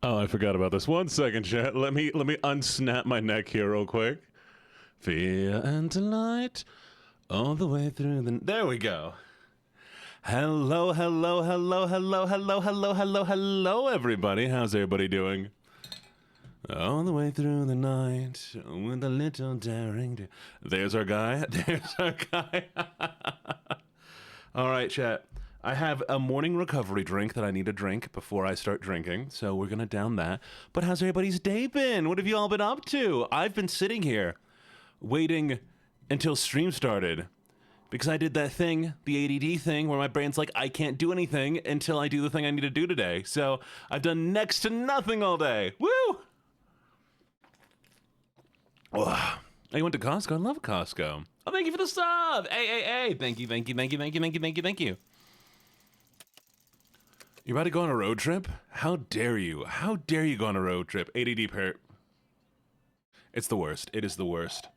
Oh, I forgot about this. One second, chat. Let me unsnap my neck here real quick. Fear and delight all the way through the... There we go. Hello, hello, hello, hello, hello, hello, hello, hello, everybody. How's everybody doing? All the way through the night with a little daring... There's our guy. There's our guy. All right, chat. I have a morning recovery drink that I need to drink before I start drinking, so we're going to down that. But how's everybody's day been? What have you all been up to? I've been sitting here waiting until stream started because I did that thing, the ADD thing, where my brain's like, I can't do anything until I do the thing I need to do today. So I've done next to nothing all day. Woo! Oh, you went to Costco? I love Costco. Oh, thank you for the sub. Hey. Thank you. You're about to go on a road trip? How dare you? How dare you go on a road trip? ADD parrot. It's the worst. It is the worst.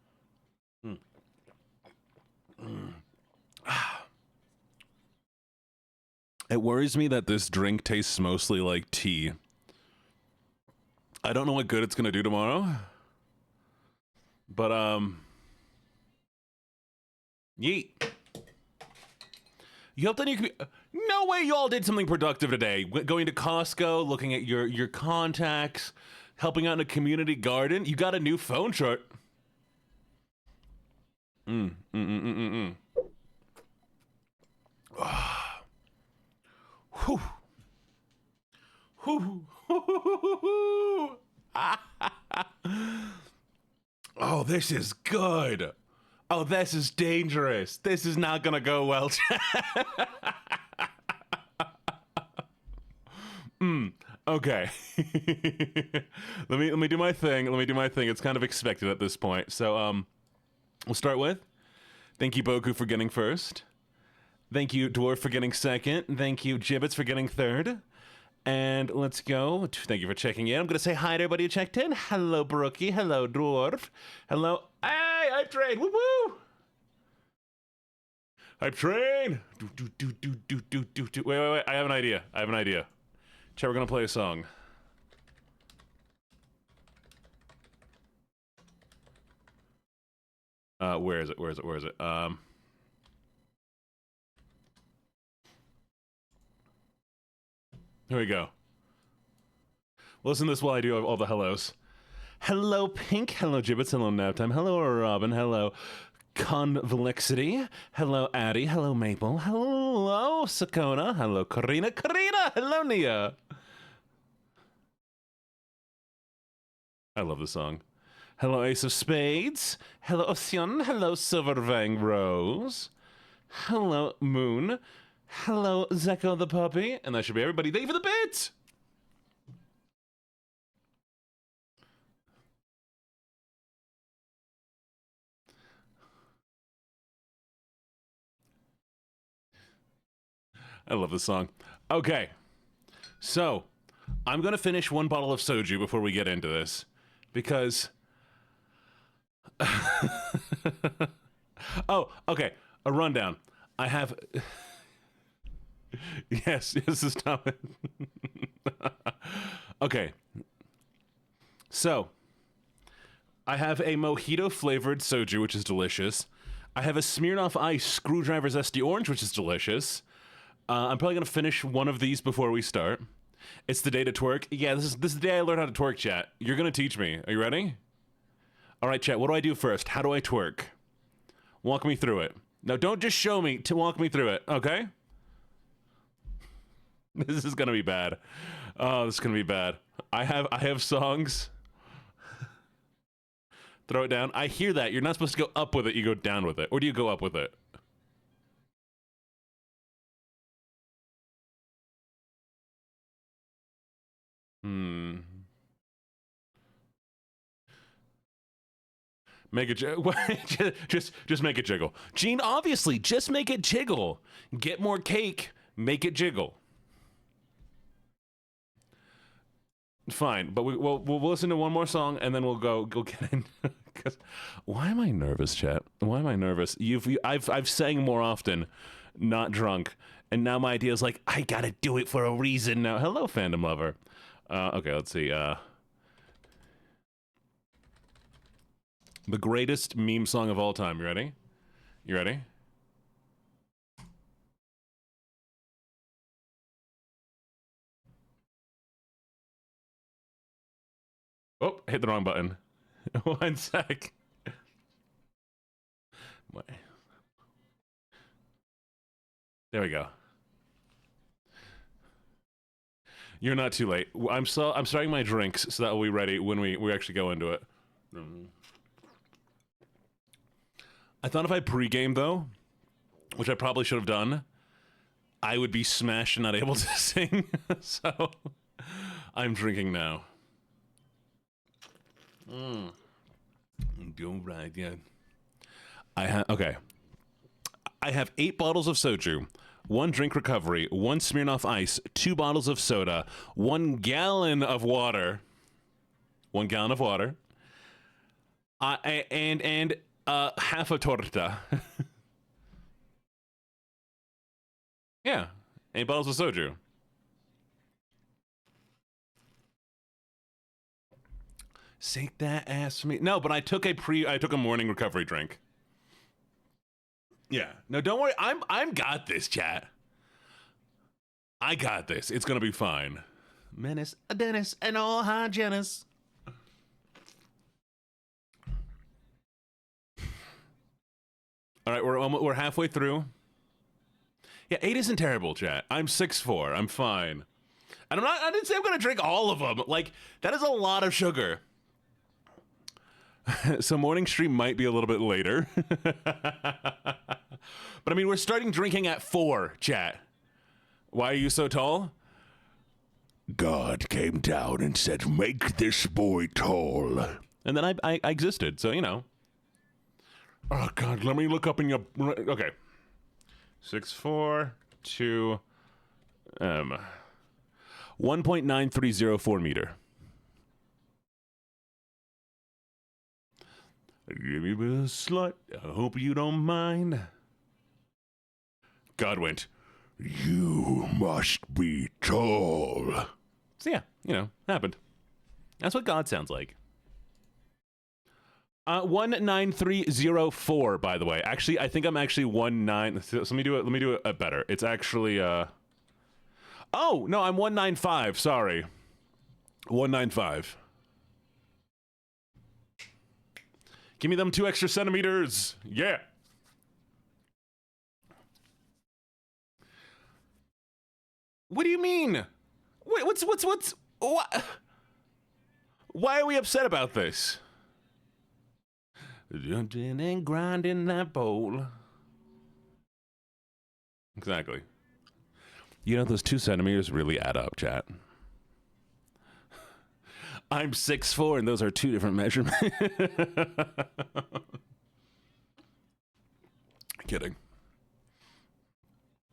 It worries me that this drink tastes mostly like tea. I don't know what good it's gonna do tomorrow. But, yeet. You helped any... No way you all did something productive today. Going to Costco, looking at your contacts, helping out in a community garden. You got a new phone chart. Whew. Oh, this is good. Oh, this is dangerous. This is not gonna go well. Okay. let me do my thing. It's kind of expected at this point. So we'll start with thank you, Boku, for getting first. Thank you, Dwarf, for getting second. Thank you, Gibbets, for getting third. And let's go. Thank you for checking in. I'm going to say hi to everybody who checked in. Hello, Brookie. Hello, Dwarf. Hello. Hey, Hype Train. Woo woo. Hype Train. Wait. I have an idea. Chat, we're going to play a song. Where is it? Here we go. Listen to this while I do all the hellos. Hello, Pink. Hello, Gibbets. Hello, Naptime. Hello, Robin. Hello, Convexity. Hello, Addie. Hello, Maple. Hello, Sakona. Hello, Karina. Hello, Nia. I love this song. Hello, Ace of Spades. Hello, Ocean. Hello, Silvervang Rose. Hello, Moon. Hello, Zeko the puppy. And that should be everybody. Thank you for the bits! I love this song. Okay. So, I'm going to finish one bottle of soju before we get into this. Because... Oh, okay. A rundown. I have... Yes, this is Tom. Okay. So, I have a mojito flavored soju, which is delicious. I have a Smirnoff Ice Screwdriver Zesty Orange, which is delicious. I'm probably going to finish one of these before we start. It's the day to twerk. Yeah, this is the day I learned how to twerk, chat. You're going to teach me. Are you ready? All right, chat, what do I do first? How do I twerk? Walk me through it. Now, don't just show me, to walk me through it, okay? This is gonna be bad. Oh, this is gonna be bad. I have songs. Throw it down. I hear that. You're not supposed to go up with it, you go down with it. Or do you go up with it? Make it just make it jiggle. Gene, obviously, just make it jiggle. Get more cake, make it jiggle. Fine, but we'll listen to one more song and then we'll go get in. Cause why am I nervous, chat? Why am I nervous? I've sang more often, not drunk, and now my idea is like I gotta do it for a reason now. Hello, fandom lover. Okay, let's see. The greatest meme song of all time. You ready? You ready? Oh, hit the wrong button. 1 sec. There we go. You're not too late. I'm starting my drinks so that we'll be ready when we actually go into it. I thought if I pregame though, which I probably should have done, I would be smashed and not able to sing. So I'm drinking now. Go right, yeah. Okay. I have 8 bottles of soju, 1 drink recovery, 1 Smirnoff Ice, 2 bottles of soda, 1 gallon of water, 1 gallon of water, and half a torta. Yeah, 8 bottles of soju. Shake that ass for me. No, but I took a morning recovery drink. Yeah. No, don't worry. I'm got this, chat. I got this. It's gonna be fine. Menace, a Dennis, and all hygienists. All right, we're halfway through. Yeah, 8 isn't terrible, chat. I'm 6'4". I'm fine. And I didn't say I'm gonna drink all of them. Like, that is a lot of sugar. So morning stream might be a little bit later. But I mean, we're starting drinking at 4, chat. Why are you so tall? God came down and said, make this boy tall. And then I existed, so you know. Oh God, let me look up in your... Okay. 6'4", 2... 1.9304 meter. Give me a slut. I hope you don't mind. God went, you must be tall. So yeah, you know, happened. That's what God sounds like. 19304, by the way. Actually, I think I'm actually 19. So let me do it better. It's actually oh no, I'm 195. Sorry, 195. Give me them 2 extra centimeters. Yeah. What do you mean? Wait, what's what? Why are we upset about this? Jumping and grinding that bowl. Exactly. You know, those 2 centimeters really add up, chat. I'm 6'4", and those are 2 different measurements. Kidding.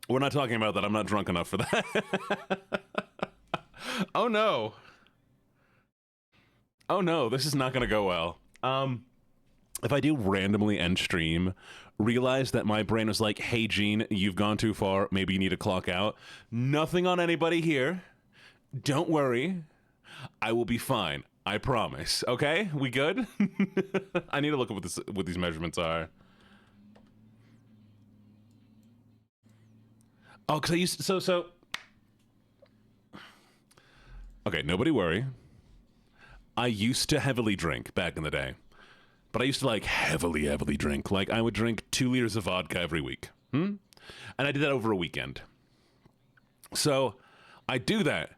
We're not talking about that. I'm not drunk enough for that. Oh no. Oh no, this is not going to go well. If I do randomly end stream, realize that my brain was like, hey, Gene, you've gone too far. Maybe you need to clock out. Nothing on anybody here. Don't worry. I will be fine. I promise. Okay? We good? I need to look at what these measurements are. Oh, because I used to, so. Okay, nobody worry. I used to heavily drink back in the day. But I used to like heavily drink. Like I would drink 2 liters of vodka every week. And I did that over a weekend. So I do that.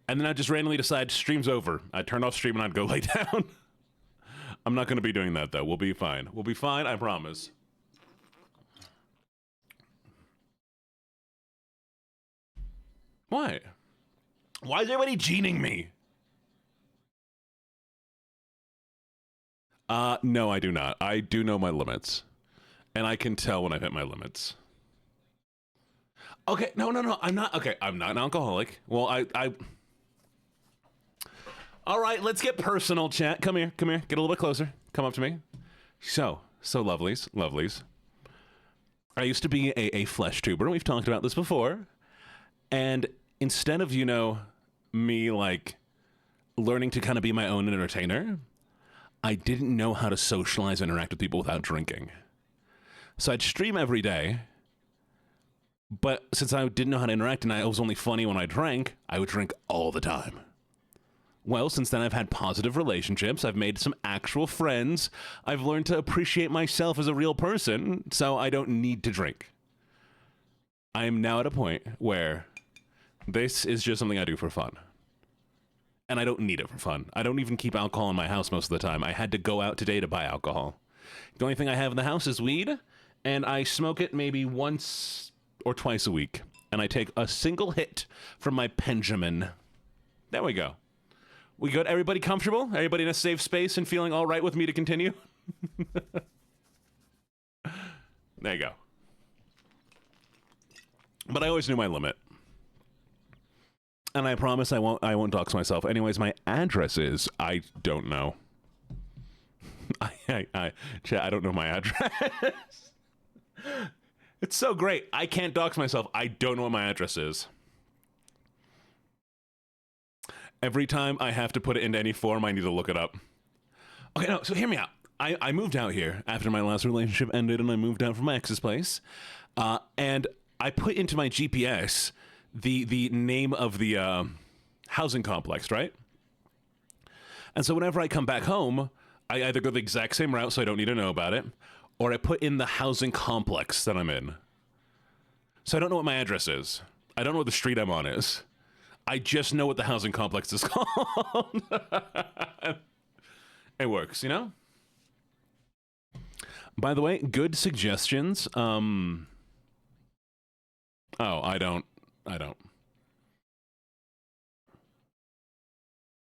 And then I just randomly decide stream's over. I'd turn off stream and I'd go lay down. I'm not going to be doing that though. We'll be fine. We'll be fine. I promise. What? Why is everybody gening me? No, I do not. I do know my limits. And I can tell when I've hit my limits. Okay, no. I'm not, okay, I'm not an alcoholic. Well, all right, let's get personal, chat. Come here. Get a little bit closer. Come up to me. So lovelies. I used to be a flesh tuber. We've talked about this before. And instead of, you know, me, like, learning to kind of be my own entertainer, I didn't know how to socialize and interact with people without drinking. So I'd stream every day, but since I didn't know how to interact and I was only funny when I drank, I would drink all the time. Well, since then I've had positive relationships, I've made some actual friends, I've learned to appreciate myself as a real person, so I don't need to drink. I am now at a point where this is just something I do for fun. And I don't need it for fun. I don't even keep alcohol in my house most of the time. I had to go out today to buy alcohol. The only thing I have in the house is weed, and I smoke it maybe once or twice a week. And I take a single hit from my Benjamin. There we go. We good? Everybody comfortable? Everybody in a safe space and feeling all right with me to continue? There you go. But I always knew my limit. And I promise I won't dox myself. Anyways, my address is, I don't know. Chat, I don't know my address. It's so great. I can't dox myself. I don't know what my address is. Every time I have to put it into any form, I need to look it up. Okay, no, so hear me out. I moved out here after my last relationship ended, and I moved out from my ex's place. And I put into my GPS the name of the housing complex, right? And so whenever I come back home, I either go the exact same route so I don't need to know about it, or I put in the housing complex that I'm in. So I don't know what my address is. I don't know what the street I'm on is. I just know what the housing complex is called. It works, you know? By the way, good suggestions. Oh, I don't.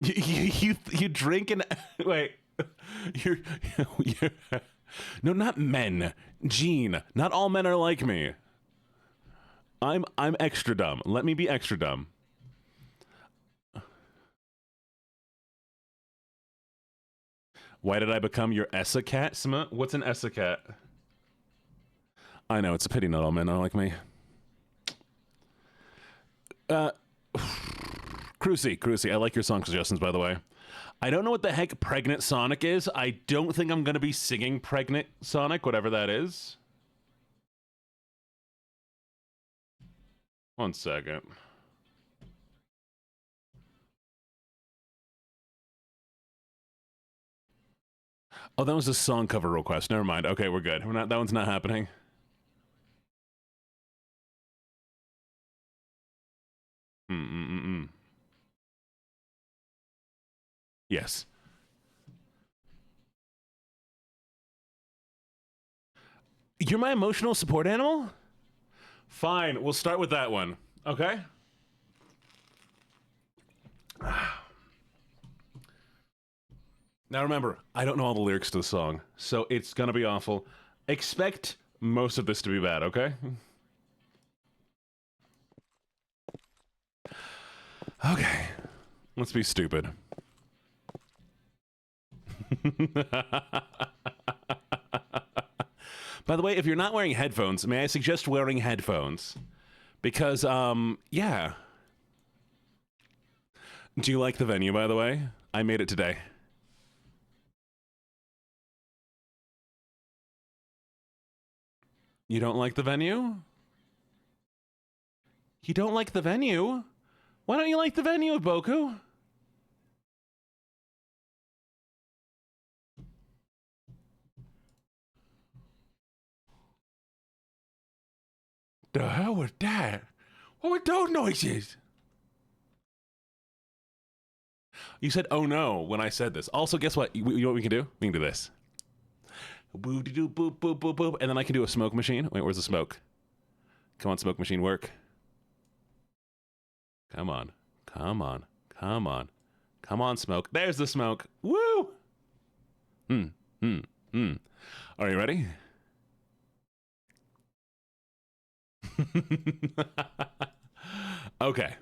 You drink and wait. You're no, not men. Gene. Not all men are like me. I'm extra dumb. Let me be extra dumb. Why did I become your essacat? What's an essacat? I know, it's a pity not all men are like me. Crucy, I like your song suggestions, by the way. I don't know what the heck Pregnant Sonic is. I don't think I'm going to be singing Pregnant Sonic, whatever that is. One second. Oh, that was a song cover request. Never mind. Okay, we're good. That one's not happening. Yes. You're my emotional support animal? Fine, we'll start with that one. Okay? Now remember, I don't know all the lyrics to the song, so it's gonna be awful. Expect most of this to be bad, okay? Okay. Let's be stupid. By the way, if you're not wearing headphones, may I suggest wearing headphones? Because, yeah. Do you like the venue, by the way? I made it today. You don't like the venue? You don't like the venue? Why don't you like the venue, Boku? The hell was that? What were those noises? You said, oh no, when I said this. Also, guess what? You know what we can do? We can do this. Boop, boop, boop, boop, boop. And then I can do a smoke machine. Wait, where's the smoke? Come on, smoke machine, work. Come on. Come on. Come on. Come on, smoke. There's the smoke. Woo! Are you ready? Okay.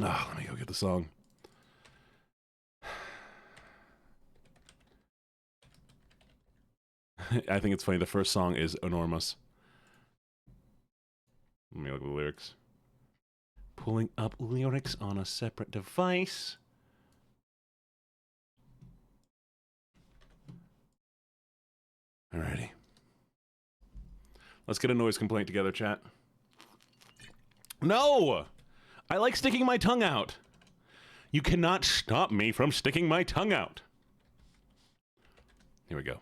Oh, let me go get the song. I think it's funny. The first song is enormous. Let me look at the lyrics. Pulling up lyrics on a separate device. Alrighty. Let's get a noise complaint together, chat. No! I like sticking my tongue out. You cannot stop me from sticking my tongue out. Here we go.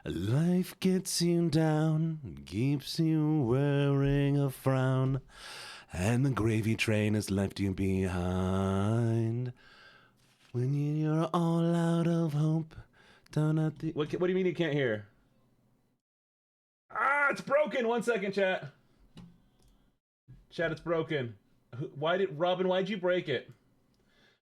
Life gets you down, keeps you wearing a frown, and the gravy train has left you behind. When you're all out of hope, down at the... What do you mean you can't hear? Ah, it's broken! 1 second, chat. Chat, it's broken. Robin, why'd you break it?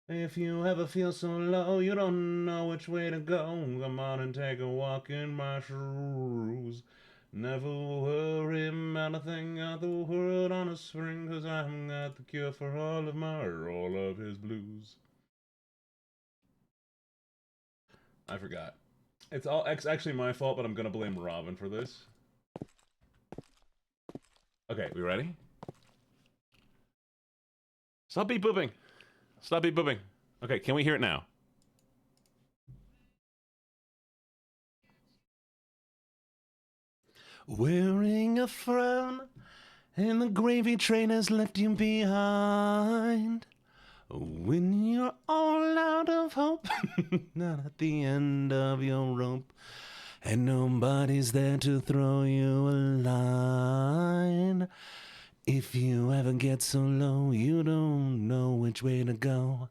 If you ever feel so low, you don't know which way to go, come on and take a walk in my shoes. Never worry about a thing, got the world on a string, 'cause I'm got the cure for all of his blues. I forgot. It's actually my fault, but I'm gonna blame Robin for this. Okay, we ready? Stop beep booping. Stop beep booping. Okay, can we hear it now? Wearing a frown, and the gravy train has left you behind. When you're all out of hope, not at the end of your rope, and nobody's there to throw you a line. If you ever get so low, you don't know which way to go,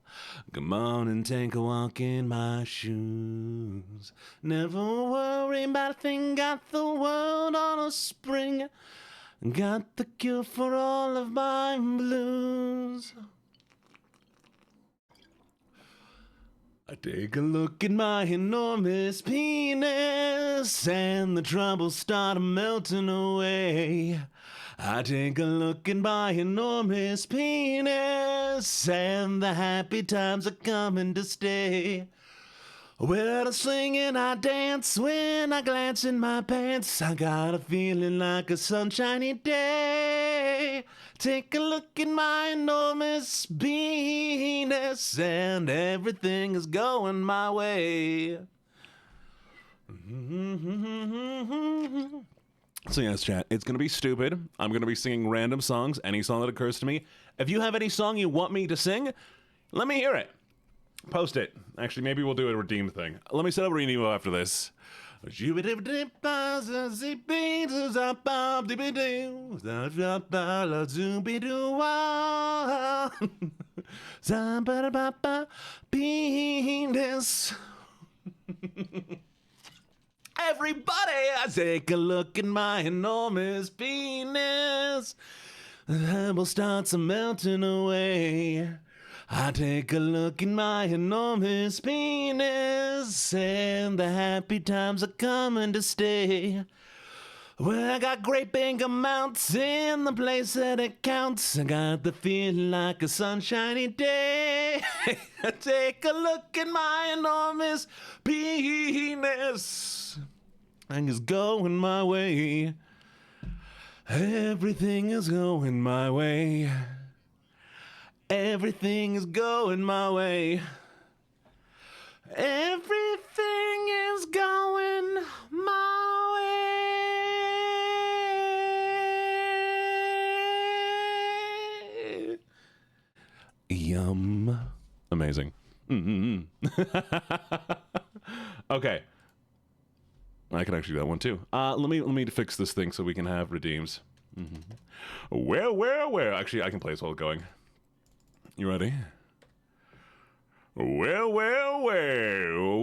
come on and take a walk in my shoes. Never worry about a thing, got the world on a spring, got the cure for all of my blues. I take a look at my enormous penis, and the troubles start melting away. I take a look at my enormous penis, and the happy times are coming to stay. When I sing and I dance, when I glance in my pants, I got a feeling like a sunshiny day. Take a look at my enormous penis, and everything is going my way. So yes, chat, it's going to be stupid. I'm going to be singing random songs, any song that occurs to me. If you have any song you want me to sing, let me hear it. Post it. Actually, maybe we'll do a redeemed thing. Let me set up Redeem after this. Penis. Everybody, I take a look at my enormous penis. The pebble starts melting away. I take a look at my enormous penis, and the happy times are coming to stay. Well, I got great big amounts in the place that it counts. I got the feeling like a sunshiny day. I take a look at my enormous penis, and it's going my way. Everything is going my way. Everything is going my way. Everything is going my way. Yum. Amazing. Okay. I can actually do that one too. Let me fix this thing so we can have redeems. Well. Actually, I can play as well going. You ready? Well,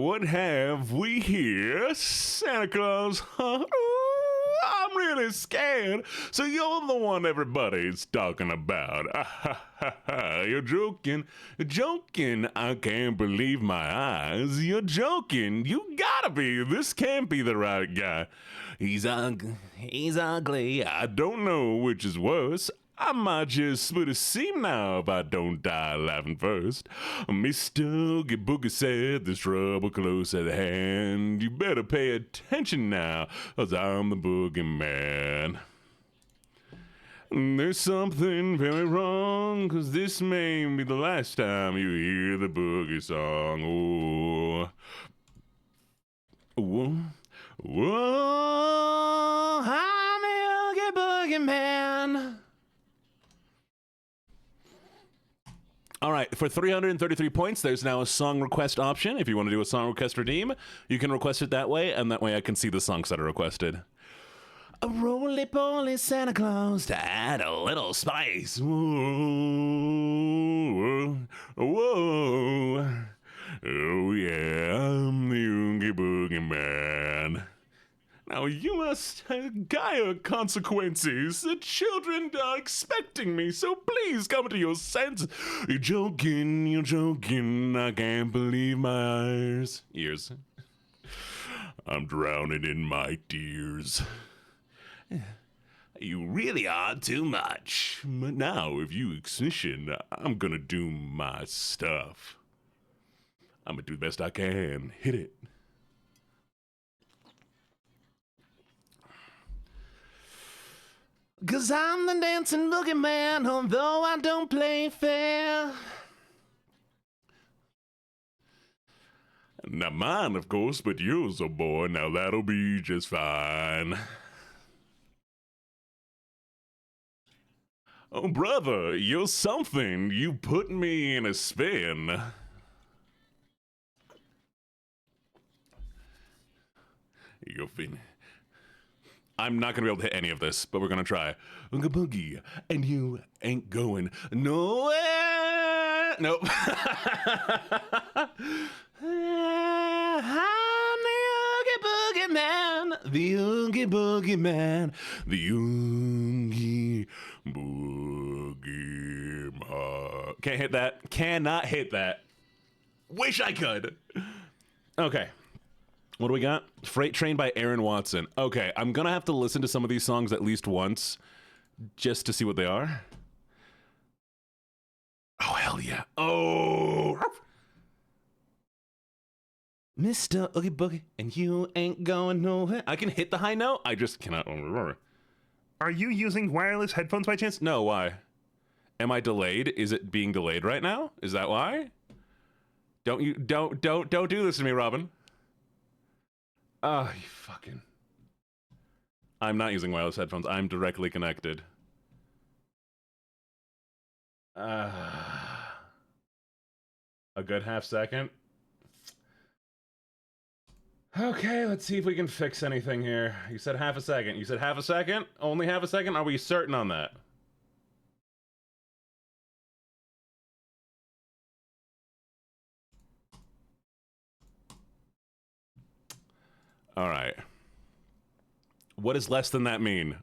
what have we here? Santa Claus, huh? Ooh, I'm really scared. So you're the one everybody's talking about. You're joking. I can't believe my eyes. You're joking. You gotta be. This can't be the right guy. He's ugly. I don't know which is worse. I might just split a seam now if I don't die laughing first. Mr. Oogie Boogie said there's trouble close at hand. You better pay attention now, 'cause I'm the boogeyman. There's something very wrong, 'cause this may be the last time you hear the boogie song. Whoa, whoa, I'm the Oogie Boogie Man. All right, for 333 points, there's now a song request option. If you want to do a song request redeem, you can request it that way, and that way I can see the songs that are requested. A roly-poly Santa Claus to add a little spice. Whoa, whoa, oh yeah, I'm the Oogie Boogie Man. Now you must dire consequences. The children are expecting me, so please come to your senses. You're joking, I can't believe my eyes. Ears. I'm drowning in my tears. You really are too much. But now, if you ignition, I'm gonna do my stuff. I'm gonna do the best I can. Hit it. Cause I'm the dancing boogeyman, although I don't play fair. Not mine, of course, but yours, oh boy. Now that'll be just fine. Oh, brother, you're something. You put me in a spin. You're fin. I'm not going to be able to hit any of this, but we're going to try. Ooga boogie, and you ain't going nowhere. Nope. I'm the Oogie Boogie Man. The Oogie Boogie Man. The Oogie Boogie Man. Can't hit that. Cannot hit that. Wish I could. Okay. What do we got? Freight Train by Aaron Watson. Okay, I'm gonna have to listen to some of these songs at least once just to see what they are. Oh, hell yeah. Oh! Mr. Oogie Boogie, and you ain't going nowhere. I can hit the high note, I just cannot remember. Are you using wireless headphones by chance? No, why? Am I delayed? Is it being delayed right now? Is that why? Don't do this to me, Robin. Oh, you fucking... I'm not using wireless headphones. I'm directly connected. A good half second. Okay, let's see if we can fix anything here. You said half a second. You said half a second? Only half a second? Are we certain on that? All right. What does less than that mean?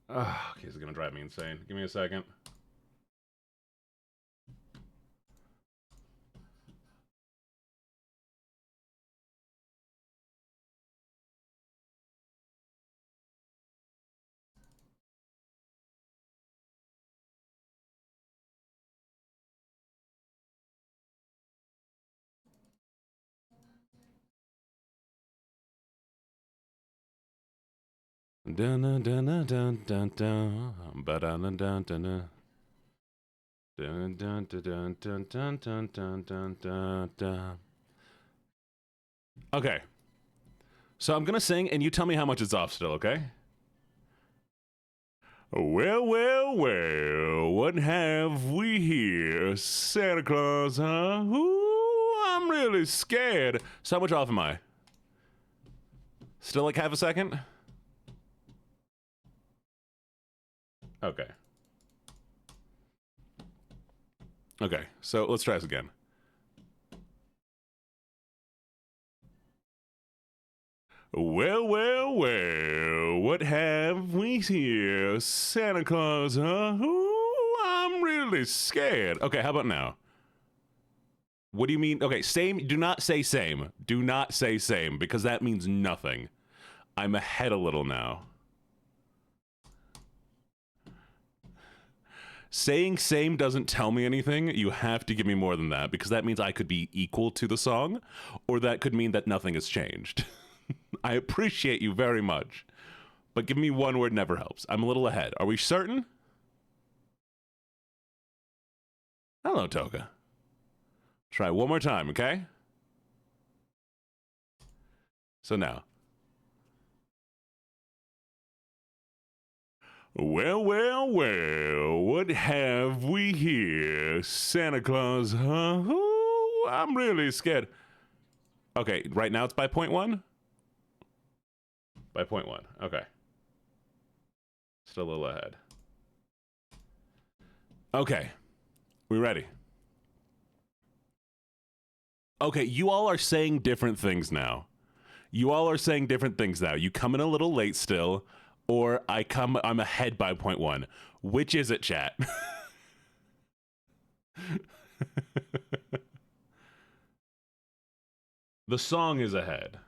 Oh, okay, this is gonna drive me insane. Give me a second. Dun dun dun dun dun dun dun dun dun dun dun dun dun dun dun dun dun dun dun. Okay. So I'm gonna sing and you tell me how much it's off still, okay? Well, well, well, what have we here? Santa Claus, huh? Ooh, I'm really scared. So how much off am I? Still like half a second? Okay. Okay, so let's try this again. Well, well, well, what have we here? Santa Claus, huh? Ooh, I'm really scared. Okay, how about now? What do you mean? Okay, same. Do not say same. Do not say same, because that means nothing. I'm ahead a little now. Saying same doesn't tell me anything. You have to give me more than that, because that means I could be equal to the song, or that could mean that nothing has changed. I appreciate you very much, but give me one word never helps. I'm a little ahead. Are we certain? Hello, Toka. Try one more time, okay? So now. Well, well, well, what have we here? Santa Claus, huh? Ooh, I'm really scared. Okay, right now it's by point one? By point one, okay. Still a little ahead. Okay, we ready? Okay, you all are saying different things now. You all are saying different things now. You come in a little late still, or I'm ahead by point one. Which is it, chat? The song is ahead.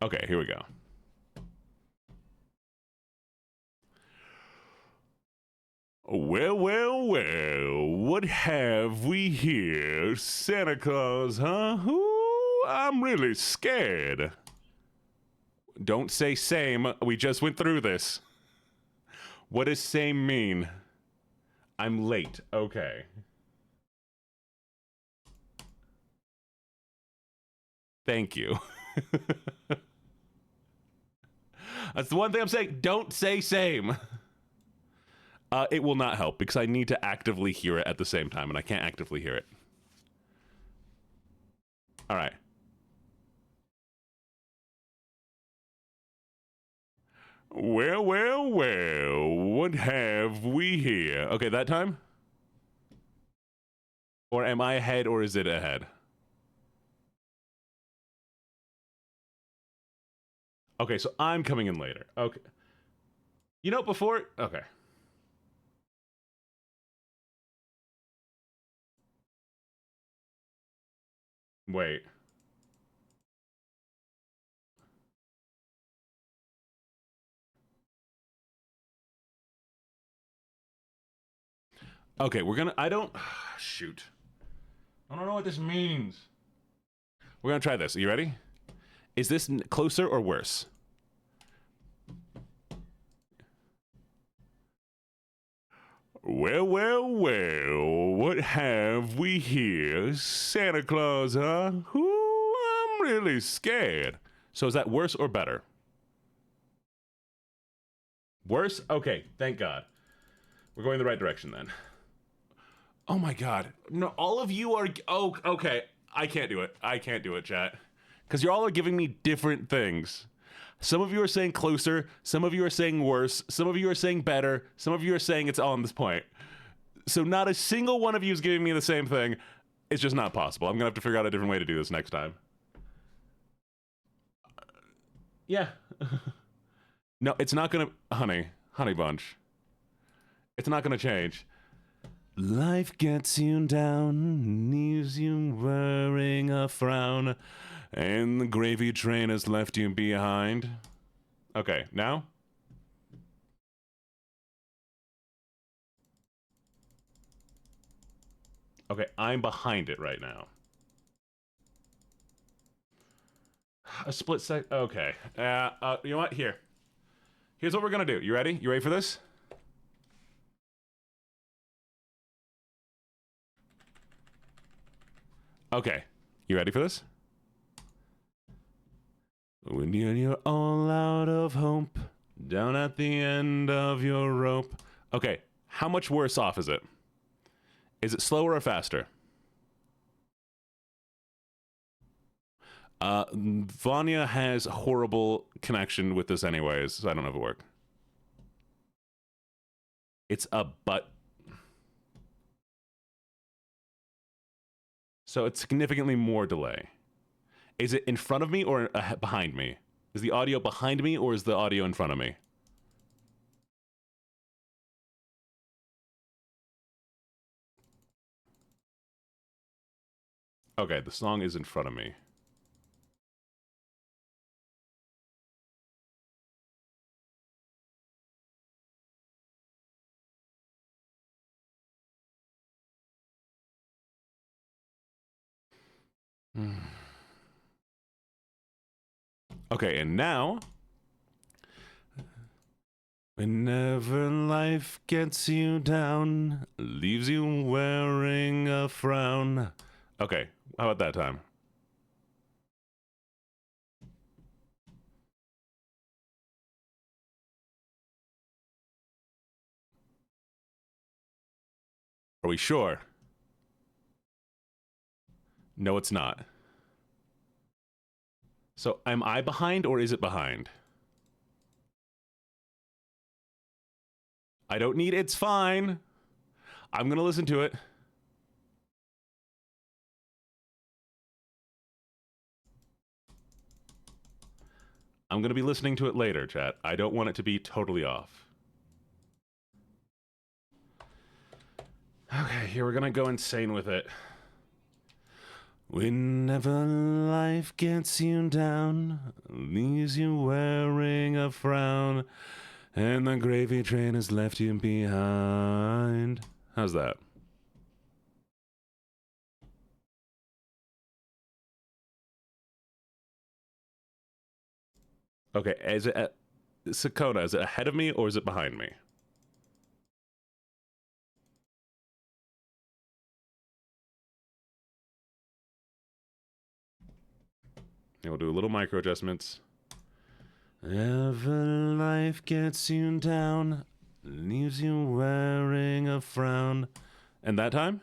Okay, here we go. Well, well, well, what have we here? Santa Claus, huh? Ooh, I'm really scared. Don't say same. We just went through this. What does same mean? I'm late. Okay. Thank you. That's the one thing I'm saying. Don't say same. It will not help because I need to actively hear it at the same time, and I can't actively hear it. All right. Well, well, well, what have we here? Okay, that time? Or am I ahead, or is it ahead? Okay, so I'm coming in later. Okay. You know, before... Okay. Wait. Okay, we're gonna... I don't... Shoot. I don't know what this means. We're gonna try this. Are you ready? Is this closer or worse? Well, well, well, what have we here? Santa Claus, huh? Ooh, I'm really scared. So is that worse or better? Worse? Okay, thank God. We're going the right direction then. Oh my God. No, all of you are... Oh, okay. I can't do it. I can't do it, chat. Because you all are giving me different things. Some of you are saying closer. Some of you are saying worse. Some of you are saying better. Some of you are saying it's all on this point. So not a single one of you is giving me the same thing. It's just not possible. I'm going to have to figure out a different way to do this next time. Yeah. No, it's not going to... Honey bunch. It's not going to change. Life gets you down, leaves you wearing a frown, and the gravy train has left you behind. Okay, now? Okay, I'm behind it right now. A split sec... Okay. You know what? Here. Here's what we're gonna do. You ready? You ready for this? Okay. You ready for this? When you're all out of hope, down at the end of your rope. Okay, how much worse off is it? Is it slower or faster? Vanya has horrible connection with this anyways, so I don't know if it work. It's a but. So it's significantly more delay. Is it in front of me or behind me? Is the audio behind me or is the audio in front of me? Okay, the song is in front of me. Okay, and now, whenever life gets you down, leaves you wearing a frown. Okay, how about that time? Are we sure? No, it's not. So, am I behind or is it behind? I don't need it's fine. I'm going to listen to it. I'm going to be listening to it later, chat. I don't want it to be totally off. Okay, here we're going to go insane with it. Whenever life gets you down, leaves you wearing a frown, and the gravy train has left you behind. How's that? Okay, is it Sakona, is it ahead of me or is it behind me? And we'll do a little micro adjustments. Whenever life gets you down, leaves you wearing a frown. And that time?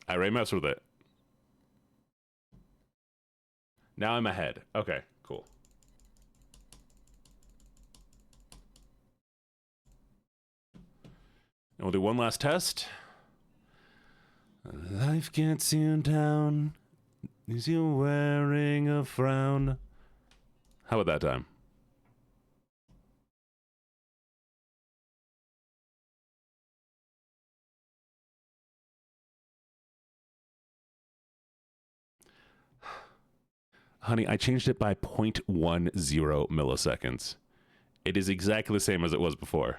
I already messed with it. Now I'm ahead. Okay, cool. And we'll do one last test. Life gets you down, leaves you wearing a frown. How about that time? Honey, I changed it by 0.10 milliseconds. It is exactly the same as it was before.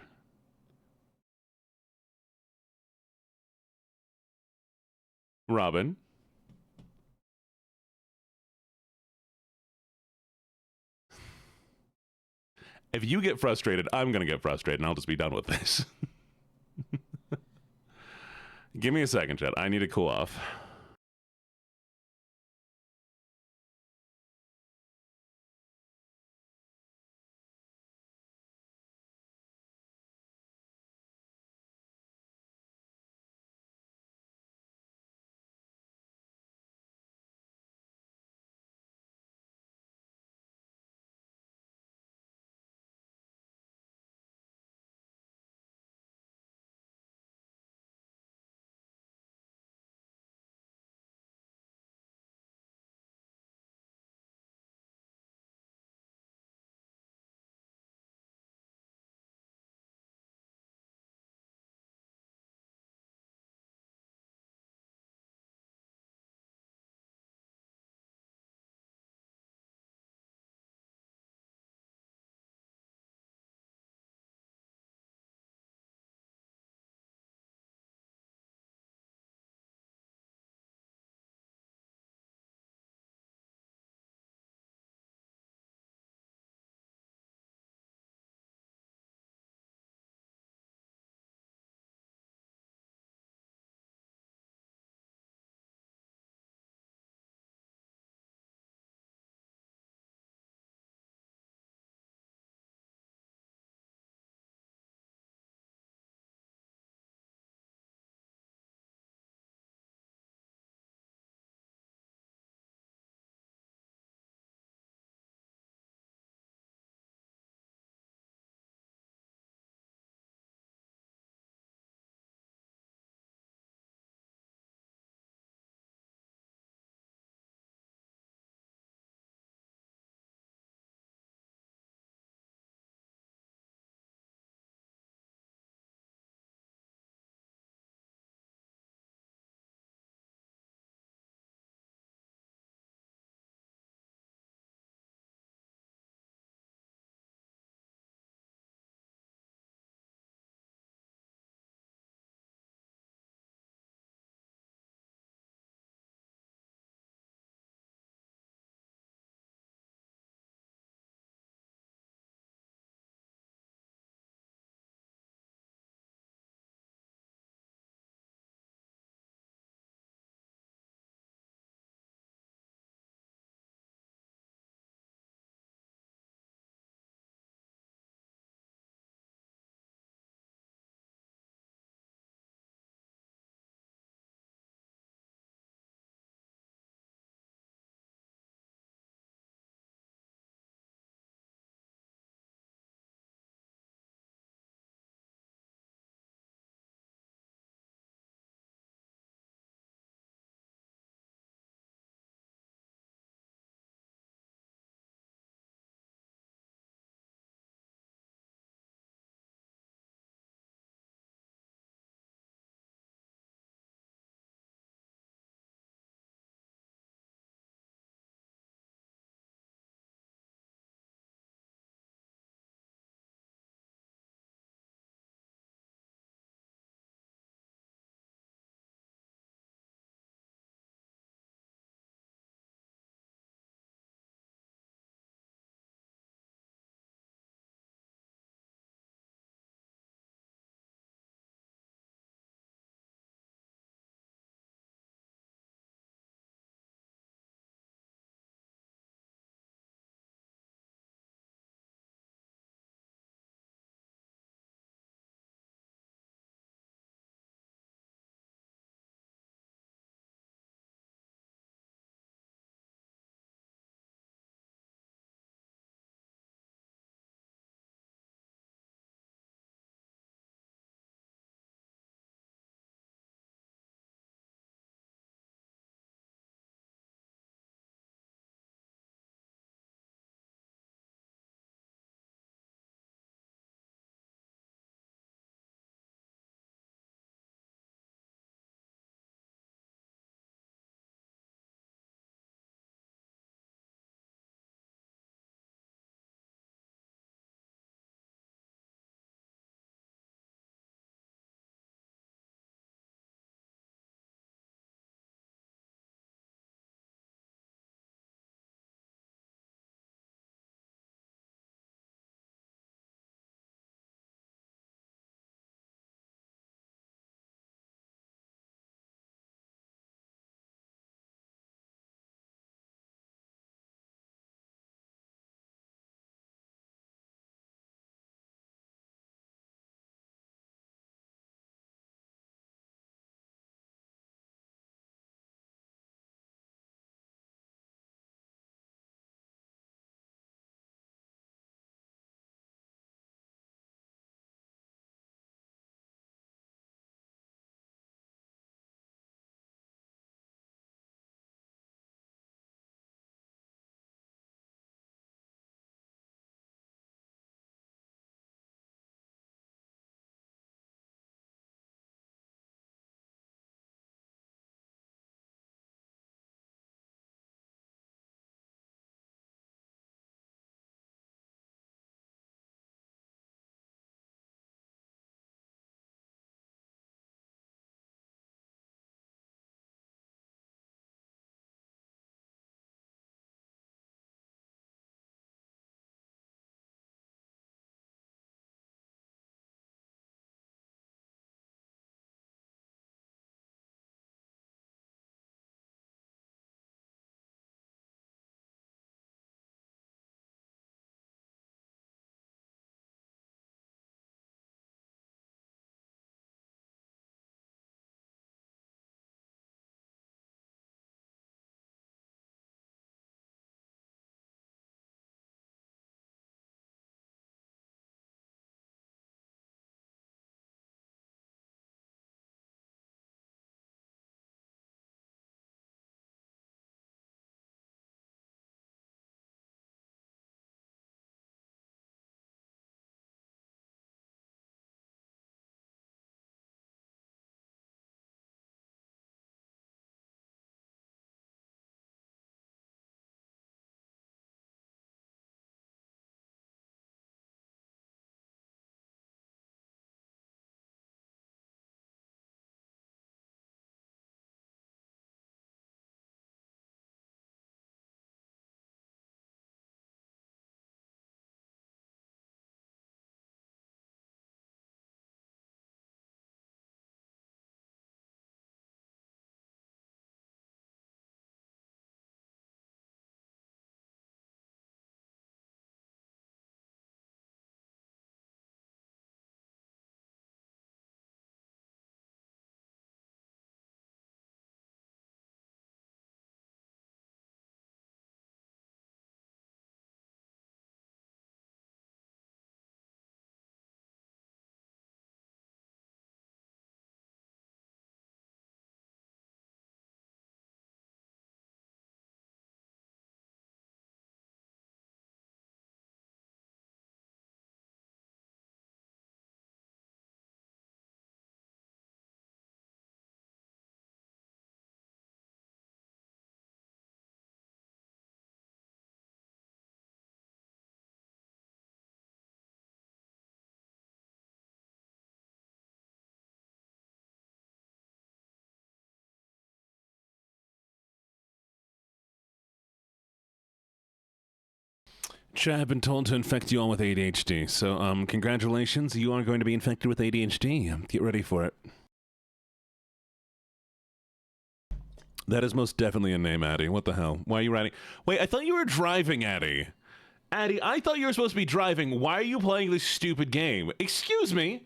Robin. If you get frustrated, I'm going to get frustrated and I'll just be done with this. Give me a second, chat. I need to cool off. Chat, I've been told to infect you all with ADHD. So, congratulations. You are going to be infected with ADHD. Get ready for it. That is most definitely a name, Addie. What the hell? Why are you writing? Wait, I thought you were driving, Addie. Addie, I thought you were supposed to be driving. Why are you playing this stupid game? Excuse me?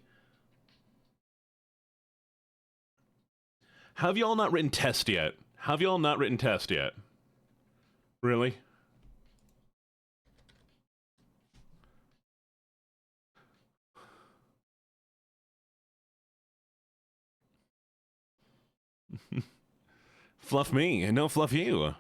Have y'all not written test yet? Have y'all not written test yet? Really? Fluff me, and no fluff you.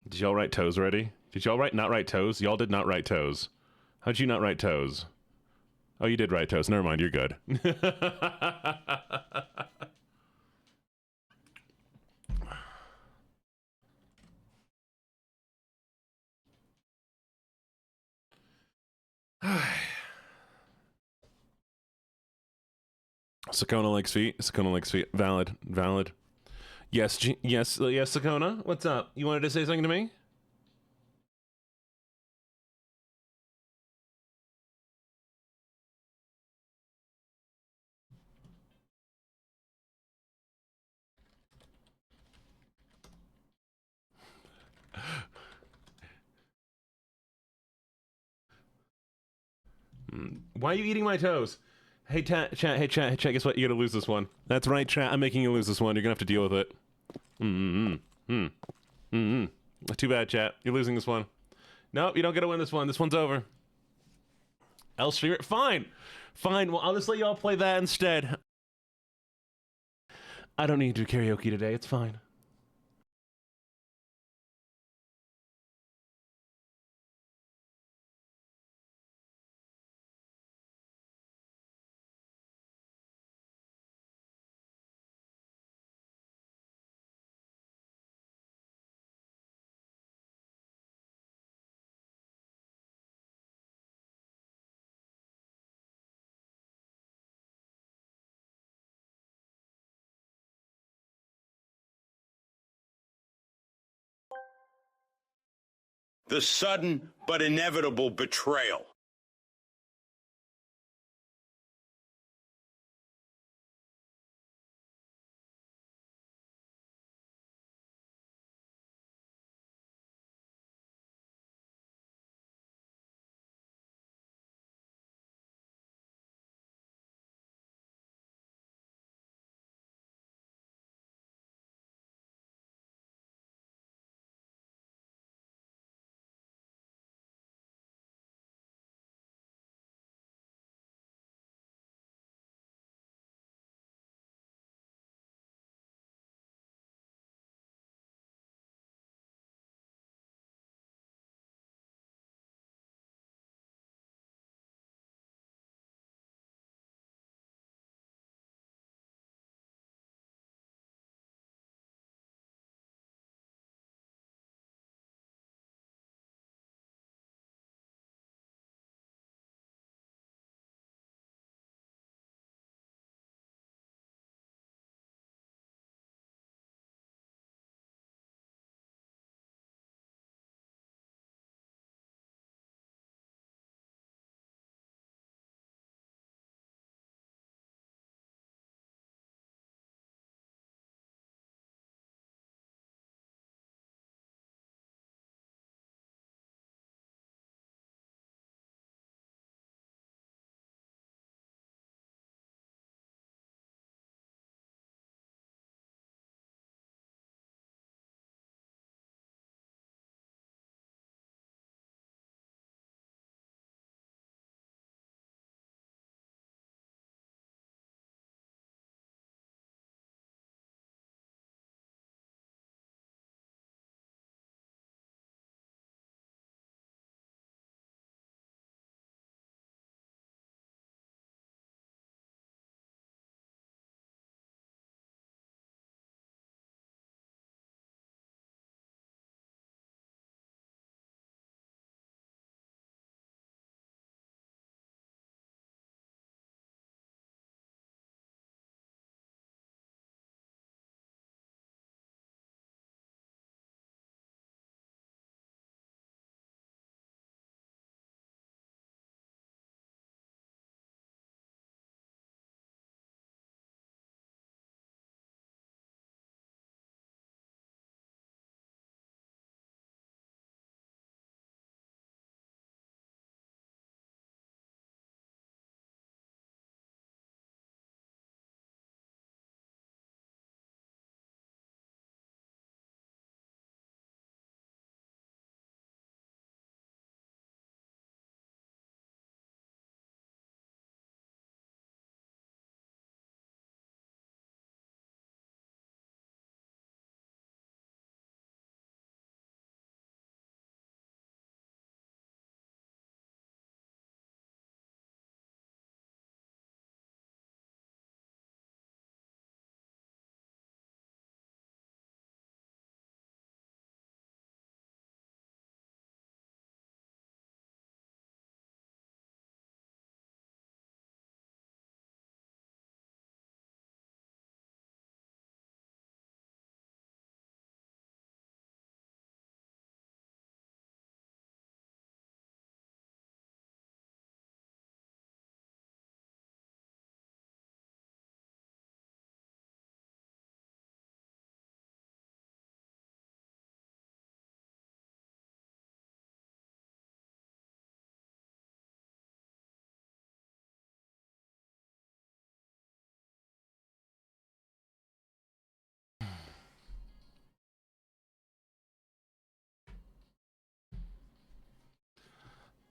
Did y'all write toes already? Did y'all not write toes? Y'all did not write toes. How'd you not write toes? Oh, you did write toes. Never mind, you're good. Sakona likes feet. Sakona likes feet. Valid. Valid. Yes, yes, yes, Sakona. What's up? You wanted to say something to me? Why are you eating my toes? Hey, chat, guess what? You gotta lose this one. That's right, chat. I'm making you lose this one. You're gonna have to deal with it. Too bad, chat. You're losing this one. Nope, you don't get to win this one. This one's over. I'll stream it. Fine. Fine. Well, I'll just let y'all play that instead. I don't need to do karaoke today. It's fine. The sudden but inevitable betrayal.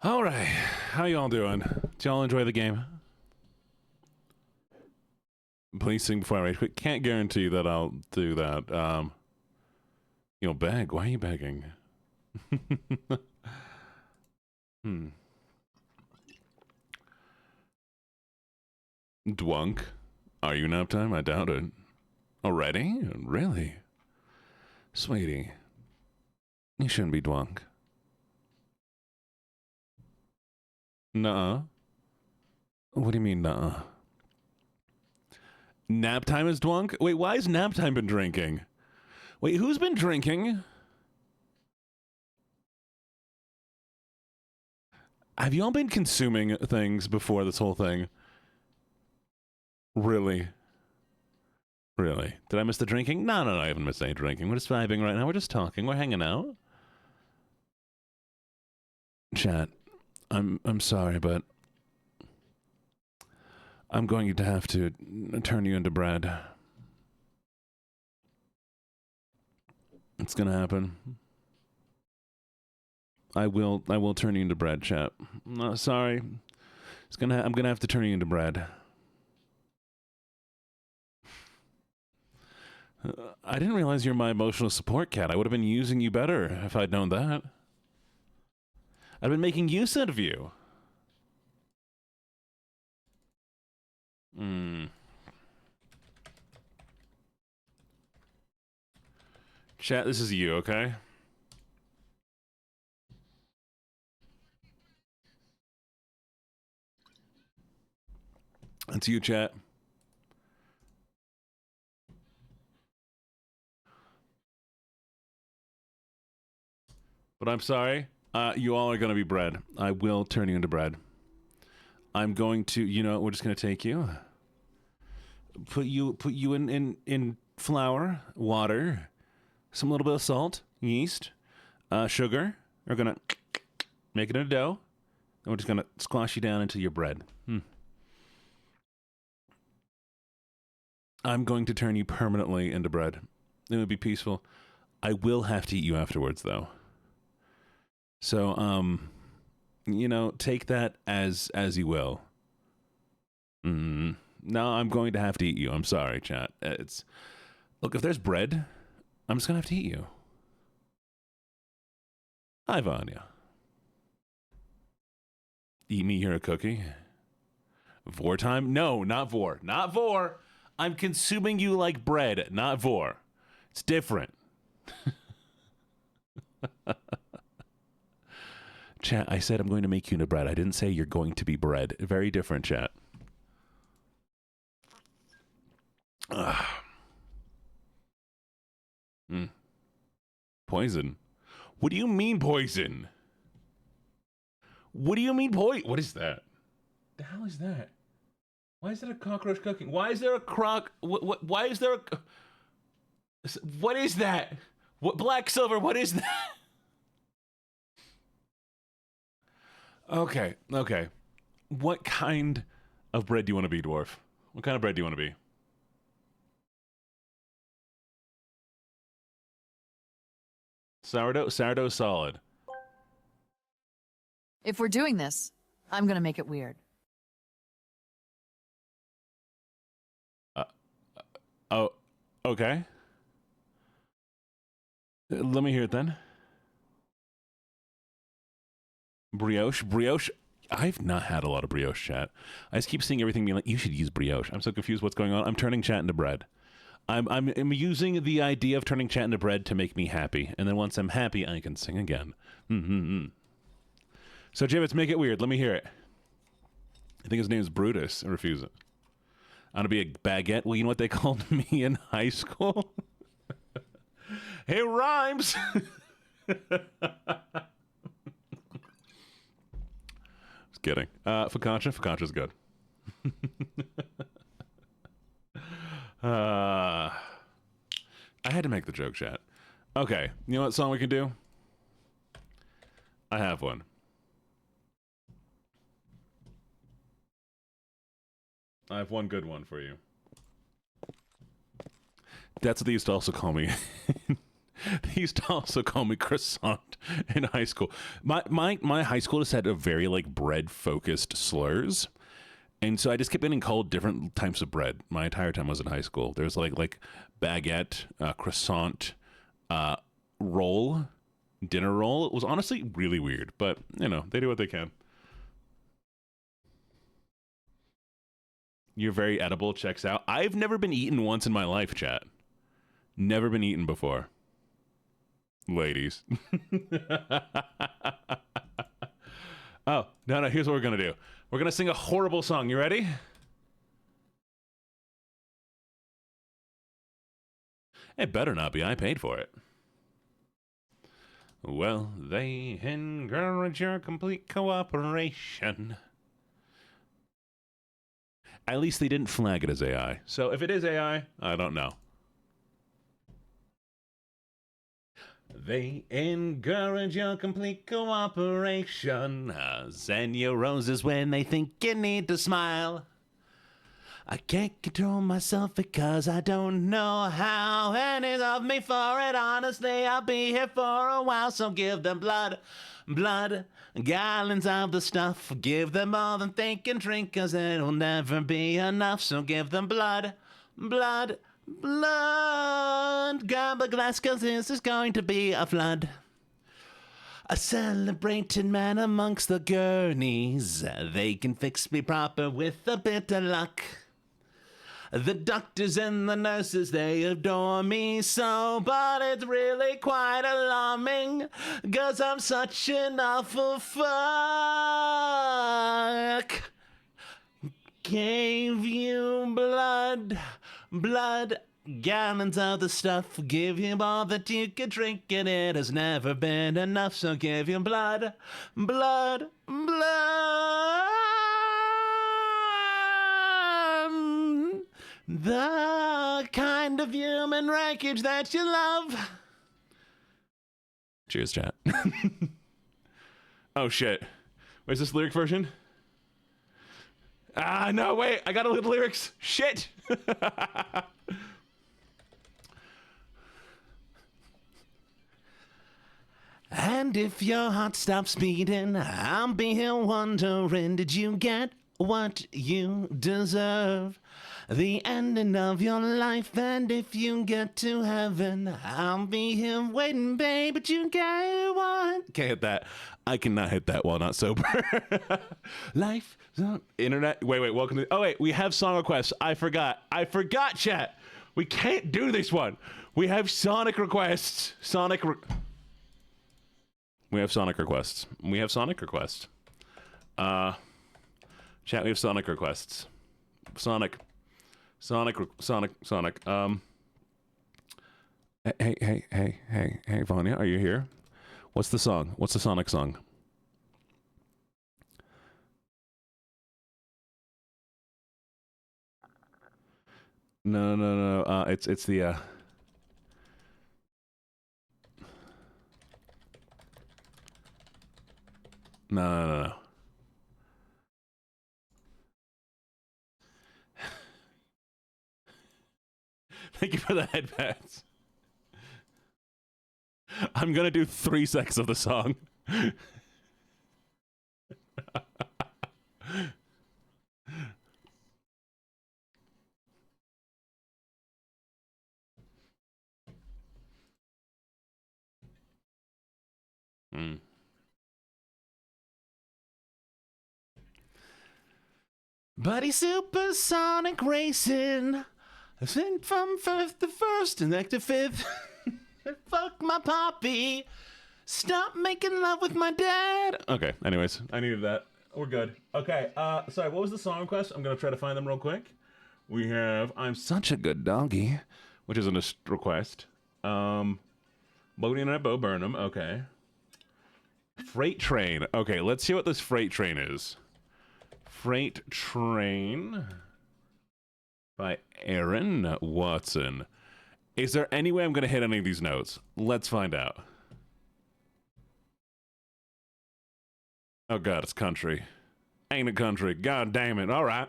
All right. How y'all doing? Do y'all enjoy the game? Please sing before I rage quit. Can't guarantee that I'll do that. Beg. Why are you begging? Dwunk. Are you nap time? I doubt it. Already? Really? Sweetie. You shouldn't be dwunk. Nuh-uh. What do you mean, nuh-uh? Nap time is dwunk? Wait, why has nap time been drinking? Wait, who's been drinking? Have you all been consuming things before this whole thing? Really? Really? Did I miss the drinking? No, I haven't missed any drinking. We're just vibing right now. We're just talking. We're hanging out. Chat, I'm sorry, but I'm going to have to turn you into bread. It's gonna happen. I will turn you into bread, chat. No, sorry. I'm gonna have to turn you into bread. I didn't realize you're my emotional support cat. I would have been using you better if I'd known that. I've been making use of you. Chat, this is you, okay? That's you, chat. But I'm sorry. You all are going to be bread. I will turn you into bread. I'm going to, we're just going to take you. Put you in flour, water, some little bit of salt, yeast, sugar. We're going to make it in a dough. And we're just going to squash you down into your bread. I'm going to turn you permanently into bread. It would be peaceful. I will have to eat you afterwards, though. So, take that as you will. No, I'm going to have to eat you. I'm sorry, chat. Look, if there's bread, I'm just going to have to eat you. Hi, Vanya. Eat me, you're a cookie? Vor time? No, not vor. Not vor. I'm consuming you like bread, not vor. It's different. Chat, I said I'm going to make you into bread. I didn't say you're going to be bread. Very different, chat. Poison. What do you mean poison? What do you mean poison? What is that? The hell is that? Why is there a cockroach cooking? Why is there a croc? Why is there a... What is that? What, Black Silver, what is that? Okay. What kind of bread do you want to be, dwarf? What kind of bread do you want to be? Sourdough solid. If we're doing this, I'm gonna make it weird. Oh, okay. Let me hear it then. Brioche. I've not had a lot of brioche, chat. I just keep seeing everything being like, you should use brioche. I'm so confused what's going on. I'm turning chat into bread. I'm using the idea of turning chat into bread to make me happy. And then once I'm happy, I can sing again. So, Jibbits, make it weird. Let me hear it. I think his name is Brutus. I refuse it. I'm going to be a baguette. Well, you know what they called me in high school? Hey, rhymes! Just kidding. Focaccia's good. I had to make the joke, chat. Okay, you know what song we can do? I have one. I have one good one for you. That's what they used to also call me. They used to also call me croissant. in high school. My high school just had a very like bread focused slurs. And so I just kept getting called different types of bread my entire time I was in high school. There's like baguette, croissant, roll, dinner roll. It was honestly really weird, but you know, they do what they can. You're very edible, checks out. I've never been eaten once in my life, chat. Never been eaten before. Ladies. Oh, no, here's what we're going to do. We're going to sing a horrible song. You ready? It better not be. I paid for it. Well, they encourage your complete cooperation. At least they didn't flag it as AI. So if it is AI, I don't know. They encourage your complete cooperation. Send your roses when they think you need to smile. I can't control myself because I don't know how. And it's of me for it. Honestly, I'll be here for a while. So give them blood, gallons of the stuff. Give them all that they can drink, cause it'll never be enough. So give them blood. Grab a glass, cause this is going to be a flood. A celebrating man amongst the gurneys. They can fix me proper with a bit of luck. The doctors and the nurses, they adore me so, but it's really quite alarming, cause I'm such an awful fuck. Gave you blood, gallons of the stuff. Give you all that you could drink, and it has never been enough. So give you blood. The kind of human wreckage that you love. Cheers, chat. Oh, shit. Where's this lyric version? Ah, no, wait. I gotta look at the lyrics. Shit. And if your heart stops beating, I'll be here wondering, did you get what you deserve? The ending of your life, and if you get to heaven, I'll be here waiting, babe, but you get what? Can't hit that. I cannot hit that while not sober. Life, internet. Wait, welcome to. Oh, wait, we have song requests. I forgot, chat. We can't do this one. We have Sonic requests. We have Sonic requests. Chat, we have Sonic requests. Sonic. Hey, Vanya, are you here? What's the song? What's the Sonic song? No. It's the No. Thank you for the headbands. I'm gonna do 3 seconds of the song. Buddy Supersonic Racing. I sing from first to first and next to fifth. Fuck my poppy. Stop making love with my dad. Okay, anyways, I needed that. We're good. Okay, sorry, what was the song request? I'm gonna try to find them real quick. We have I'm Such a Good Doggy, which isn't a request. Bodie and I Bo Burnham, okay. Freight Train. Okay, let's see what this Freight Train is. Freight Train by Aaron Watson. Is there any way I'm going to hit any of these notes? Let's find out. Oh, God, it's country. Ain't it country? God damn it. All right.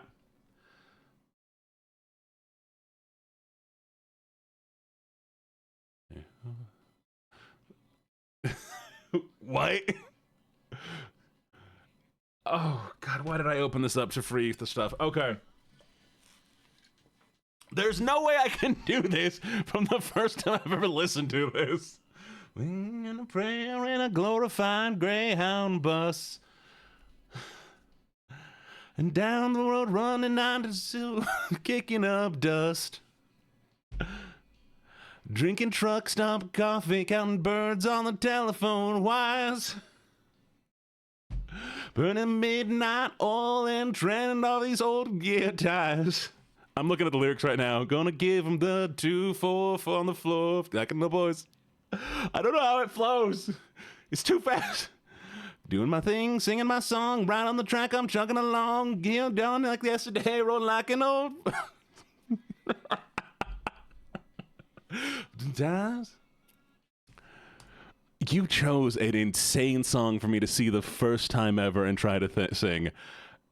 What? Oh, God, why did I open this up to free the stuff? Okay. There's no way I can do this from the first time I've ever listened to this. In a prayer in a glorified Greyhound bus. And down the road running 92, kicking up dust. Drinking truck stop coffee, counting birds on the telephone wires. Burning midnight oil and trending all these old gear tires. I'm looking at the lyrics right now. Gonna give them the 2-4 on the floor. Back in the boys. I don't know how it flows. It's too fast. Doing my thing, singing my song. Right on the track, I'm chugging along. Gear down like yesterday, rolling like an old... Times. You chose an insane song for me to see the first time ever and try to sing.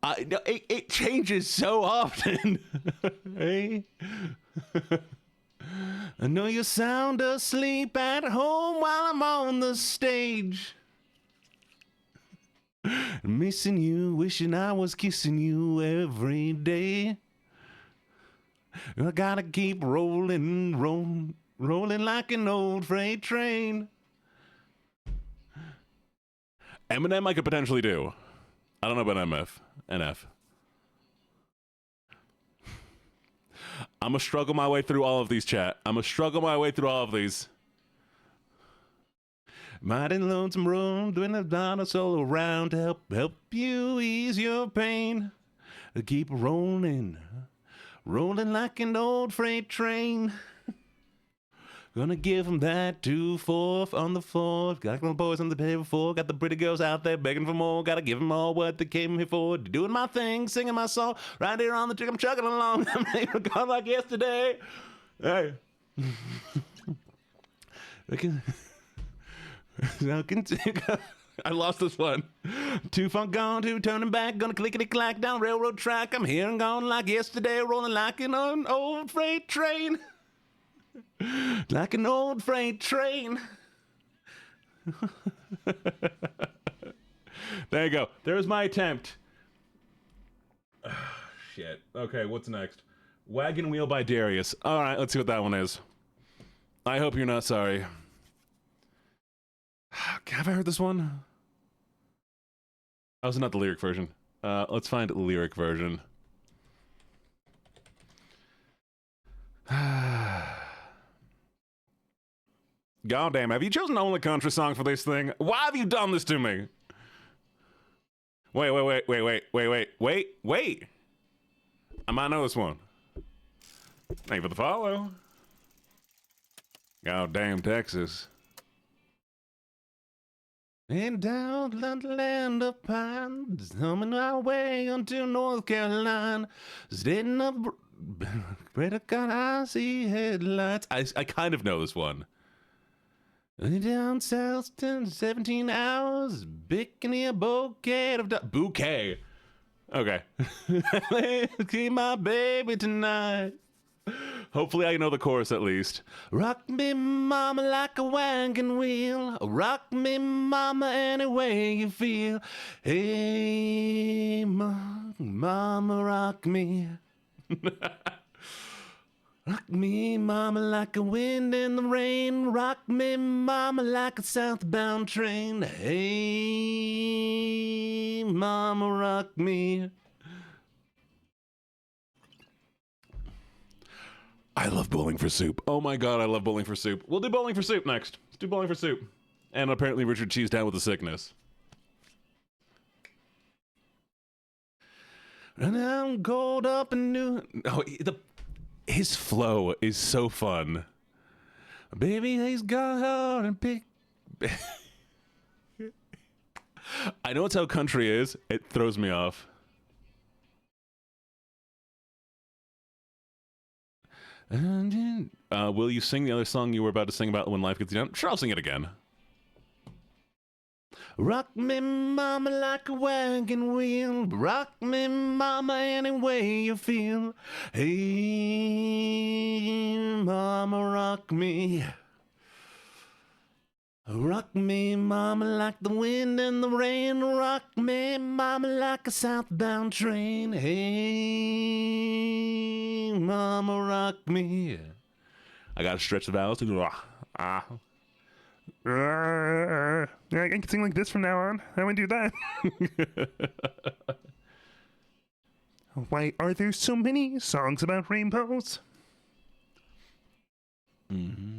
No, it changes so often. Hey. I know you sound asleep at home while I'm on the stage. Missing you, wishing I was kissing you every day. I gotta keep rolling like an old freight train. Eminem I could potentially do. I don't know about NF. I'm gonna struggle my way through all of these, chat. I'm gonna struggle my way through all of these. Mighty lonesome road, doing a dollar all around to help you ease your pain. Keep rolling like an old freight train. Gonna give them that 2-4 on the floor. Got the boys on the table before. Got the pretty girls out there begging for more. Gotta give them all what they came here for. Doing my thing, singing my song. Right here on the trick, I'm chugging along. I'm gone like yesterday. Hey. I lost this one. Too far gone, too turning back. Gonna clickety-clack down railroad track. I'm here and gone like yesterday. Rolling like an old freight train. Like an old freight train. There you go. There's my attempt. Shit. Okay, what's next? Wagon Wheel by Darius. Alright, let's see what that one is. I hope you're not sorry. Have I heard this one? Oh, it's not the lyric version. Let's find the lyric version. God damn, have you chosen only country song for this thing? Why have you done this to me? Wait. I might know this one. Thank you for the follow. God damn, Texas. And down the land of pines, humming our way unto North Carolina, standing up, better God, I see headlights. I kind of know this one. Down south, 17 hours, picking a bouquet of bouquet. Okay. Keep my baby tonight. Hopefully I know the chorus at least. Rock me, mama, like a wagon wheel. Rock me, mama, any way you feel. Hey, mama, rock me. Rock me, mama, like a wind in the rain. Rock me, mama, like a southbound train. Hey, mama, rock me. I love Bowling for Soup. Oh my god, I love Bowling for Soup. We'll do Bowling for Soup next. Let's do Bowling for Soup. And apparently Richard Cheese down with the sickness. And I'm cold up and new. Oh, his flow is so fun. Baby, he's got hard and pick. I know it's how country is. It throws me off. Will you sing the other song you were about to sing about when life gets you down? Sure, I'll sing it again. Rock me, mama, like a wagon wheel. Rock me, mama, any way you feel. Hey, mama, rock me. Rock me, mama, like the wind and the rain. Rock me, mama, like a southbound train. Hey, mama, rock me. I gotta stretch the vowels. I can sing like this from now on. I would do that. Why are there so many songs about rainbows? Mm-hmm.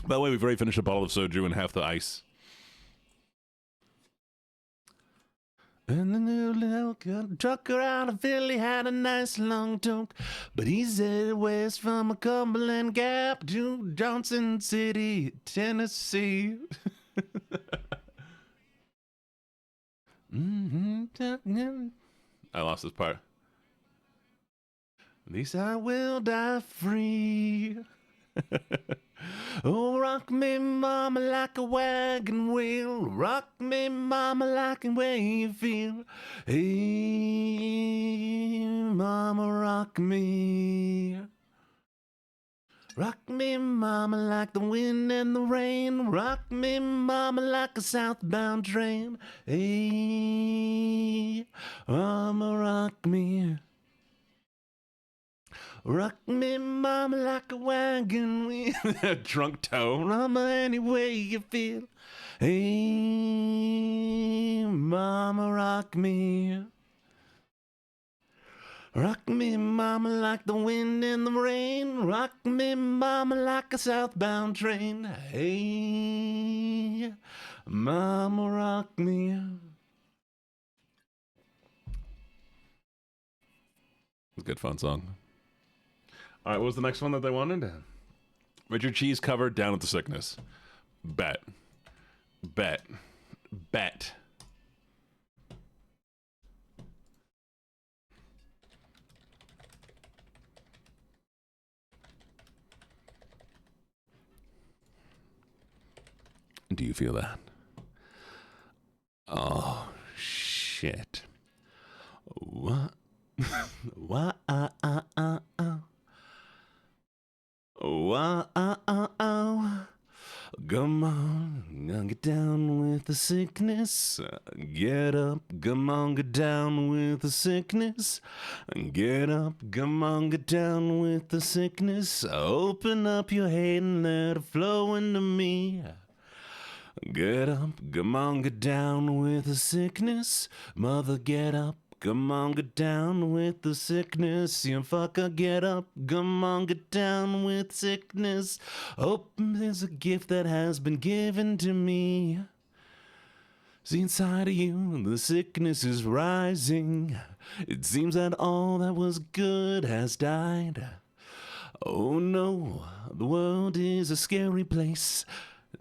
By the way, we've already finished a bottle of soju and half the ice. And the new little trucker out of Philly had a nice long talk, but he said west from a Cumberland Gap to Johnson City, Tennessee. I lost this part. At least I will die free. Oh, rock me, mama, like a wagon wheel. Rock me, mama, like the way you feel. Hey, mama, rock me. Rock me, mama, like the wind and the rain. Rock me, mama, like a southbound train. Hey, mama, rock me. Rock me, mama, like a wagon wheel. Drunk toe. Mama, any way you feel. Hey, mama, rock me. Rock me, mama, like the wind and the rain. Rock me, mama, like a southbound train. Hey, mama, rock me. It's a good fun song. All right, what was the next one that they wanted? Richard Cheese cover, Down with the Sickness. Bet. Do you feel that? Oh, shit. What? What? Come on, get down with the sickness. Get up, come on, get down with the sickness. Get up, come on, get down with the sickness. Open up your head and let it flow into me. Get up, come on, get down with the sickness. Mother, get up. Come on, get down with the sickness. You fucker, get up. Come on, get down with sickness. Open is a gift that has been given to me. See, inside of you, the sickness is rising. It seems that all that was good has died. Oh no, the world is a scary place.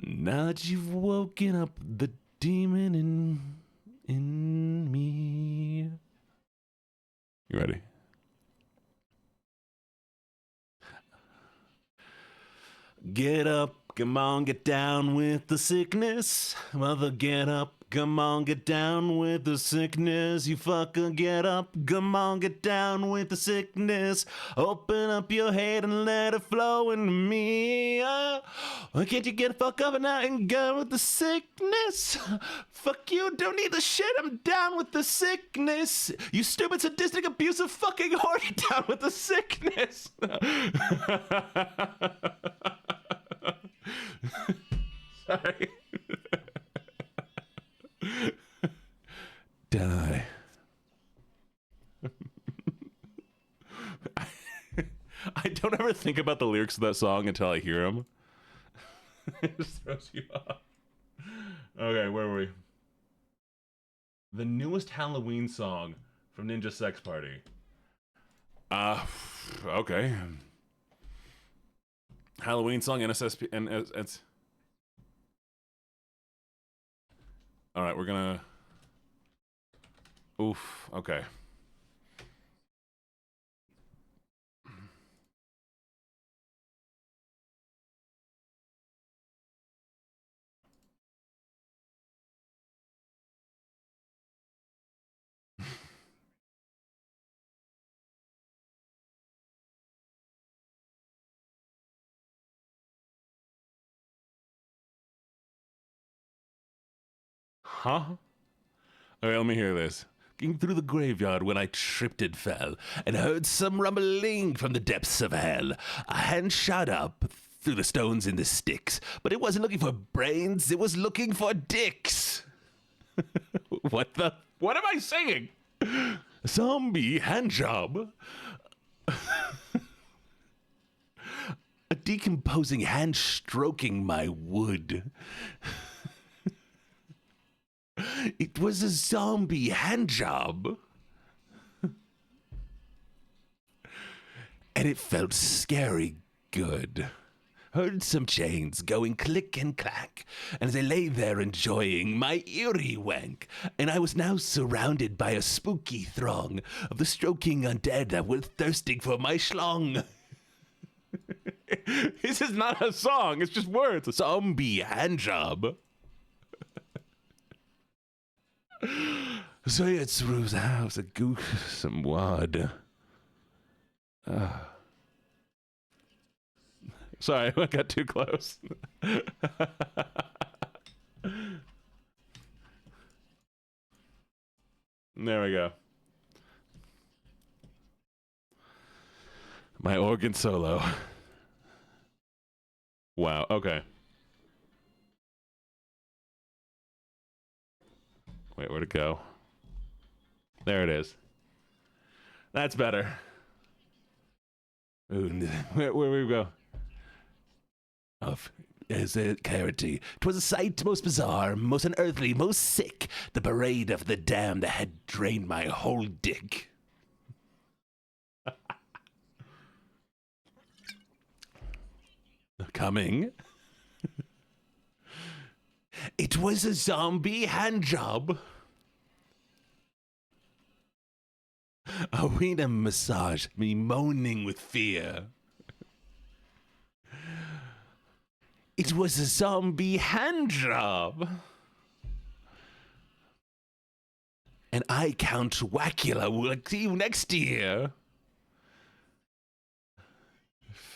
Now that you've woken up the demon in me. You ready? Get up, come on, get down with the sickness. Mother, get up, come on, get down with the sickness. You fucker, get up, come on, get down with the sickness. Open up your head and let it flow into me. Why can't you get the fuck up and out and go with the sickness? Fuck you, don't need the shit, I'm down with the sickness. You stupid, sadistic, abusive fucking whore, get down with the sickness. Sorry. Die. I don't ever think about the lyrics of that song until I hear them. It just throws you off. Okay, where were we? The newest Halloween song from Ninja Sex Party. Okay. Halloween song, NSSP, and it's. All right, we're gonna. Oof. Okay. Huh? Okay, let me hear this. Ging through the graveyard when I tripped and fell, and heard some rumbling from the depths of hell. A hand shot up through the stones and the sticks, but it wasn't looking for brains, it was looking for dicks. What am I singing? Zombie hand job. A decomposing hand stroking my wood. It was a zombie hand job. And it felt scary good. Heard some chains going click and clack, and as I lay there enjoying my eerie wank, and I was now surrounded by a spooky throng of the stroking undead that were thirsting for my schlong. This is not a song, it's just words. A zombie hand job. So it's through the house, a goose, some wad. Sorry, I got too close. There we go. My organ solo. Wow, okay. Wait, where'd it go? There it is. That's better. Ooh, where we go? Of is it clarity? 'Twas a sight most bizarre, most unearthly, most sick. The parade of the damned that had drained my whole dick. Coming. It was a zombie hand job. A wiener massage me moaning with fear. It was a zombie hand job. And I Count Wacula will see you next year.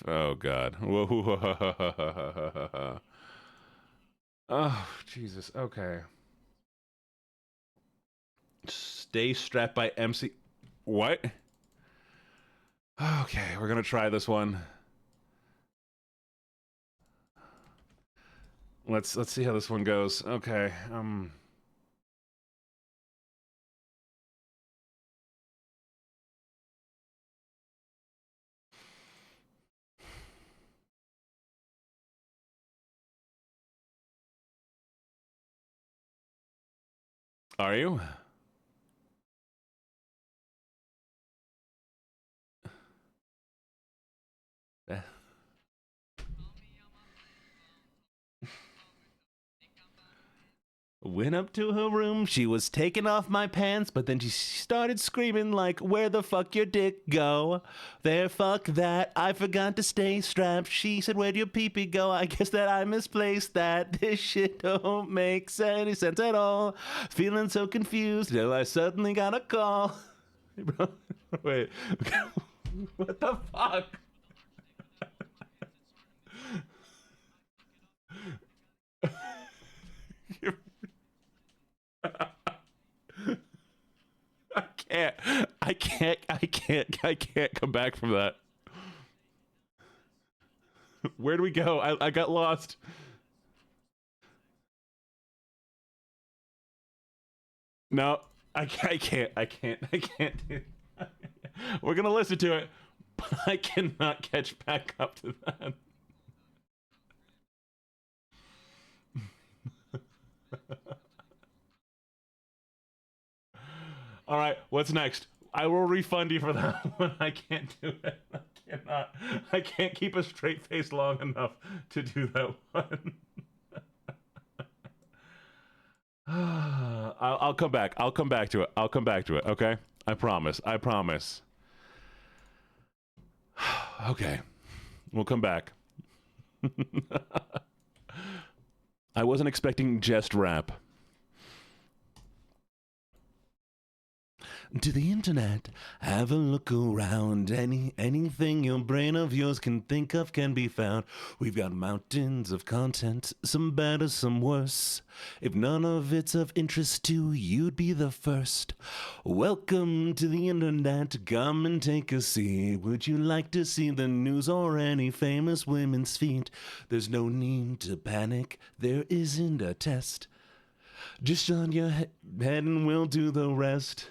Oh, God. Whoa. Oh, Jesus. Okay. Stay strapped by MC. What? Okay, we're gonna try this one. Let's see how this one goes. Okay. Are you? Went up to her room, she was taking off my pants, but then she started screaming like, where the fuck your dick go? There, fuck that, I forgot to stay strapped. She said, where'd your pee-pee go? I guess that I misplaced that. This shit don't make any sense at all. Feeling so confused till I suddenly got a call. Bro, wait, what the fuck? I can't come back from that. Where do we go? I got lost. No, I can't do that. We're gonna listen to it, but I cannot catch back up to that. All right, what's next? I will refund you for that one. I can't do it. I can't keep a straight face long enough to do that one. I'll come back. I'll come back to it. I'll come back to it, okay? I promise. I promise. Okay. We'll come back. I wasn't expecting just rap. to the internet. Have a look around. Anything your brain of yours can think of can be found. We've got mountains of content, some better, some worse. If none of it's of interest to you, you'd be the first. Welcome to the internet. Come and take a seat. Would you like to see the news or any famous women's feet? There's no need to panic. There isn't a test. Just shut your head and we'll do the rest.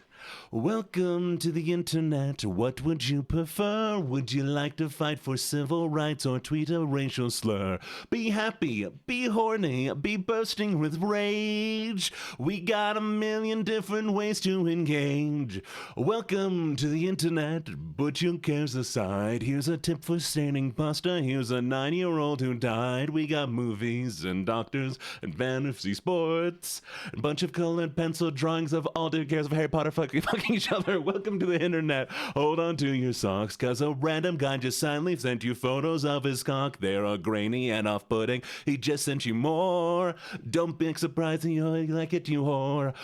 Welcome to the internet. What would you prefer? Would you like to fight for civil rights or tweet a racial slur? Be happy, be horny, be bursting with rage. We got a million different ways to engage. Welcome to the internet. Put your cares aside. Here's a tip for staining pasta. Here's a 9-year-old who died. We got movies and doctors and fantasy sports. A bunch of colored pencil drawings of all different cares of Harry Potter fucking each other. Welcome to the internet. Hold on to your socks, cause a random guy just silently sent you photos of his cock. They're grainy and off-putting. He just sent you more. Don't be surprised you like it, you whore.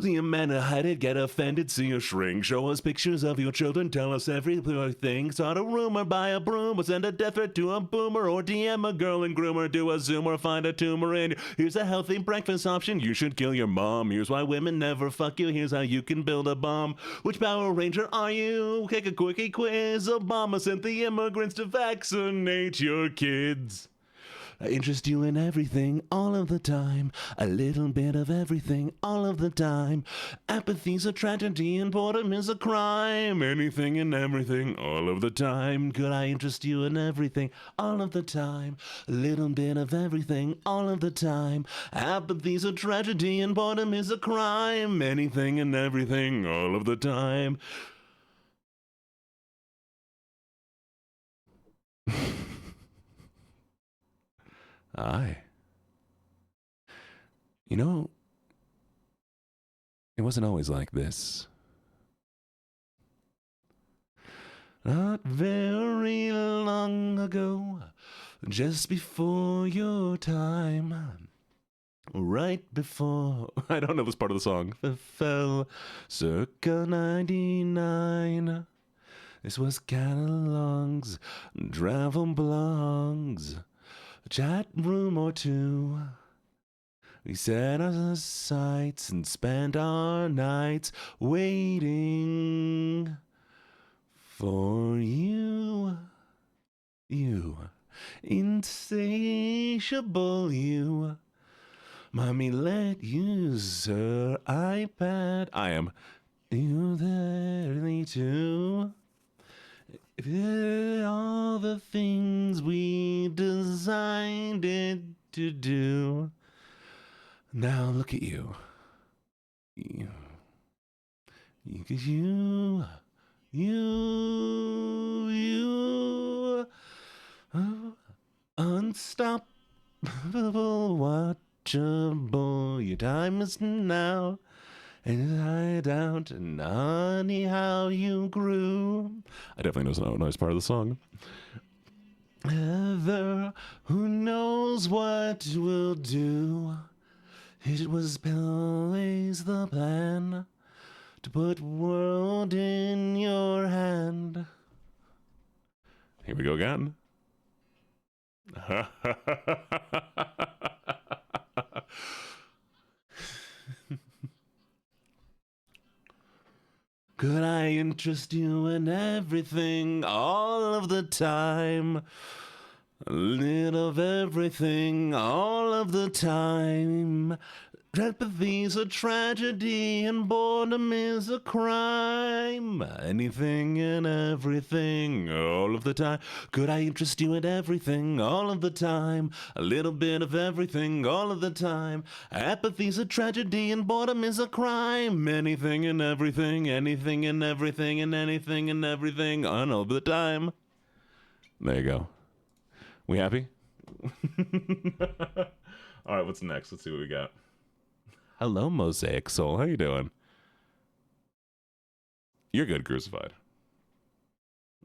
See a man hide it, get offended, see a shrink. Show us pictures of your children, tell us everything. Start a rumor, buy a broom, or send a death threat to a boomer, or DM a girl and groomer, do a Zoom or find a tumor in you. Here's a healthy breakfast option. You should kill your mom. Here's why women never fuck you. Here's how you can build a bomb. Which Power Ranger are you? Take a quickie quiz. Obama sent the immigrants to vaccinate your kids. I interest you in everything, all of the time. A little bit of everything, all of the time. Apathy's a tragedy and boredom is a crime. Anything and everything, all of the time. Could I interest you in everything, all of the time? A little bit of everything, all of the time. Apathy's a tragedy and boredom is a crime. Anything and everything, all of the time. Aye. You know, it wasn't always like this. Not very long ago, just before your time, right before, I don't know this part of the song, fell circa 99. This was catalogs, travel blogs, a chat room or two. We set our sights and spent our nights waiting for you. You, insatiable you. Mommy let use her iPad. I am you there too. All the things we designed it to do. Now look at you. You oh, unstoppable, watchable. Your time is now. And I doubt, honey, how you grew. I definitely know a nice part of the song. Heather, who knows what we'll do? It was always the plan to put world in your hand. Here we go again. Could I interest you in everything all of the time? A little of everything all of the time. Apathy's a tragedy and boredom is a crime. Anything and everything all of the time. Could I interest you in everything all of the time? A little bit of everything all of the time. Apathy's a tragedy and boredom is a crime. Anything and everything, anything and everything and anything and everything all of the time. There you go. We happy? All right, what's next? Let's see what we got. Hello, Mosaic Soul. How you doing? You're good, Crucified.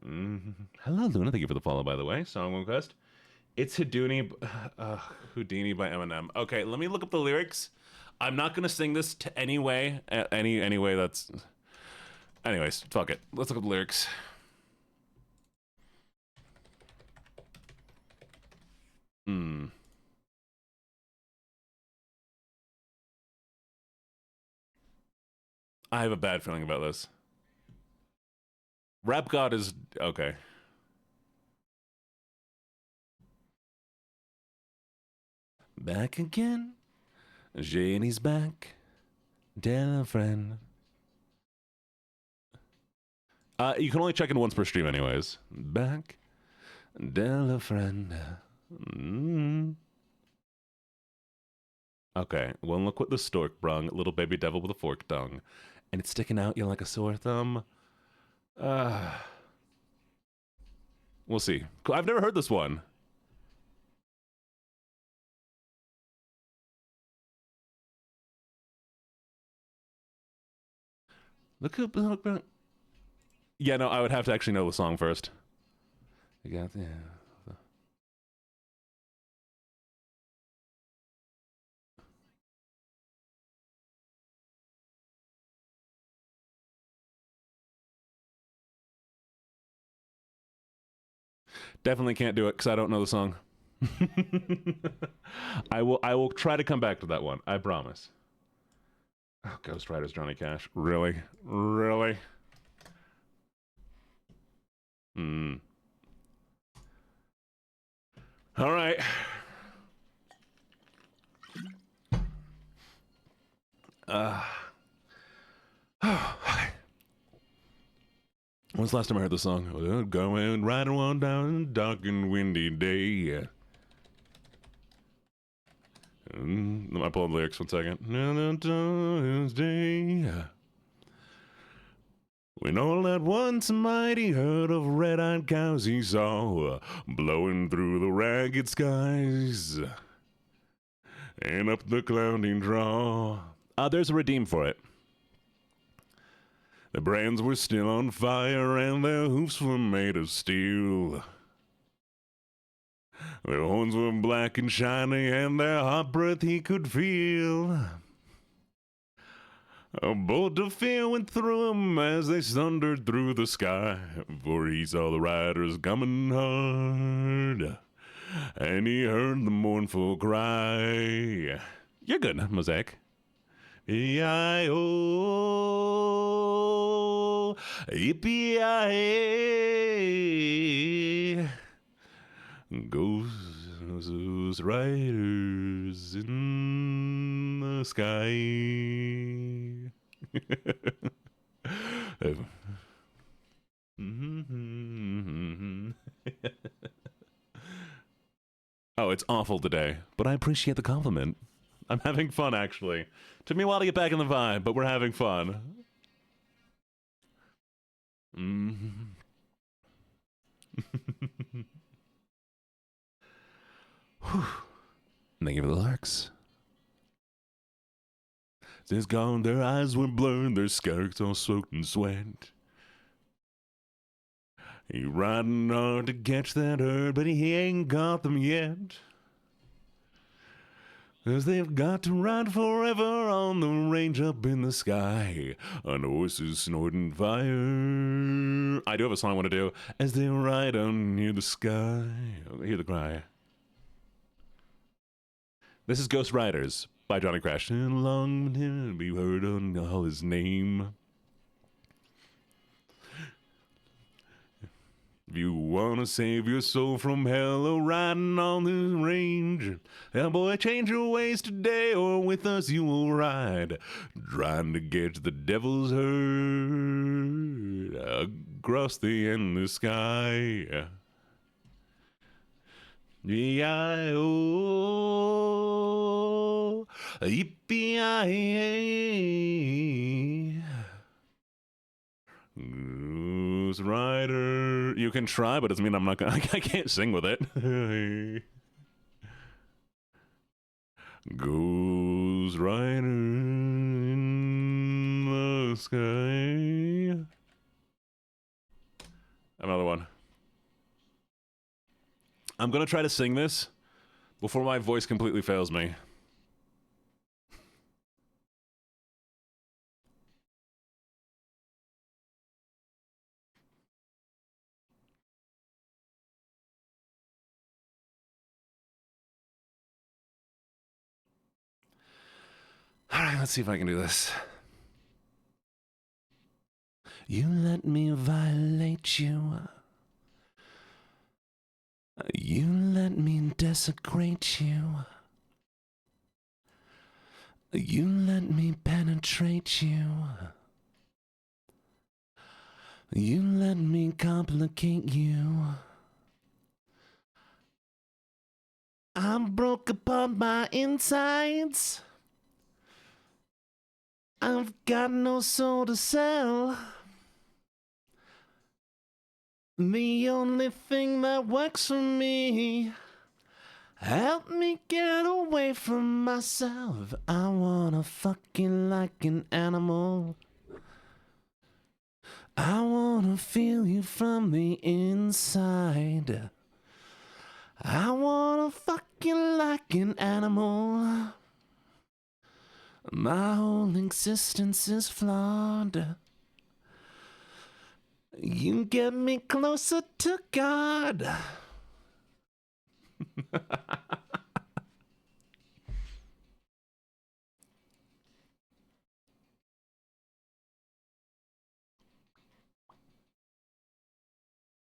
Hello, Luna. Thank you for the follow, by the way. Song request. It's Houdini by Eminem. Okay, let me look up the lyrics. I'm not going to sing this to any way that's... Anyways, fuck it. Let's look up the lyrics. I have a bad feeling about this. Rap God is okay. Back again. Janie's back. Tell a friend. You can only check in once per stream, anyways. Back. Tell a friend. Okay, well, look what the stork brung. Little baby devil with a fork tongue. And it's sticking out you like a sore thumb. We'll see. I've never heard this one. Look. Yeah, no, I would have to actually know the song first. You got the. Definitely can't do it because I don't know the song. I will try to come back to that one. I promise. Oh, Ghost Rider's Johnny Cash. Really? Really? All right. When's the last time I heard the song? Well, going riding one down a dark and windy day. Let me pull the lyrics 1 second. Tuesday. When all at once a mighty herd of red-eyed cows he saw, blowing through the ragged skies and up the clouding draw. There's a redeem for it. The brands were still on fire and their hoofs were made of steel. Their horns were black and shiny and their hot breath he could feel. A bolt of fear went through him as they thundered through the sky, for he saw the riders coming hard, and he heard the mournful cry. You're good, Mosaic. E-I-O, yippee-I-ay. Ghost riders in the sky. Oh, it's awful today, but I appreciate the compliment. I'm having fun, actually. Took me a while to get back in the vibe, but we're having fun. Thank you for the lyrics. Since gone, their eyes were blurred, their skirts all soaked in sweat. He riding hard to catch that herd, but he ain't got them yet. 'Cause they've got to ride forever on the range up in the sky, on horses snorting fire. I do have a song I want to do. As they ride on near the sky. Hear the cry. This is Ghost Riders by Johnny Cash. And long to be heard on all his name. If you want to save your soul from hell or riding on the range, yeah, boy, change your ways today or with us you will ride, trying to get the devil's herd across the endless sky. E-I-O, yippee-I-ay. Ghost Rider. You can try, but it doesn't mean I'm not gonna. I can't sing with it. Ghost Rider in the sky. Another one. I'm gonna try to sing this before my voice completely fails me. All right, let's see if I can do this. You let me violate you. You let me desecrate you. You let me penetrate you. You let me complicate you. I'm broke upon my insides. I've got no soul to sell. The only thing that works for me. Help me get away from myself. I wanna fuck you like an animal. I wanna feel you from the inside. I wanna fuck you like an animal. My whole existence is flawed. You get me closer to God.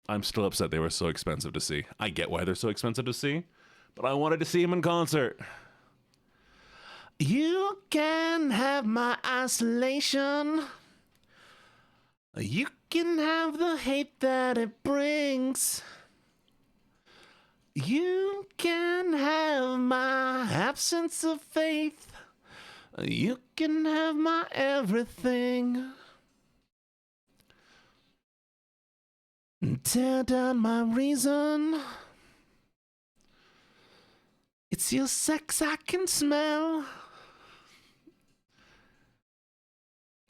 I'm still upset they were so expensive to see. I get why they're so expensive to see, but I wanted to see them in concert. You can have my isolation. You can have the hate that it brings. You can have my absence of faith. You can have my everything. Tear down my reason. It's your sex I can smell.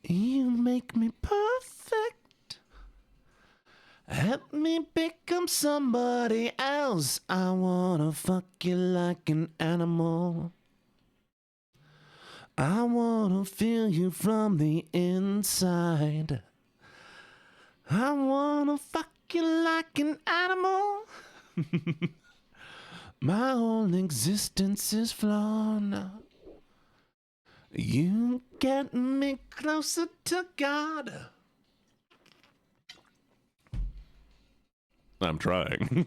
You make me perfect. Help me become somebody else. I wanna fuck you like an animal. I wanna feel you from the inside. I wanna fuck you like an animal. My whole existence is flawed. You get me closer to God. I'm trying.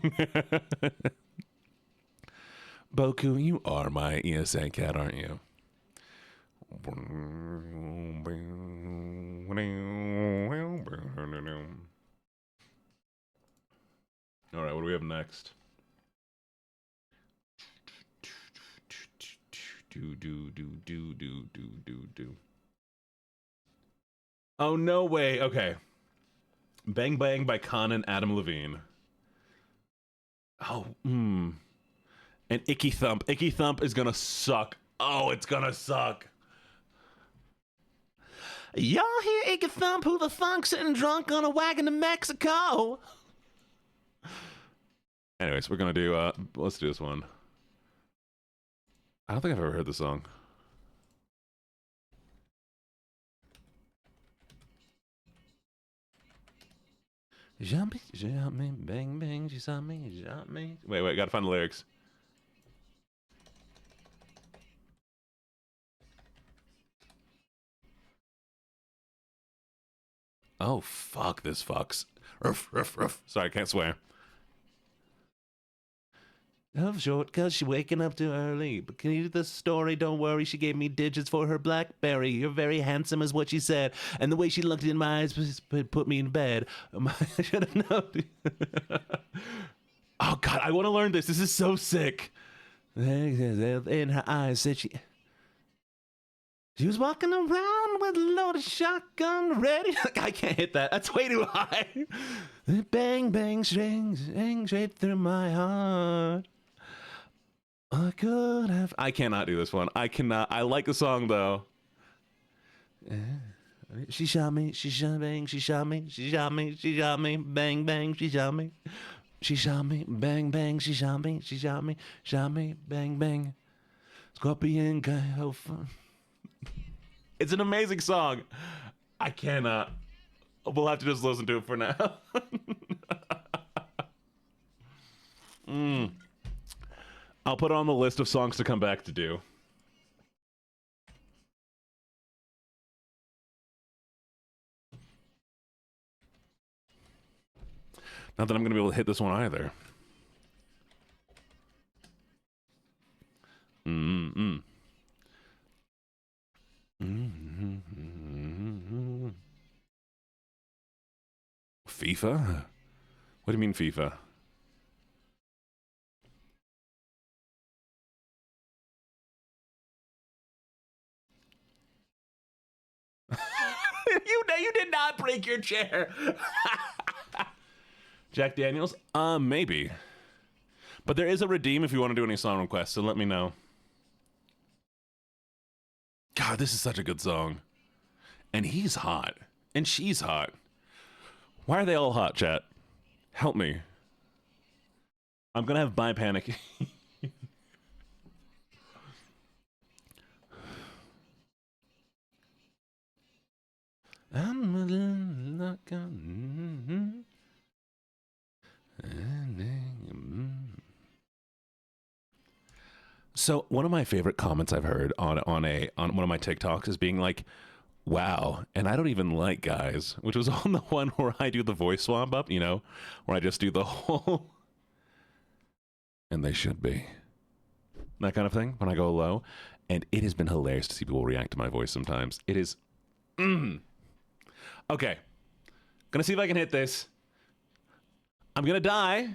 Boku, you are my ESA cat, aren't you? All right, what do we have next? Do. Oh, no way. Okay. Bang Bang by Khan and Adam Levine. Oh, And Icky Thump. Icky Thump is gonna suck. Oh, it's gonna suck. Y'all hear Icky Thump? Who the funk sitting drunk on a wagon to Mexico? Anyways, we're gonna do, let's do this one. I don't think I've ever heard the song. Jump me, bang, bang, she saw me, shot me. Wait, gotta find the lyrics. Oh, fuck, this fucks. Ruff, ruff, ruff. Sorry, I can't swear. Love short cause she waking up too early. But can you do the story? Don't worry, she gave me digits for her BlackBerry. You're very handsome is what she said. And the way she looked in my eyes put me in bed. I should have known. Oh god, I want to learn this. This is so sick. In her eyes said she was walking around with a loaded shotgun ready. I can't hit that. That's way too high. Bang, bang, straight through my heart. I cannot do this one. I cannot. I like the song though. She shot me, she shot me, she shot me, she shot me, she shot me, bang, bang, she shot me. She shot me, bang, bang, she shot me, she shot me, bang, bang. Scorpion guy, oh fun. It's an amazing song. I cannot. We'll have to just listen to it for now. I'll put it on the list of songs to come back to do. Not that I'm going to be able to hit this one either. FIFA? What do you mean FIFA? You did not break your chair. Jack Daniels? Maybe. But there is a redeem if you want to do any song requests, so let me know. God, this is such a good song. And he's hot. And she's hot. Why are they all hot, chat? Help me. I'm gonna have bi-panic. So one of my favorite comments I've heard on one of my TikToks is being like, wow, and I don't even like guys, which was on the one where I do the voice swap up, you know, where I just do the whole and they should be. That kind of thing when I go low. And it has been hilarious to see people react to my voice sometimes. It is Okay. Gonna see if I can hit this. I'm gonna die.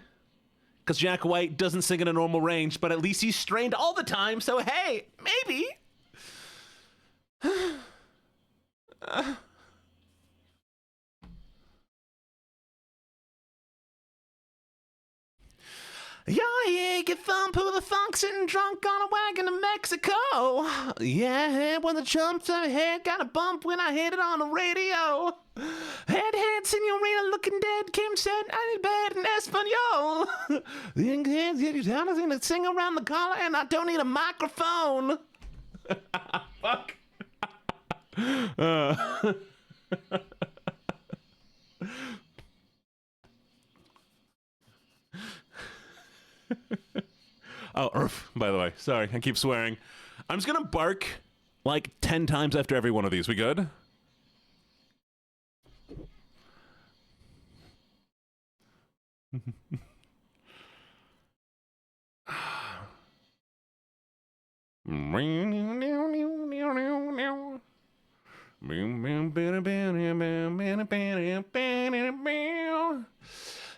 Because Jack White doesn't sing in a normal range, but at least he's strained all the time, so hey, maybe. Yeah, get thumb, pull the funk, sitting drunk on a wagon in Mexico. Yeah, when the chumps on my head got a bump when I hit it on the radio. Head, senorita looking dead. Kim said, I need bed in Espanol. The English get you down to sing around the collar, and I don't need a microphone. Fuck. Oh, by the way. Sorry, I keep swearing. I'm just gonna bark like 10 times after every one of these. We good?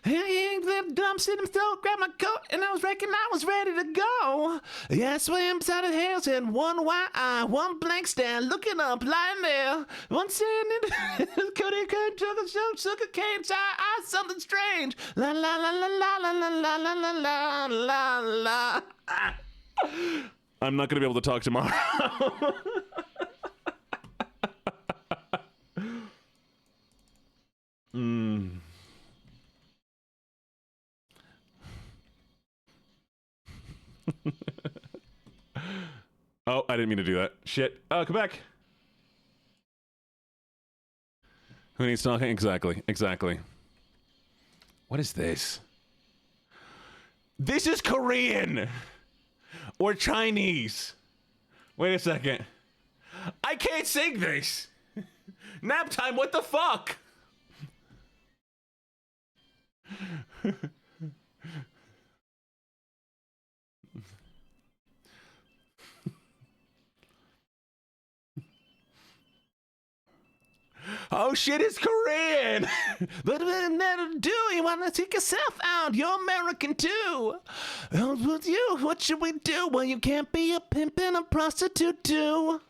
Hey, the dump sit him throat, grabbed my coat, and I was reckon I was ready to go. Yeah, I swam beside the hills and one white eye, one blank stare, looking up, lying there. One sitting in Cody could took a sugar cane, I something strange. La la la la la la la la la la la la. I'm not gonna be able to talk tomorrow. Oh, I didn't mean to do that. Shit. Oh, come back. Who needs talking? Exactly. What is this? This is Korean! Or Chinese. Wait a second. I can't sing this! Nap time, what the fuck? Oh shit, it's Korean! But that'll do, you wanna take yourself out, you're American too! With you, what should we do? Well, you can't be a pimp and a prostitute too!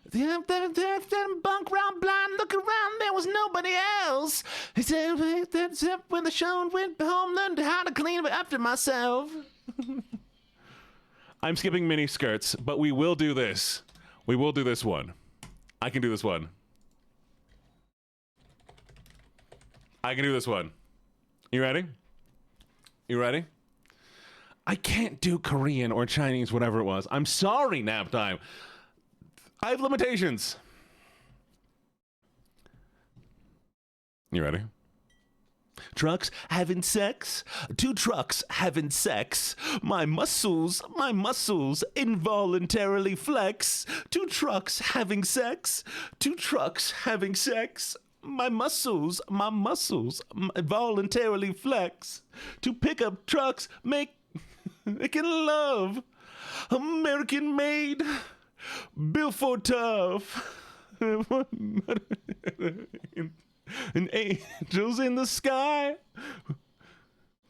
That bunk round blind, look around, there was nobody else. He said, when the show went home, learned how to clean after myself. I'm skipping mini skirts, but we will do this. We will do this one. I can do this one. I can do this one. You ready? You ready? I can't do Korean or Chinese, whatever it was. I'm sorry, nap time. I have limitations. You ready? Trucks having sex, two trucks having sex. My muscles involuntarily flex. Two trucks having sex, two trucks having sex. My muscles involuntarily flex. Two pickup trucks making love. American made, built for tough. And angels in the sky,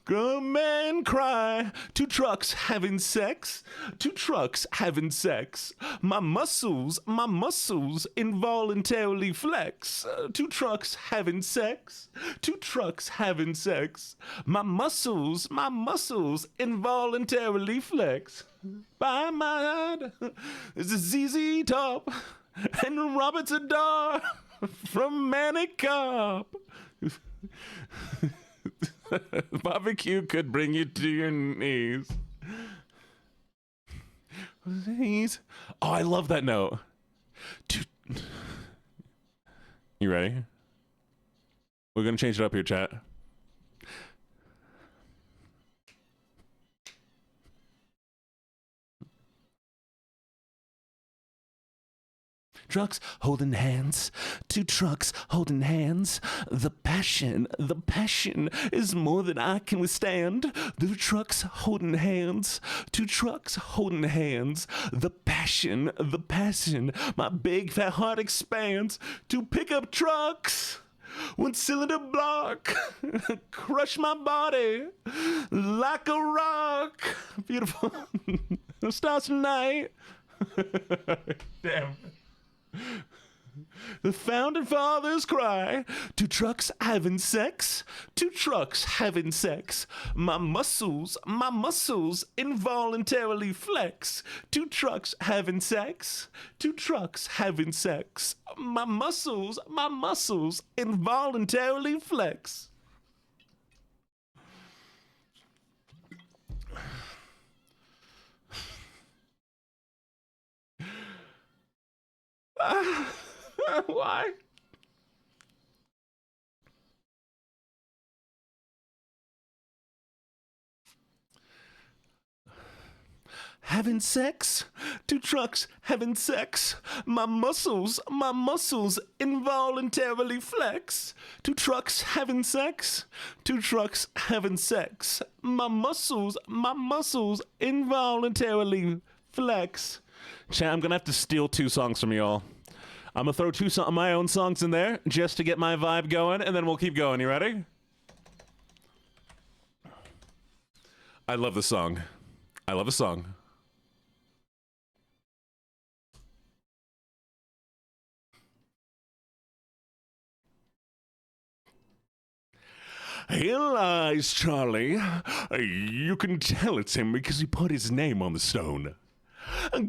come and cry. Two trucks having sex, two trucks having sex. My muscles involuntarily flex. Two trucks having sex, two trucks having sex. My muscles involuntarily flex. By my side is a ZZ Top and Robert Zadar from Manic Cop. Barbecue could bring you to your knees. Oh, I love that note. You ready? We're gonna change it up here, chat. Trucks holding hands, two trucks holding hands. The passion is more than I can withstand. The trucks holding hands, two trucks holding hands. The passion, my big fat heart expands. Two pickup trucks, one cylinder block, crush my body like a rock. Beautiful stars tonight. Damn. The founding fathers cry. Two trucks having sex, two trucks having sex. My muscles involuntarily flex. Two trucks having sex, two trucks having sex. My muscles involuntarily flex. Why? Having sex, two trucks having sex. My muscles involuntarily flex. Two trucks having sex, two trucks having sex. My muscles involuntarily flex. Chat, I'm gonna have to steal two songs from y'all. I'm gonna throw my own songs in there just to get my vibe going, and then we'll keep going. You ready? I love this song. I love a song. He lies, Charlie. You can tell it's him because he put his name on the stone.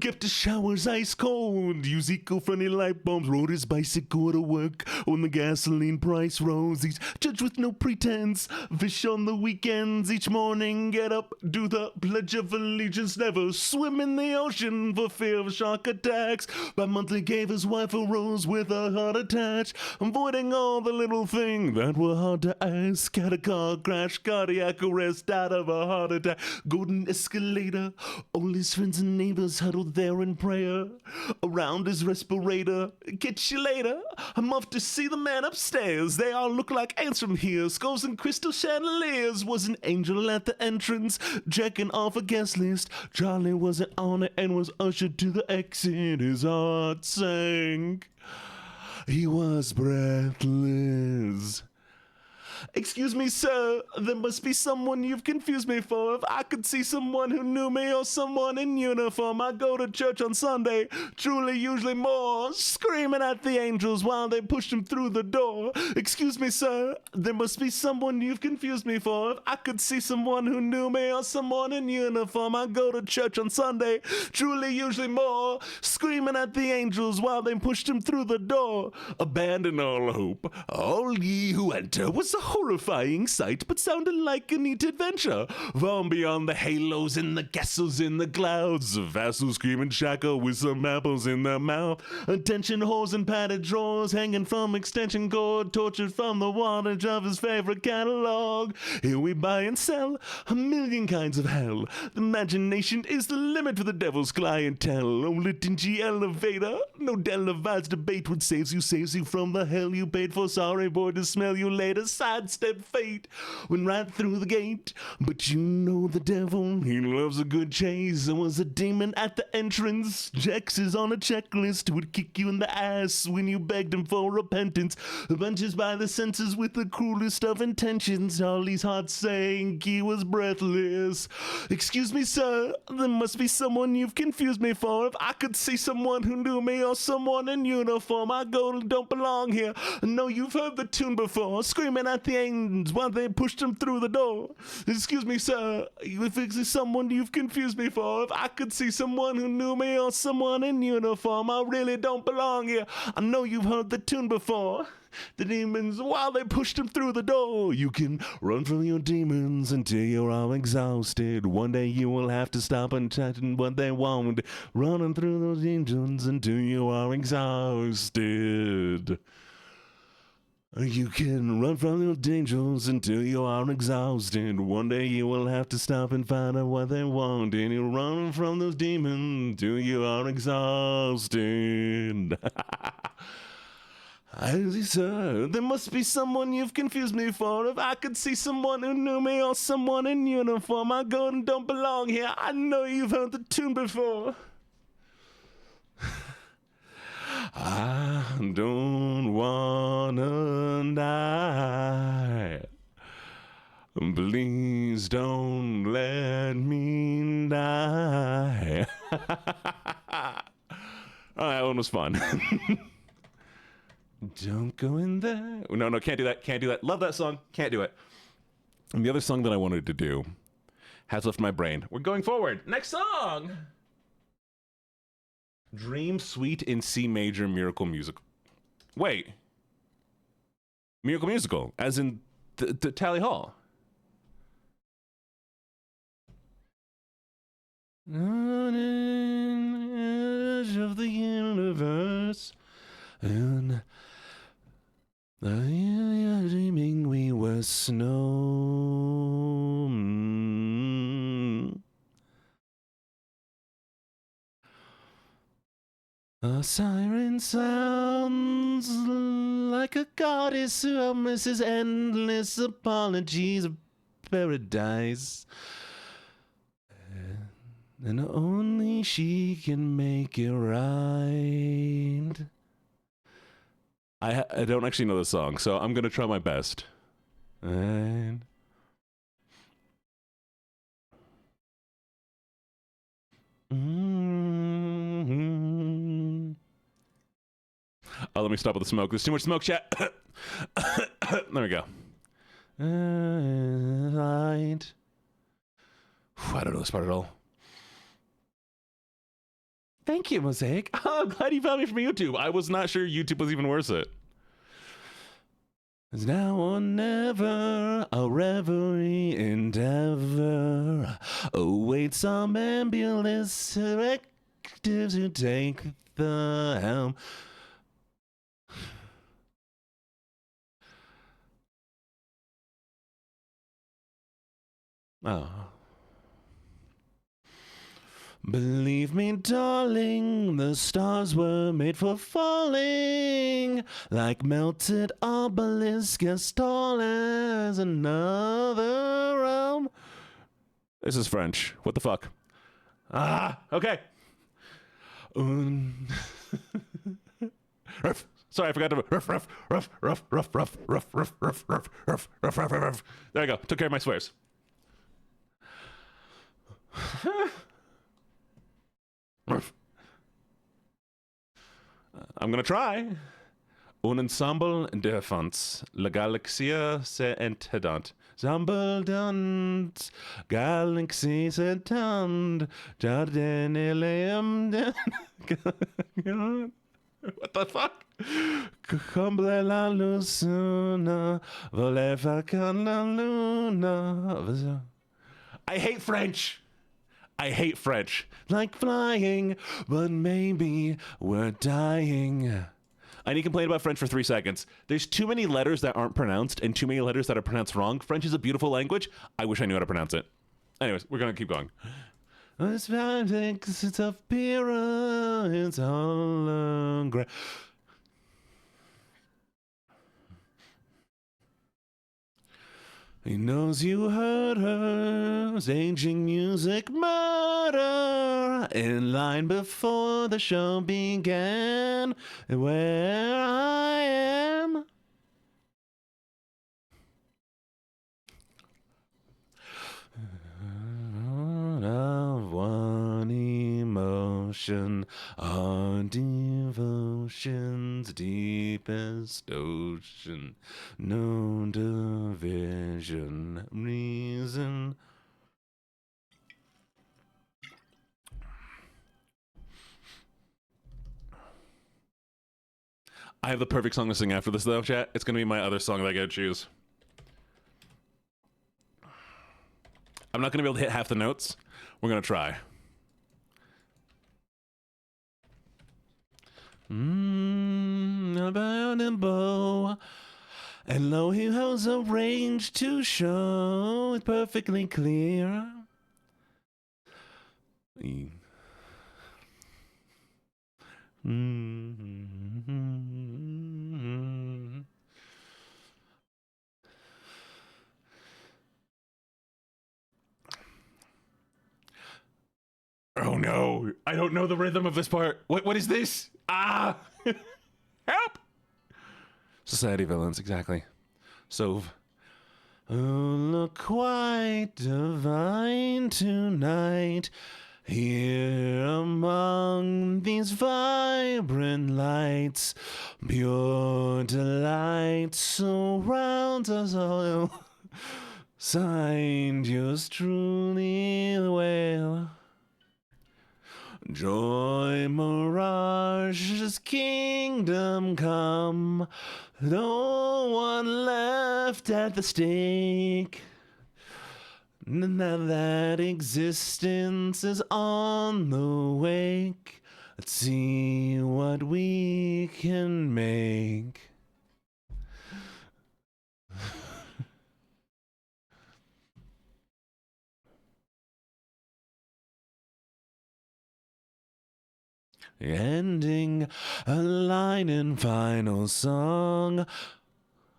Kept the showers ice cold, use eco-friendly light bulbs, rode his bicycle to work when the gasoline price rose. He's judged with no pretense, fish on the weekends, each morning get up, do the Pledge of Allegiance, never swim in the ocean for fear of shark attacks. By monthly gave his wife a rose with a heart attached, avoiding all the little things that were hard to ask. Had a car crash, cardiac arrest, died of a heart attack. Golden escalator, all his friends and neighbors huddled there in prayer around his respirator. Catch you later. I'm off to see the man upstairs. They all look like ants from here. Skulls and crystal chandeliers. Was an angel at the entrance, checking off a guest list. Charlie wasn't on it and was ushered to the exit. His heart sank. He was breathless. Excuse me, sir, there must be someone you've confused me for. If I could see someone who knew me or someone in uniform, I go to church on Sunday, truly usually more, screaming at the angels while they pushed him through the door. Excuse me, sir, there must be someone you've confused me for. If I could see someone who knew me or someone in uniform, I go to church on Sunday, truly usually more, screaming at the angels while they pushed him through the door. Abandon all hope, all ye who enter was the horrifying sight, but sounded like a neat adventure. From beyond the halos and the castles in the clouds, a vassal screaming shaka with some apples in their mouth. Attention whores and padded drawers hanging from extension cord, tortured from the wattage of his favorite catalog. Here we buy and sell a million kinds of hell. The imagination is the limit for the devil's clientele. Only dingy elevator, no televised debate. What saves you from the hell you paid for. Sorry boy to smell you later. Sidestep fate, went right through the gate. But you know the devil, he loves a good chase. There was a demon at the entrance. Jex is on a checklist, would kick you in the ass when you begged him for repentance. Bunches by the senses with the cruelest of intentions. Charlie's heart sank, he was breathless. Excuse me, sir, there must be someone you've confused me for. If I could see someone who knew me or someone in uniform, I don't belong here. I know you've heard the tune before, screaming at the angels while they pushed him through the door. Excuse me, sir, if it's someone you've confused me for, if I could see someone who knew me or someone in uniform, I really don't belong here. I know you've heard the tune before. The demons, while they pushed him through the door. You can run from your demons until you're all exhausted. One day you will have to stop and chat what they want. Running through those engines until you are exhausted. You can run from your dangers until you are exhausted. One day you will have to stop and find out what they want. And you run from those demons until you are exhausted. I see, sir, there must be someone you've confused me for. If I could see someone who knew me or someone in uniform, I go and don't belong here. I know you've heard the tune before. I don't wanna die. Please don't let me die. Oh, that one was fun. Don't go in there. No, can't do that. Can't do that. Love that song. Can't do it. And the other song that I wanted to do has left my brain. We're going forward. Next song. Dream Suite in C major Miracle Musical. Wait. Miracle Musical, as in the Tally Hall. On the edge of the universe, and dreaming we were snow. A siren sounds like a goddess who misses endless apologies of paradise. And only she can make it right. I don't actually know the song, so I'm gonna try my best. And oh, let me stop with the smoke. There's too much smoke, chat. There we go. Right. I don't know this part at all. Thank you, Mosaic. Oh, I'm glad you found me from YouTube. I was not sure YouTube was even worth it. It's now or never, a reverie endeavor awaits some ambulance directives who take the helm. Oh. Believe me, darling, the stars were made for falling, like melted obelisk as tall as another realm. This is French. What the fuck? Okay. Sorry, I forgot to There I go. Took care of my swears. I'm gonna try. Un ensemble d'enfants, la galaxie s'étend. Ensemble d'enfants, galaxie s'étend. Jardin Eleum. What the fuck? Comble la luna, voleva con la luna. I hate French. I hate French. Like flying, but maybe we're dying. I need to complain about French for 3 seconds. There's too many letters that aren't pronounced and too many letters that are pronounced wrong. French is a beautiful language. I wish I knew how to pronounce it. Anyways, we're going to keep going. It's of it's all he knows you heard her, aging music murder, in line before the show began, where I am. Of one emotion, our devotion's deepest ocean, no division, reason. I have the perfect song to sing after this, though, chat. It's going to be my other song that I gotta choose. I'm not going to be able to hit half the notes. We're going to try. About a bow, and lo, he has a range to show it perfectly clear. Oh no, I don't know the rhythm of this part. What is this? Ah! Help! Society villains, exactly. So, oh, look quite divine tonight. Here among these vibrant lights, pure delight surrounds us all. Signed yours truly well. Joy Mirage's kingdom come, no one left at the stake. Now that existence is on the wake, let's see what we can make. Ending a line in final song.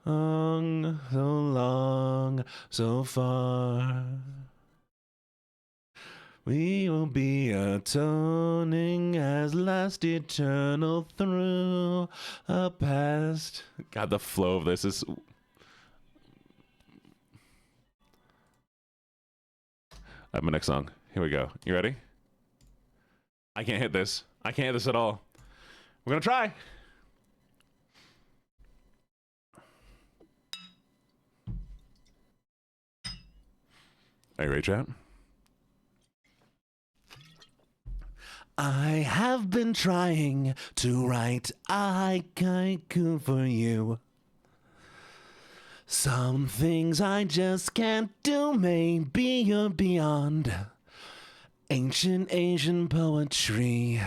So long, so far. We will be atoning as last eternal through a past. God, the flow of this is... I have my next song. Here we go. You ready? I can't hit this. I can't hit this at all. We're gonna try. Are you ready, chat? I have been trying to write a haiku for you. Some things I just can't do, maybe you're beyond ancient Asian poetry.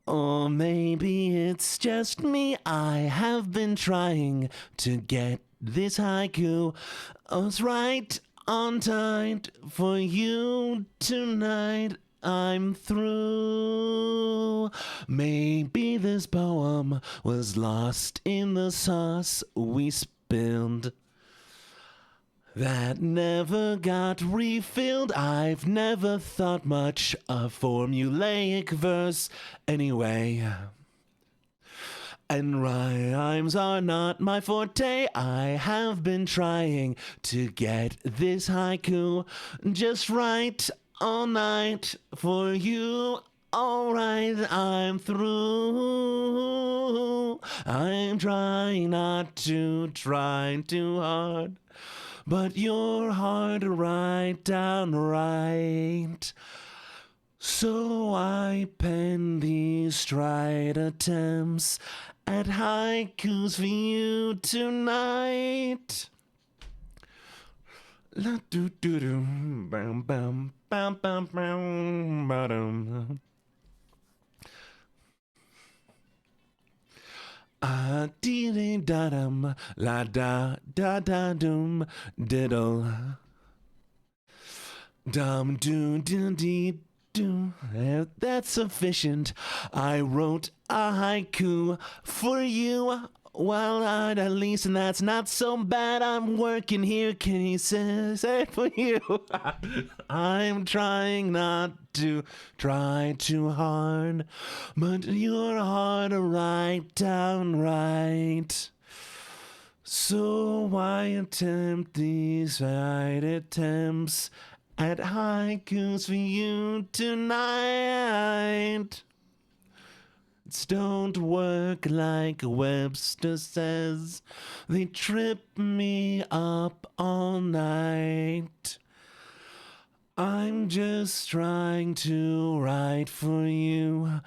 Or maybe it's just me, I have been trying to get this haiku. I was right on time for you tonight. I'm through. Maybe this poem was lost in the sauce we spilled that never got refilled. I've never thought much of formulaic verse anyway. And rhymes are not my forte. I have been trying to get this haiku just right all night for you. Alright, I'm through. I'm trying not to try too hard, but you're hard to write down right. So I pen these stride attempts at haikus for you tonight. La do do do, bam bam bam bam bam bam. Ah dee da dum, la da da da dum, diddle. Dum doo doo dee doo. That's sufficient. I wrote a haiku for you. Well, at least, and that's not so bad. I'm working here. Can you say it for you? I'm trying not to try too hard, but you're hard to write down right. So I attempt these right attempts at haikus for you tonight. Don't work like Webster says. They trip me up all night. I'm just trying to write for you,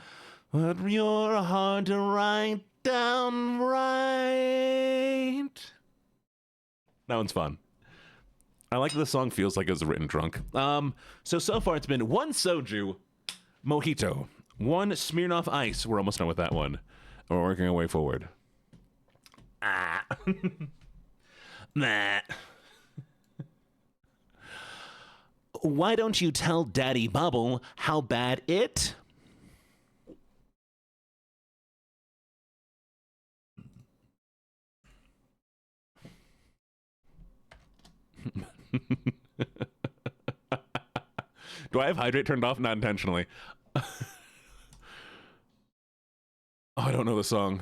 but you're hard to write down right. That one's fun. I like the song feels like it was written drunk. So far it's been one soju, mojito, one Smirnoff Ice. We're almost done with that one. We're working our way forward. Nah. Why don't you tell Daddy Bubble how bad it? Do I have hydrate turned off? Not intentionally. Oh, I don't know the song.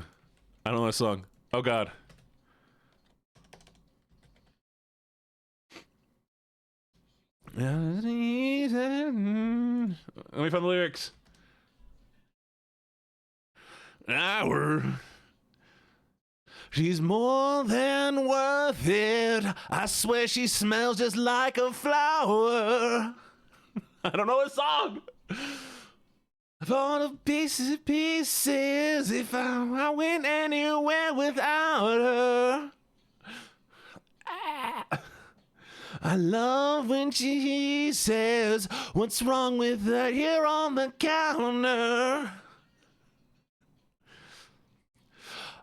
I don't know the song. Oh, God. Let me find the lyrics. Hour. She's more than worth it. I swear she smells just like a flower. I don't know the song. For the pieces, if I went anywhere without her. I love when she says, what's wrong with her here on the counter?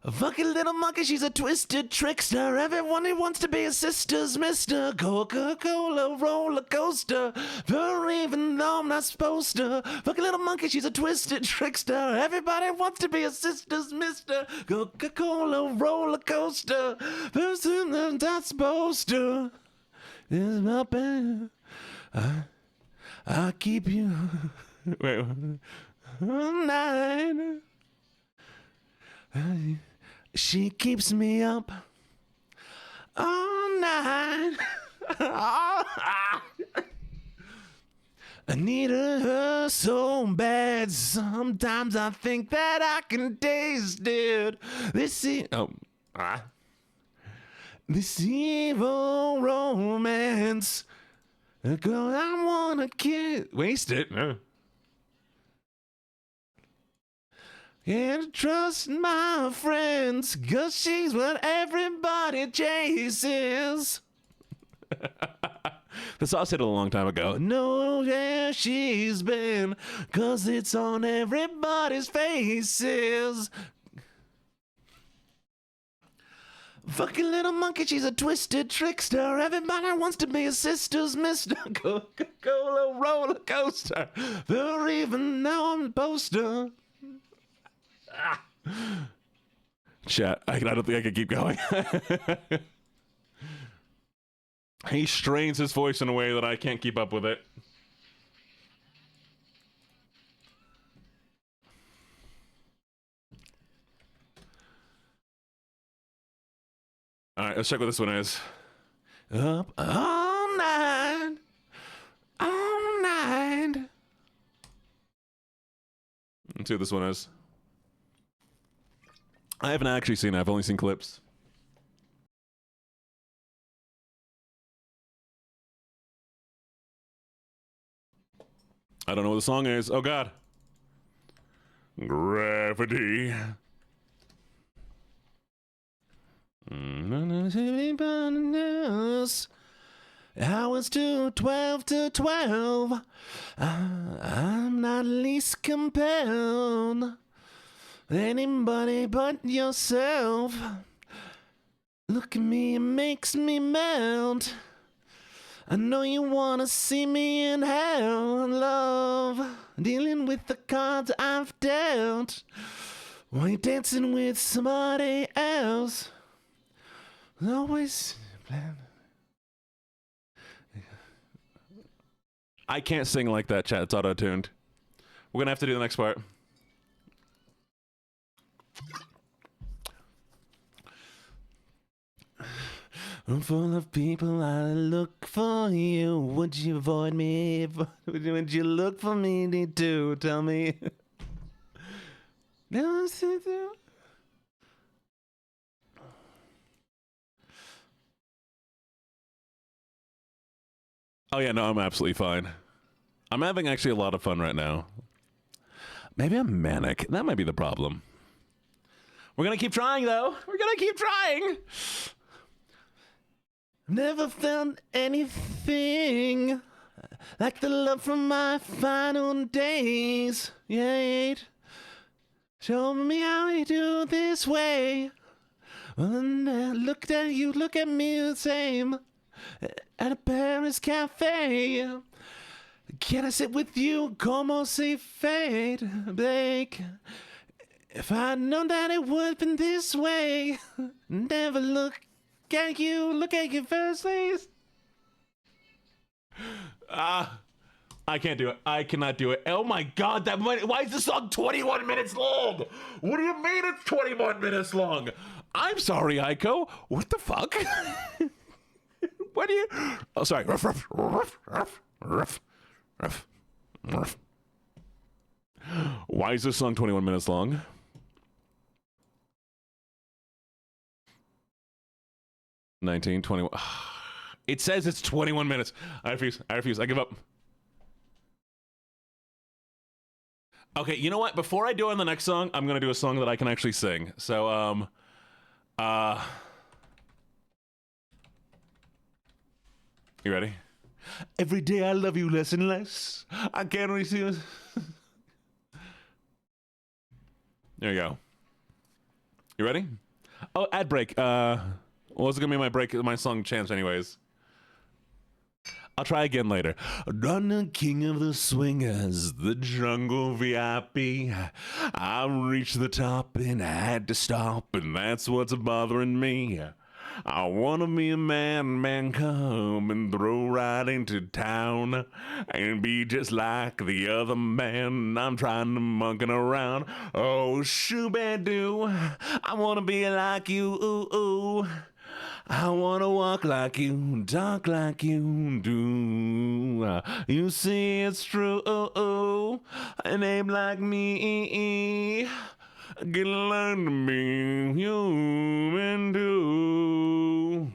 A fucking little monkey, she's a twisted trickster. Everyone who wants to be a sister's Mr. Coca-Cola roller coaster. For even though I'm not supposed to. Fucking little monkey, she's a twisted trickster. Everybody wants to be a sister's Mr. Coca-Cola roller coaster. Person I'm not supposed to. Is my bad. I keep you. Wait. All night. She keeps me up all night. I need her so bad. Sometimes I think that I can taste it. This evil romance. Girl, I wanna waste it. Can't trust my friends, 'cause she's what everybody chases. The song said it a long time ago. No, yeah, she's been, 'cause it's on everybody's faces. Fucking little monkey, she's a twisted trickster. Everybody wants to be a sister's Mr. Coca-Cola roller coaster. For even though I'm a poster. Chat, I don't think I can keep going. He strains his voice in a way that I can't keep up with it. All right, let's check what this one is. Up all night, all night. Let's see what this one is. I haven't actually seen it. I've only seen clips. I don't know what the song is. Oh, God. Gravity. Hours to 12 to 12. I'm not least compelled. Anybody but yourself. Look at me, it makes me melt. I know you wanna see me in hell, love. Dealing with the cards I've dealt. While you're dancing with somebody else. Always plan. I can't sing like that, chat. It's auto-tuned. We're gonna have to do the next part. I'm full of people, I look for you. Would you avoid me? Would you look for me too? Tell me. Oh yeah, no, I'm absolutely fine. I'm having actually a lot of fun right now. Maybe I'm manic. That might be the problem. We're gonna keep trying, though. We're gonna keep trying. Never felt anything like the love from my final days. Yet, show me how you do this way. When I looked at you, look at me the same. At a Paris cafe. Can I sit with you? Como se fade, Blake? If I'd known that it would have been this way, never look at you first, please. I can't do it. I cannot do it. Oh my God, why is the song 21 minutes long? What do you mean it's 21 minutes long? I'm sorry, Aiko. What the fuck? What do you? Oh, sorry. Ruff, ruff, ruff, ruff, ruff, ruff, ruff. Why is this song 21 minutes long? $19, $21. It says it's 21 minutes. I refuse. I give up. Okay, you know what? Before I do on the next song, I'm gonna do a song that I can actually sing. So, you ready? Every day I love you less and less. I can't really see this. There you go. You ready? Oh, ad break. Well, it's gonna be my song chance anyways. I'll try again later. I'm the king of the swingers, the jungle VIP. I reached the top and I had to stop, and that's what's bothering me. I wanna be a man come and throw right into town and be just like the other man. I'm trying to monkey around. Oh, shoo-ba-doo, I wanna be like you, ooh, ooh. I wanna walk like you, talk like you do. You see it's true, a name like me. Get learn to be human too.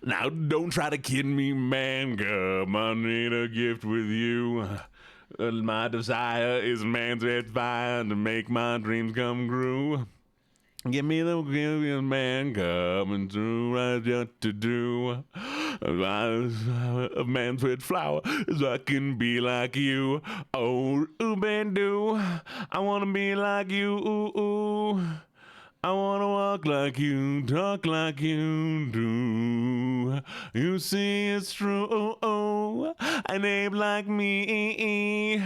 Now don't try to kid me, man, come I need a gift with you. My desire is man's red fire to make my dreams come true. Give me the man coming through right what to do. A man's red flower so I can be like you. Oh, ooh, bandu, I wanna be like you, ooh, ooh. I wanna walk like you, talk like you do. You see it's true, a name like me.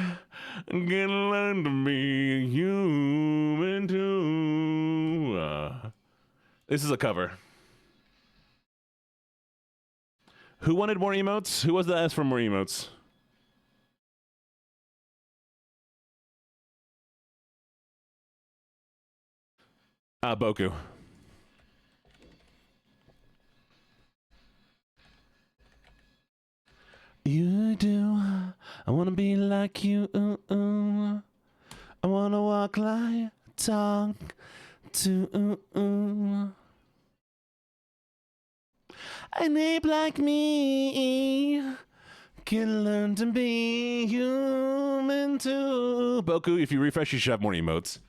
Gonna learn to be human too. This is a cover. Who wanted more emotes? Who was that asked for more emotes? Boku. You do. I wanna be like you. I wanna walk like, talk to an ape like me can learn to be human too. Boku, if you refresh, you should have more emotes.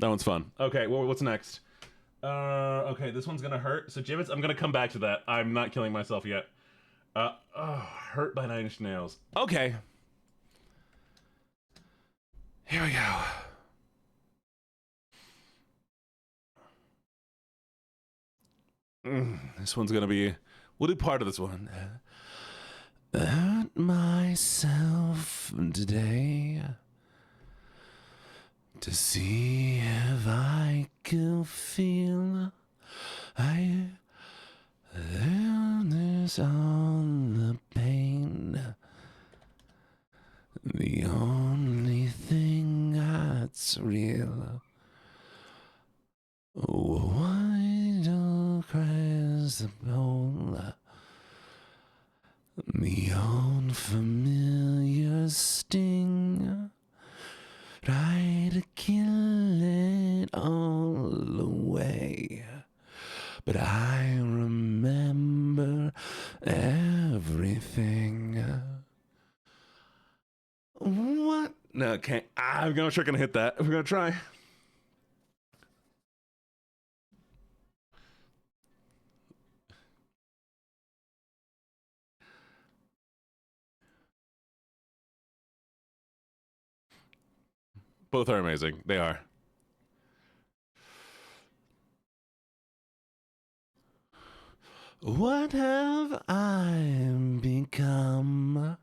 That one's fun. Okay, well, what's next? Okay, this one's gonna hurt. So, Gibbets, I'm gonna come back to that. I'm not killing myself yet. Hurt by 9 Inch Nails. Okay. Here we go. This one's gonna be. We'll do part of this one. Hurt myself today to see if I could feel I there's on the pain. The only thing that's real. Why don't cries the bowl? The unfamiliar sting. Try to kill it all away. But I remember everything. What? No, okay. I'm gonna try to hit that. We're gonna try. Both are amazing. They are. What have I become?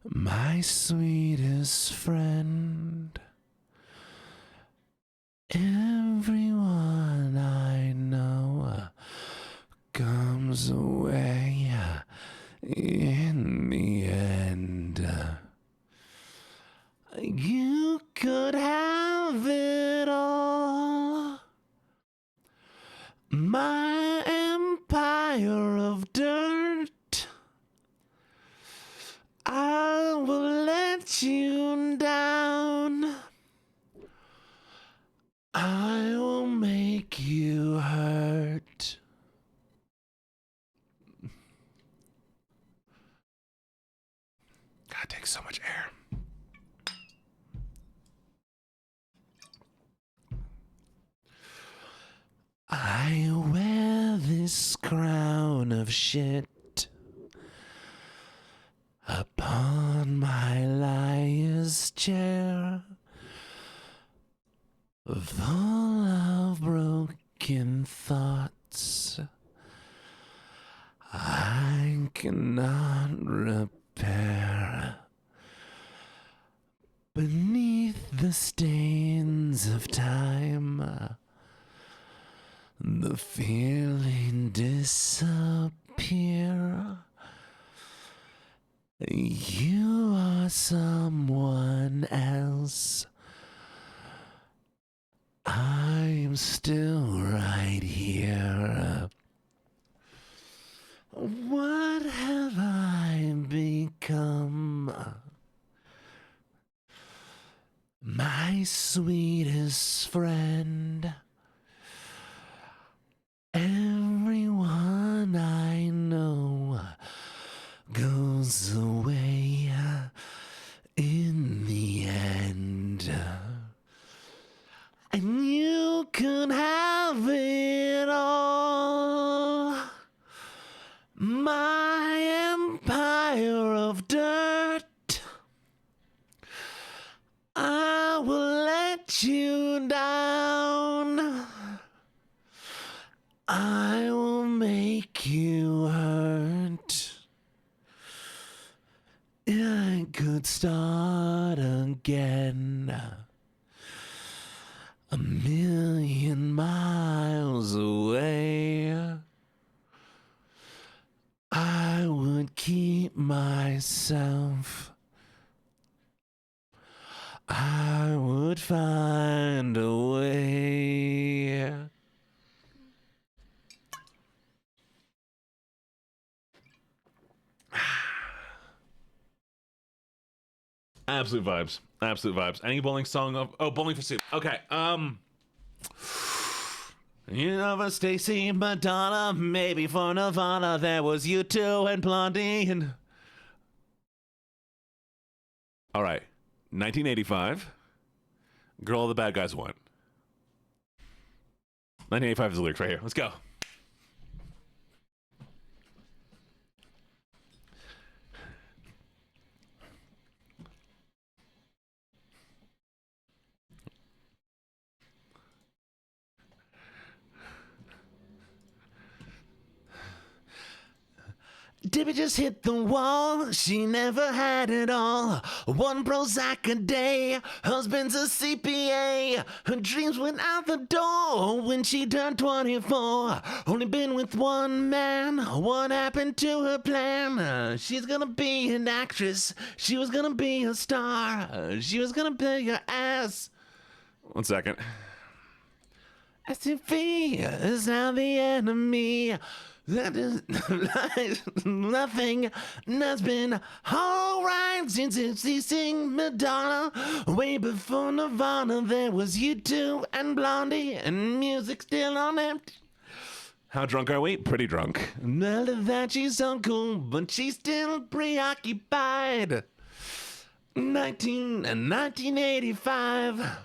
My sweetest friend. Everyone I know comes away in the end. You could have it all. My empire of dirt. I will let you down. I will make you hurt. God, it takes so much air. I wear this crown of shit upon my liar's chair, full of broken thoughts I cannot repair. Beneath the stains of time, the feeling disappear. You are someone else. I'm still right here. What have I become? My sweetest friend. Everyone I know goes away in the end. And you can have it all. My empire of dirt. I will let you down. I will make you hurt. I could start again. 1,000,000 miles away. keep myself, I would find a way. Absolute vibes. Absolute vibes. Any bowling song of Bowling for Soup. Okay. You know, for Stacy, Madonna, maybe for Nirvana, there was U2 and Blondie and... All right. 1985. Girl, the bad guys won. 1985 is the lyrics right here. Let's go. Debbie just hit the wall. She never had it all. One Prozac a day. Husband's a CPA. Her dreams went out the door when she turned 24. Only been with one man. What happened to her plan? She's gonna be an actress. She was gonna be a star. She was gonna pay your ass. 1 second. SUV is now the enemy. That is nothing has been alright since it's ceasing Madonna. Way before Nirvana, there was U2 and Blondie, and music still on empty. How drunk are we? Pretty drunk. None of that, she's so cool, but she's still preoccupied. 1985.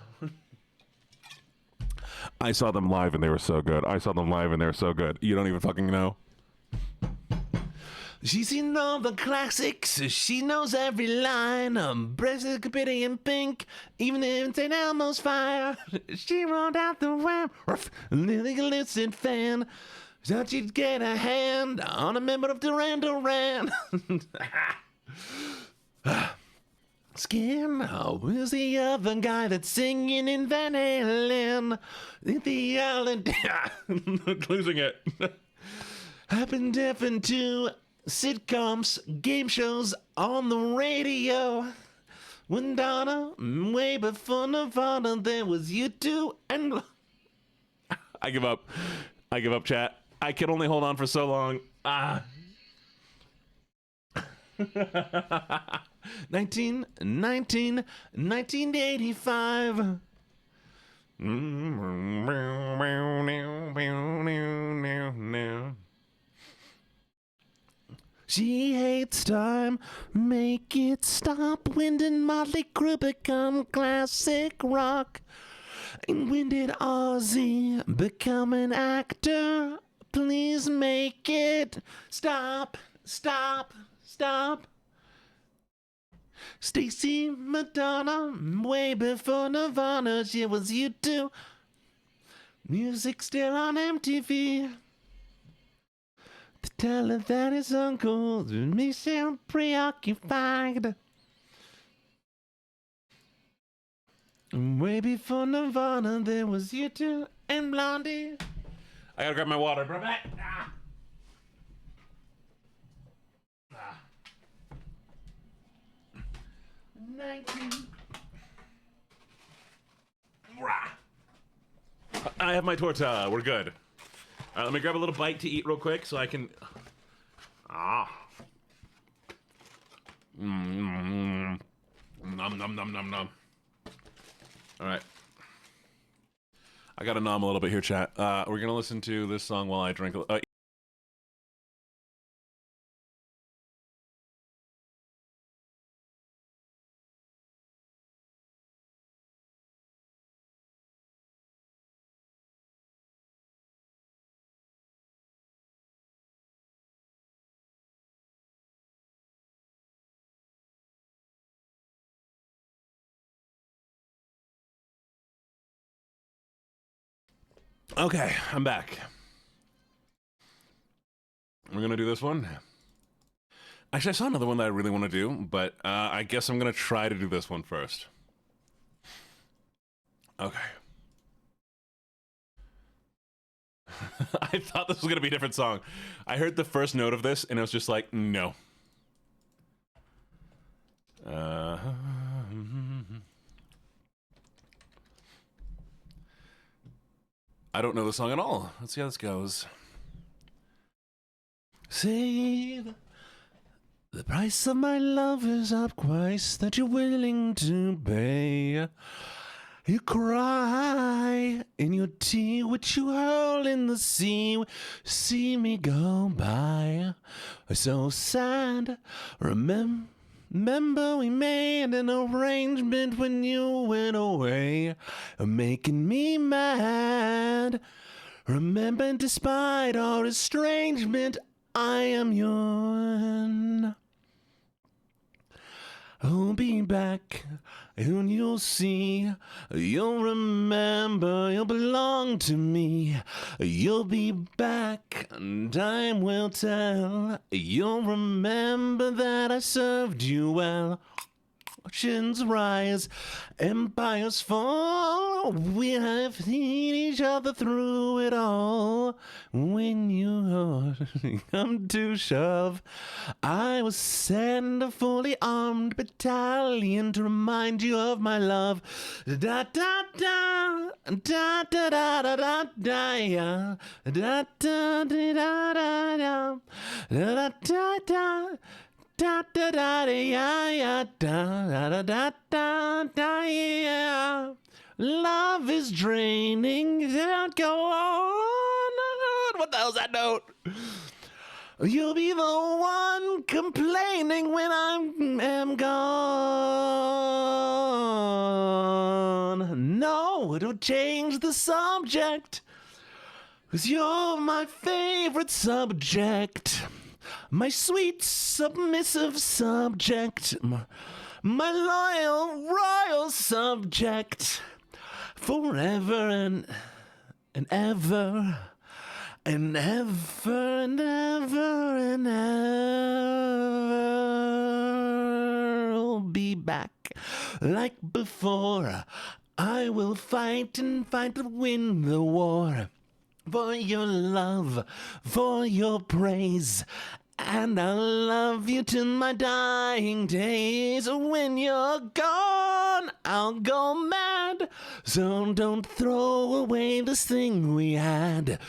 I saw them live and they were so good. You don't even fucking know. She's seen all the classics. She knows every line. Breasted, Capiti, and Pink. Even in St. Elmo's Fire. She rolled out the ramp. Lily illicit fan. Thought she'd get a hand on a member of Duran Duran. Skin, who's the other guy that's singing in Van Halen? The island, losing it. I've been deaf into sitcoms, game shows on the radio. When Donna, way before Nirvana, there was U2 and... I give up, chat. I can only hold on for so long. 1985. She hates time, make it stop. When did Motley Crue become classic rock? And when did Ozzy become an actor? Please make it stop. Stacy, Madonna, way before Nirvana, she was U2. Music still on MTV. To tell her that it's uncool, to me sound preoccupied. Way before Nirvana, there was U2 and Blondie. I gotta grab my water, bro. Back. 19. I have my torta. We're good. Let me grab a little bite to eat real quick so I can... Nom, nom, nom, nom, nom. All right. I got to nom a little bit here, chat. We're going to listen to this song while I drink... Okay, I'm back. We're gonna do this one. Actually, I saw another one that I really want to do, but I guess I'm gonna try to do this one first. Okay. I thought this was gonna be a different song. I heard the first note of this, and it was just like, no. Uh, I don't know the song at all. Let's see how this goes. Save the price of my love is a price that you're willing to pay. You cry in your tea, which you hurl in the sea. See me go by, so sad. Remember we made an arrangement when you went away, making me mad. Remember, despite our estrangement, I am yours. I'll be back, and you'll see, you'll remember, you'll belong to me. You'll be back, and time will tell. You'll remember that I served you well. Fortunes rise, empires fall. We have seen each other through it all. When you come to shove, I will send a fully armed battalion to remind you of my love. Da da da da da da da da da ya. Da da da da da da da da. Da da da da ya da da da da da yeah. Love is draining. Don't go on. What the hell's that note? You'll be the one complaining when I am gone. No, it'll change the subject, 'cause you're my favorite subject. My sweet, submissive subject, my loyal, royal subject, forever and ever, and ever and ever and ever. I'll be back like before. I will fight and fight to win the war. For your love, for your praise, and I'll love you till my dying days. When you're gone, I'll go mad. So don't throw away this thing we had.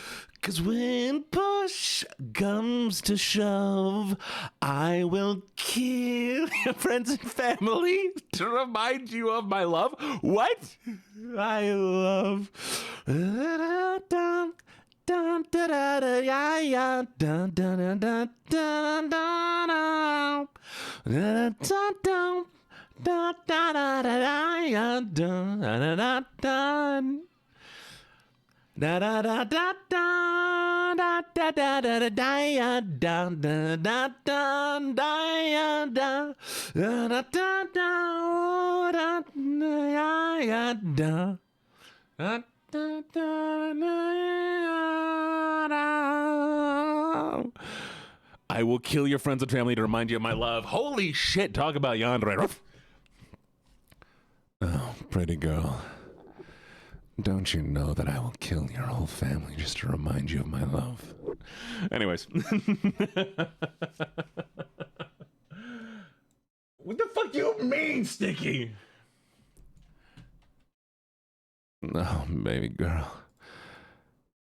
'Cause when push comes to shove, I will kill your friends and family to remind you of my love. What? I love. Dun, da, da, da, ya, ya, dun, dun, dun, dun, dun, dun, dun, dun, dun, da, da, da, da, da, ya, dun, da, da, da, dun. Da da da da da da da da da da da ya da da da da da ya da da da da da da ya da da. I will kill your friends and family to remind you of my love. Holy shit, talk about yonder. Oh, pretty girl. Don't you know that I will kill your whole family just to remind you of my love? Anyways. What the fuck do you mean, Sticky? No, baby girl.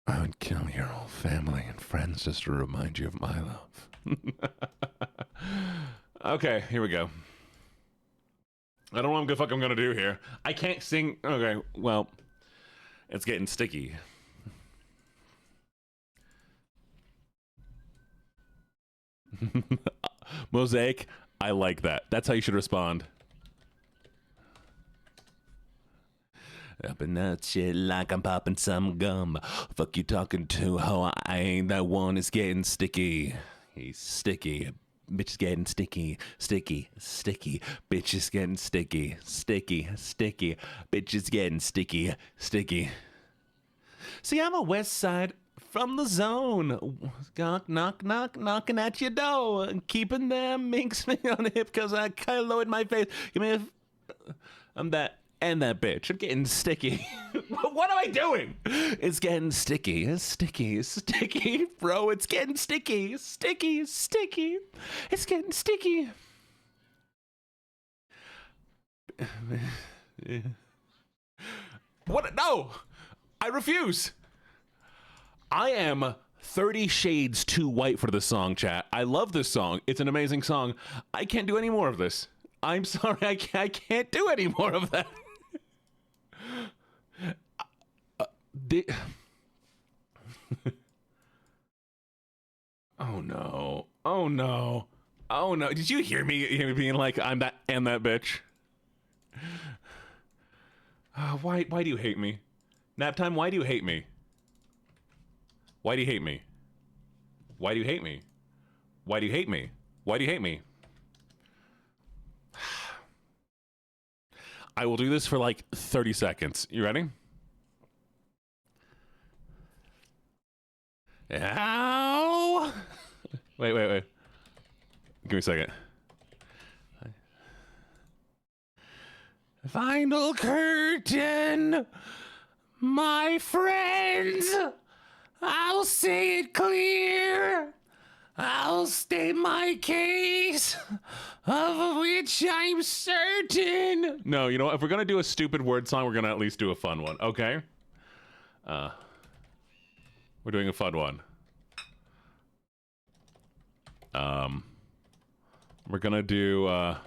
I would kill your whole family and friends just to remind you of my love. Okay, here we go. I don't know what the fuck I'm gonna do here. I can't sing. Okay, well, it's getting sticky. Mosaic, I like that. That's how you should respond. Up in that shit like I'm popping some gum. Fuck you talking to, ho, I ain't that one. It's getting sticky. He's sticky. Bitch is getting sticky. Sticky. Sticky. Bitch is getting sticky. Sticky. Sticky. Bitch is getting sticky. Sticky. See, I'm a west side from the zone. Knock, knock, knock, knocking at your door. Keeping them minks me on the hip because I kind of lowered my face. Give me a... I'm that. And that bitch. I'm getting sticky. What am I doing? It's getting sticky. It's sticky. It's sticky. Bro, it's getting sticky. Sticky. Sticky. It's getting sticky. What? No! I refuse! I am 30 shades too white for this song, chat. I love this song. It's an amazing song. I can't do any more of this. I'm sorry, I can't do any more of that. Oh no. Oh no. Oh no. Did you hear me being like, I'm that and that bitch? Why do you hate me? Nap time, why do you hate me? Why do you hate me? Why do you hate me? Why do you hate me? Why do you hate me? I will do this for like 30 seconds. You ready? Ow! Wait. Give me a second. Final curtain, my friends. I'll say it clear. I'll state my case, of which I'm certain. No, you know what? If we're gonna do a stupid word song, we're gonna at least do a fun one, okay? We're doing a fun one. We're gonna do, I'm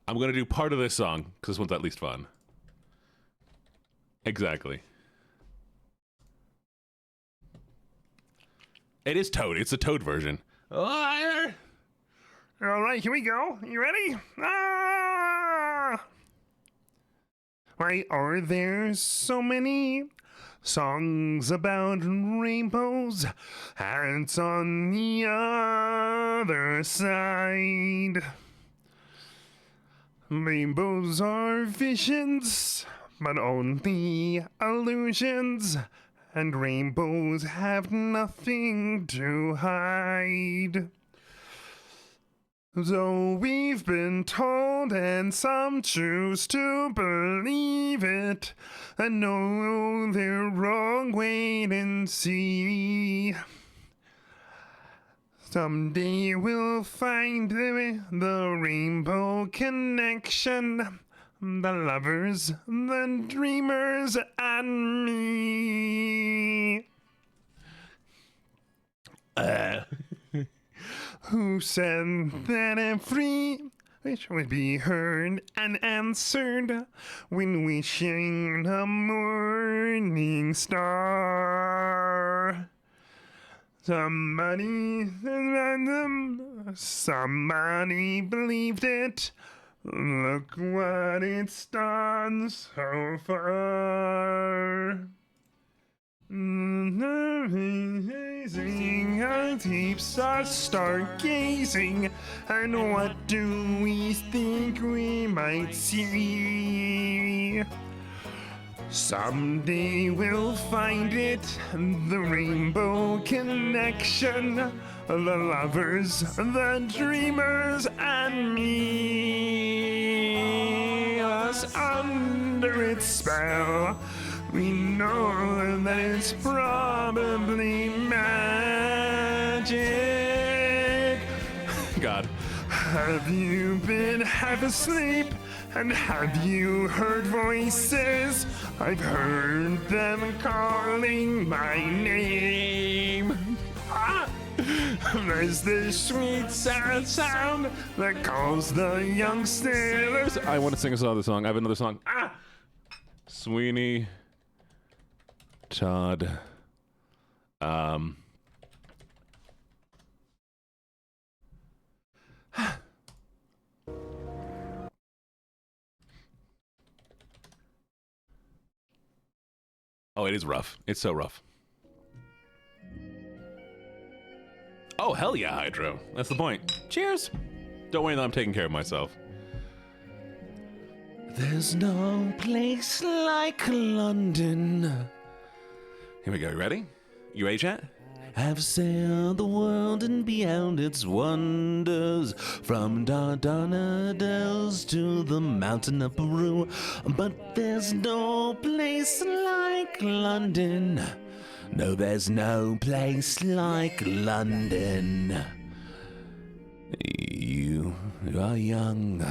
gonna do part of this song, because this one's at least fun. Exactly. It is Toad. It's the Toad version. All right, here we go. You ready? Why are there so many songs about rainbows? And it's on the other side. Rainbows are visions, but only illusions. And rainbows have nothing to hide. So we've been told, and some choose to believe it, and know they're wrong, wait and see. Someday we'll find the rainbow connection, the lovers, the dreamers, and me. Who said that every wish would be heard and answered when wishing a morning star? Somebody believed it. Look what it's done so far. Our keeps us stargazing, and what do we think we might see? Someday we'll find it, the rainbow connection, the lovers, the dreamers, and me. Us under its spell, we know that it's probably magic. God. Have you been half asleep? And have you heard voices? I've heard them calling my name. There's this sweet sad sound that calls the young sailors. I want to sing another song. I have another song. Sweeney Todd. Oh, it is rough. It's so rough. Oh, hell yeah, Hydro. That's the point. Cheers. Don't worry that I'm taking care of myself. There's no place like London. Here we go. You ready? You ready, chat? Have sailed the world and beheld its wonders, from Dardanelles to the mountain of Peru. But there's no place like London. No, there's no place like London. You are young.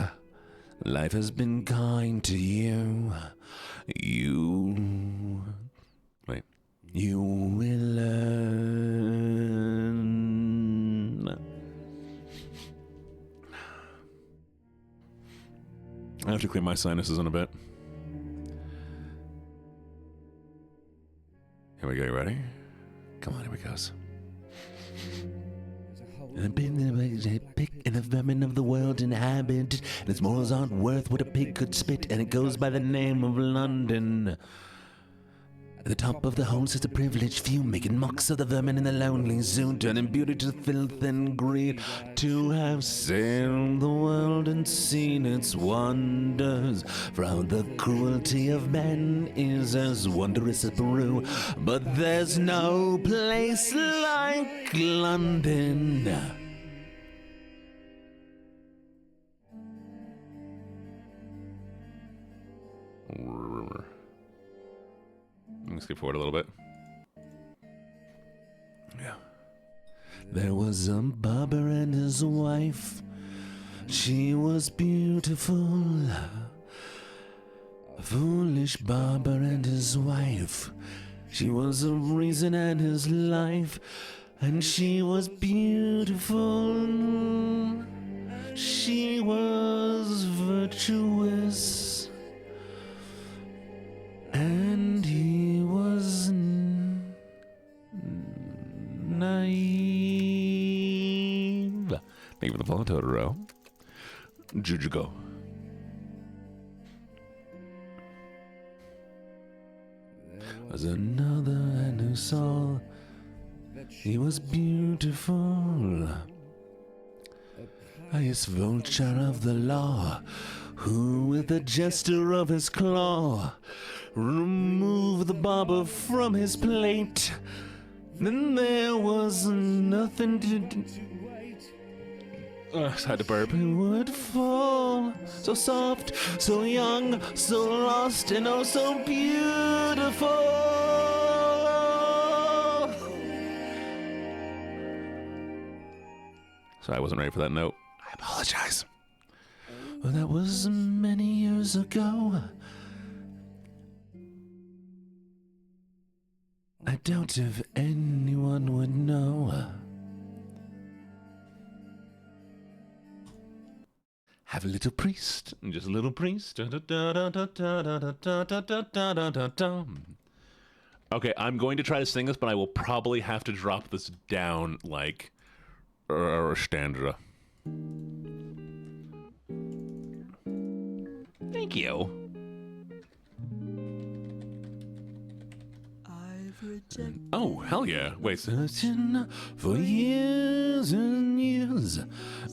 Life has been kind to you. You will learn. I have to clear my sinuses in a bit. Here we go, you ready? Come on, here we go. I've been the pig and the vermin of the world inhabit, and its morals aren't worth what a pig could spit, and it goes by the name of London. At the top of the hole sits a privileged few, making mocks of the vermin in the lonely zoo, turning beauty to filth and greed. To have sailed the world and seen its wonders, for how the cruelty of men is as wondrous as Peru. But there's no place like London. Let me skip forward a little bit. Yeah. There was a barber and his wife. She was beautiful. A foolish barber and his wife. She was a reason and his life. And she was beautiful. She was virtuous. And he was naive. Thank you for the follow, Totoro. Jujugo. There's another and who saw he was beautiful. Highest vulture of the law, who with the gesture of his claw removed the barber from his plate. Then there was nothing to do. I had to burp. Who would fall so soft, so young, so lost, and oh so beautiful? Sorry, I wasn't ready for that note. I apologize. Well, that was many years ago. I doubt if anyone would know. Have a little priest, just a little priest. Okay, I'm going to try to sing this, but I will probably have to drop this down like a stanza. Thank you. Oh, hell yeah. Wait. Searching for years and years.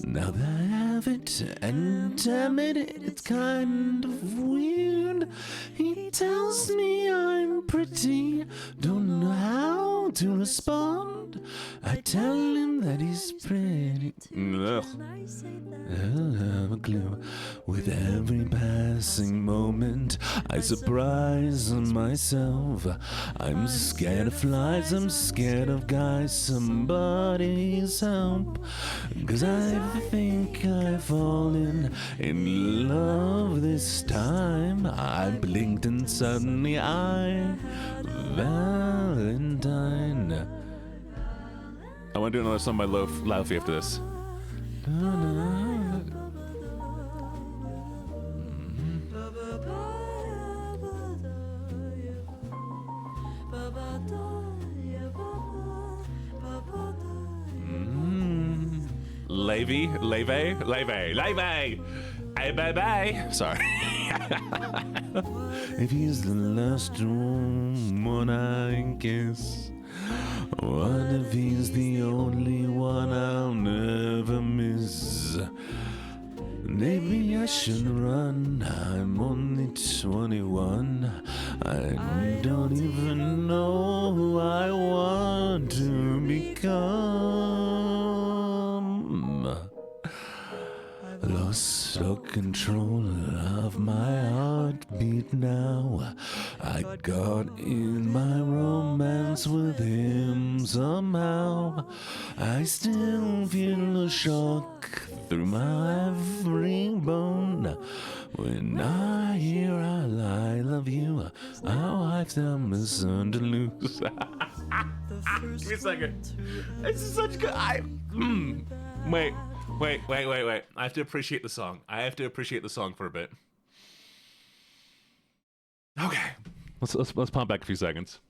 Now that I have it, and damn it, it's kind of weird. He tells me I'm pretty, don't know how to respond. I tell him that he's pretty. Ugh. I don't have a clue. With every passing moment, I surprise myself. I'm scared of flies, I'm scared of guys. Somebody's help, 'cause I think I've fallen in love this time. I blinked and suddenly I'm Valentine. I want to do another song by Laufey after this. Levy. Hey, bye. Sorry. If he's the last one I guess, what if he's the only one I'll never miss? Maybe I should run, I'm only 21. I don't even know who I want to become. lost all control of my heartbeat now. I got in my romance with him somehow. I still feel a shock through my every bone when I hear I love you. How I've done missing to lose. Give me a second. This is such good. Wait. I have to appreciate the song. For a bit. Okay. Let's pump back a few seconds.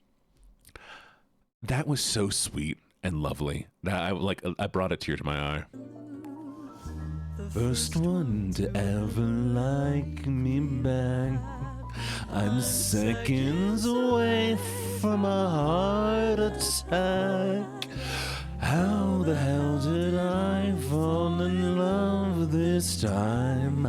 That was so sweet and lovely that I brought a tear to my eye. First one to ever like me back. I'm seconds away from a heart attack. How the hell did I fall in love this time?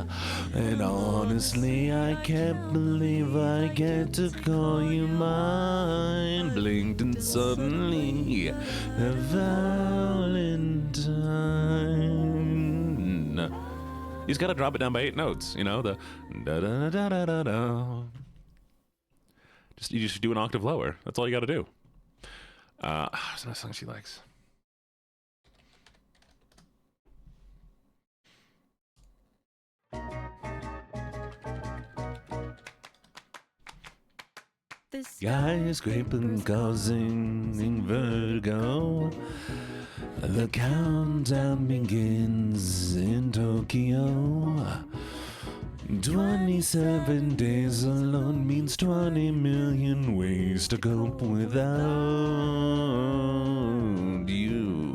And honestly, I can't believe I get to call you mine. Blinked and suddenly, a Valentine. You just gotta drop it down by 8 notes, you know, the da da da da da da. You just do an octave lower. That's all you gotta do. There's another song she likes. The skyscraper causing vertigo. The countdown begins in Tokyo. 27 days alone means 20 million ways to cope without you.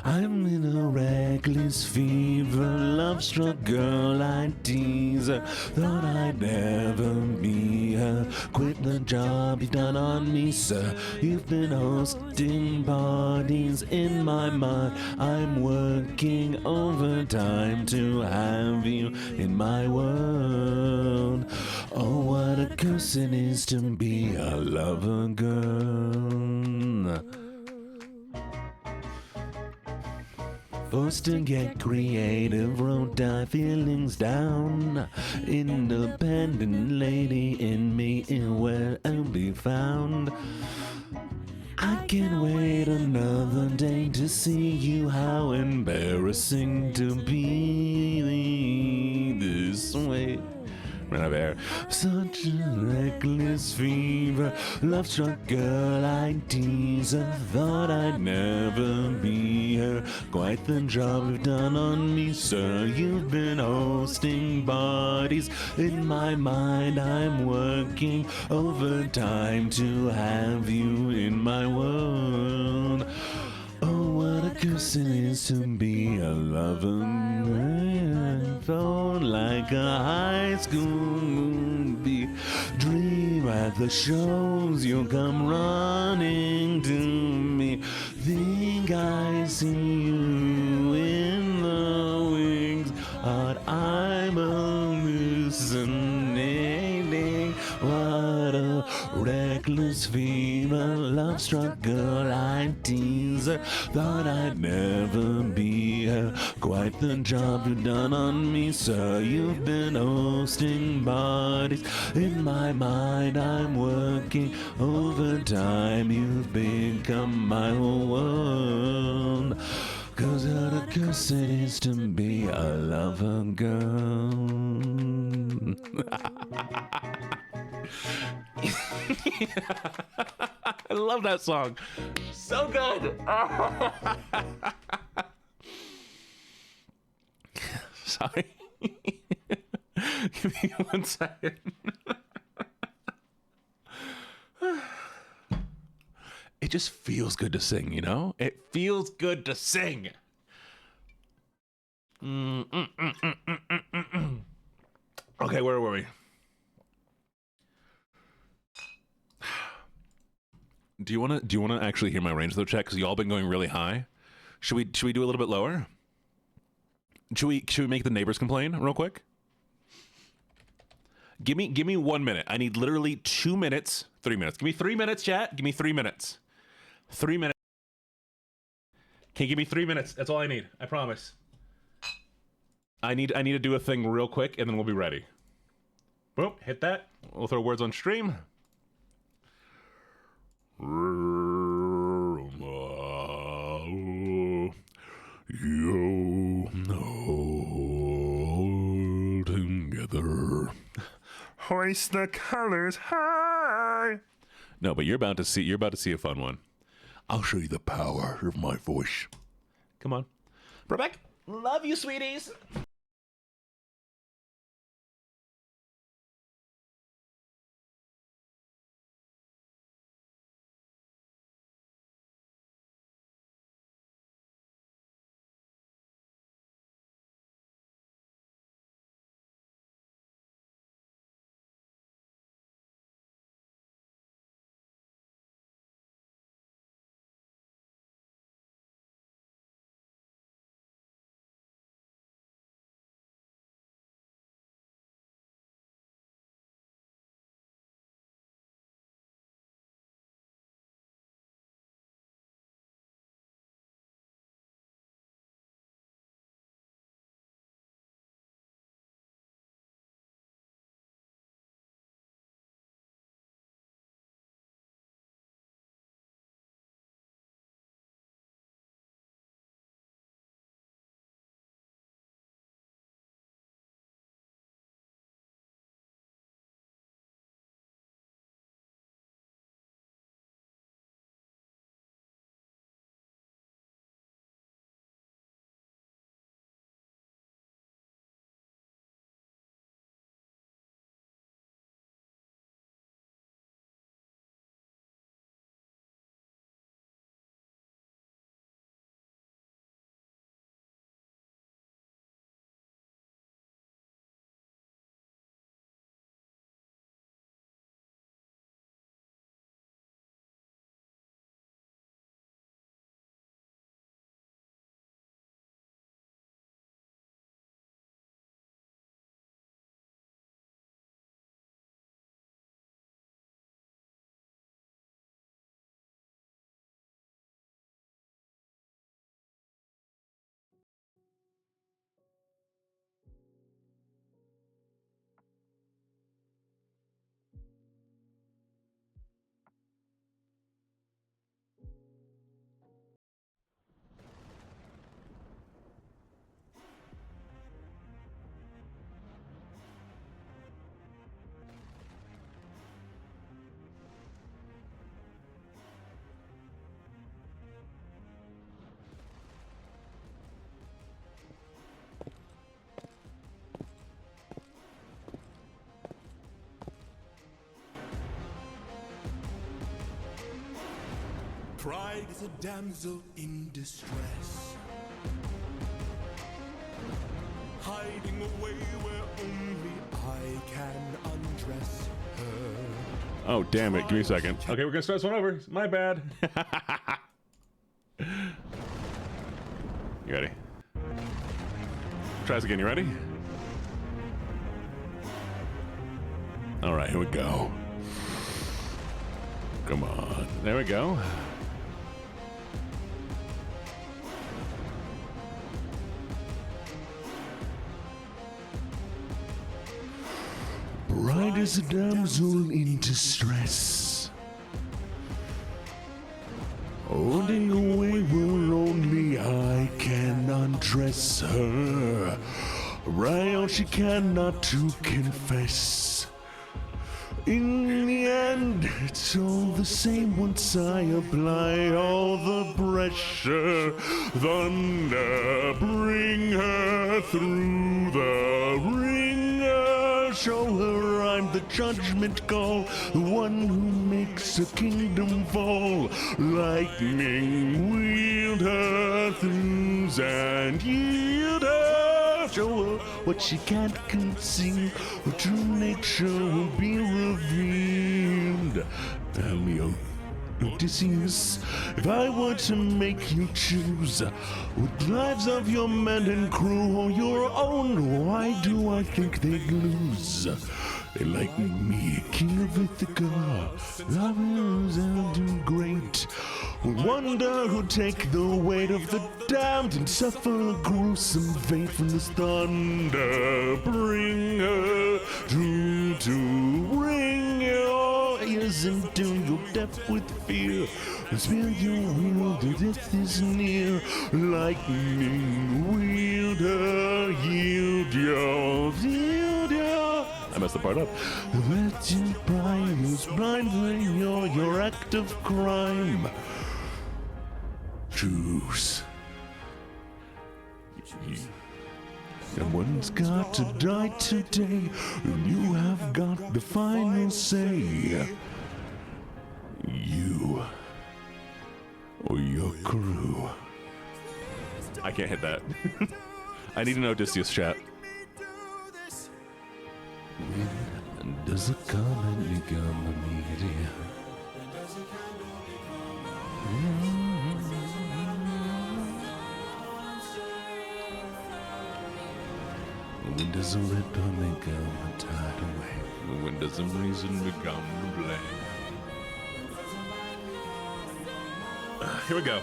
I'm in a reckless fever, love-struck girl I tease her. Thought I'd never be her. Quit the job you've done on me, sir. You've been hosting parties in my mind. I'm working overtime to have you in my world. Oh, what a curse it is to be a lover girl. Forced to get creative, wrote our feelings down. Independent lady in me, where I'll be found. I can't wait another day to see you. How embarrassing to be this way. Run out of air. Such a reckless fever, love-struck girl I tease her. Thought I'd never be her. Quite the job you've done on me, sir. You've been hosting parties in my mind. I'm working overtime to have you in my world. Oh, what a curse it is to be a lover. Phone like a high school movie. Dream at the shows, you'll come running to me. Think I see you in the wings, but I'm hallucinating. What a reckless fever, love-struck girl I tease her. Thought I'd never be her. Quite the job you've done on me, sir. You've been hosting parties in my mind. I'm working overtime. You've become my whole world. 'Cause what a curse it is to be a lover girl. I love that song. So good. Sorry. Give me 1 second. It just feels good to sing, you know? It feels good to sing. Okay, where were we? Do you wanna actually hear my range though, chat? Because y'all been going really high. Should we do a little bit lower? Should we make the neighbors complain real quick? Give me 1 minute. I need literally 2 minutes, 3 minutes. Give me 3 minutes, chat. Give me 3 minutes. 3 minutes. Okay, give me 3 minutes. That's all I need. I promise. I need to do a thing real quick, and then we'll be ready. Boom, hit that. We'll throw words on stream. You all together. Hoist the colors high. No, but you're about to see a fun one. I'll show you the power of my voice. Come on. Rebecca, love you, sweeties. Pride is a damsel in distress, hiding away where only I can undress her. Oh, damn it. Give me a second. Okay, we're going to start this one over. My bad. You ready? Try this again. You ready? All right, here we go. Come on. There we go. Bride is a damsel in distress, holding away where only I can undress her. Right, she cannot to confess. In the end, it's all the same once I apply all the pressure. Thunder, bring her through the ringer. Show her I'm the judgment call, the one who makes a kingdom fall. Lightning, wield her throughs and yield her. Show her what she can't conceal, her true nature will be revealed. Odysseus, if I were to make you choose with lives of your men and crew or your own, why do I think they'd lose? They like me, king of Ithaca, lovers will do great. Wonder who'd take the weight of the damned and suffer a gruesome fate from this thunder. Bring her to bring your ears into your depth with fear. Spare your will, the death is near. Lightning wielder, yield your. I messed the part up. The wretched prime who's blind for your act of crime. Choose. Someone's got to die today, and you have got the final say. You or your crew. I can't hit that. I need an Odysseus chat. When does it come and become a meteor? When does a ripper become a tidal wave? When does a reason become the blame? Here we go.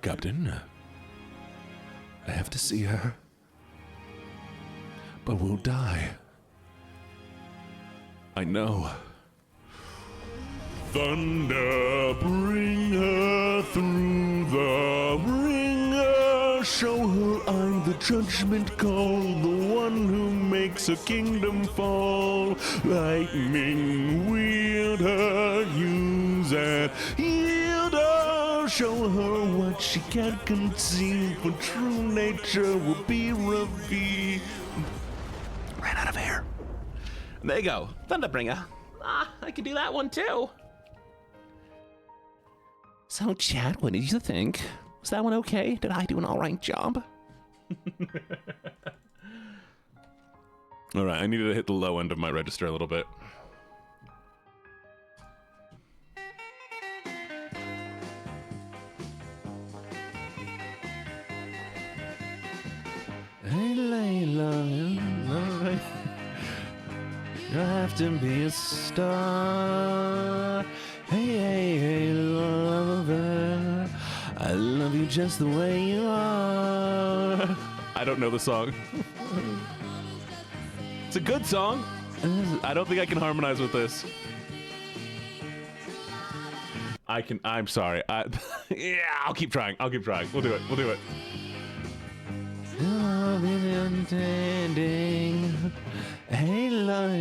Captain, I have to see her. But we'll die. I know. Thunder, bring her through the ringer. Show her I'm the judgment call, the one who makes a kingdom fall. Lightning wielder, use and yield her. Show her what she can't conceive, for true nature will be revealed. Ran out of air. There you go. Thunderbringer. I can do that one too. So, Chad, what did you think? Was that one okay? Did I do an all right job? All right, I needed to hit the low end of my register a little bit. Hey, Layla, you have to be a star. Hey, lover, I love you just the way you are. I don't know the song. It's a good song. I don't think I can harmonize with this. I'm sorry. Yeah, I'll keep trying. We'll do it. Love is intending. Hey, lover,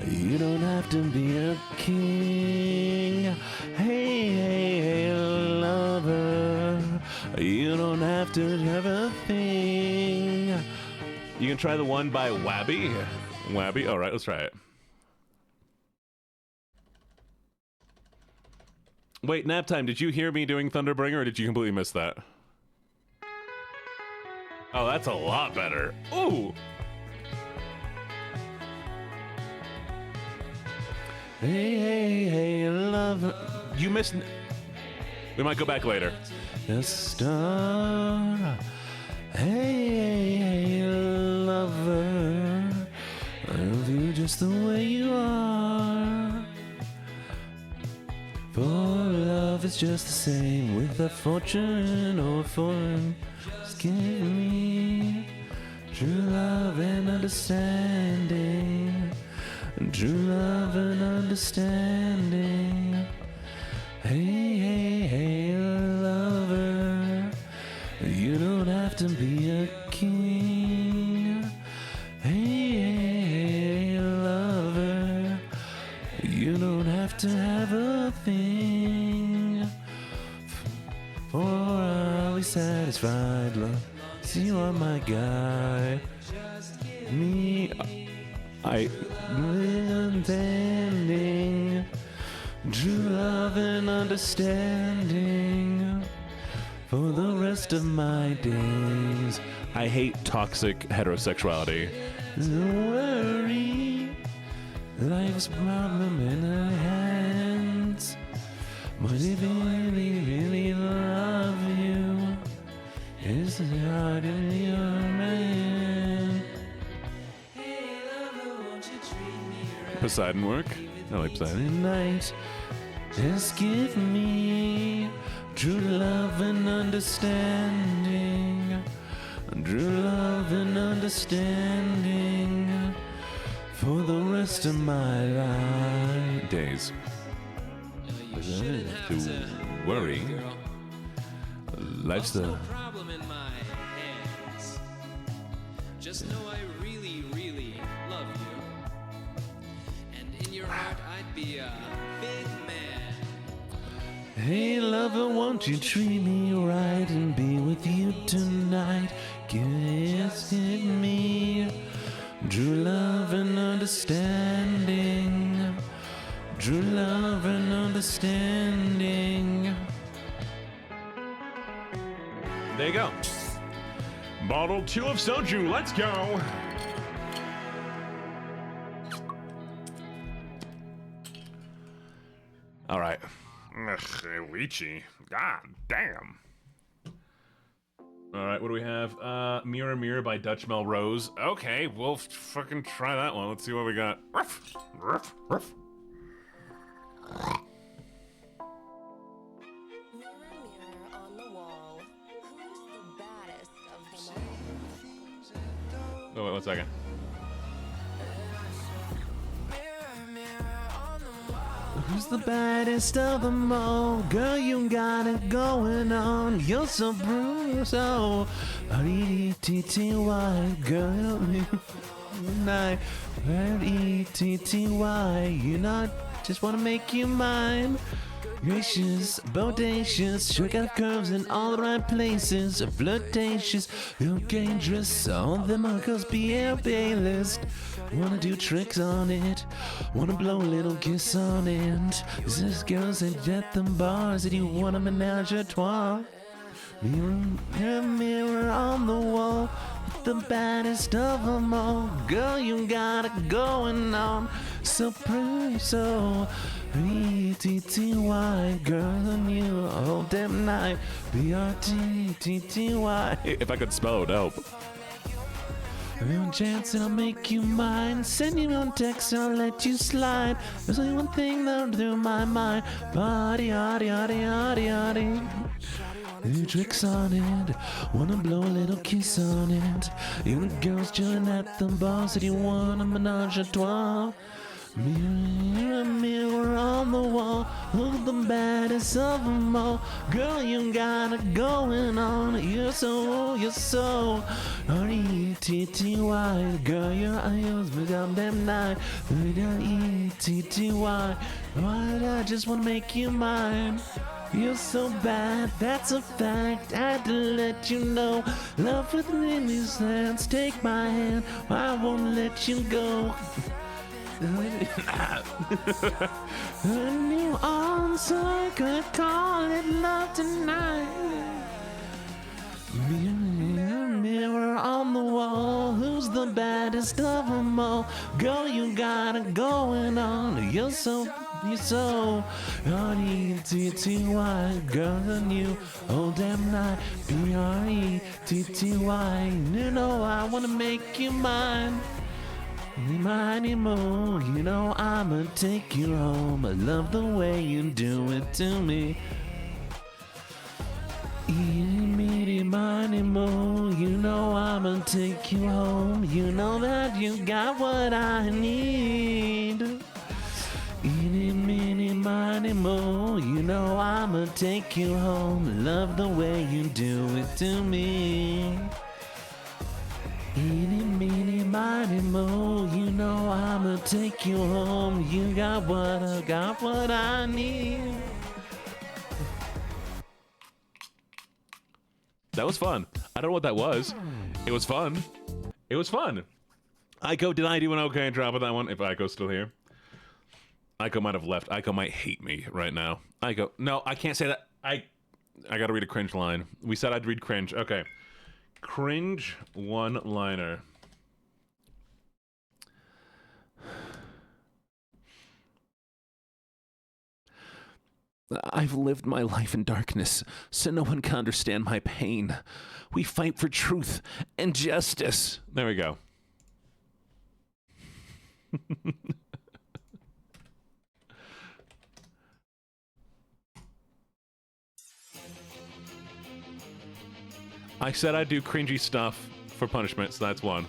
you don't have to be a king. Hey, lover, you don't have to have a thing. You can try the one by Wabby. Wabby? All right, let's try it. Wait, nap time. Did you hear me doing Thunderbringer, or did you completely miss that? Oh, that's a lot better. Ooh. Hey, lover. You missed. We might go back later. The star. Hey, lover, I love you just the way you are. For love is just the same with a fortune or fortune. Just give me true love and understanding. True love and understanding. Hey, lover, you don't have to be a king. Hey, lover, you don't have to have a thing. For I'll be satisfied, love. See, you are my guy. Me, I intending. true love and understanding for the rest of my days. I hate toxic heterosexuality. Don't worry, life's problem in our hands. But if I really, really love you, it's the heart of your man. Hey, lover, won't you treat me right? Poseidon work. I like Poseidon. Night, just give me true love and understanding. True love and understanding for the rest of my life. Days. You shouldn't have to worry. girl. Life's No the. problem in my hands. Just know I really, really love you. And in your heart, I'd be a big man. Hey lover, won't you treat me right and be with you tonight? Kiss me, true love and understanding, true love and understanding. There you go. Bottle 2 of soju. Let's go. All right. Ugh, lychee. God damn. All right, what do we have? Mirror Mirror by Dutch Melrose. Okay, we'll fucking try that one. Let's see what we got. Ruff, ruff, ruff. Mirror, mirror on the wall, who's the baddest of them all? Oh, wait, 1 second. Who's the baddest of them all? Girl, you got it going on. You're so bruised, so R-E-T-T-Y, girl, night, R-E-T-T-Y, you not just wanna make you mine. Gracious, bodacious, sure got curves in all the right places. Flirtatious, you're dangerous, all them uncles B.L.B. list. Wanna do tricks on it, wanna blow a little kiss on it. Is this girls at them bars that you wanna menage a trois? Mirror, mirror, mirror on the wall, the baddest of them all. Girl, you got it going on, so pretty, so B-T-T-Y, girl, and you all damn night. B-R-T-T-T-Y. If I could spell it, help. Real chance and I'll make you mine. Send you on text and I'll let you slide. There's only one thing that through my mind. Body, yaddy, yaddy, yaddy, yaddy. Do tricks on it. Wanna blow a little kiss on it. You the girls chilling at the bars that you want a menage a trois. Mirror, mirror on the wall, who's the baddest of them all? Girl, you got it going on. You're so R-E-T-T-Y. Girl, your eyes become damn night. R-E-T-T-Y. Why did I just wanna make you mine? You're so bad, that's a fact. I had to let you know. Love with me in these hands. Take my hand, I won't let you go. A new answer, I could call it love tonight. Mirror, mirror on the wall, who's the baddest of them all? Girl, you got it going on. You're so R-E-T-T-Y, girl, and you all damn night. B-R-E-T-T-Y, you know I wanna make you mine. Mighty mo, you know I'ma take you home. I love the way you do it to me. Eeny, meeny, miny, mo, you know I'ma take you home. You know that you got what I need. Eeny, meeny, miny, mo, you know I'ma take you home. Love the way you do it to me. Eeny, meeny, miny, mo, you know I'ma take you home. You got what I need. That was fun. I don't know what that was. It was fun. It was fun. Aiko, did I do an okay job with that one? If Aiko's still here. Aiko might have left. Aiko might hate me right now. Aiko, no, I can't say that. I gotta read a cringe line. We said I'd read cringe. Okay. Cringe one-liner. I've lived my life in darkness, so no one can understand my pain. We fight for truth and justice. There we go. I said I'd do cringy stuff for punishment, so that's one.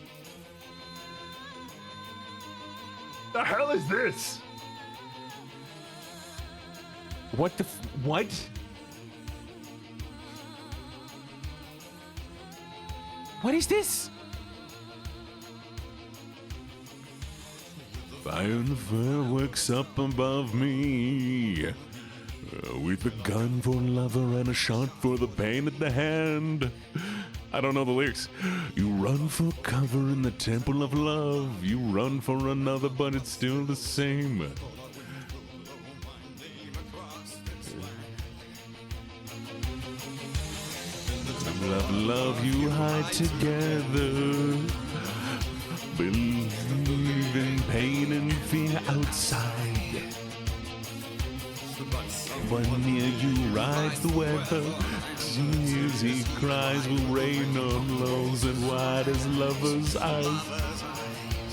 The hell is this? What the what? What is this? Fire and fireworks up above me. With a gun for a lover and a shot for the pain at the hand. I don't know the lyrics. You run for cover in the temple of love. You run for another, but it's still the same. Love, love, you hide together. Believe in pain and fear outside. When near you rides the weather, tears he cries will rain on lows and wide as lovers' eyes.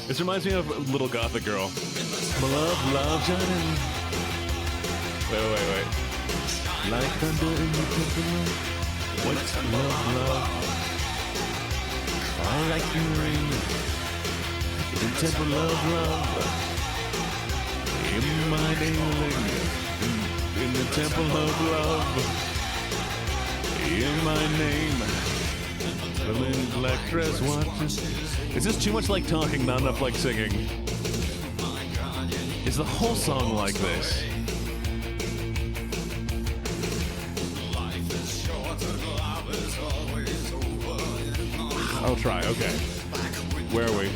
This reminds me of Little Gothic Girl. Love, love, shining Wait. like thunder in the temple. What's love, love? I like you ring. The temple of love. In my darling. In the temple of love. In my name. The little black dress watches. Is this too much like talking, not enough like singing? Is the whole song like this? I'll try, okay. Where are we?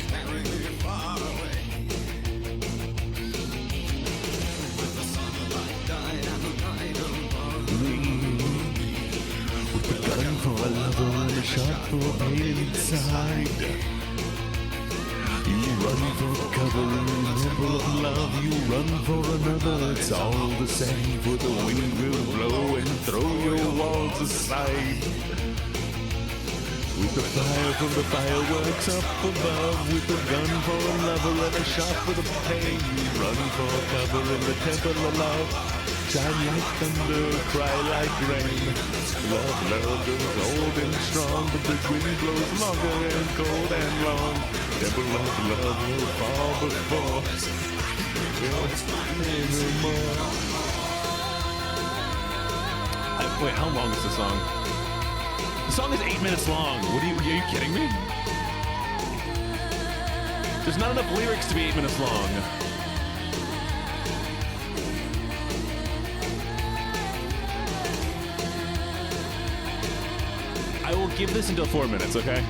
With a gun for a lover and a shot for pain inside. You run for cover in the temple of love. You run for another, it's all the same. For the wind will blow and throw your walls aside. With the fire from the fireworks up above. With a gun for a lover and a shot for the pain. You run for cover in the temple of love. Shine like thunder, cry like rain. Love, love goes old and strong, but the wind blows longer and cold and long. Temple of love will fall before nevermore. Wait, how long is the song? The song is 8 minutes long. Are you kidding me? There's not enough lyrics to be 8 minutes long. I will give this until 4 minutes, okay?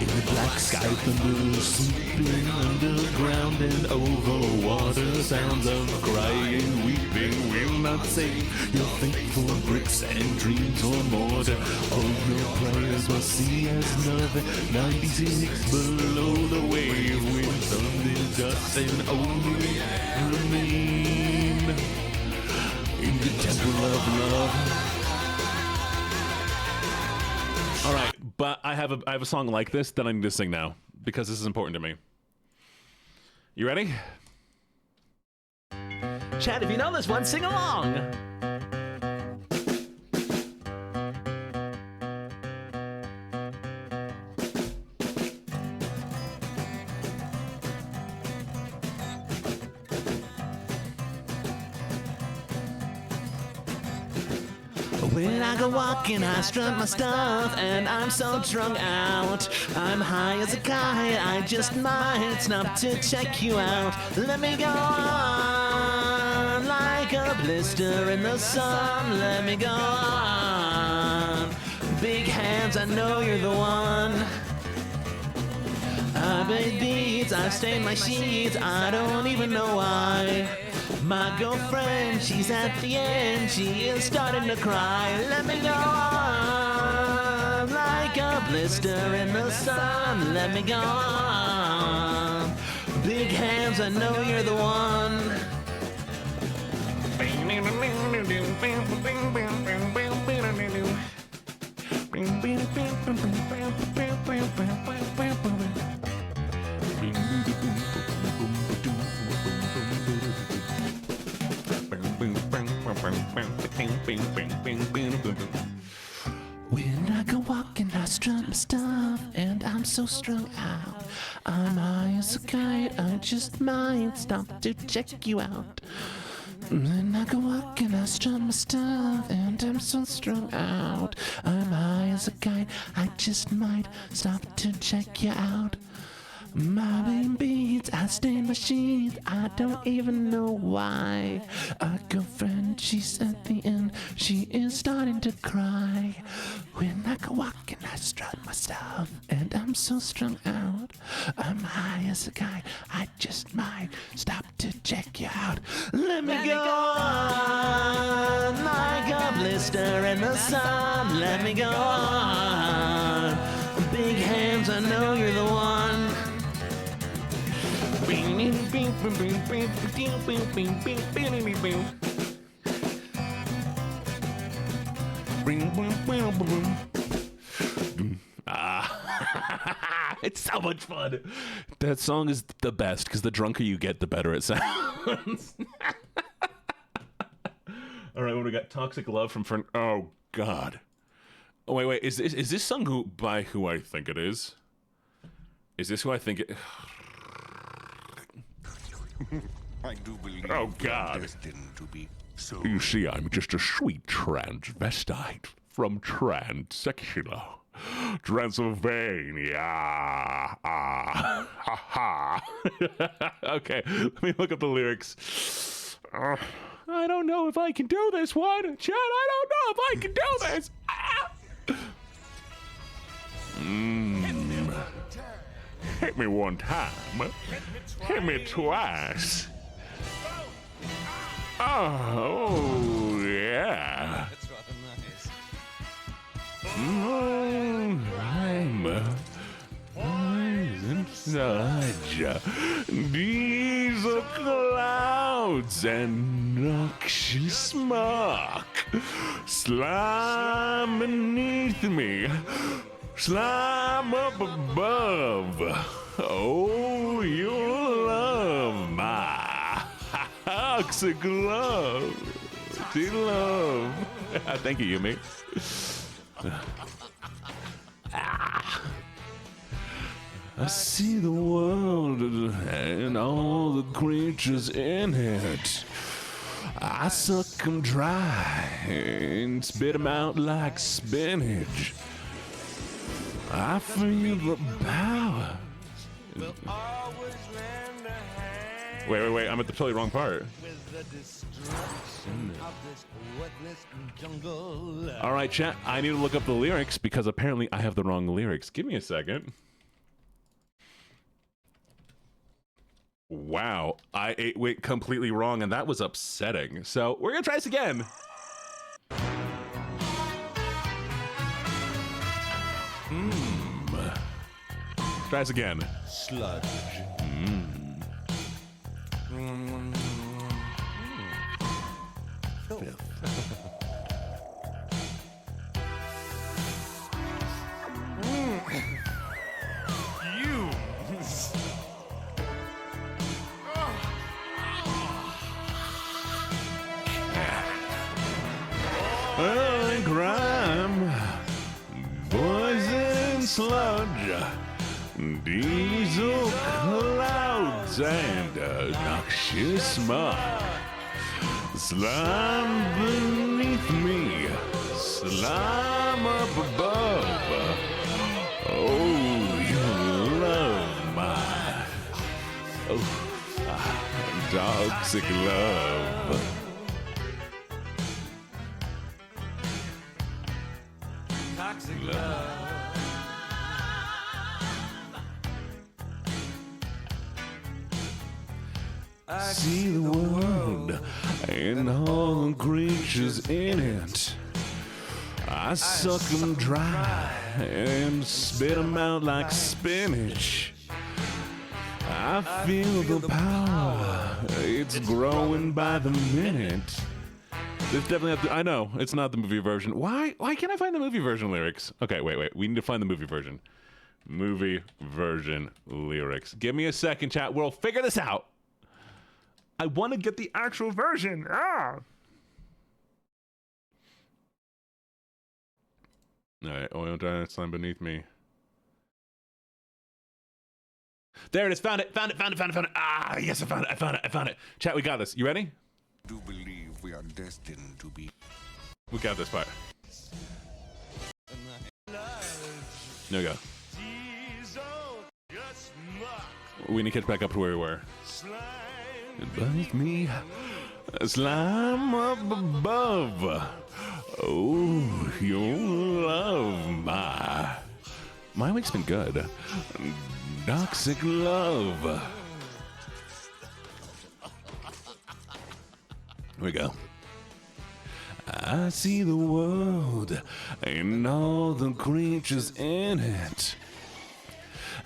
In the black sky, thunder sleeping underground and over water. Sounds of crying, weeping will not save your faithful bricks and dreams or mortar. All your prayers must see as nothing. 96 below the wave with thunder, dust, and only remain in the temple of love. All right, but I have a song like this that I need to sing now because this is important to me. You ready? Chad, if you know this one, sing along. When I go walking, I strut my stuff, and I'm so drunk out. I'm high as a kite, I just might stop to check you out. Let me go on, like a blister in the sun. Let me go on. Big hands, I know you're the one. I made beats, I've stained my sheets, I don't even know why. My girlfriend, she's at the end. She is starting to cry. Let me go on like a blister in the sun. Let me go on. Big hands, I know you're the one. When I go walking, I strut my stuff, and I'm so strung out. I'm high as a kite, I just might stop to check you out. When I go walking, I strut my stuff, and I'm so strung out. I'm high as a kite, I just might stop to check you out. My beads, I stain my sheets, I don't even know why. Our girlfriend, she's at the end, she is starting to cry. When I go walking, I strut my stuff, and I'm so strung out. I'm high as a kite, I just might stop to check you out. Let me go on like a blister in the sun. Let me go on. Big hands, I know you're the one. It's so much fun. That song is the best because the drunker you get, the better it sounds. All right, what we got? Toxic Love from Friend. Oh God. Oh wait. Is this sung by who I think it is? Is this who I think it? I do believe Oh, God. destined to be so. You see, I'm just a sweet transvestite from Transexular, Transylvania. Ha ha. Okay, let me look up the lyrics. I don't know if I can do this one. Chad, I don't know if I can do this. Hit me one time. Hit me twice. Oh, yeah. That's rather nice. I'm inside diesel clouds and noxious smoke. Slime beneath me. Slime up above. Oh, you'll love my toxic love. Love. Thank you, Yumi. I see the world and all the creatures in it. I suck them dry and spit them out like spinach. I feel the power. Wait, I'm at the totally wrong part. All right, chat, I need to look up the lyrics because apparently I have the wrong lyrics. Give me a second. Wow, I went completely wrong and that was upsetting. So we're gonna try this again. Try this again. Sludge. Grime, poison sludge, diesel clouds, and noxious smoke. Slime beneath me, slime up above. Oh, you love my toxic love. toxic love. See the world world and all the creatures in it. I suck them dry and spit them out like spinach. I feel the power, it's growing by the minute. There's definitely I know, it's not the movie version. Why can't I find the movie version lyrics? Okay, wait. We need to find the movie version. Movie version lyrics. Give me a second, chat. We'll figure this out. I want to get the actual version. Ah. All right, oil giant slime beneath me. There it is. Found it. Ah, yes, I found it. Chat, we got this. You ready? Do believe we are destined to be. We got this part. There we go. We need to catch back up to where we were. Beneath me, slime up above. Oh, you'll love my week's been good. Toxic love. Here we go. I see the world and all the creatures in it.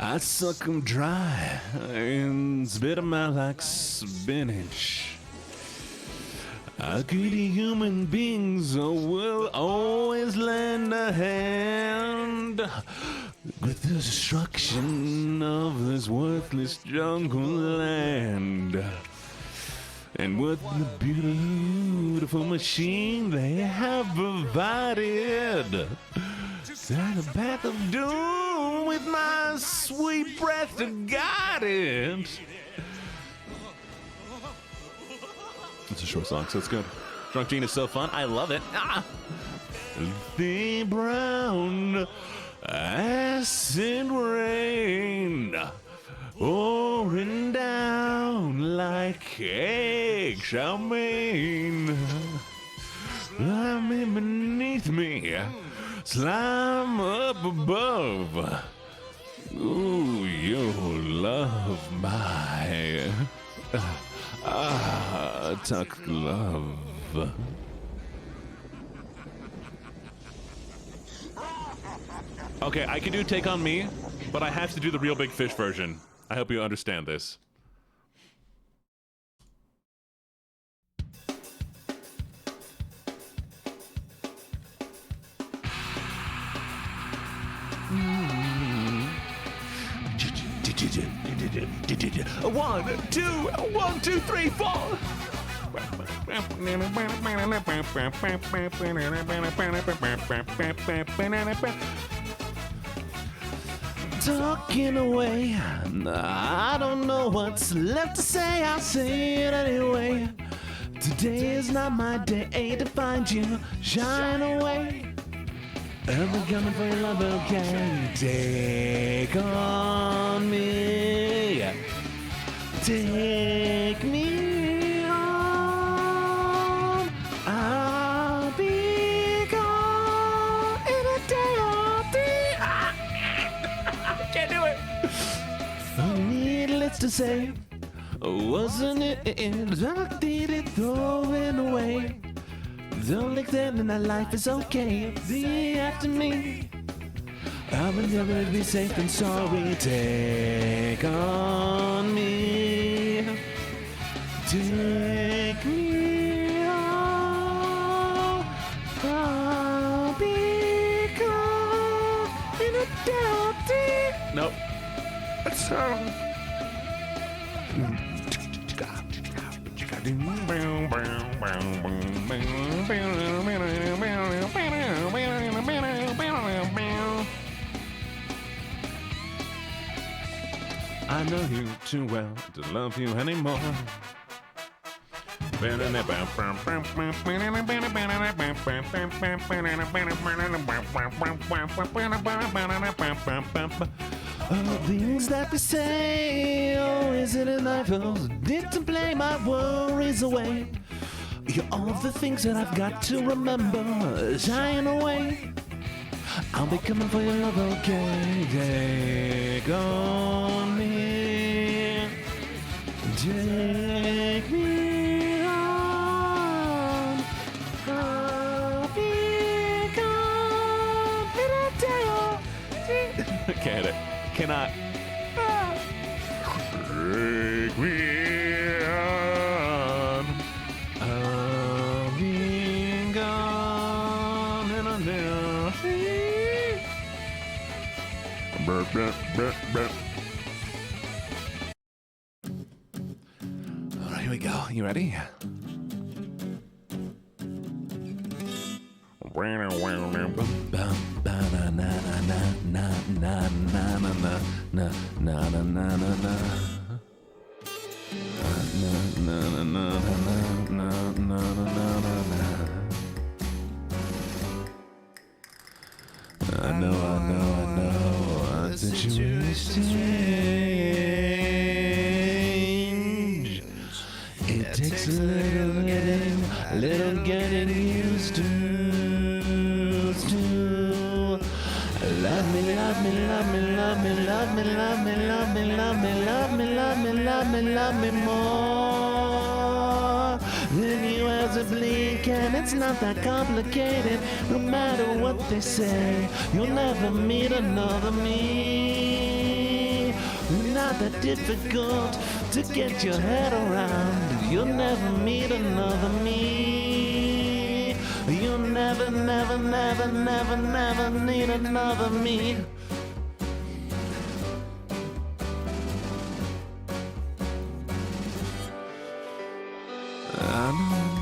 I suck them dry and spit them out like spinach. Greedy human beings will always lend a hand with the destruction of this worthless jungle land. And with the beautiful machine they have provided, down the path of doom with my sweet breath to guide it. It's a short song, so it's good. Drunk Gene is so fun. I love it. Ah! The brown acid rain pouring down like eggshell rain. Slime beneath me, slime up above. Ooh, you'll love my tuck love. Okay, I can do Take On Me, but I have to do the Real Big Fish version. I hope you understand this. One, two, three, four. Talking away, I don't know what's left to say. I'll say it anyway. Today is not my day to find you. Shine away. I'll be coming for your love, okay? Take on me. Take me on. I'll be gone in a day or two. I can't do it. Needless to say, wasn't it? I did it, throw it away. Don't look then and that life is okay. Be after me. I will never be safe and sorry. Take on me. Take me on. I'll be gone in a day. Nope. That's I know you too well to love you anymore. All things that we say, oh, is it enough? Oh, did to play my worries away. You're all the things that I've got to remember, shying away. I'll be coming for your love, okay? Take on me. Take me on. not. Take me on. I'll be gone in a little sea. Burp, burp, burp, burp. All right, here we go. You ready? I know. Situations change. It takes a little getting used to. Love me more than you as a blink, and it's not that complicated. No matter what they say, you'll never meet another me. Not that difficult to get your head around. You'll never meet another me. You'll never need another me.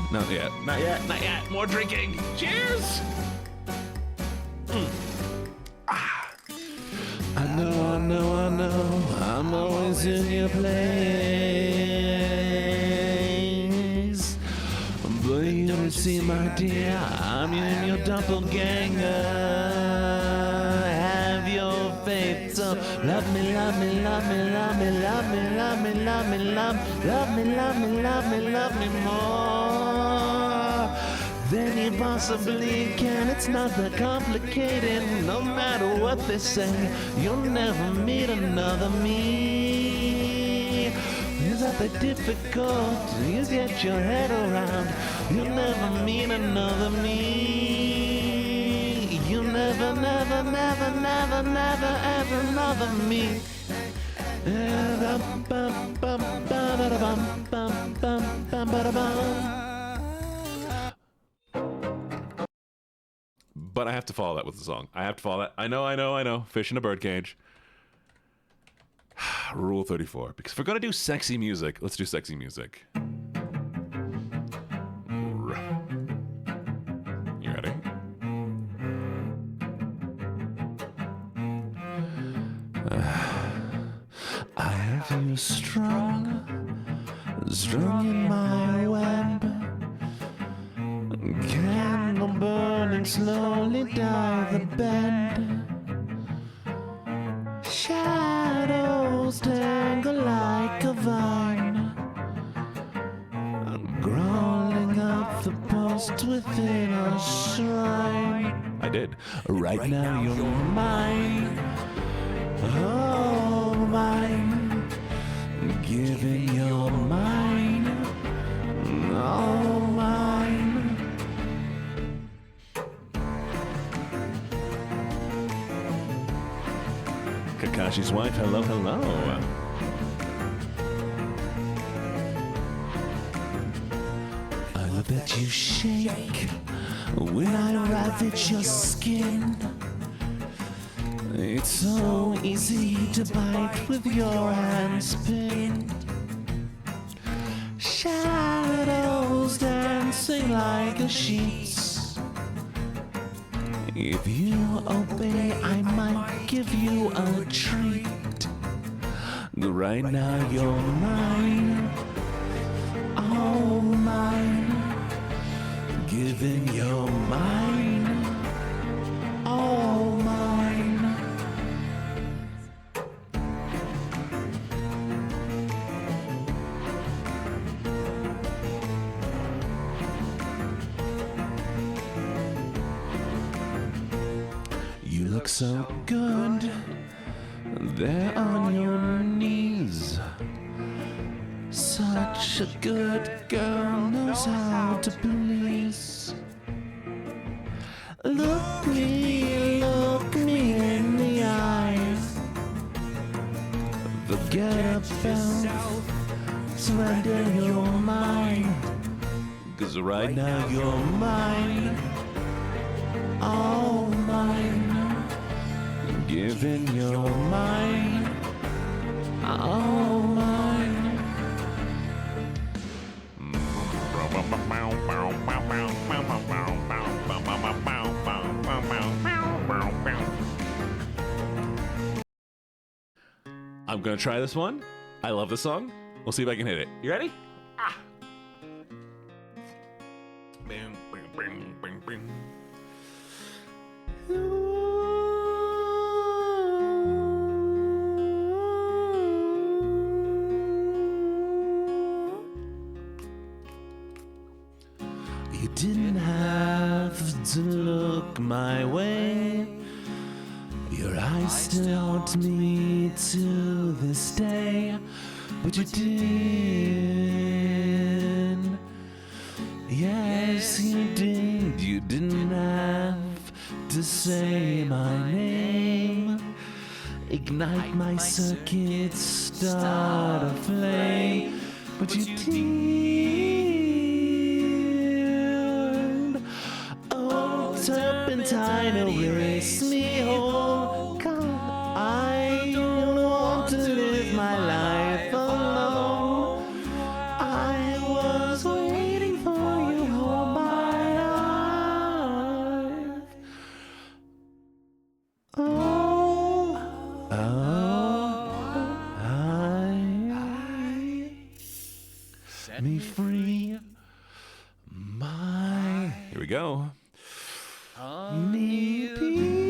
Not yet. More drinking. Cheers. I know. I'm always in your place. But you don't see, my dear, I'm in your doppelganger. Have your faith, so love me more than you possibly can. It's not that complicated. No matter what they say, you'll never meet another me. Is that the difficult? You get your head around. You'll never meet another me. You'll never ever another me. But I have to follow that with the song. I have to follow that. I know. Fish in a birdcage. Rule 34. Because if we're going to do sexy music, let's do sexy music. You ready? I have you strong in my web. Candle burning slowly down the bend. Shadows tangle like a vine, crawling up the post within a shrine. I did. Right now you're mine. Oh, mine. Giving your mine. Oh, mine. Kakashi's wife, hello. I love that you shake when I ravage your skin. It's so easy to bite with your hands pinned. Shadows dancing like a sheets. If you obey, I might give you a treat. Right now you're mine. Oh, mine. Giving your mine. Oh, mine. You look so good there on your knees. Such a good girl knows how to please. Look me in the eyes. about? Surrender your mind. 'Cause right now you're mine. All mine. Giving your mind. All mine. I'm gonna try this one. I love this song. We'll see if I can hit it. You ready? You didn't have to look my way. Your eyes still haunt me to this day, but you did. Yes, you did. You didn't have to say my name. Ignite my circuits, start a flame, but you did. Oh, turpentine, erase me whole. God, I don't want to live my life alone. I was waiting for you all my life. Set me free. My Here we go. honey bee.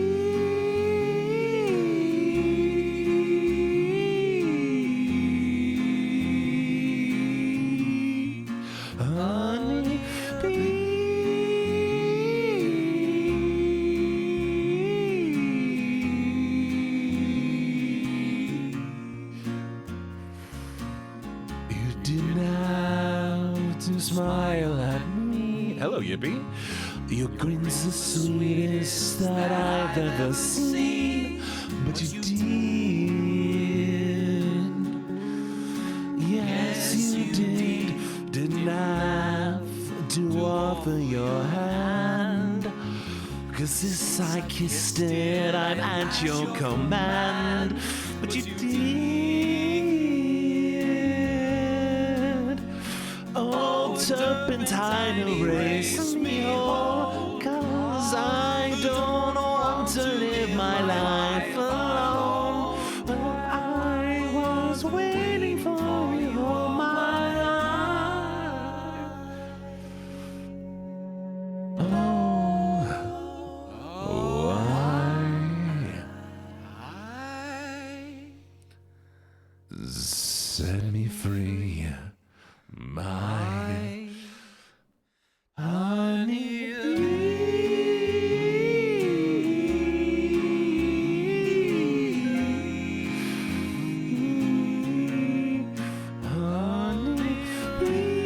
Honey bee. You didn't have to smile at me. Hello, Yippee. Your grin's the sweetest that I've ever seen, but you did. Yes, you did. Didn't have to offer your hand, 'cause this I kissed it, I'm at your command, but you did. Oh, turpentine, erase me all, 'cause I don't want to live my life alone. Well, I was waiting for you all my life. Oh, set me free. My honey bee. Honey bee.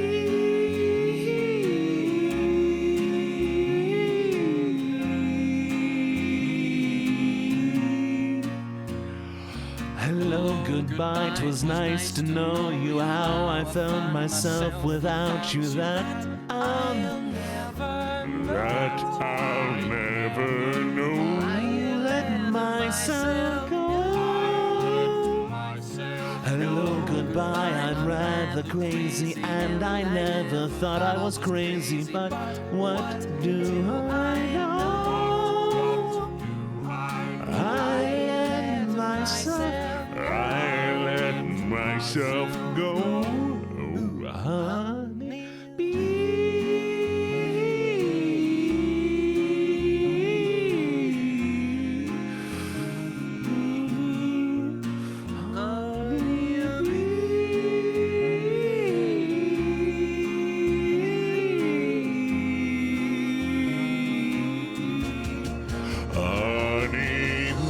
Hello, goodbye, 'twas nice to know you. How I found myself without you, that I'll never know. I let myself go. Hello, goodbye, I'm rather crazy, and I never thought I was crazy, but what do I know? I let myself go. Oh, honey bee. Honey bee.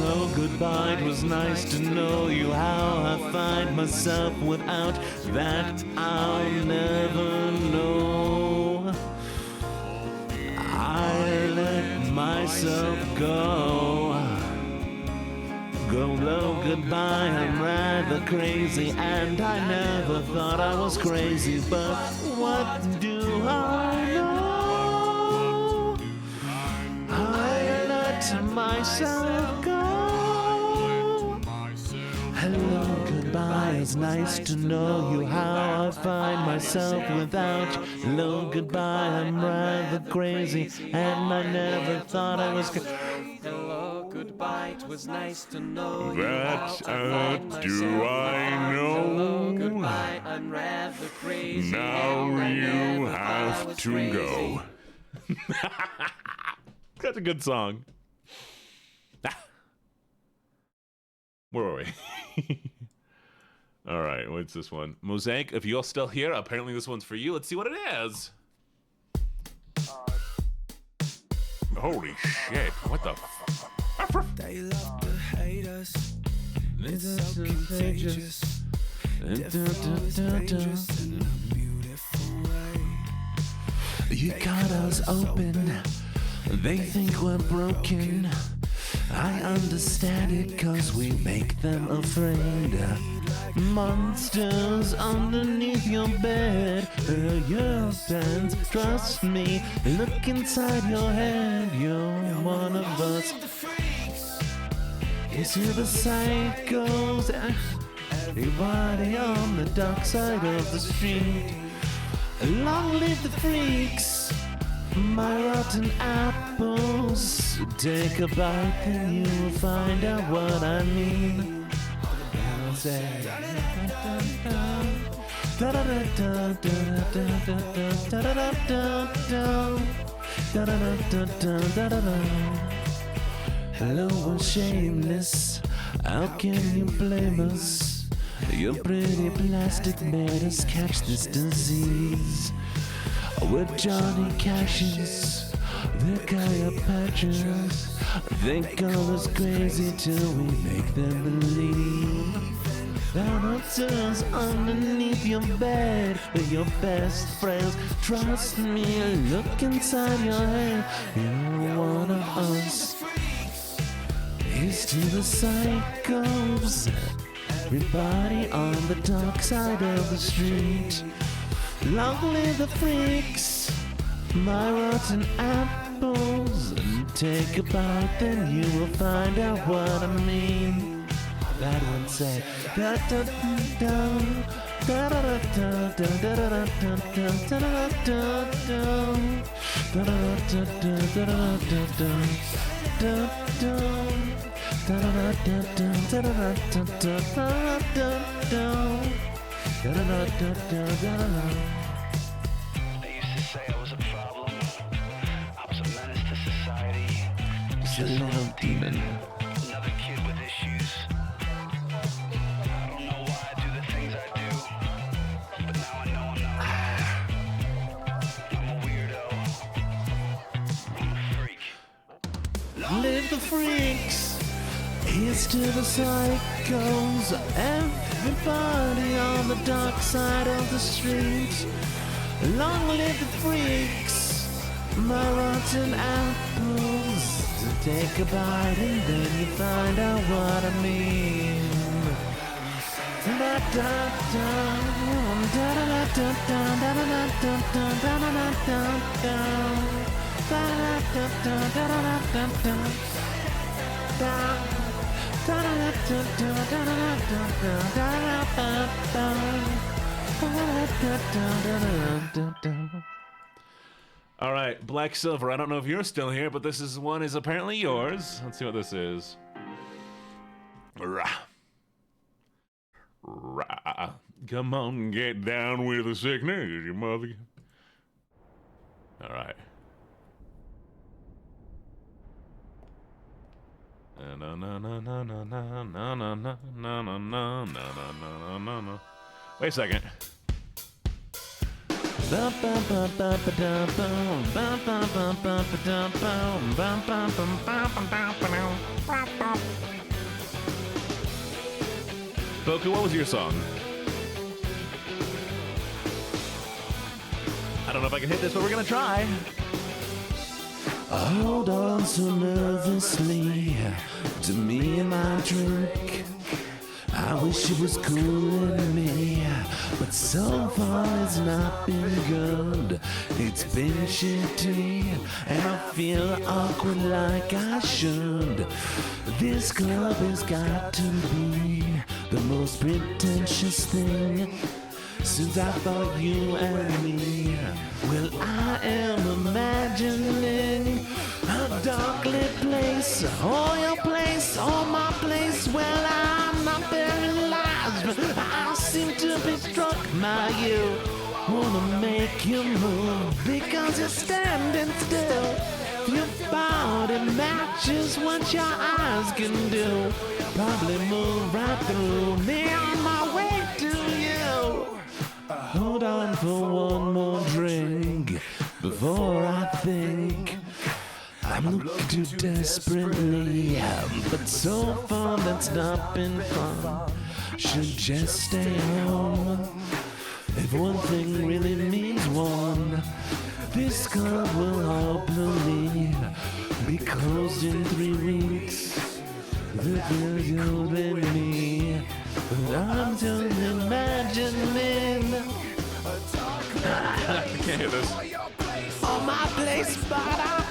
Oh, goodbye, it was nice to know you. How I find myself without that I'll never know. I let myself go. Hello, goodbye, I'm rather crazy, and I never thought I was crazy, but what do I know? I let myself go. Hello, goodbye, it's nice to know you. How I find myself without you. Hello, goodbye, I'm rather crazy, and I never thought I was crazy. Hello, goodbye, it was nice to know you. That do I know? Hello, goodbye, I'm rather crazy. Now you have to go. That's a good song. Where were we? All right, what's this one? Mosaic, if you're still here, apparently this one's for you. Let's see what it is. Holy shit, what the They love to hate us. It's so contagious. Different is dangerous in a beautiful way. You got us open. They think we're broken. I understand it, cause we make them afraid. Monsters underneath your bed, your pants. Trust me, look inside your head. You're one of us. You see the psychos, everybody on the dark side of the street. Long live the freaks, my rotten apples. Take a bite, then you will find out what I mean. I'll say, hello, we're shameless. How can you blame us? Your pretty plastic made us catch this disease. We're Johnny Cashes, they're Cleopatras. They call us crazy till we make them believe. Monsters underneath your bed, we're your best friends. Trust me, look inside your head. You're one of us. Here's to the psychos, everybody on the dark side of the street. Long live the freaks, my rotten apples. Take a bite, then you will find out what I mean. That one said, da da da da da da da da da da da. A little demon. Another kid with issues. I don't know why I do the things I do, but now I know I'm not. I'm a weirdo. I'm a freak. Live the freaks. Here's to the psychos. Everybody on the dark side of the street. Long live the freaks. My rotten apples. Take a bite and then you find out what I mean. Da da da da da da da da da da da da da. All right, Black Silver, I don't know if you're still here, but this one is apparently yours. Let's see what this is. Rah. Rah. Come on, get down with the sickness, you mother. All right. No, no, no, no, no, no, no, no, no, no, no, no, no, no, no. Wait a second. Boku, what was your song? I don't know if I can hit this, but we're gonna try. Hold on so nervously to me and my drink. I wish it was cooling me, but so far it's not been good. It's been shitty, and I feel awkward like I should. This club has got to be the most pretentious thing since I thought you and me. Well, I am imagining a dark lit place, or your place, or my place. Well, I'm not paralyzed, but I seem to be struck by you. Wanna make you move because you're standing still. Your body matches what your eyes can do. Probably move right through me on my way to you. Hold on for one more drink before I think. I'm looking too desperately, but so far that's not been fun. Should just stay home. If one thing really means one, this club will hopefully be closed in 3 weeks. The feels you and me, but I'm just imagining. I can't hear this. On my place, but I'm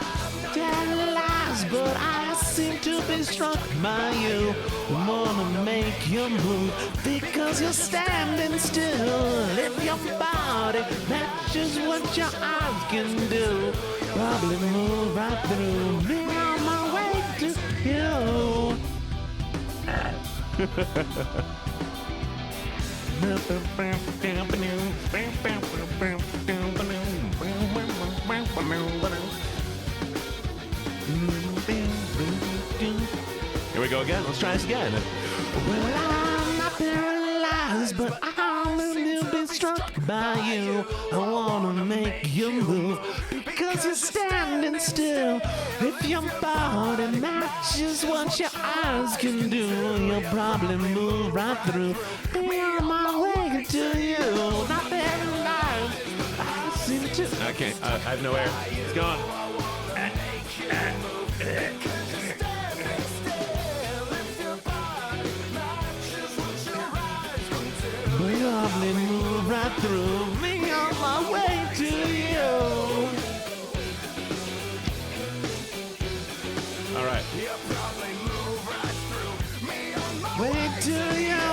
paralyzed, but I seem to be struck by you. Wanna make you move because you're standing still. If your body matches what your eyes can do, probably move right through me on my way to you. Here we go again. Let's try this again. Well, I'm not paralyzed, but I'm a little bit struck by you. I wanna make you move because you're standing still. If your body matches what your eyes can do, you'll probably move right through me on my way to you. Not paralyzed, I seem to. I can't. I have no air. It's gone. Probably move right through me on my way to you. All right. Way to you.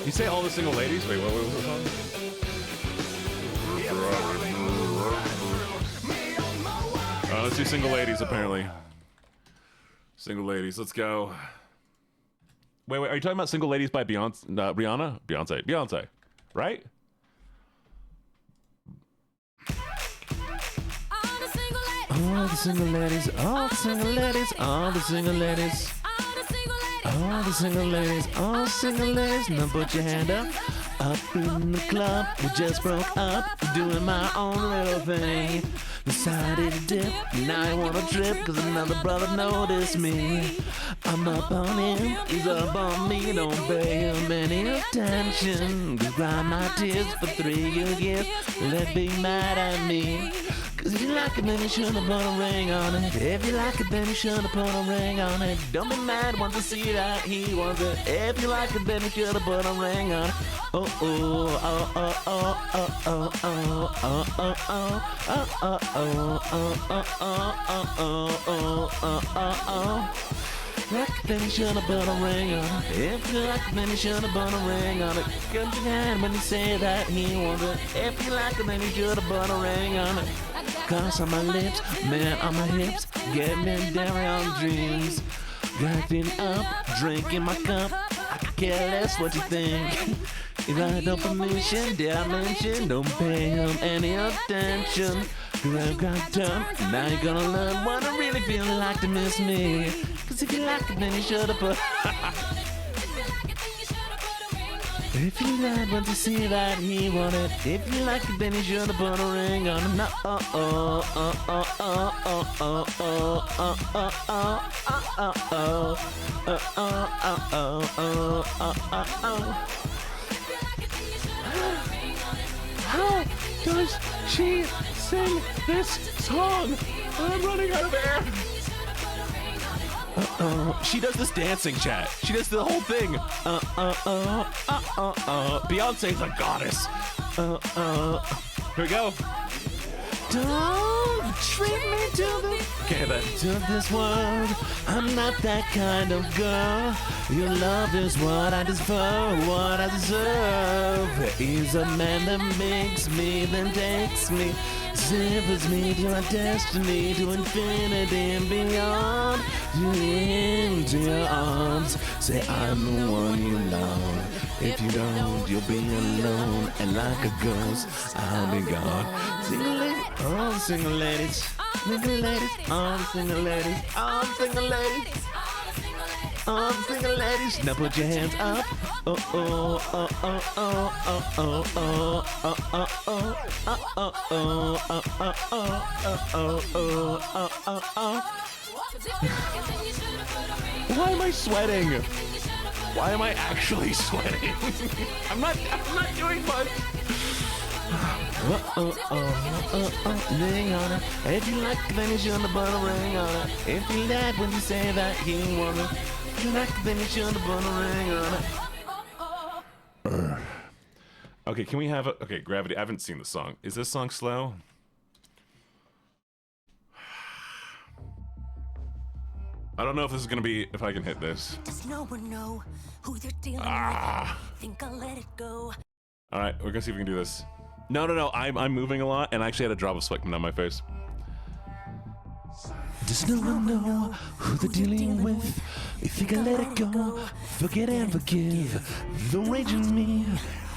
You say all the single ladies? Wait, what was the song? Let's do single ladies, apparently. Single ladies, let's go. Wait, are you talking about Single Ladies by Beyonce? Rihanna? Beyonce, right? All the single ladies, all the single ladies, all the single ladies, all the single ladies, all single ladies. Now put your hand up, up in the club. We just broke up, doing my own little thing. Decided to dip, now I wanna trip, cause another brother noticed me. I'm up on him, he's up on me, don't pay him any attention. Cause cry my tears for 3 years, let be mad at me. Cause if you like it, then you should've put a ring on it. If you like it, then you should've put a ring on it. Don't be mad once you see that he wants it. If you like it, then you should've put a ring on it. Oh, oh, oh, oh, oh, oh, oh, oh, oh, oh, oh, oh, oh. Like it, then you should've put a ring on it. If you like it, then you should've put a ring on it. Cut your hand when you say that he wants it. If you like it, then you should've put a ring on it. Cause on my lips, man on my hips, get me down on dreams. Acting up, drinking my cup, I could care less what you think. If I don't permission, dimension, don't pay him any attention. Cause I've got time, now you're gonna learn what I really feel like to miss me. Cause if you like it, then you should've put. If you lied once you see that he wanted. If you like it, then you should've put a ring on him. No, oh, oh, oh, oh, oh, oh, oh, oh, oh, oh, oh, oh, oh, oh, oh. How does she sing this song? I'm running out of air. She does this dancing, chat. She does the whole thing. Beyonce's a goddess. Here we go. Don't treat me to the Okay, then. to this world. I'm not that kind of girl. Your love is what I deserve, what I deserve. He's a man that makes me, then takes me, zippers me to my destiny, to infinity and beyond. Into your arms, say I'm the one you love. If you don't, you'll be alone, and like a ghost, I'll be gone. Single lady, all the single ladies, single ladies, all the single ladies, all the single ladies, all the single ladies. Now put your hands up. Oh oh oh oh oh oh oh oh oh oh oh oh oh oh oh oh oh. Why am I sweating? Why am I actually sweating? I'm not doing much. Ring on it. If you like, then you should have put a ring on it. If you like when you say that you want it, if you like, then you should have put a ring on it. Okay, can we have a... Okay, Gravity, I haven't seen the song. Is this song slow? I don't know if this is gonna be... If I can hit this. Does no one know who they're dealing with? Think I'll let it go. Alright, we're gonna see if we can do this. No, I'm moving a lot, and I actually had a drop of sweat coming down my face. Does no one know who they're dealing with? You think I let it go? Forget and forgive. The rage in me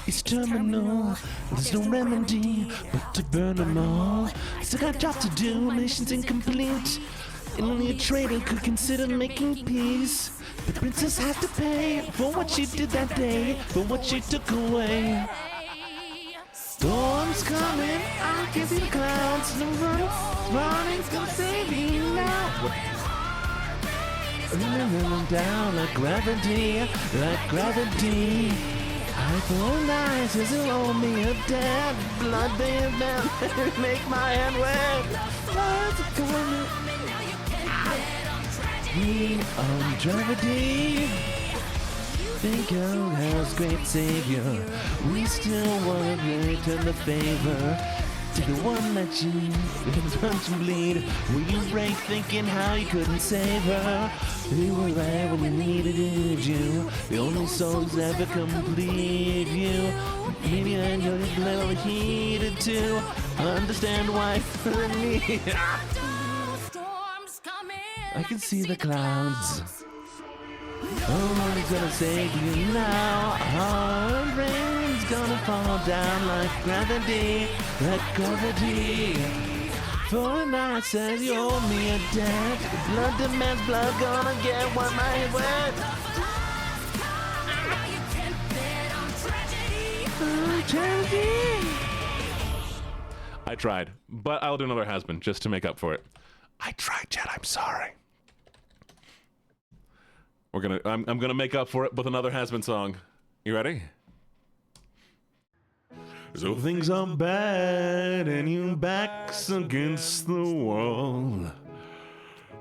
is terminal. There's no remedy but to burn them all. Still got a job to do, mission's incomplete. And only a traitor could consider making peace. The princess has to pay for what she did that day, for what she took away. Storm's coming, I can see the clouds, the running's gonna save me now. Running down like gravity, like gravity. I feel nice as you owe me a debt. Blood being bad, make my hand wet. Floods are coming. We on gravity. Think God has great savior. We still want to return the favor to the one that you want to bleed. Will you break thinking how you couldn't save her? You were there when we needed you. The only souls ever complete you. Maybe I know you're a little heated too. Understand why for me. I can see the clouds. Oh, he's gonna save you now. Hard rain's gonna fall down like gravity, like gravity. For a night says you owe me a debt. Blood demands blood, gonna get one my head wet. Tragedy. I tried, but I'll do another has-been just to make up for it. I tried, Chad. I'm sorry. I'm gonna make up for it with another has-been song. You ready? So things are bad and your back's against the wall.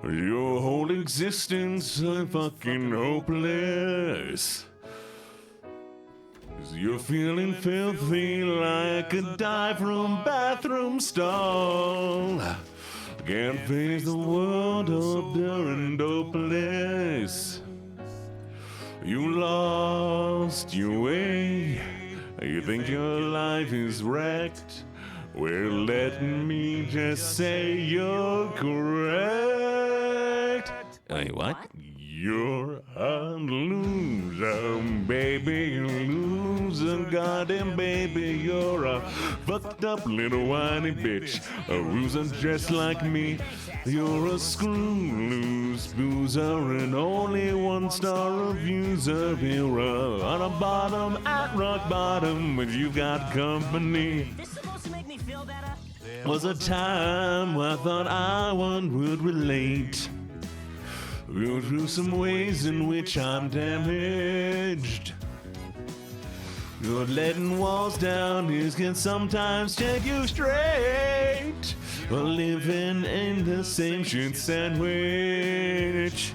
Your whole existence is fucking hopeless. 'Cause you're feeling filthy like a dive room bathroom stall. Can't face the world up there and hopeless. You lost your way. You think your life is wrecked. Well, let me just say you're correct. Wait, what? You're a loser, baby, you loser, goddamn baby, you're a fucked up little whiny bitch, a loser just like me. You're a screw loose boozer and only one star abuser. You're on a bottom, at rock bottom, but you've got company. This supposed to make me feel better? Was a time I thought I would relate. Go through some ways in which I'm damaged. Good letting walls down is can sometimes take you straight. living in the same shit sandwich.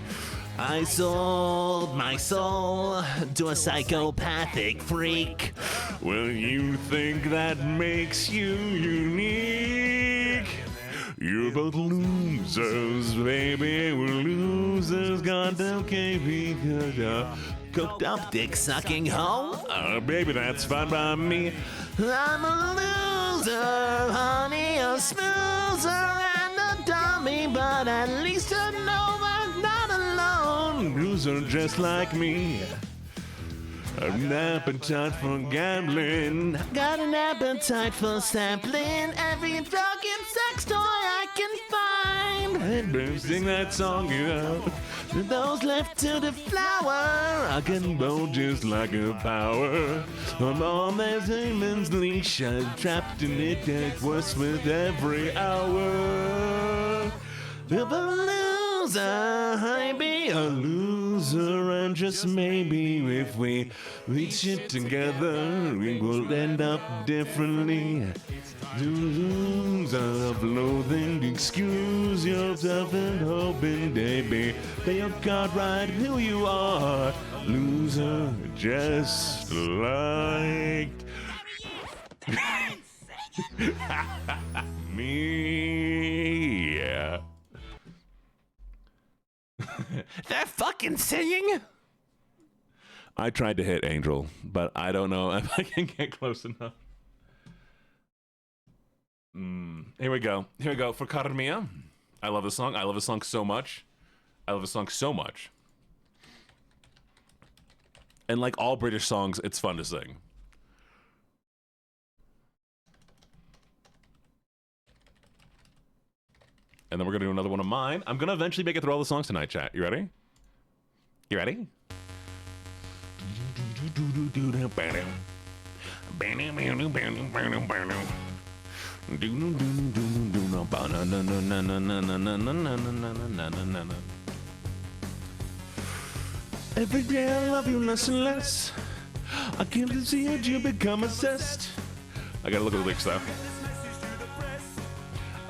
I sold my soul to a psychopathic freak. Well, you think that makes you unique? You're both losers, baby. We're losers. God, okay, because cooked up dick sucking hoe. Baby, that's fine by me. I'm a loser, honey, a snoozer and a dummy, but at least I know I'm not alone. Loser just like me. An appetite for gambling. Got an appetite for sampling every drug and sex toy I can find. And sing that song out. Those left to the flower, I can bow just like a power. I'm on that demon's leash, I'm trapped in it, gets worse with every hour. If a loser, I be a loser, and just maybe if we reach it together, we will end up differently. Loser of loathing, excuse yourself and hoping they be your card right who you are. Loser, just like me. Yeah. They're fucking singing. I tried to hit Angel, but I don't know if I can get close enough. Here we go for Cara Mia. I love this song. I love this song so much. And like all British songs, it's fun to sing. And then we're gonna do another one of mine. I'm gonna eventually make it through all the songs tonight, chat. You ready? You ready? Every day I love you less and less. I can't see it, you become obsessed. I gotta look at the lyrics though.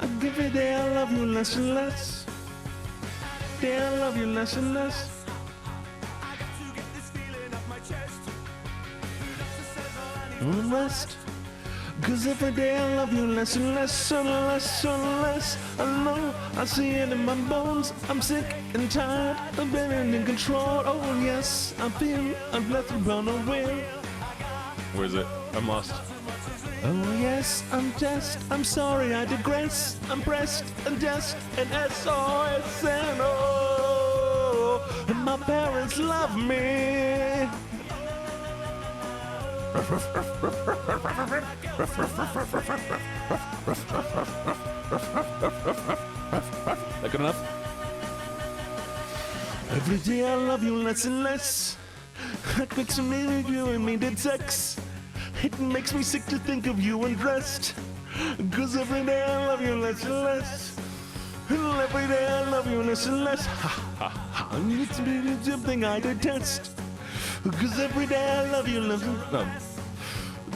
Every day I love you less and less. Day I love you less and less. Rest. Cause every day I love you less and less and less and less. I know, I see it in my bones. I'm sick and tired of being in control. Oh yes, I feel I'm left to run away. Where is it? I'm lost. Oh yes, I'm sorry, I digress. I'm pressed and just an SOS and oh, and my parents love me. That good enough? Every day I love you less and less. I picture me with you and me did sex. It makes me sick to think of you undressed. Cause every day I love you less and less. And every day I love you less and less. Ha ha ha. It's something I detest. Cause every day I love you less and less.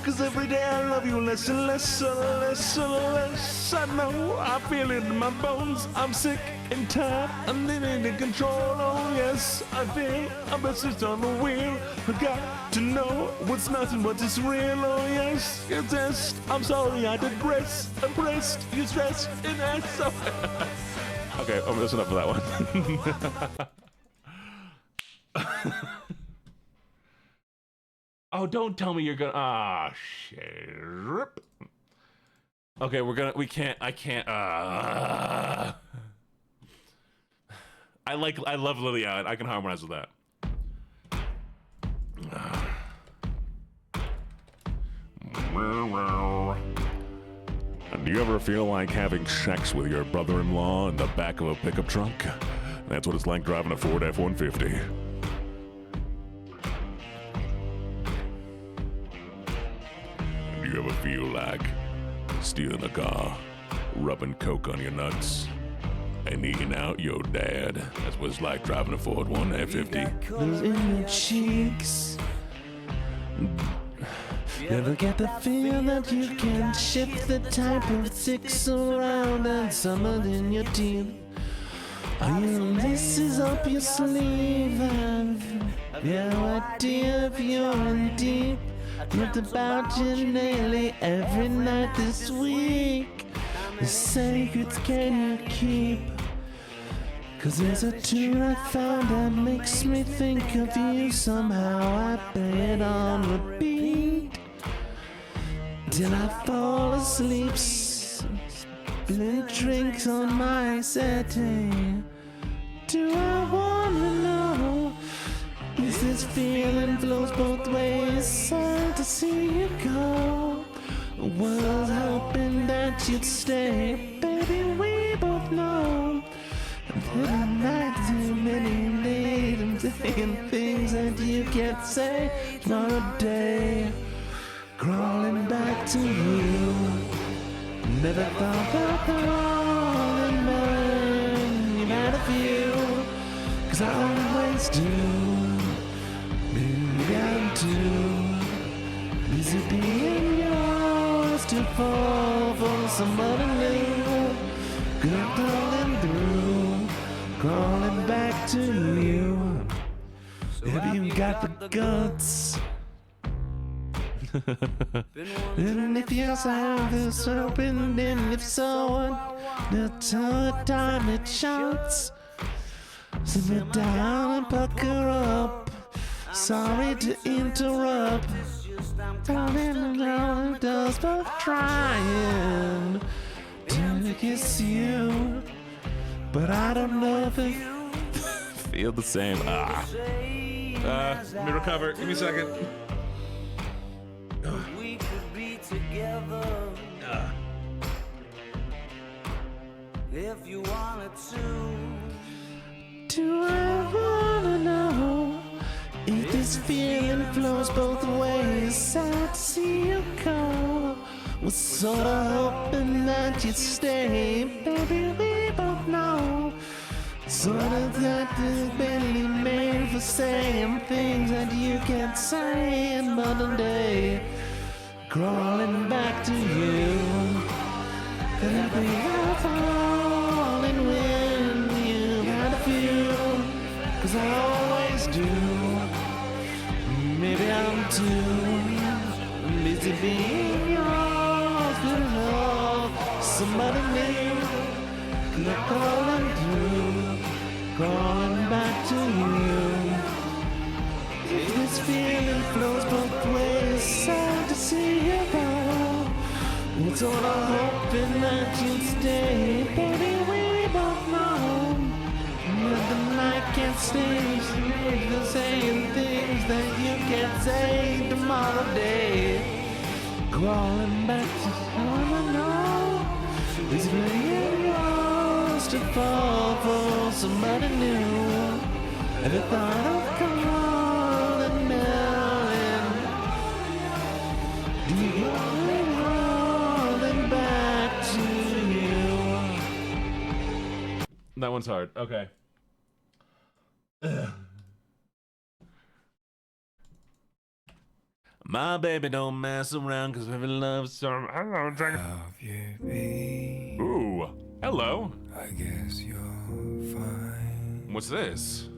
Cause every day I love you less and less and less and less. I know, I feel it in my bones. I'm sick and tired, I'm living in control. Oh yes, I feel I'm best on the wheel. I got to know what's not and what is real. Oh yes, you test. I'm sorry I digress. I'm pressed, you stressed, and I so. Okay, that's enough of that one. Oh, don't tell me you're gonna. Ah, shit. Okay, I can't. I love Lily Allen. I can harmonize with that. Do you ever feel like having sex with your brother-in-law in the back of a pickup truck? That's what it's like driving a Ford F-150. Do you ever feel like stealing a car, rubbing coke on your nuts, and eating out your dad? That's what it's like driving a Ford F-150. In your cheeks. Never get the feel that you can shift the type of sticks around and summon in your teeth. Are you laces up your sleeve? Have no idea if you're in deep. Dreamt about you nearly every night this week. The secrets can you keep? 'Cause there's a tune I found that makes me think of you. Somehow I play it on repeat till I fall asleep, spilling drinks on my settee. Do I wanna know? Is this feeling flows both ways? Sad to see you go. Was hoping that you'd stay, baby. We both know. Until night, too many late. I'm saying things that you can't say. Tomorrow day, crawling back to you. Never thought about calling mine. You've had a few, 'cause I always do. Maybe I'm too busy being yours to fall for somebody new. Good crawling through, crawling back to you. Have you got the guts? And if yes, I have this open, and if so, the time it shouts. Sit me down and pucker up. Sorry to interrupt. Darling, it does but trying to kiss you, but I don't know if it feel the same. Let me recover. Give me a second. We could be together if you wanted to. Do I wanna know if this feeling flows both ways? Sad to see you go. Was sorta hoping that you'd stay, baby. We both know. Sorta that is barely made for saying things that you can't say in modern day. Crawling back to you, and we are falling when you had a few. 'Cause I always do. Maybe I'm too busy being yours to love somebody new. Not crawling through, crawling back to you. If this feeling flows both ways, sad to see you go. It's all I'm hoping that you'd stay, baby. We both know that the night can't stay. You're saying things that you can't say tomorrow day. Crawling back to I know. Is it really yours to fall for somebody new? Ever thought of calling Melon? Do you crawling back to you? That one's hard. Okay. My baby don't mess around 'cause every love song. Hello, Ooh, hello. I guess you're fine. What's this?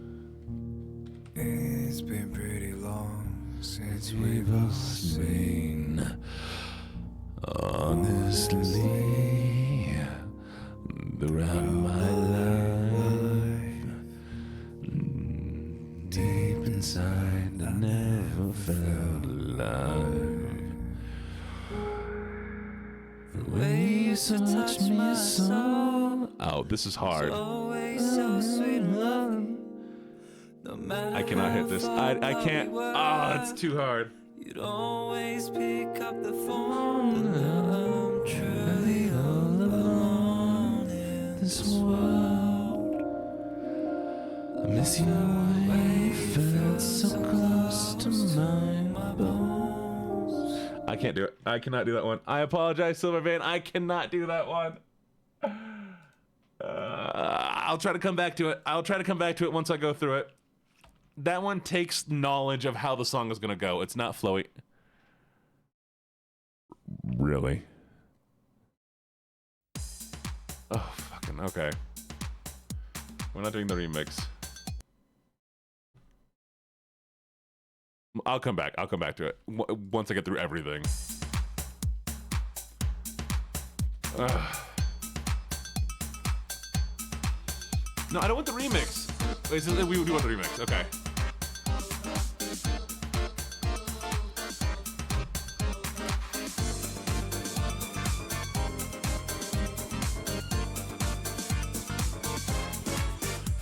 It's been pretty long since we both seen. Honestly, throughout my life, deep inside, I never felt alive. The way you used to touch me so. Oh, this is hard. Always so sweet love. No matter I cannot hit this. I can't. Oh, it's too hard. You'd always pick up the phone. I'm truly all alone in This world, I miss you way you felt so close to my bones. I can't do it. I cannot do that one. I apologize, Silvervein. I cannot do that one. I'll try to come back to it. I'll try to come back to it once I go through it. That one takes knowledge of how the song is going to go. It's not flowy. Really? Oh, fucking okay. We're not doing the remix. I'll come back. I'll come back to it once I get through everything. No, I don't want the remix. Wait, so we do want the remix. Okay.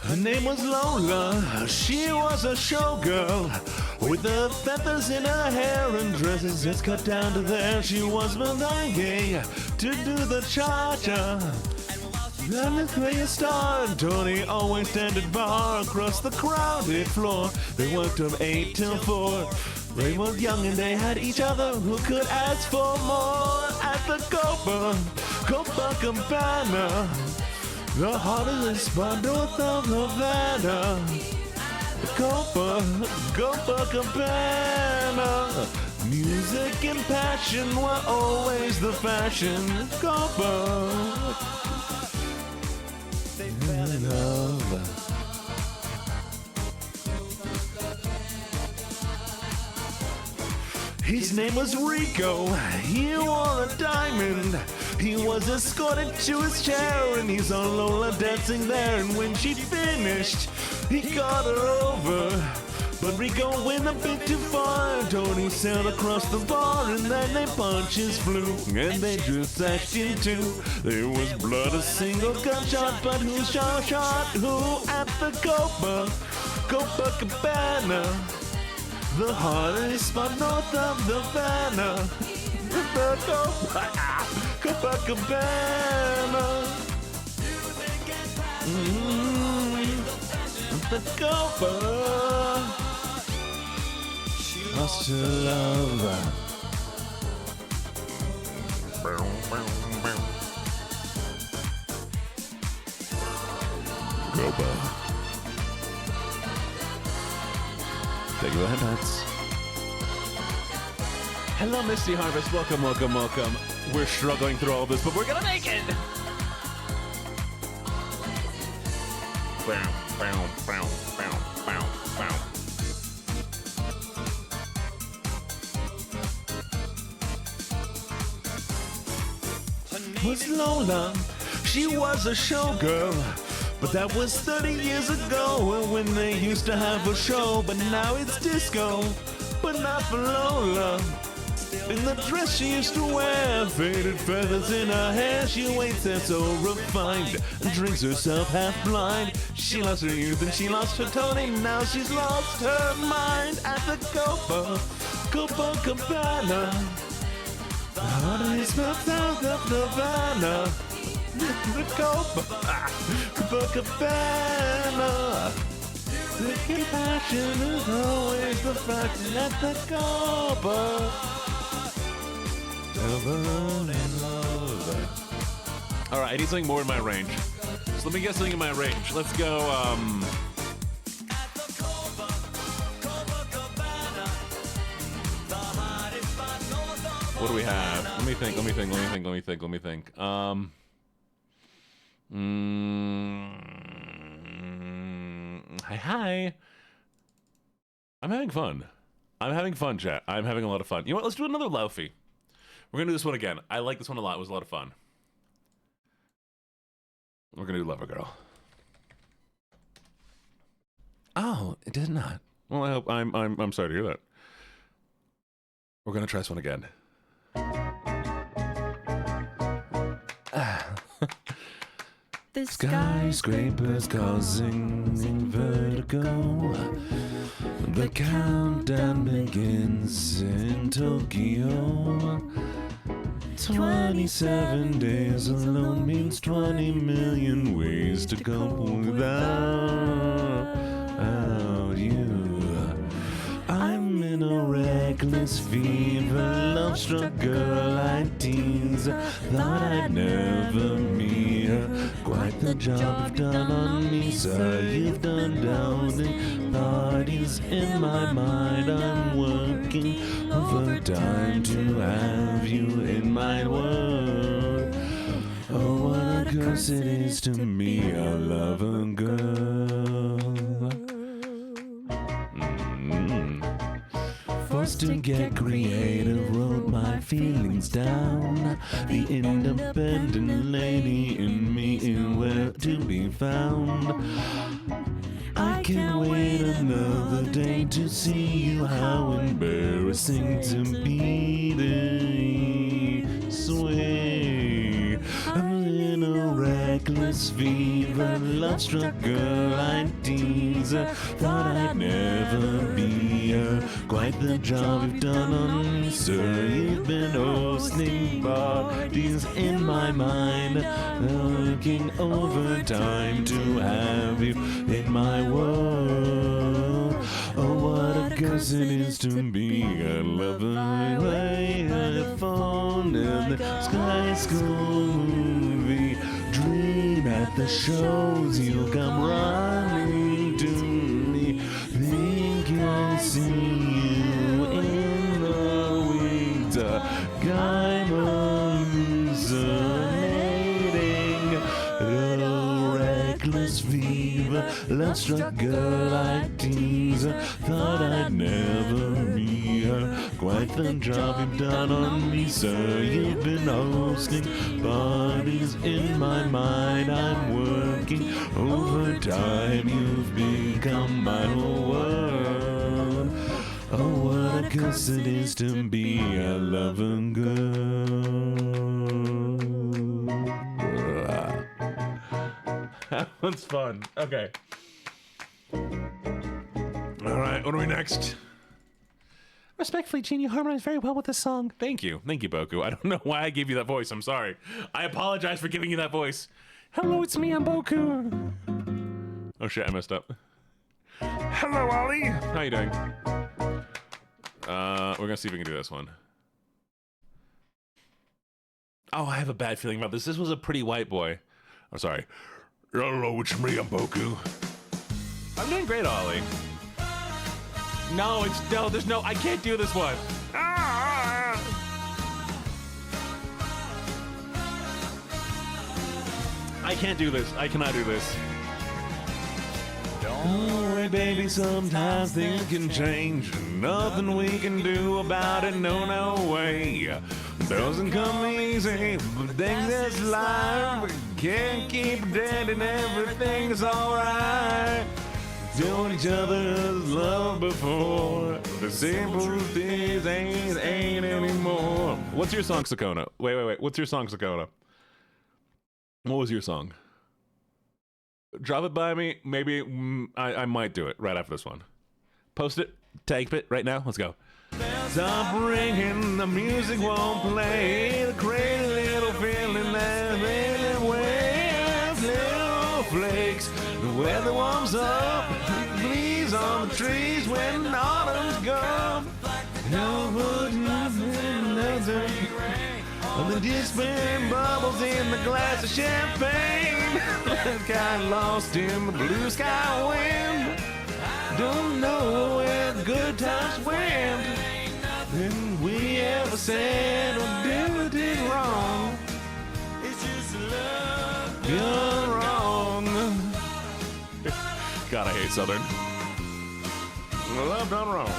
Her name was Lola, she was a showgirl, with the feathers in her hair and dresses just cut down to there. She was merengue to do the cha-cha. And the way you start, Tony always standing bar across the crowded floor. They worked from 8 till 4. They were young and they had each other. Who could ask for more? At the Copacabana, the hottest spot north of Havana. Copacabana. Music and passion were always the fashion. They fell in love. His name was Rico, he wore a diamond. He was escorted to his chair and he saw Lola dancing there. And when she finished, he got her over. But Rico went a bit too far. Tony sailed across the bar and then their punches flew. And they just slashed in two. There was blood, a single gunshot. But who shot who at the Copacabana? The hottest spot north of the Havana. The Copacabana. The Copa. Lost to love. Copa. Take your headlights. Hello, Misty Harvest. Welcome, welcome, welcome. We're struggling through all this, but we're gonna make it. Was Lola, she was a showgirl, but that was 30 years ago when they used to have a show. But now it's disco, but not for Lola. In the dress she used to wear, faded feathers in her hair, she waits there so refined and drinks herself half blind. She lost her youth and she lost her Tony, now she's lost her mind. At the Copacabana, the hottest spot south of Havana. The Copacabana. The passion is always the fashion at the Copa. All right, I need something more in my range. So let me get something in my range. Let's go, what do we have? Let me think. Hi. I'm having fun. Chat. I'm having a lot of fun. You know what? Let's do another Laufey. We're gonna do this one again. I like this one a lot. It was a lot of fun. We're gonna do Lover Girl. Oh, it did not. Well, I hope I'm sorry to hear that. We're gonna try this one again. The skyscrapers causing vertigo. The countdown begins in Tokyo. 27 days alone means 20 million ways to cope without you. I'm in a reckless fever, love-struck girl like teens. Thought I'd never meet her. Quite the job you've done on me, sir. You've done downing parties in my mind. I'm working overtime to have you in my my world. Oh, what a curse it is to me, a lover girl. Forced to get creative, wrote my feelings down. The independent lady in me is where to be found. I can't wait another day to see you. How embarrassing to be this way. I'm in a reckless fever, love-struck girl I tease her. Thought I'd never be her. Quite the job you've done on me, sir. You've been hosting parties in my mind, working overtime to have you in my world. Oh, what a curse it is to be a lover. I had fun in the Sky School movie. Dream at the shows, you'll come running to me. Think I see you in the winter. I'm hallucinating. A reckless fever, love-struck girl I tease her. Thought I'd never be her. Quite the job you've done on me, sir. You've been hosting parties in my mind. I'm working overtime. You've become my whole world. Oh, what a curse it is to be a loving girl. That one's fun. Okay. All right, what are we next? Respectfully, Gene, you harmonized very well with this song. Thank you, Boku. I don't know why I gave you that voice. I'm sorry. I apologize for giving you that voice. Hello, it's me, I'm Boku. Oh shit, I messed up. Hello, Ollie. How you doing? We're gonna see if we can do this one. Oh, I have a bad feeling about this. This was a pretty white boy. I'm sorry. Hello, it's me, I'm Boku. I'm doing great, Ollie. No, there's no, I can't do this one. I can't do this. I cannot do this. Don't worry, baby, sometimes things can change. Nothing we can do about it, no way. Doesn't come easy, but things that's life. We can't keep dead and everything's alright. Doing each other's love before. The simple things ain't anymore. What's your song, Sakona? Wait. What's your song, Sakona? What was your song? Drop it by me. Maybe I might do it right after this one. Post it. Type it right now. Let's go. Stop ringing, the music won't play. The crazy little feeling that really weighs. Little flakes, the weather warms up. Leaves on the trees when autumn's gone. No wood, nothing. The disappearing bubbles in the glass of champagne. Got lost in the blue sky wind. Don't know where the good times went. Then we ever said or did wrong. It's just love gone wrong. God, I hate Southern. Love done wrong.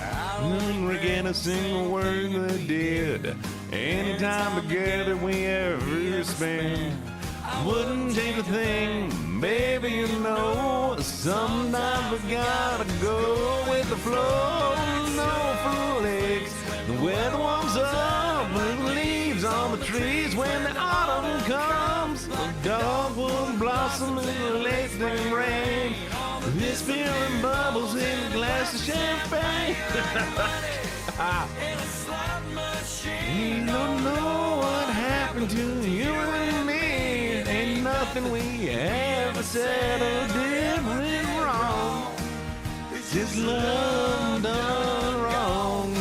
I wouldn't regret a single word they did. Any time together we ever spent, I wouldn't change a thing, baby, you know. Sometimes we gotta go with the flow. No flakes, the weather warms up, the leaves on the trees when the autumn comes. The dogwood blossom in the late spring rain. This feeling bubbles in a glass of champagne. You don't know what happened to you and me. Ain't nothing we ever said or did went wrong. It's just love done wrong.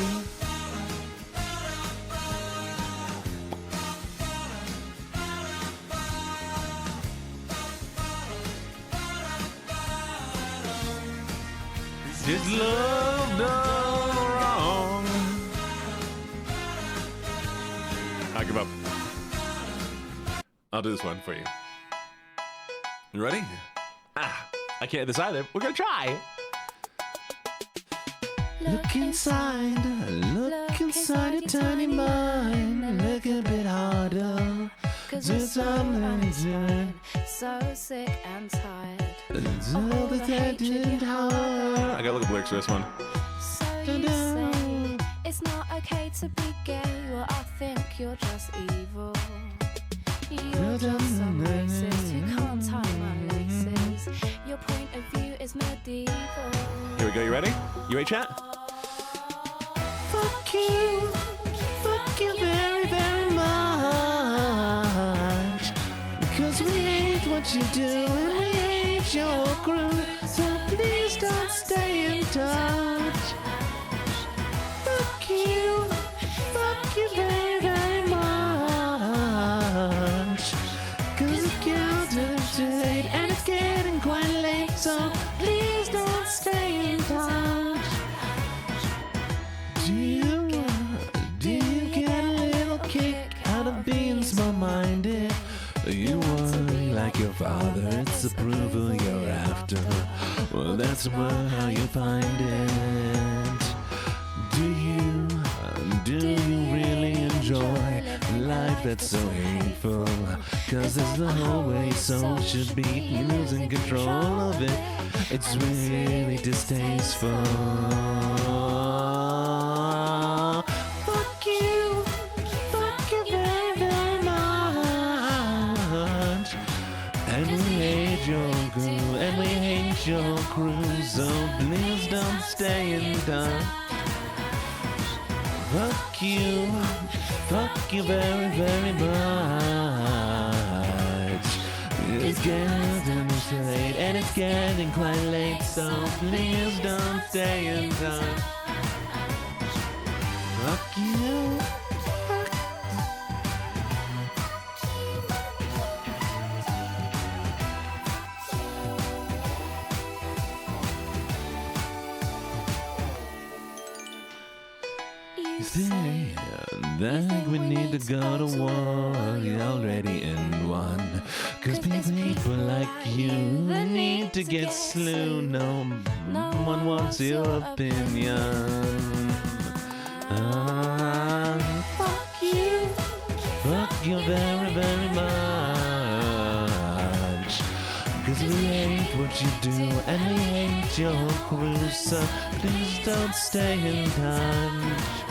Just love done wrong. I give up. I'll do this one for you. You ready? I can't this either. We're gonna try. Look inside your tiny mind. Look a bit harder. Cause we're so untied, so sick and tired. All the hatred and heart. I gotta look at lyrics for this one. So you say it's not okay to be gay. Well, I think you're just evil. You're just some racist who can't tie my laces. Your point of view is medieval. Here we go. You ready? You ready, chat? Fuck you very, very much. Because we hate what you do and we hate your crew. So please don't stay in touch. Fuck you very, very much. Cause it counts to late and it's getting quite late. So please don't stay in touch. Do you get a little kick out of being small-minded? You worry like your father, it's approval you're after. Well, that's how you find it. Do you really enjoy life that's so hateful? Cause there's the whole way so it should be. You're losing control of it. It's really distasteful. Fuck you very, very much. And we hate your crew, and we hate your crew. So please don't stay in touch. Fuck you very, very much. It's getting late, and it's getting quite late. So please don't stay in touch. Fuck you. You say that we need to go to war. You're already in one. Cause people like you need to get slew. No one wants your opinion. Fuck you very, very much. Cause we hate what you do and we hate your crew. So please don't stay in touch.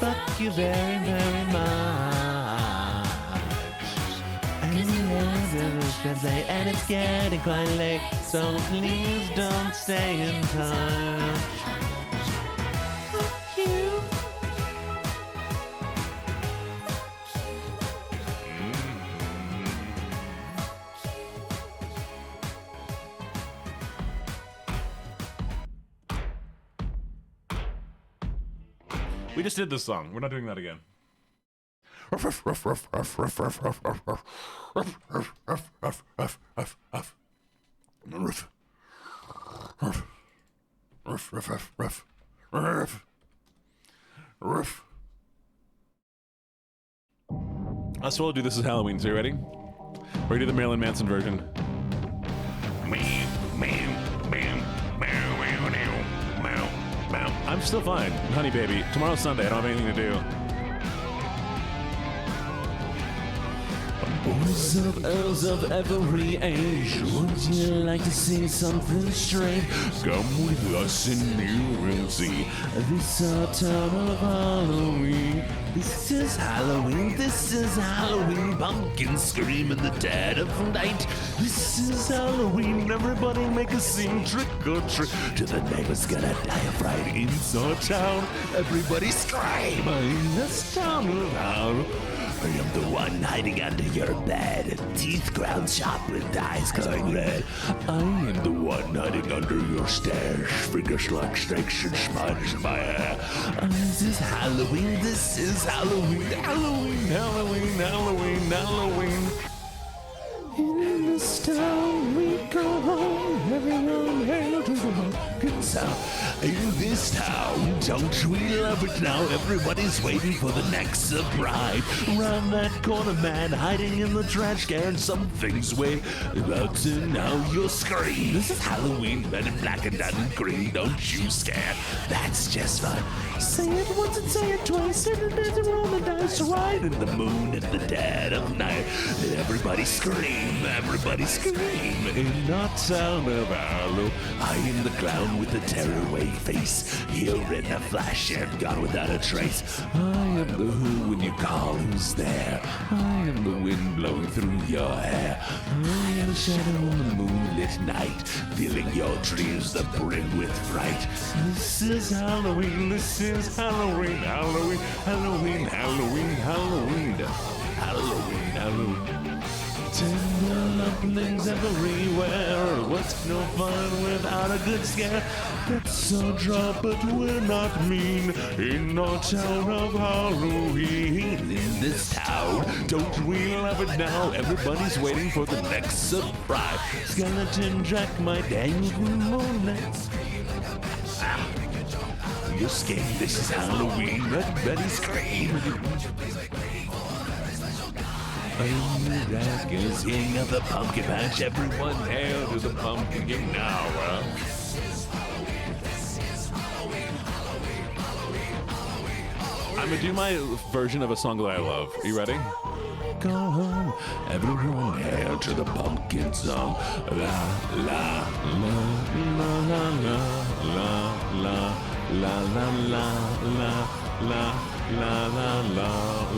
Fuck you very, very much. And it's getting quite late, so please don't stay in touch. Fuck you. We just did this song. We're not doing that again. Us will do This Is Halloween. So you ready? We're gonna do the Marilyn Manson version. I'm still fine, honey baby. Tomorrow's Sunday. I don't have anything to do. Boys of earls of every age, would you like to see something strange? Come with us and you will see. This our town of Halloween. This is Halloween, this is Halloween. Pumpkins scream in the dead of night. This is Halloween, everybody make a scene. Trick or treat, to the neighbors gonna die of fright. In our town, everybody scream. In this town of Halloween, I am the one hiding under your bed, teeth ground sharp with eyes going red. I am the one hiding under your stairs, fingers like snakes and spiders in my hair. This is Halloween, this is Halloween, Halloween, Halloween, Halloween, Halloween. In this town we go home everyone hail to the pumpkin sound. In this town, don't we love it now? Everybody's waiting for the next surprise. Around that corner, man, hiding in the trash can. Something's way about to now you'll scream. This is Halloween, men in black and green. Don't you scare, that's just fine. Say it once and say it twice, and there's a roll the dice right in the moon in the dead of night. Everybody scream, in our town of Harlow. I am the clown with the tearaway face, here in a flash and gone without a trace. I am the who when you call who's there. I am the wind blowing through your hair. I am the shadow on the moonlit night, filling your dreams that brim with fright. This is Halloween, this is Halloween, Halloween, Halloween, Halloween, Halloween, Halloween, Halloween. Tender openings everywhere. What's no fun without a good scare? That's our job, but we're not mean in our town of Halloween. In this town, don't we love it now? Everybody's waiting for the next surprise. Skeleton Jack might hang the moonlight. You're scared, this is Halloween. Everybody scream. Jack is king of the pumpkin patch. Everyone hail to the pumpkin king now. I'm gonna do my version of a song that I love. Are you ready? Go home, everyone hail to the pumpkin song. La la la la la la la la la la la la la la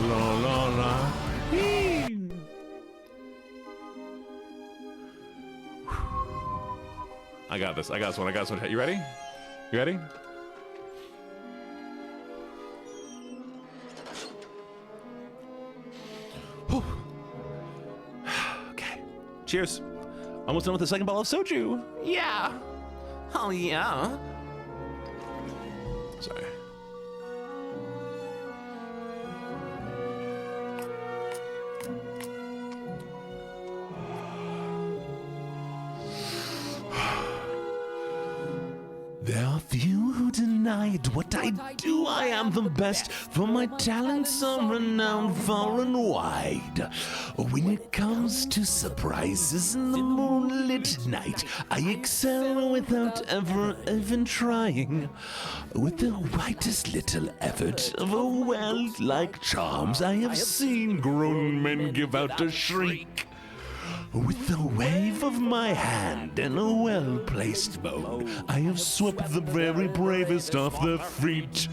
la la la. I got this one. You ready? You ready? Whew. Okay. Cheers. Almost done with the second bottle of soju. Yeah. Oh, yeah. Sorry. There are few who denied what I do. I am the best, for my talents are renowned far and wide. When it comes to surprises in the moonlit night, I excel without ever even trying. With the whitest little effort of a well-like charms, I have seen grown men give out a shriek. With the wave of my hand and a well-placed bow, I have swept the very bravest off their feet.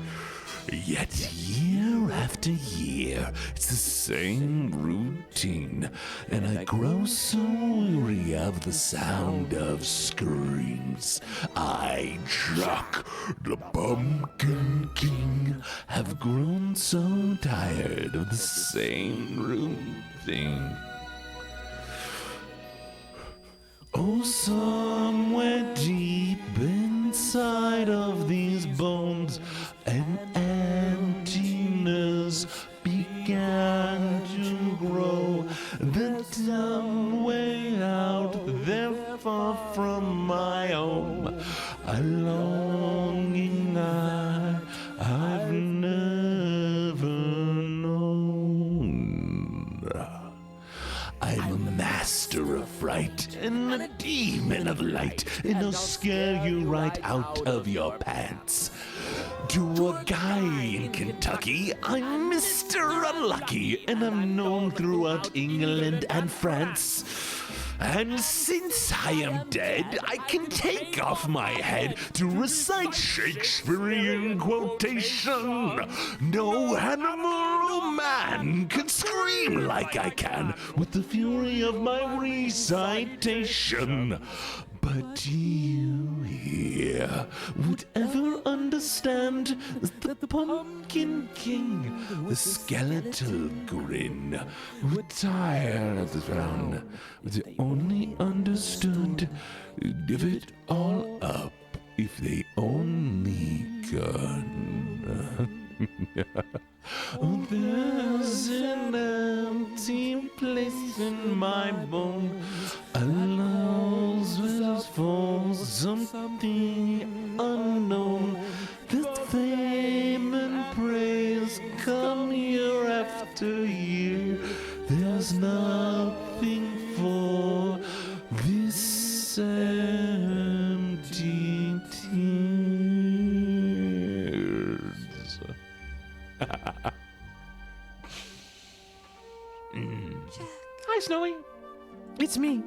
Yet year after year, it's the same routine, and I grow so weary of the sound of screams. I, Jack, the Pumpkin King, have grown so tired of the same routine. Oh, somewhere deep inside of these bones, an emptiness began to grow. The dumb way out there far from my home, a longing I've never known. I'm a master of fright and a demon of light, and I'll scare you right out of your pants. To a guy in Kentucky, I'm Mr. Unlucky, and I'm known throughout England and France. And since I am dead, I can take off my head to recite Shakespearean quotation. No animal or man can scream like I can with the fury of my recitation. But you here would ever understand that the Pumpkin King, the skeletal grin, would tire at the frown, but they only understood, give it all up if they only could. Oh, there's an empty place in my bones, a lost for the unknown. This fame and praise come year after year. There's nothing for this empty tears. Hi, Snowy. It's me.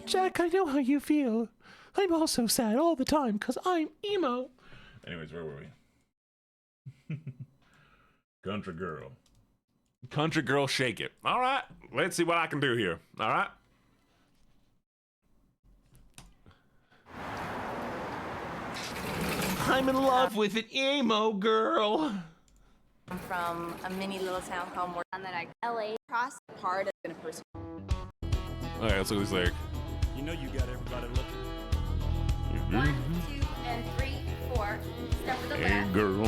Jack, I know how you feel. I'm also sad all the time because I'm emo. Anyways, where were we? Country girl. Country girl, shake it. All right, let's see what I can do here. All right. I'm in love with an emo girl. I'm from a mini little town called Morton that I LA cross part of a person. All right, let's look at this lyric. You know you got everybody looking. 1, 2, and 3, 4. Step to the Hey left. girl,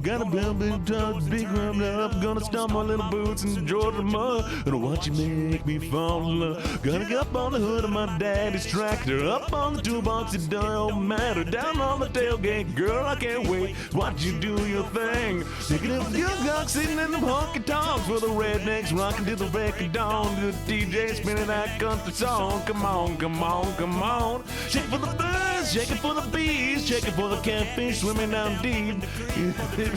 Got a big dog, big rum up. Gonna stomp my little boots in Georgia mud. Gonna watch you make me fall in love. Gonna get up on the hood of my daddy's tractor. Up on the toolbox, it don't matter. Down on the tailgate, girl, I can't wait. Watch you do your thing. Taking up your gunk, sitting in the honky tonks for the rednecks, rocking to the break of dawn. To the DJ spinning that country song. Come on, come on, come on. Shake it for the birds, shake it for the bees, shake it for the catfish swimming down deep. Shake it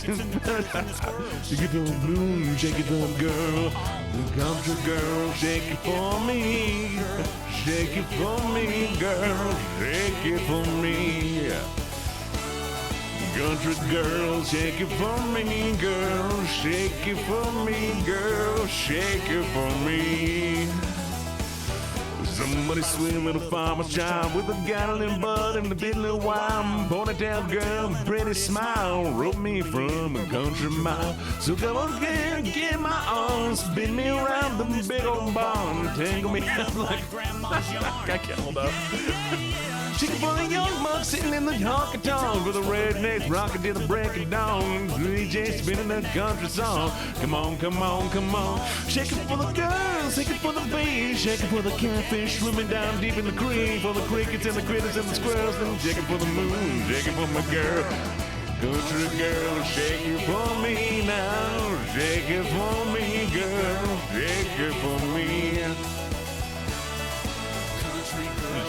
for the blue, shake it for the girl, the country girl, shake it for me, shake it for me, girl, shake it for me. Country girl, shake it for me, girl, shake it for me, girl, shake it for me. Somebody swim with a farmer's child with a gallon bud and a bit of wine. Ponytail girl, pretty smile, wrote me from a country mile. So come on, get my arms, spin me around the big old barn, tangle me up like I can't hold up. Chicken for the young bucks sitting in the honky tonk for the rednecks rocking till the break of dawn. DJ spinning a country song. Come on, come on, come on. Shake it for the girls, shake it for the bees, shake it for the catfish swimming down deep in the creek, for the crickets and the critters and the squirrels. Then shake it for the moon, shake it for my girl. Country girl, shake it for me now. Shake it for me, girl. Shake it for me.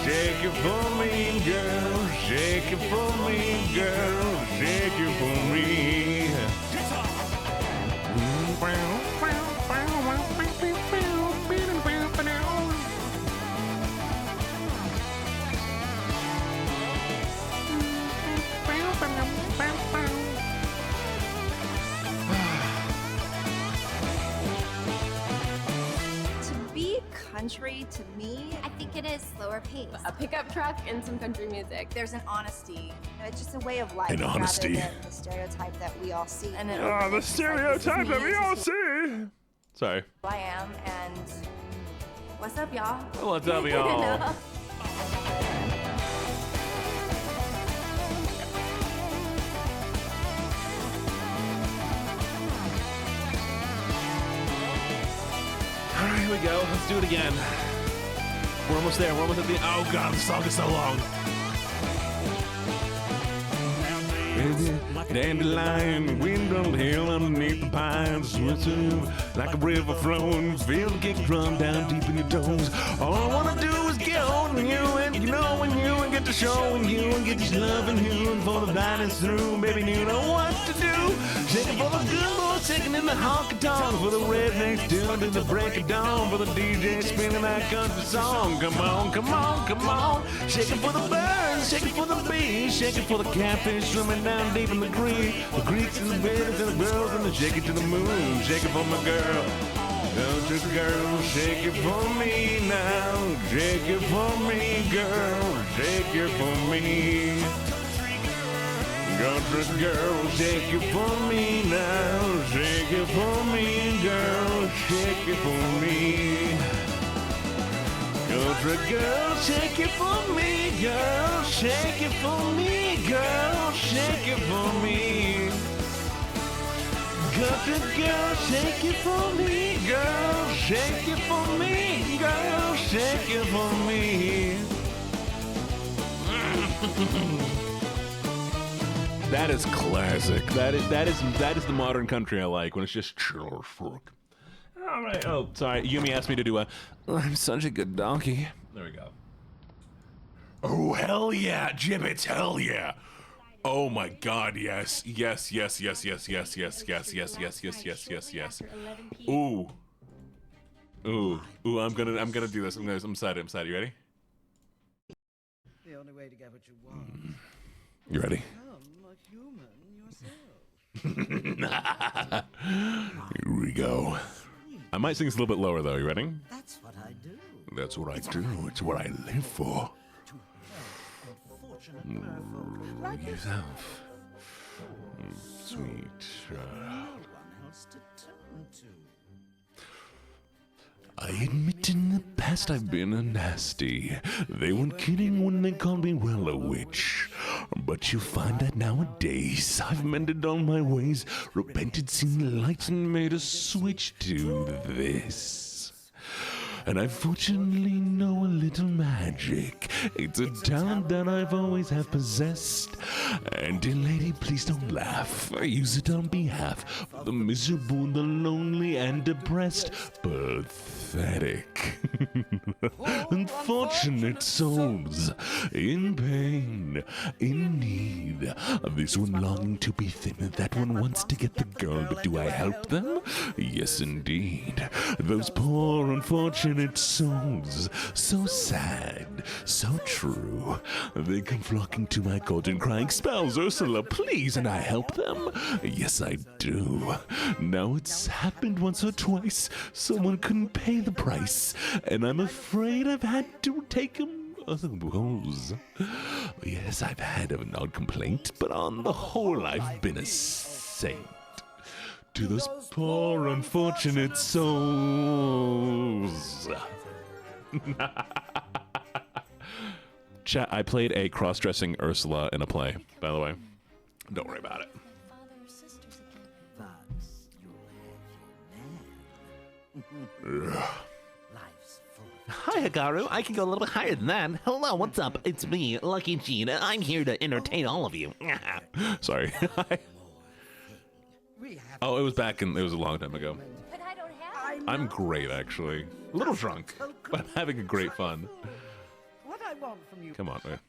Shake it for me, girl. Shake it for me, girl. Shake it for me. Country to me, I think it is slower pace. A pickup truck and some country music. There's an honesty. It's just a way of life. An honesty. Rather than the stereotype that we all see. And the stereotype that we all see. Sorry. Who I am, and what's up, y'all? What's up, y'all? All right, here we go. Let's do it again. We're almost there. We're almost at the. Oh God, the song is so long. Dandelion, wind on the hill underneath the pines, whistle like a river flowing. Feel the kick drum down deep in your toes. All I wanna do is get on you and knowing you and get to showing you and get to loving you and for the night is through. Baby, you know what to do. Shaking for the good boys, shaking in the honky tonk for the rednecks till to the break of dawn for the DJ spinning that country song. Come on, come on, come on. Shaking for the birds, shaking for the bees, shaking for the catfish swimming down deep in the creek. The creeks and the beds and the girls and the shake it to the moon. Shake it for my girl. Country girl, shake it for me now. Shake it for me, girl. Shake it for me. Country girl, shake it for me now. Shake it for me, girl. Shake it for me. Country girl, shake it for me, girl. Shake it for me, girl. Shake it for me. Country girl, shake it for me, girl. Shake it for me, girl. Shake it for me. That is classic. That is the modern country I like, when it's just chill as fuck. All right. Oh, sorry. Yumi asked me to do I'm such a good donkey. There we go. Oh, hell yeah, Gibbets, hell yeah. Oh my god, yes. Yes. Ooh. Ooh, I'm gonna do this. I'm excited. You ready? The only way to get what you want. You ready? Become a human yourself. Here we go. I might sing this a little bit lower though. You ready? That's what I do. That's what I do. It's what I live for. Like yourself. Sweet child. I admit in the past I've been a nasty. They weren't kidding when they called me, well, a witch. But you'll find that nowadays I've mended all my ways, repented, seen the light, and made a switch to this. And I fortunately know a little magic. It's a talent that I've always have possessed. And dear lady, please don't laugh. I use it on behalf of the miserable, the lonely, and depressed. Pathetic. Unfortunate souls in pain, in need. This one longing to be thin, that one wants to get the girl, but do I help them? Yes, indeed. Those poor unfortunate souls, so sad, so true. They come flocking to my golden crying, "Spouse Ursula, please," and I help them. Yes, I do. Now it's happened once or twice. Someone couldn't pay the price, and I'm afraid I've had to take them other roles. Yes, I've had an odd complaint, but on the whole, I've been a saint. To those poor unfortunate souls. Chat, I played a cross-dressing Ursula in a play, by the way. Don't worry about it. Hi, Hikaru. I can go a little higher than that. Hello, what's up? It's me, LuckyJene. I'm here to entertain all of you. Sorry. Oh, it was a long time ago. I'm great, actually. A little drunk, but I'm having a great fun. What I want from you. Come on, man.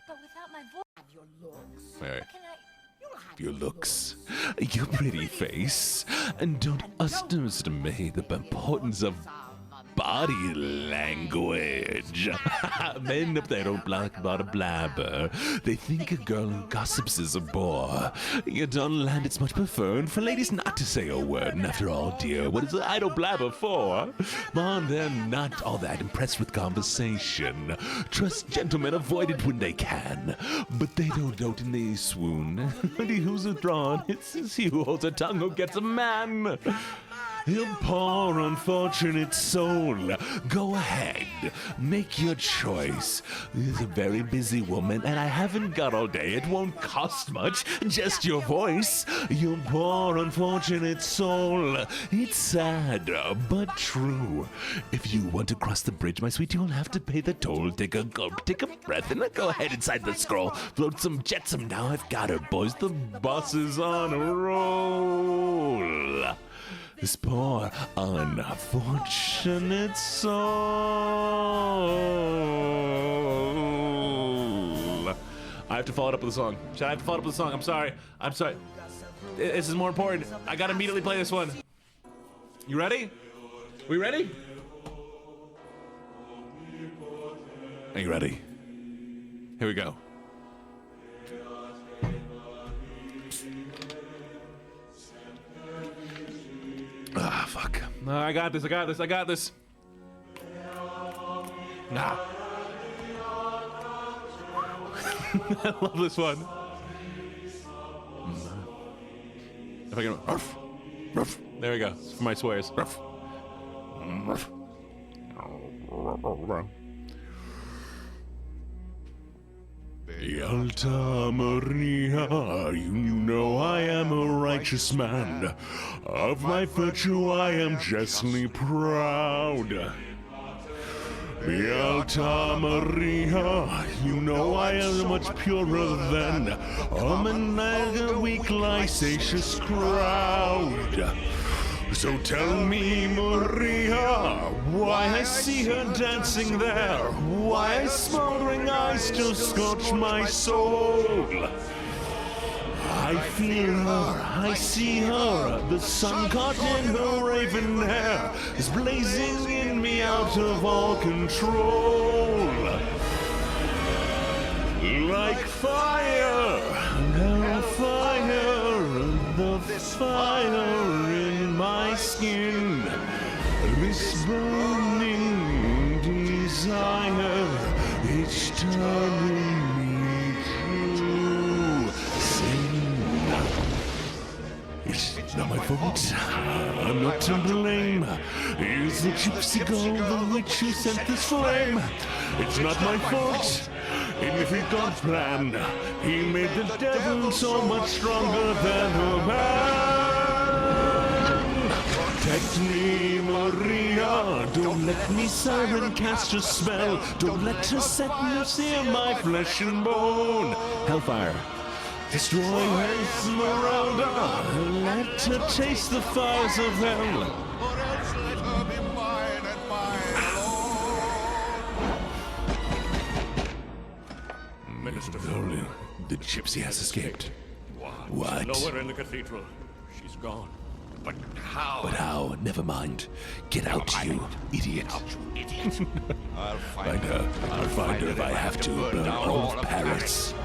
But without my voice, Your looks. Wait. Your looks, your pretty face, and don't underestimate the importance of body language. Men, if they don't black about a blabber, they think a girl who gossips is a bore. Yet on land it's much preferred for ladies not to say a word. And after all, dear, what is an idle blabber for? Man, they're not all that impressed with conversation. Trust gentlemen, avoid it when they can. But they don't dote and they swoon. And he who's withdrawn, it's he who holds a tongue who gets a man. You poor unfortunate soul, go ahead, make your choice. This is a very busy woman and I haven't got all day. It won't cost much, just your voice. You poor unfortunate soul. It's sad, but true. If you want to cross the bridge, my sweet, you'll have to pay the toll. Take a gulp, take a breath, and go ahead inside the scroll. Float some jetsam, now I've got her, boys. The bus is on a roll. This poor, unfortunate soul. I have to follow it up with a song. Should I have to follow it up with a song? I'm sorry. This is more important. I gotta immediately play this one. You ready? We ready? Are you ready? Here we go. Ah, fuck. No, I got this. Nah. I love this one. If I can. Ruff, ruff. There we go. For my swears. Ruff. Ruff. Alta Maria, you know I am a righteous man. Of my virtue I am justly proud. Beata Maria, you know I am much purer than a maniacal, weak, lysacious crowd. So tell me, Maria, why I see her dancing there, why smoldering eyes still scorch my soul. I feel her, I see her, the sun caught in her raven hair is blazing in me out of all control. Like fire, hellfire, the fire in my skin, this burning desire, it's turning me to sin. It's not my fault. I'm not to blame. It's the gypsy girl, the witch who sent this flame. It's not my fault. And if he God's plan, he made the devil so much stronger than a man. Protect me, Maria. Don't let me siren cast her spell. Don't let her set mercy on my flesh and bone. Hellfire. Destroy her, Esmeralda. Let her taste the fires of hell. Or else let her be mine and mine alone. Minister, the gypsy has escaped. What? She's nowhere in the cathedral. She's gone. But how? But how? Never mind. Get out, you idiot. I'll Find her. I'll find her if I have to. Burn all of Paris.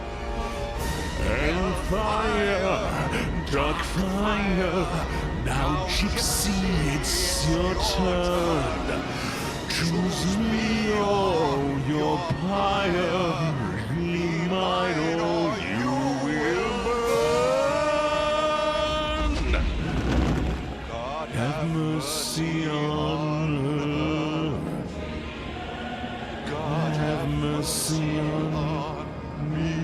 And fire, dark fire. Now, gypsy, it's your turn. Choose me or your pyre. Be mine or you will burn. Have mercy on her. God have mercy on me.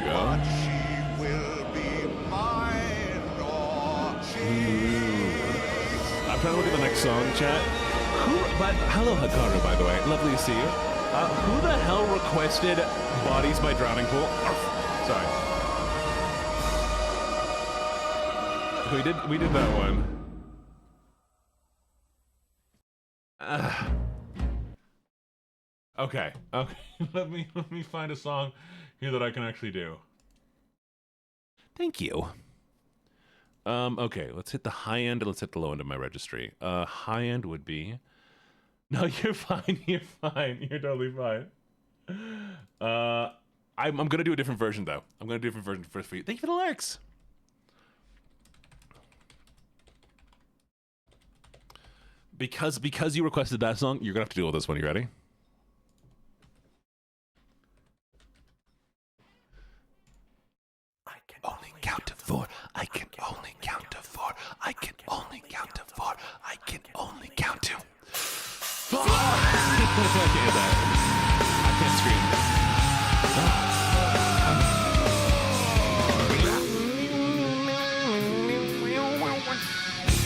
God, she will be mine or she. I'm trying to look at the next song, chat. Hello, Hikaru, by the way. Lovely to see you. Who the hell requested Bodies by Drowning Pool? Sorry. We did that one. Okay. let me find a song here that I can actually do. Thank you. Okay, let's hit the high end and let's hit the low end of my registry. High end would be... No, you're fine. You're fine. You're totally fine. I'm gonna do a different version though. I'm gonna do a different version first for you. Thank you for the lyrics. Because you requested that song, you're gonna have to deal with this one. You ready? I can only count to 4. I can only count to 4. I can only count to 4. I can only count to 4. I can't hear that. I can't scream.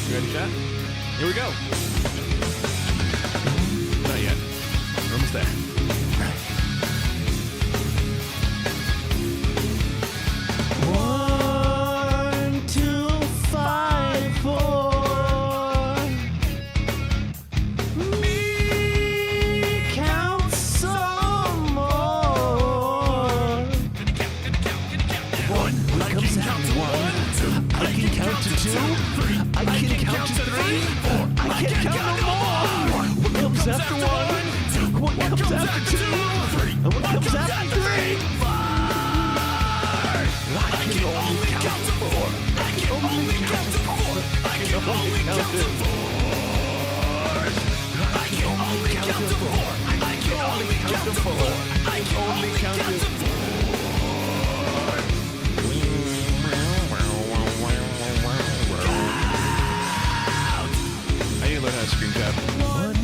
You ready, chat? Here we go. Not yet. We're almost there. 1, 2, 5, 4. Me count some more. 1 comes out to 1. I can count to 2. I can count to 3. I can't count no more. What comes after 1? What comes after 2? And what comes after 3? I can only count to 4. I can only count to 4. I can only count to 4. I can only count to 4. I can only count to 4. I can only count to 4. I need to learn how to screen cap. 1,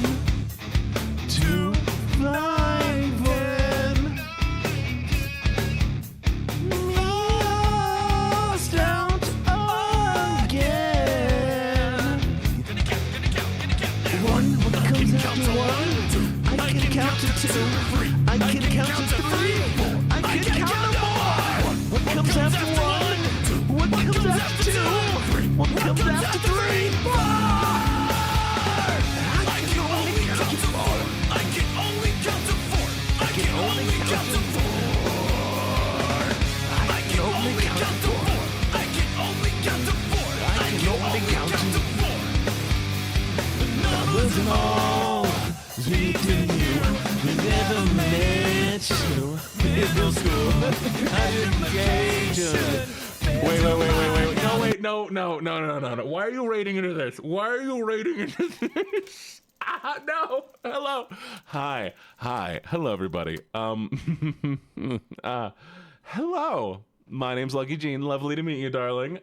2, 5, 1. Lost out again. 1 comes after 1. count to 2. I can count to 3. I can count no more. What comes after 1? What comes after 2? What comes after 3? 4. I can only count to 4. I can only count to 4. I can only count to 4. I can only count to 4. I can only count to 4. I can only count to 4. The numbers and all we didn't you. We never met you. Middle school. I didn't engage you. Wait. No. Why are you rating into this? Why are you rating into this? No. Hello. Hi. Hello, everybody. Hello. My name's LuckyJene. Lovely to meet you, darling.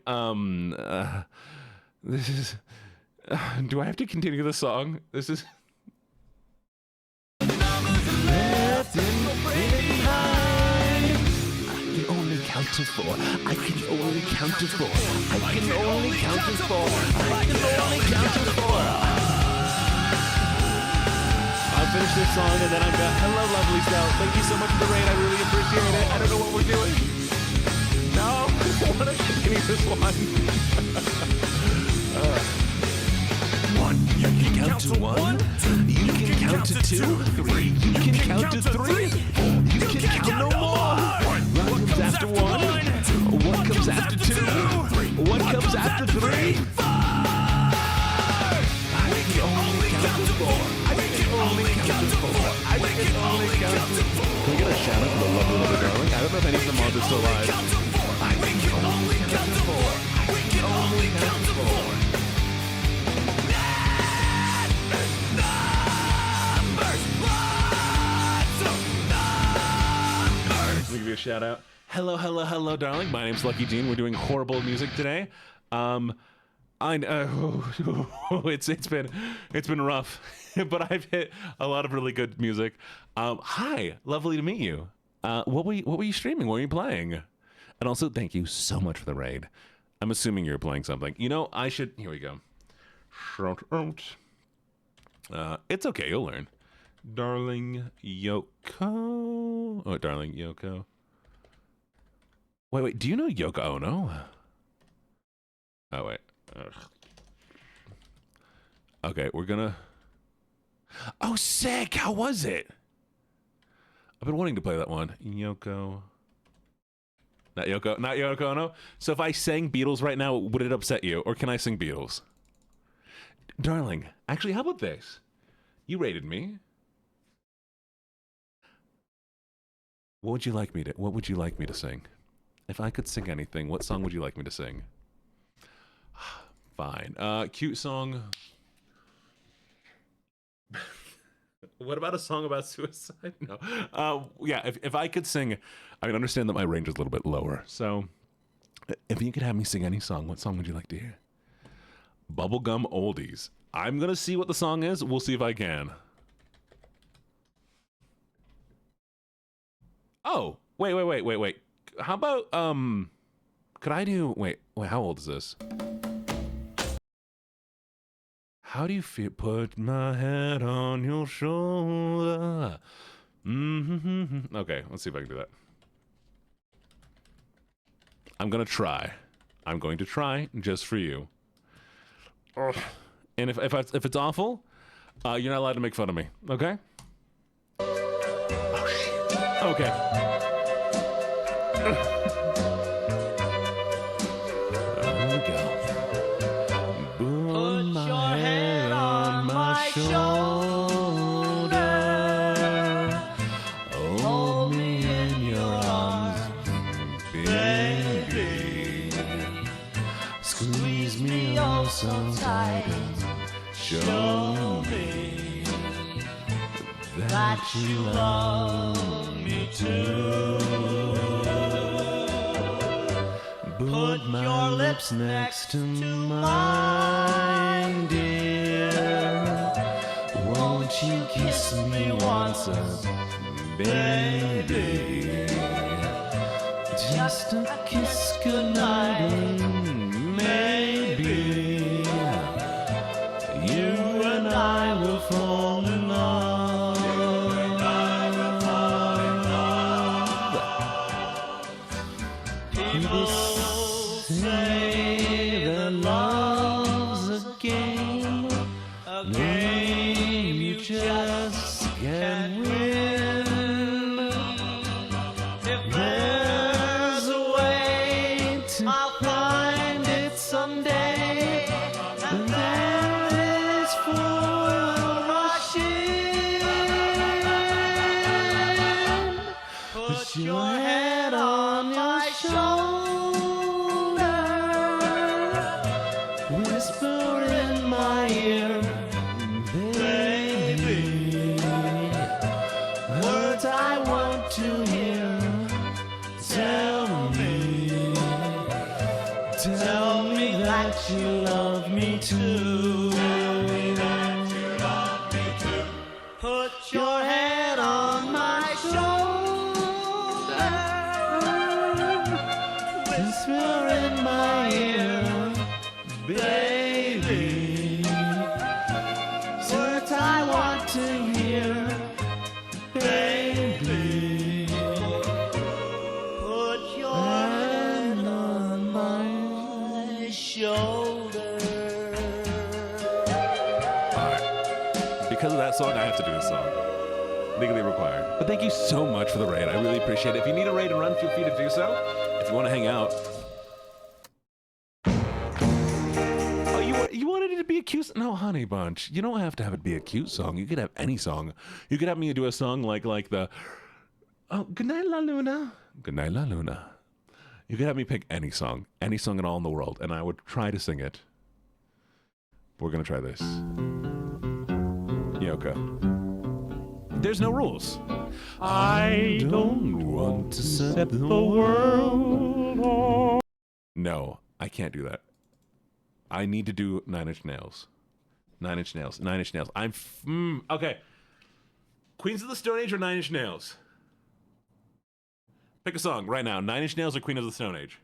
This is... do I have to continue the song? This is... Left and behind. I can only count to 4. I can only count to 4. I can only count to 4. I can only count to 4. I'll finish this song and then I'm done. Hello, lovely self. Thank you so much for the raid. I really appreciate it. I don't know what we're doing. No, I want to continue this one. 1. You can count to 1. You can count to 2, 3. You can count to 3. You can count no more. What comes after 1? What comes after 2? What comes after 3? 4. I can only count to 4. I can only count to 4. I can only count to 4. Can we get a shout out to the lovely darling? I don't know if any of the mods are still alive. I can only count to 4. I can only count to 4. Let me give you a shout out. Hello, darling. My name's LuckyJene. We're doing horrible music today. It's been rough, but I've hit a lot of really good music. Hi, lovely to meet you. What were you streaming? What were you playing? And also, thank you so much for the raid. I'm assuming you're playing something. You know, I should. Here we go. Shout out. It's okay. You'll learn. Darling Yoko. Oh, darling Yoko. Wait. Do you know Yoko Ono? Oh, wait. Ugh. Okay, we're gonna... Oh, sick! How was it? I've been wanting to play that one. Yoko... Not Yoko Ono. So if I sang Beatles right now, would it upset you? Or can I sing Beatles? Darling, actually, how about this? You rated me. What would you like me to sing? If I could sing anything, what song would you like me to sing? Fine. Cute song. What about a song about suicide? No. Yeah, if I could sing, I mean, understand that my range is a little bit lower. So if you could have me sing any song, what song would you like to hear? Bubblegum Oldies. I'm going to see what the song is. We'll see if I can. Oh, wait. How about, could I do, wait, how old is this? How do you feel? Put my head on your shoulder. Okay, let's see if I can do that. I'm going to try just for you. And if it's awful, you're not allowed to make fun of me, okay? Okay. There we go. Put my head on my shoulder. Hold me in your arms, baby. Squeeze me oh so tight and show me that you love me too. Put your lips next to mine, dear. Won't you kiss me once, baby? Just a kiss goodnight and maybe you and I will fall in love. us can win. If there's a way to find it someday, and there is full rush in. Put your head on my shoulder, whisper in my ear, baby, words I want to hear. Tell me that you love me too. Put your head on my shoulder, whisper in my ear, baby, words I want to hear, baby. Put your hand on my shoulder. Because of that song, I have to do this song. Legally required. But thank you so much for the raid. I really appreciate it. If you need a raid and run, feel free to do so. If you want to hang out. Oh, you wanted it to be a cute... No, honey bunch. You don't have to have it be a cute song. You could have any song. You could have me do a song like the... Oh, Good Night La Luna. Good Night La Luna. You could have me pick any song at all in the world, and I would try to sing it. We're going to try this. Yoko. There's no rules. I don't want to set the world on. No, I can't do that. I need to do Nine Inch Nails. Nine Inch Nails. Nine Inch Nails. Okay. Queens of the Stone Age or Nine Inch Nails? Pick a song right now. Nine Inch Nails or Queen of the Stone Age?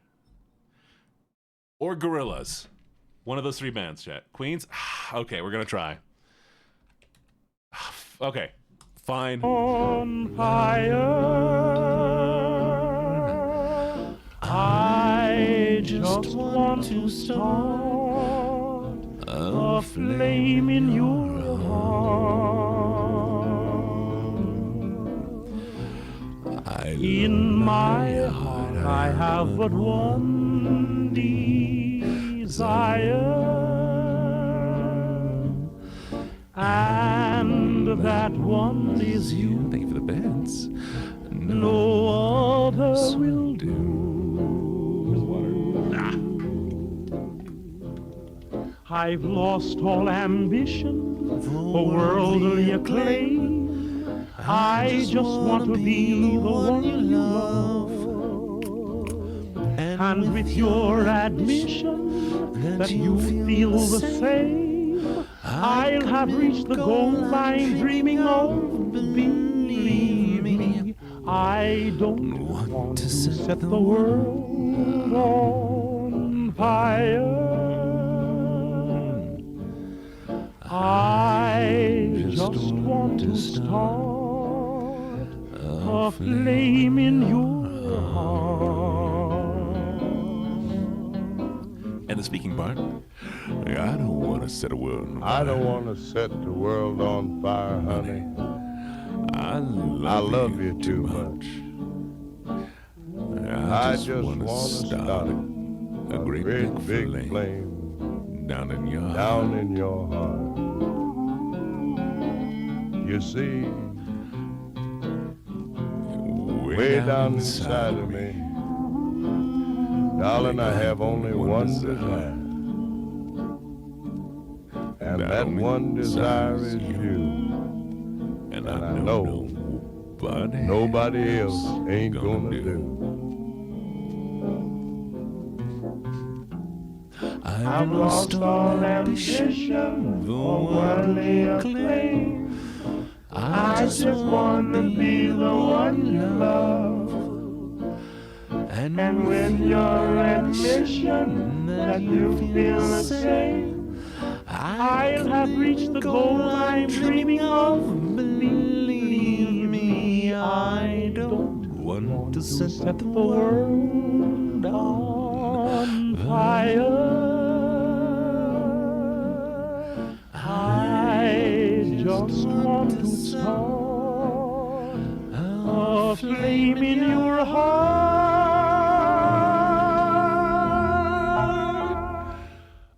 Or Gorillaz? One of those three bands, chat. Queens? Okay, we're gonna try. Okay, fine. On fire, I just want to start a flame in your heart. In my heart, I have but one desire. And that one is you. Thank you for the bands. No other will do. I've lost all ambition for worldly acclaim. I just want to be the one you love. And with your admission that you feel the same, I'll have reached the goal I'm dreaming of. Believe me, I don't want to set the world on fire. I just want to start a flame in your heart. And the speaking part. I don't want to set a world on fire. I don't want to set the world on fire, honey. I love you too much. I just want to start a great big flame down in your heart. You see, way down inside of me, darling, I have only one desire. And that one desire is you. And I know nobody else ain't gonna do. I've lost all ambition for worldly acclaim. I just want to be the one you love. And with your admission that you feel the same, I'll have reached the goal I'm dreaming of. Believe me, I don't want to set the world on fire. I just want to spark of flame in your heart.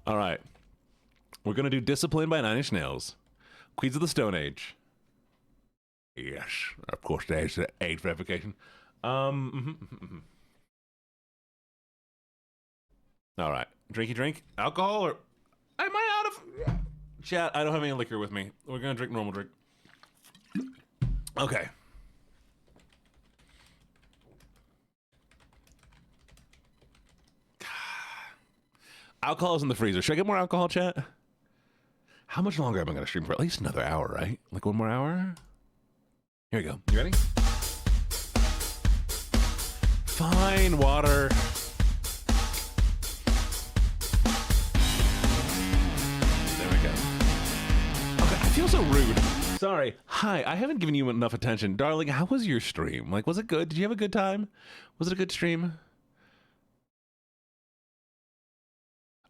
All right. We're going to do Discipline by Nine Inch Nails. Queens of the Stone Age. Yes, of course, there's the age verification. All right. Drinky drink. Alcohol or... Am I out of... Chat, I don't have any liquor with me. We're going to drink normal drink. Okay. Alcohol's in the freezer. Should I get more alcohol, chat? How much longer am I going to stream for? At least another hour, right? Like one more hour? Here we go. You ready? Fine, water. There we go. Okay, I feel so rude. Sorry. Hi, I haven't given you enough attention. Darling, how was your stream? Like, was it good? Did you have a good time? Was it a good stream?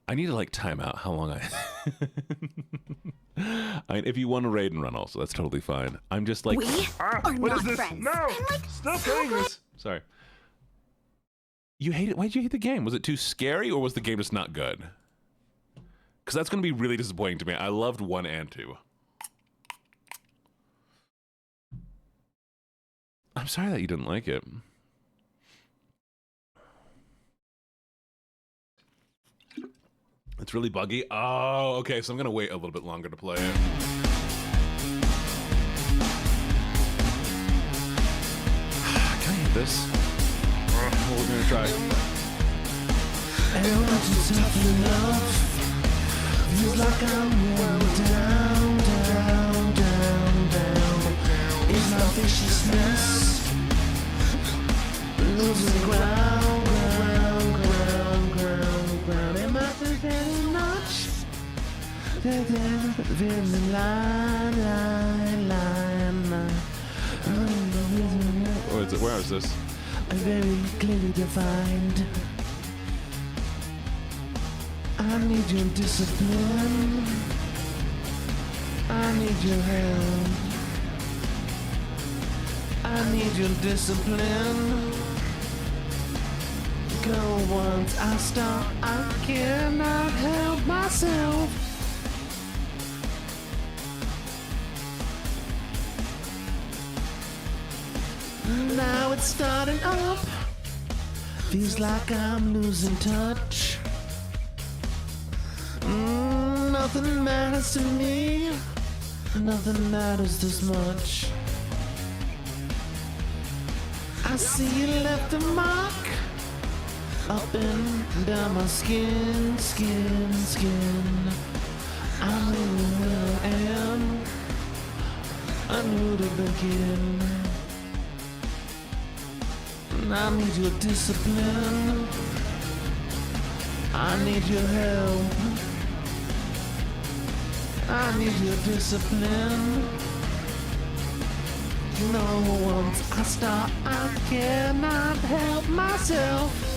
I need to, like, time out how long I mean, if you want to raid and run also, that's totally fine. I'm just like... We are what not is this? friends. No! Like, Stop saying this! Sorry. You hate it? Why'd you hate the game? Was it too scary or was the game just not good? Because that's going to be really disappointing to me. I loved 1 and 2. I'm sorry that you didn't like it. It's really buggy. Oh, okay. So I'm going to wait a little bit longer to play it. Can I hit this? We're going to try. And once it's tough enough, feels like I'm going down, down, down, down. Is my viciousness losing ground, ground, ground, ground, ground? Am I very much? Very line, line, line, line. Where is this? Very clearly defined. I need your discipline. I need your help. I need your discipline. Go once I stop, I cannot help myself. Now it's starting up. Feels like I'm losing touch. Nothing matters to me. Nothing matters this much. I see you left a mark up and down my skin, skin, skin. I knew who I am. I knew to begin. I need your discipline. I need your help. I need your discipline. No, once I start, I cannot help myself.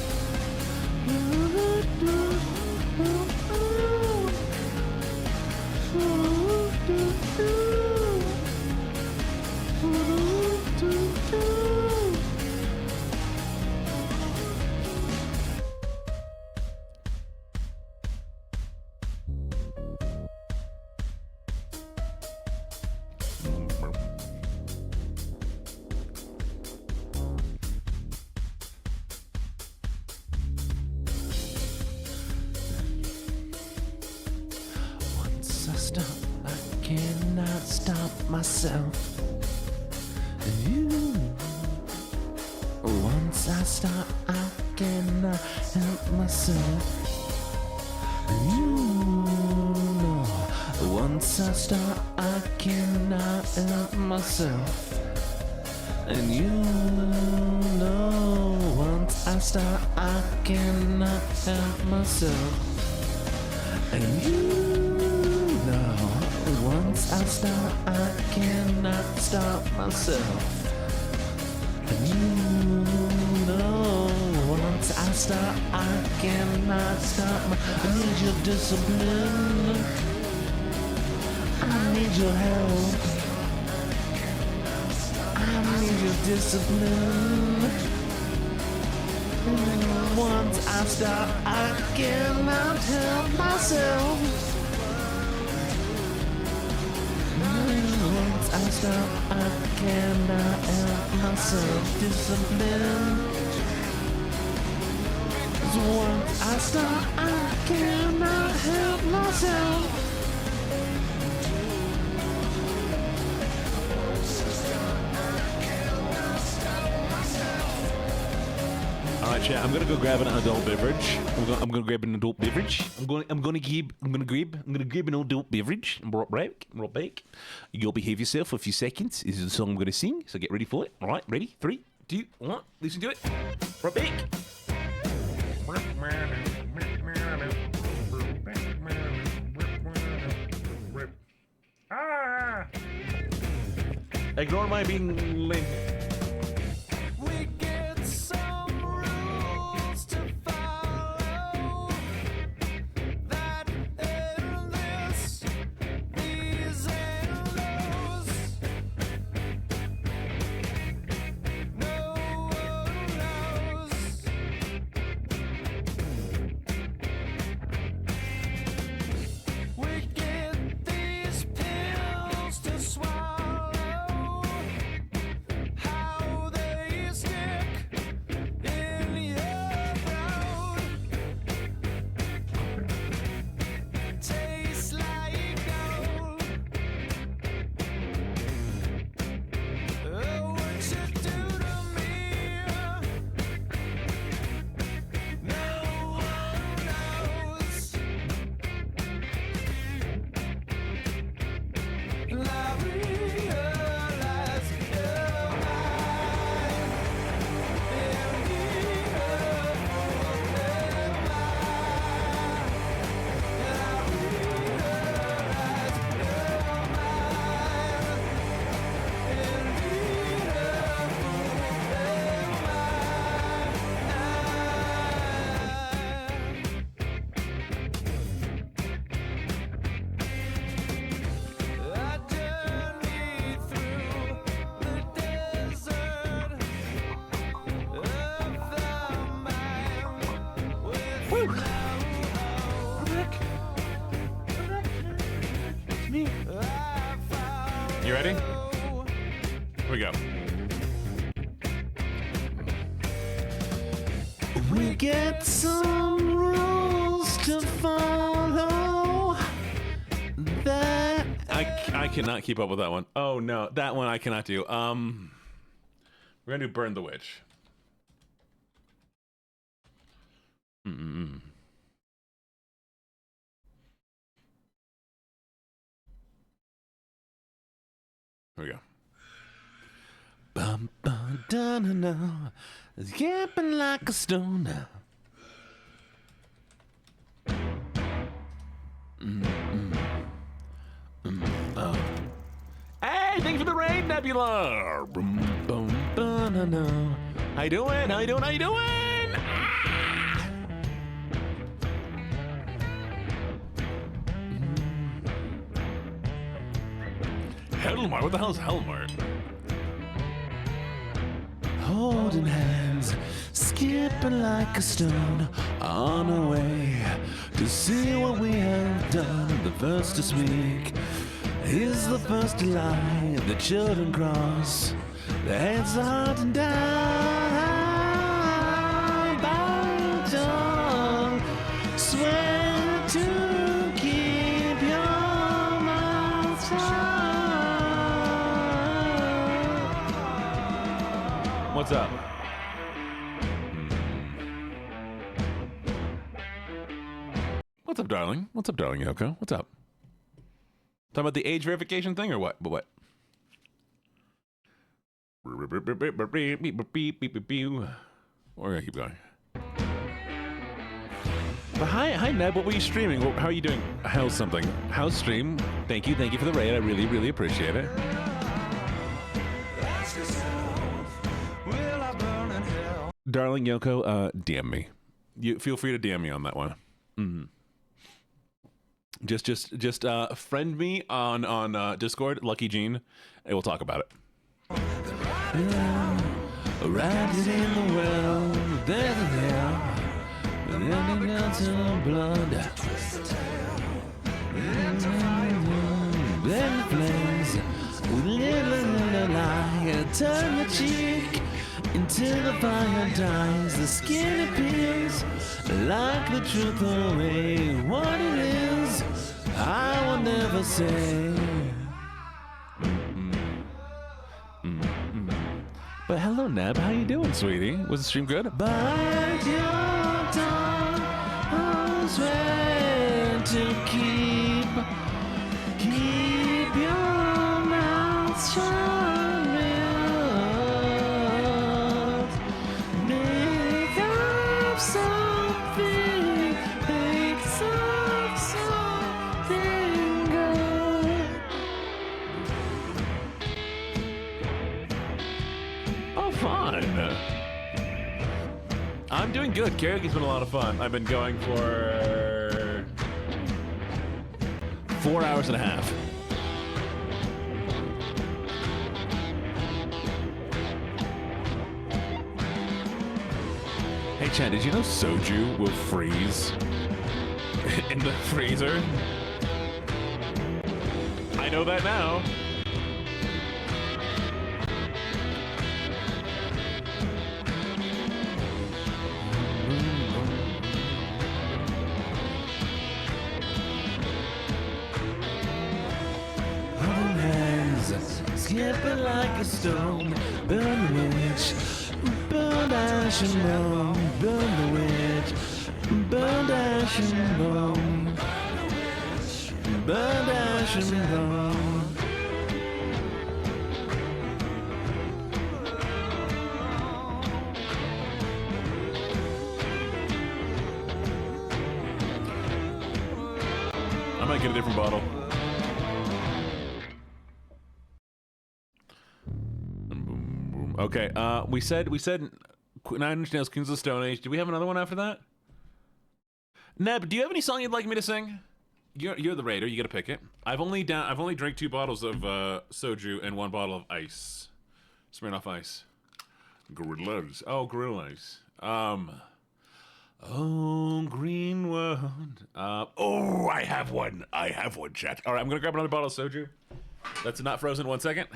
Myself. You. Once I stop, I cannot help myself. You know. Once I stop, I cannot help myself. And you know. Once I stop, I cannot help myself. And you. Once I stop, I cannot stop myself. And you know, once I stop, I cannot stop I need your discipline. I need your help. discipline. Once I stop, I cannot help myself. Once I stop, I cannot help myself. Discipline. Once I stop, I cannot help myself. All right, chat. I'm gonna go grab an adult beverage. I'm gonna grab an adult beverage. I'm gonna grab an adult beverage. Break. You'll behave yourself for a few seconds. This is the song I'm gonna sing. So get ready for it. All right, ready? 3, 2, 1. Listen to it. Break. Ignore my being lame. We get some rules to follow. That and this, these and those. No one knows. We get these pills to swallow. How they stick in your throat. Tastes like gold. Oh, what you do to me? No one knows. And I realize you're mine. And I journey through the desert of the mind with You ready? Here we go. We get some rules to follow. That I cannot keep up with that one. Oh no, that one I cannot do. We're gonna do Burn the Witch. Here we go. bum bum da na na, skipping like a stone. Oh. Hey, thanks for the raid, Nebula. Bum bum ba na na. How you doing? How you doing? How you doing? Helmar? What the hell is Helmar? Holding hands, skipping like a stone, on our way to see what we have done. The first to speak is the first to lie. The children cross their heads out and down. Bite tongue, swear to keep your mouth shut. What's up? What's up, darling? What's up, darling Yoko? What's up? Talking about the age verification thing or what? But what? We're gonna keep going. But hi, Ned. What were you streaming? How are you doing? How's something? How's stream? Thank you for the raid. I really, really appreciate it. Darling Yoko, DM me. You feel free to DM me on that one. Just friend me on Discord, LuckyJene, and we'll talk about it. Riding in the world, there's a hell, and then it comes to blood. Then the flames, with little light, turn your cheek until the fire dies. The skin appears like the truth away. What it is, I will never say. But hello, Neb. How you doing, sweetie? Was the stream good? Bite your tongue, I swear to keep your mouth shut. Make up something, make up something good. Oh, fun. I'm doing good. Karaoke's been a lot of fun. I've been going for 4 hours and a half. Hey, Chad, did you know soju will freeze in the freezer? I know that now. Skipping like a stone, burn the witch, burn ash and bone, burn the witch, burn ash and bone, burn ash and bone. I might get a different bottle. Okay, we said Nine Inch Nails, Kings of the Stone Age. Do we have another one after that? Neb, do you have any song you'd like me to sing? You're the raider. You got to pick it. I've only drank 2 bottles of soju and 1 bottle of ice. Smirnoff Ice. Gorillas. Oh, gorillas. Oh, green world. Oh, I have one. I have one, chat. All right, I'm gonna grab another bottle of soju. That's not frozen. 1 second.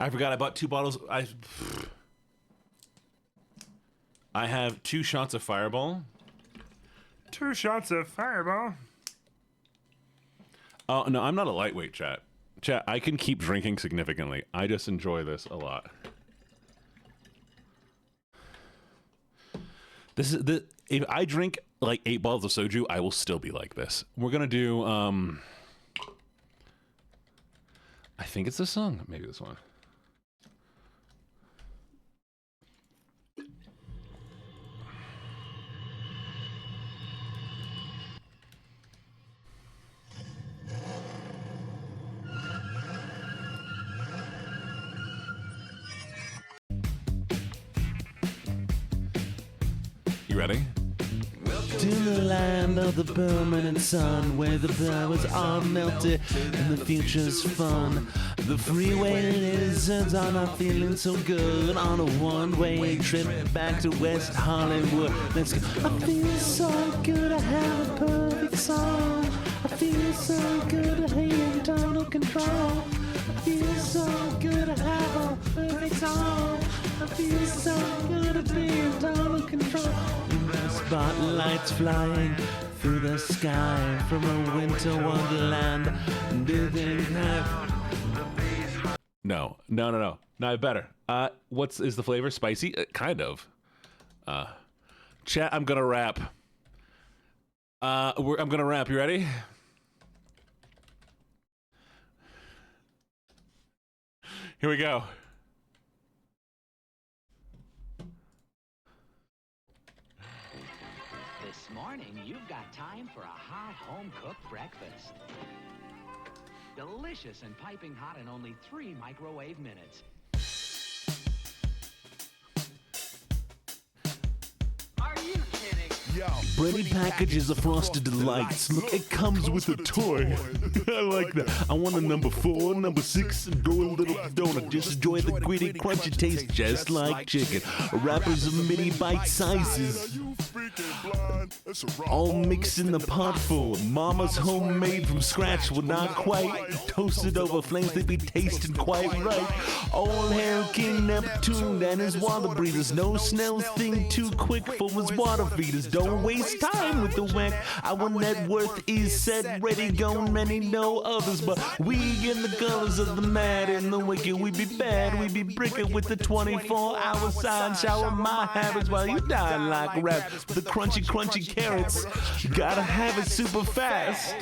I forgot I bought 2 bottles. I have 2 shots of Fireball. 2 shots of Fireball? Oh, no, I'm not a lightweight, chat. Chat, I can keep drinking significantly. I just enjoy this a lot. This is the if I drink like 8 bottles of soju, I will still be like this. We're gonna do I think it's this song. Maybe this one. You ready? To the land of the permanent sun, where the flowers are melted and the future's fun. The freeway lizards are not feeling so good on a one-way trip back to West Hollywood. Let's go. I feel so good, I have a perfect song. I feel so good, I hate in total control. I feel so good, I have a perfect song. I feel so good, I be in total control. Spotlights flying through the sky from a winter wonderland. Did they have... No, better. Is the flavor spicy? Kind of. Chat, I'm gonna rap. I'm gonna rap. You ready? Here we go. This morning, you've got time for a hot home-cooked breakfast. Delicious and piping hot in only 3 microwave minutes. Are you kidding? Bready packages of Frosted Delights. Look, it comes with a toy. I like that. I want a number 4, number 6, and go a little donut. Just enjoy the gritty, crunchy taste, just like chicken. Wrappers of mini bite sizes. All mixed in the pot full. Mama's homemade from scratch. Well, not quite. Toasted over flames, they be tasting quite right. Old Hair King Neptune and his water breathers. No snail thing too quick for his water feeders. Don't waste time with the whack. Our net worth is set, ready, gone, many know others. But we in the colors of the mad and the wicked. We be bad, we be bricking with the 24-hour sign. Shower my habits while you die like rap. The crunchy, crunchy carrots. Gotta have it super fast.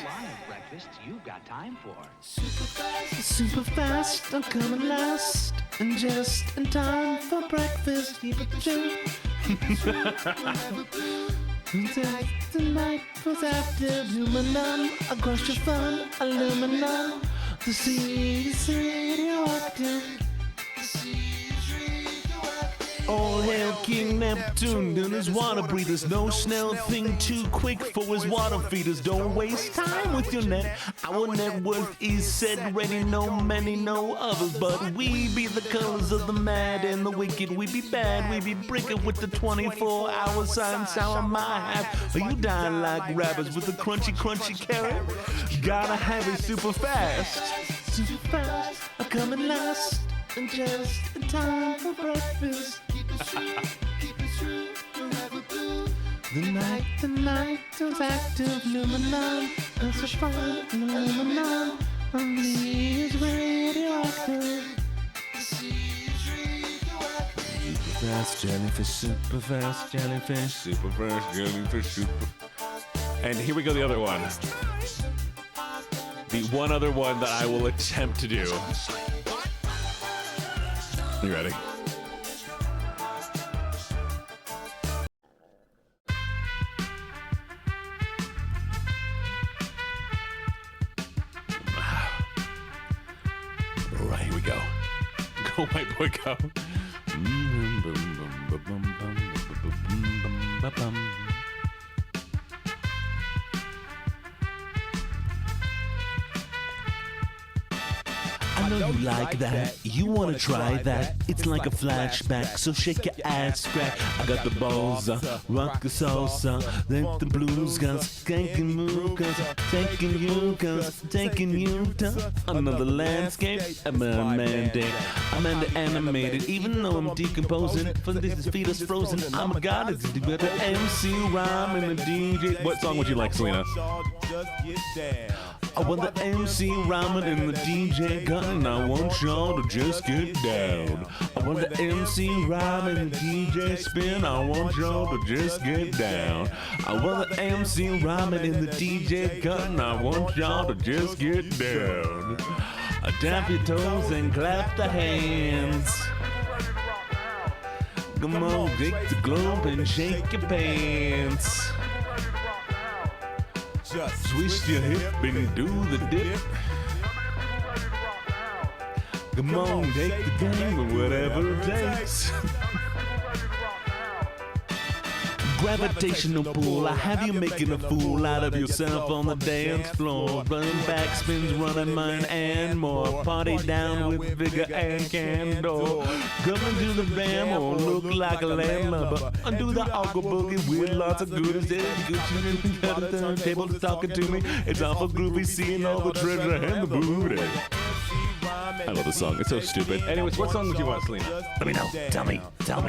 Breakfast you've got time for. Super fast, I'm coming last, and just in time for breakfast. Keep it true. Tonight was after aluminum, a crush of fun, aluminum. The sea is radioactive. All hail King Neptune and his water breathers. No snail thing too quick for his water feeders. Don't waste time with your net. Our net worth is set, ready, no many, no others. But we be the colors of the mad and the wicked. We be bad, we be bricking with the 24-hour sign. Sour my half. You die like rabbits with the crunchy, crunchy carrot. Gotta have it super fast. Super fast, I'm coming last, and just in time for breakfast. Keep it true, forever blue. The night was active, aluminum. It's so fun, aluminum. And the sea is radioactive. The sea is radioactive. Super fast jellyfish, super fast jellyfish, super fast jellyfish, super. And here we go, the other one. The one other one that I will attempt to do. You ready? All right, here we go. Go, white boy, go. I know you like that. You wanna try that? It's like a flashback, so shake your ass crack. I got the balls, rock the salsa, then the blues guns, skanking move guns, taking you to another landscape. I'm a mandate. I'm animated, even though I'm decomposing. For this fetus frozen, I'm a god. It's the MC rhyme and the DJ. What song would you like, Selena? I want the MC rhyming and the DJ cutting. I want y'all to just get down. I want the MC rhyming and the DJ spin. I want y'all to just get down. I want the MC rhyming and the DJ cutting. I want y'all to just get down. Tap your toes and clap the hands. Come on, take the globe and shake your pants. Just twist your hip and do the dip. Come on, take the game or whatever it takes. Gravitational pull, I have you making a fool out of yourself on the dance floor. Running backspins, running mine and more. Party down with vigor and candor. Come into the ram or look like a landlubber. Undo the aqua boogie with lots of goodies. Gucci got a turntable talking to me. It's awful groovy seeing all the treasure and the booty. I love this song. It's so stupid. Anyways, what song would you want, Selena? Let me know. Tell me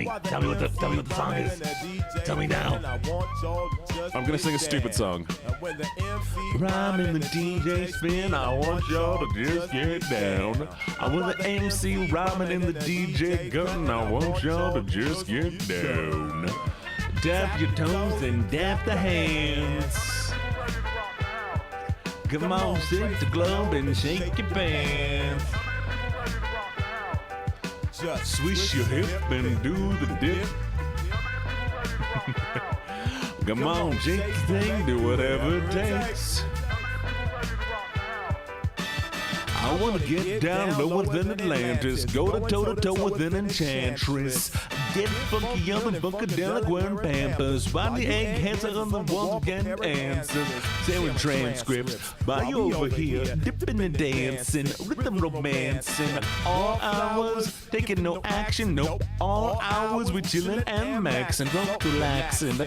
what the song is. Tell me now. I'm gonna sing a stupid song. Rhyme in the DJ spin. I want y'all to just get down. I want the MC rhyming in the DJ gun. I want y'all to just get down. Dap your toes and dap the hands. Come on, shake the globe and shake your pants. Just swish your hip and do the dip. Come on, shake the thing, do whatever it takes. I wanna get down lower than Atlantis, go to toe-to-toe with an enchantress. Get funky up and funkadelic wearing pampers. Find the eggheads on the walls again answers. Sharing transcripts. By you over here, dipping and dancing, rhythm romancing. All hours, taking no action, nope. All hours we chillin' and maxing, both relaxing.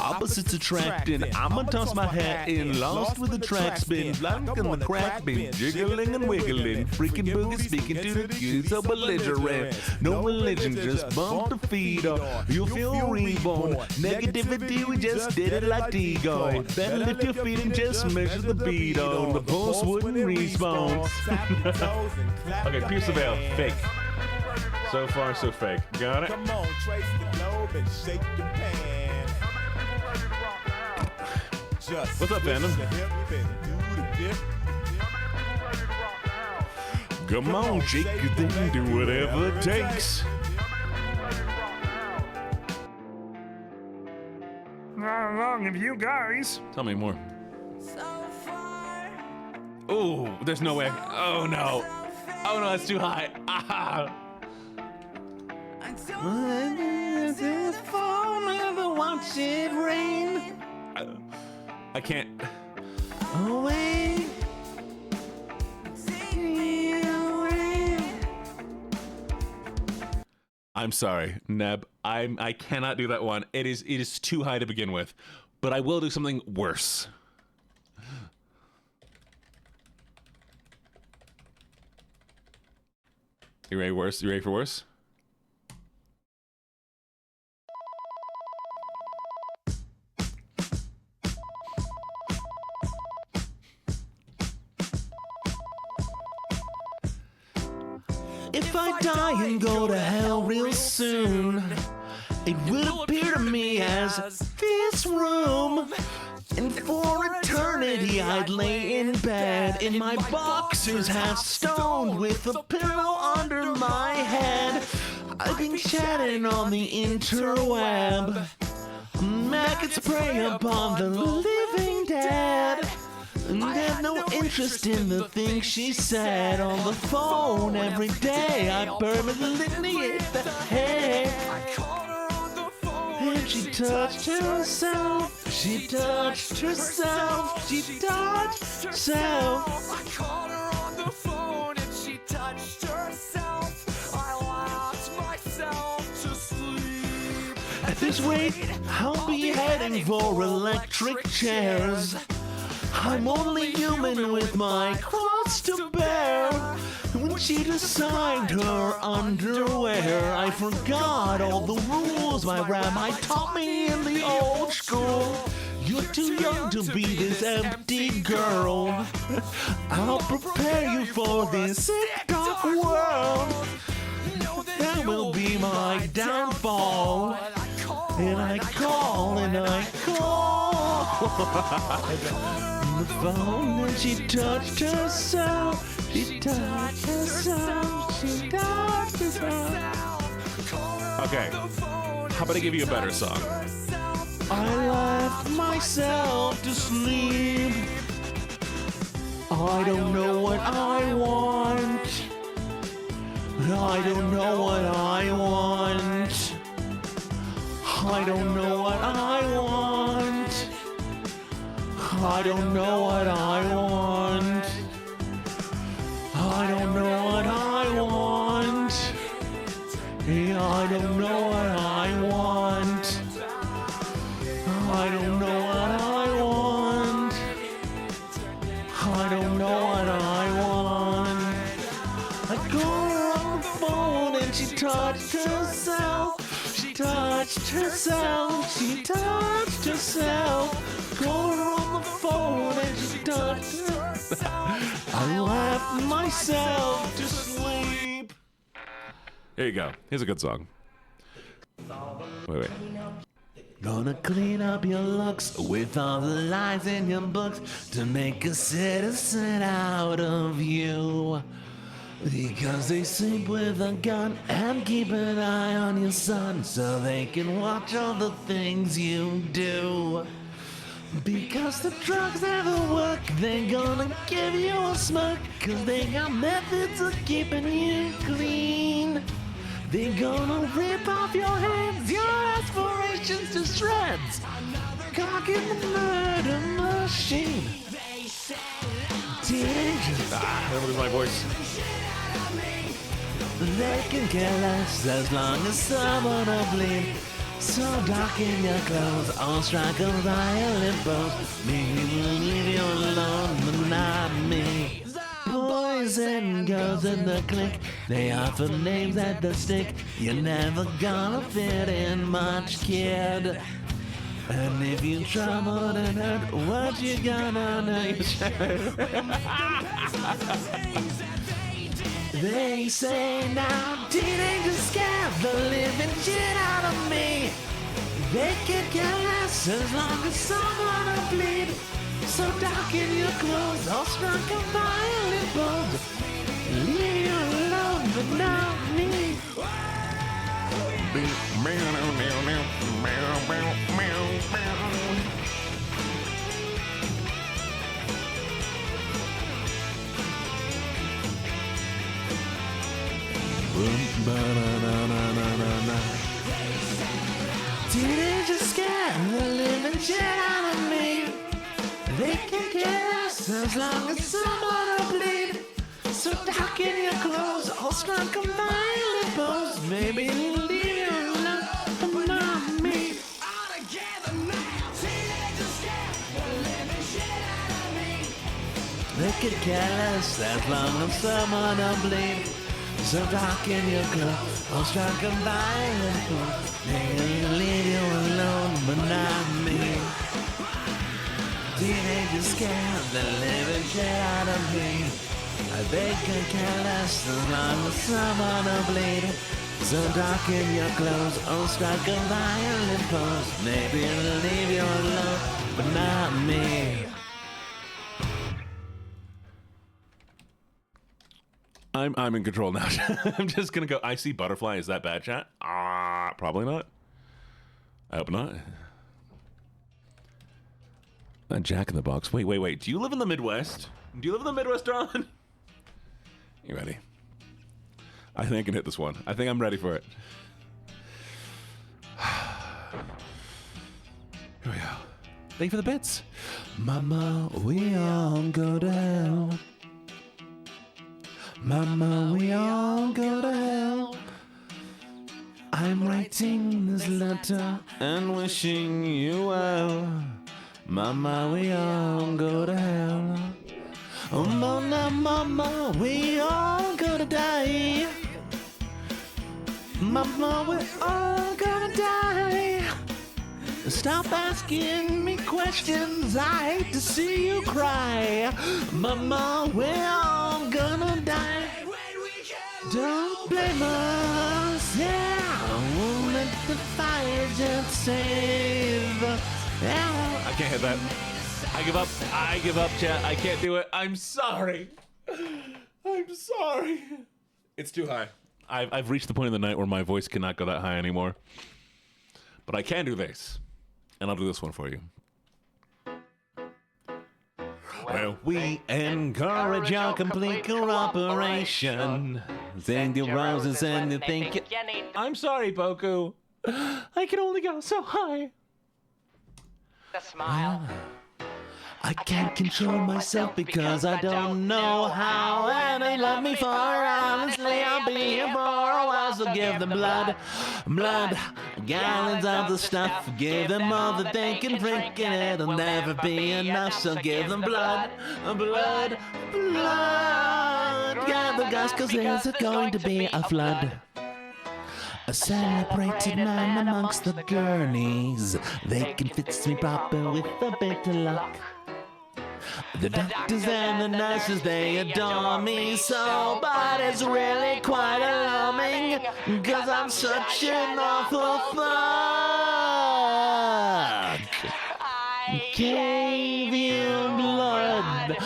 Opposites attracting. I'ma toss my hat in, lost with the track spin, blank in the crack beat, jiggling and wiggling, freaking boogie speaking to the cues so belligerent. No religion, just bump the feet up. You'll feel reborn. Negativity, we just did it like Digo. Better lift your feet and just measure the beat on. The pulse wouldn't respawn. Okay, pierce the veil. Fake. So far, so fake. Got it? Come on, trace the globe and shake your pan. Just what's up, Phantom? Come on, shake your thing, do whatever it takes. How long have you guys? Tell me more. Oh, there's no way. Oh no. Oh no, that's too high. Ah. Watch it rain. I can't. Away. I'm sorry, Neb. I cannot do that one. It is too high to begin with, but I will do something worse. You ready worse? You ready for worse? If I die and go to hell real soon, it will appear to me as this room. And for eternity I'd lay in bed in my boxers, half stoned with a pillow under my head. I've been chatting on the interweb. Maggots prey upon the living dead. And had no interest in the things she said on the phone every day. I permanently hit the head. And she touched herself. She touched herself. She touched herself. I caught her on the phone and she touched herself. I laughed myself to sleep. At this rate, I'll be heading for electric chairs. I'm only human with my cross to bear. When she designed her underwear, I forgot all the rules my rabbi taught me in the old school. You're too young to be this empty girl. I'll prepare you for this sick, dark world. That will be my downfall. And I call and I call. The phone and she touched herself. She touched herself. She touched herself. Okay, how about I give you a better song? I left myself to sleep. I don't know what I want. I don't know what I want. I don't know what I want. I don't know what I want. I don't know what I want. Yeah, I don't know what I want. I don't know what I want. I don't know what I want. I called her on the phone and she touched herself. She touched herself. She touched herself. Called her on the phone and she touched herself. I laughed myself to sleep. Here you go. Here's a good song. Wait. Gonna clean up your looks with all the lies in your books to make a citizen out of you. Because they sleep with a gun and keep an eye on your son so they can watch all the things you do. Because the drugs never work, they're gonna give you a smirk, cause they got methods of keeping you clean. They're gonna rip off your hands, your aspirations to shreds. Cock in the murder machine. Teenagers. That was my voice. They can care less as long as someone will bleed. So dark in your clothes, or strike a violent pose. Maybe we'll leave you alone, but not me. Boys and girls in the clique, they offer names at the stick. You're never gonna fit in much, kid. And if you troubled and hurt, what you gonna know? They say now teenagers scare the living shit out of me. They can care less as long as someone will bleed. So darken your clothes, I'll strike a violent pose. Leave you alone, but not me. Teenagers scare the living shit out of me. They can care less as long as someone will bleed. So darken your clothes, I'll strike a violent pose. Maybe leave you alone, but not me. They can care less as long as someone will bleed. So darken your clothes, I'll strike a violent pose. Maybe leave you alone, but not me. Teenagers scare the living shit out of me. They can care less as long as someone will bleed. So darken your clothes, I'll strike a violent pose. Maybe it'll leave you alone, but not me. I'm in control now. I'm just gonna go. I see butterfly. Is that bad, chat? Probably not. I hope not. Jack in the Box. Wait. Do you live in the Midwest? Do you live in the Midwest, darling? You ready? I think I can hit this one. I think I'm ready for it. Here we go. Thank you for the bits. Mama, we all go to hell. Mama, we all go to hell. I'm writing this letter and wishing you well. Mama, we all go to hell. Oh, mama, we all gonna die. Mama, we're all gonna die. Stop asking me questions, I hate to see you cry. Mama, we're all gonna die. Don't blame us, yeah. We'll let the fire just save. Yeah. I can't hit that. I give up, chat. I can't do it. I'm sorry. I'm sorry. It's too high. I've reached the point in the night where my voice cannot go that high anymore. But I can do this. And I'll do this one for you. Well, we encourage your complete cooperation. Send your roses and you think you... I'm sorry, Boku. I can only go so high. The smile. I can't control myself because I don't know how. And they love me for honestly, I'll be here for a while. So give them blood, gallons of the stuff. Give them all that they can drink and it'll never be enough. So give them blood. Gather guys, cause there's going to be a flood. A celebrated man amongst the gurneys. They can fix me proper with a bit of luck. The doctors and the nurses, they adore me so, but it's really quite alarming, cause I'm such an awful fuck. Gave you blood,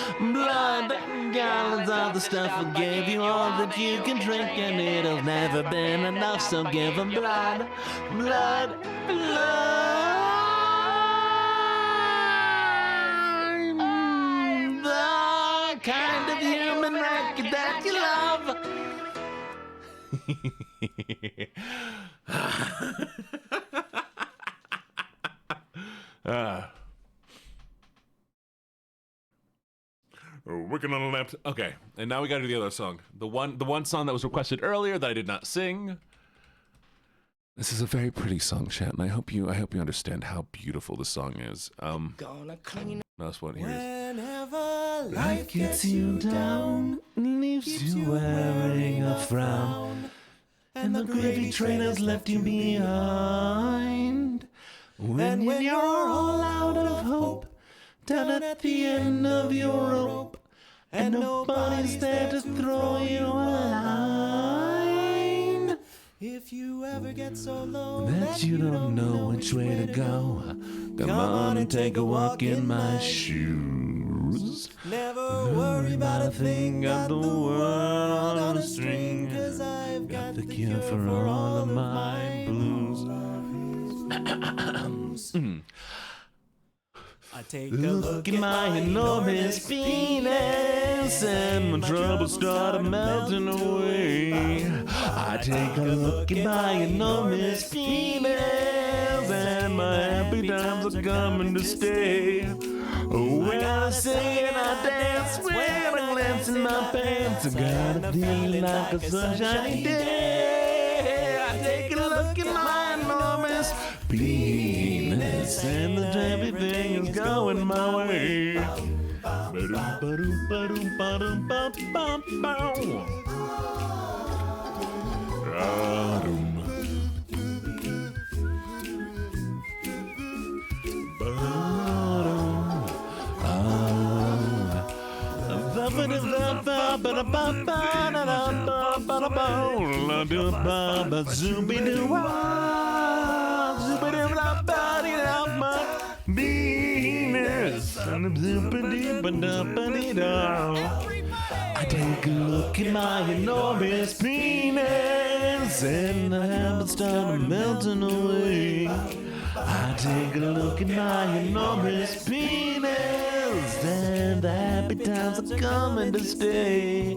gallons of the stuff will give you all that you can drink, and it'll never been enough, so give 'em blood, blood, blood. The kind of human record that you love. Working on a laptop. Okay, and now we gotta do the other song. The one song that was requested earlier that I did not sing. This is a very pretty song, chat, and I hope you understand how beautiful the song is. Last one here is. Whenever life gets you down, leaves you wearing a frown, and the gravy train has left you behind. When you're all out of hope, down at the end of your rope, and nobody's there to throw you a line. If you ever get so low that you don't know which way to go, come on and take a walk in my shoes. Never worry about a thing, got the world on a string, 'cause I've got the cure for all of my blues. I take a look at my enormous penis, and my troubles start melting away. I take a look at my enormous penis, and my happy times are coming to stay. When I sing and I dance, when I glance in my pants, I got a feeling like a sunshiny day. I take a look at my enormous penis, and everything is going my way. I take a look at my enormous penis, and the habits start melting away. I take a look at my enormous penis, and the happy times are coming to stay.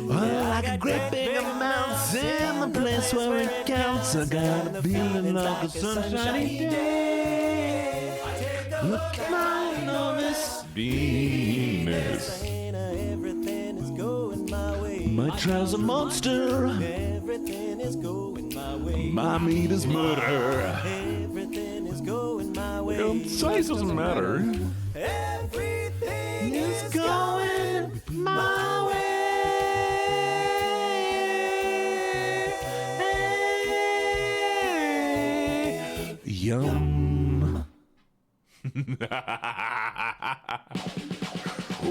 Well, like a great big amounts in the place where it counts, I got a feeling like a sunshiny day. Look at my enormous penis. Everything is going my way. My trouser monster. Everything is going my way. My meat is murder. Everything is going my way. Size doesn't matter. Everything is going my way. Yum.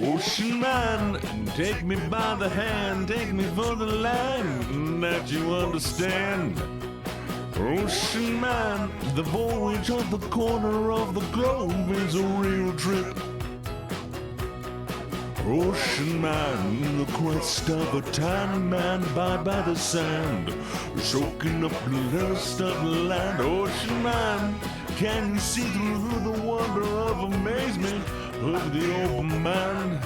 Ocean man, take me by the hand, take me for the land that you understand. Ocean man, the voyage of the corner of the globe is a real trip. Ocean man, the quest of a tan man by the sand, soaking up the lust of the land. Ocean man, can you see through the wonder of amazement of the open mind?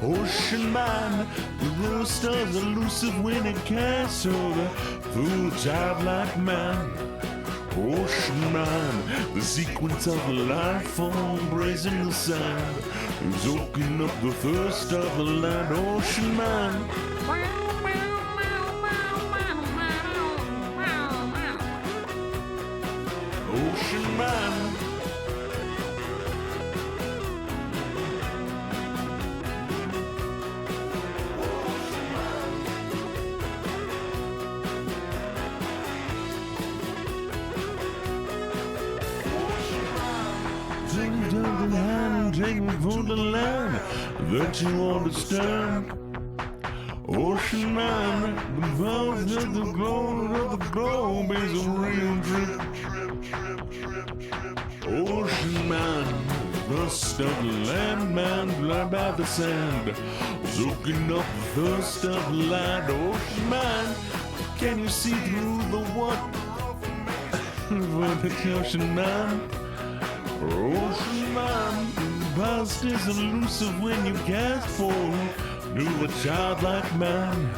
Ocean man, the little stars elusive when it casts over through the childlike man. Ocean man, the sequence of life form embracing the sand, soaking up the thirst of the land. Ocean man. Ocean man. Take me to the land and take me for the land that you understand. Ocean man, the vows of the globe is a real trip. Ocean man, the dust of the land, man, blind by the sand, soaking up the thirst of the light. Ocean man, can you see through the what? For the ocean man, ocean man, past is elusive when you cast for to a childlike man.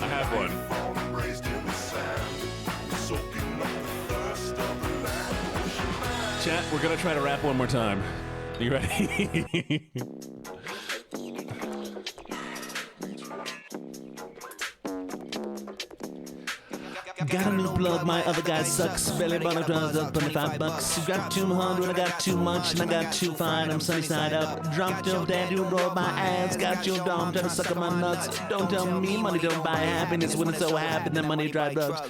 I have one. Chat, we're gonna try to rap one more time. You ready? Got a new plug, my other guy sucks. Belly button drugs up $25. You got 200, I got too much, and I got too fine. I'm sunny side up. Dropped your dad, you rolled my ass. Got your dom, trying to suck on my nuts. Don't tell me money don't buy happiness when it's so happy that money drive drugs.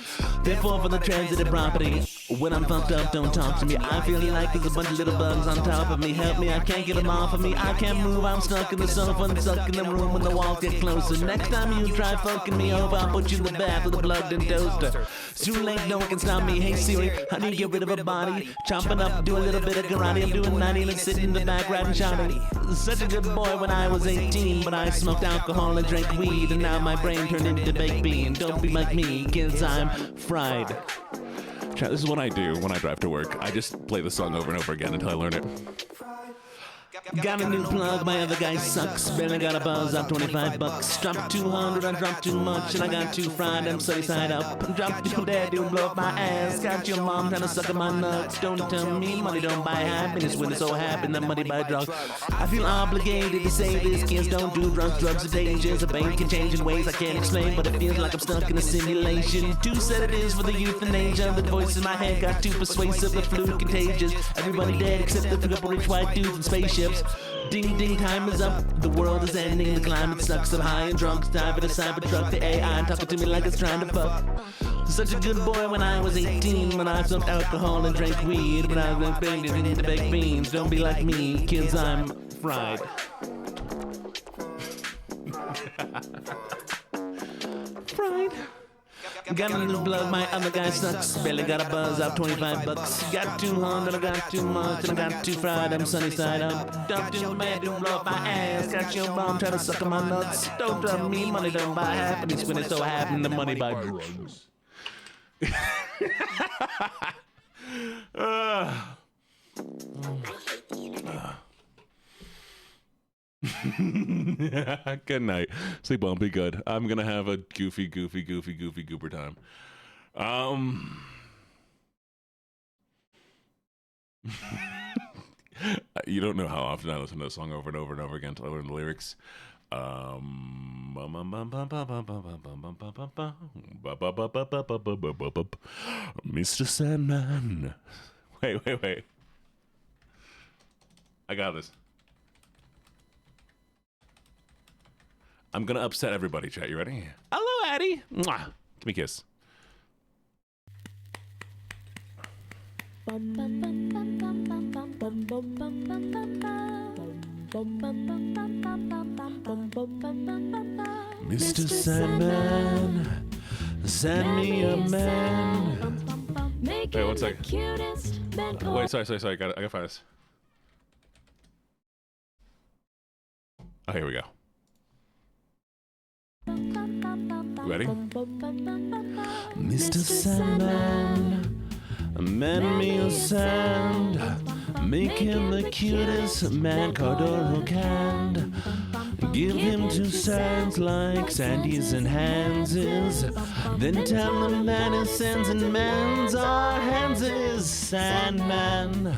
Therefore, for the transitive property, when I'm fucked up, don't talk to me. I feel like there's a bunch of little bugs on top of me. Help me, I can't get them off of me. I can't move, I'm stuck in the sofa and stuck in the room when the walls get closer. Next time you try fucking me over, I'll put you in the bath with a plugged-in toaster. It's too late, no one can stop me. Hey Siri, how do you get rid of a body? Chopping up, do a little bit of karate. I'm doing 90 and sitting in the back riding shouting. Such a good boy when I was 18, but I smoked alcohol and drank weed, and now my brain turned into baked bean. Don't be like me, kids, I'm fried. Chat, this is what I do when I drive to work. I just play the song over and over again until I learn it. Got a new plug, my other guy sucks. Barely got a buzz, up $25. Dropped 200, I dropped too much, and I got too fried, I'm sunny side up. Dropped your dad, you blow up my ass. Got your mom trying to suck on my nuts. Don't tell me money don't buy happiness when it's so happy that money buy drugs. I feel obligated to say this, kids don't do drugs. Drugs are dangerous, a brain can change in ways I can't explain, but it feels like I'm stuck in a simulation. Too sedatives for the euthanasia. The voice in my head got too persuasive, the flu contagious. Everybody dead except the couple rich white dudes in spaceships. Ding ding, time is up. The world is ending. The climate sucks. I'm high and drunk. It's time for the Cybertruck. The AI talking to me like it's trying to fuck. Such a good boy when I was 18. When I smoked alcohol and drank weed. When I was baked into baked beans. Don't be like me, kids. I'm fried. Fried. Got a new blood, my other guy sucks. Barely got a buzz, up $25. Got 200, I got too much, and I got too fried, I'm sunny side up. Dumped too mad, don't blow up my ass. Got your mom trying to suck on my nuts. Don't tell me money don't buy happiness when it's so happy, the money buy drugs. Good night. Sleep well, be good. I'm gonna have a goofy goober time. You don't know how often I listen to this song over and over and over again until I learn the lyrics. Mr. Sandman. Wait. I got this. I'm gonna upset everybody, chat. You ready? Hello, Addie. Mwah. Give me a kiss. Mr. Sandman, send me a man. Wait, 1 second. Wait, sorry. I gotta find this. Oh, here we go. Ready? Mr. Sandman, man me a sand, make him the cutest man Cardor can. Give him 2 sands like Sandy's and Hans's. Then tell him that his sands and mans are Hans's. Sandman,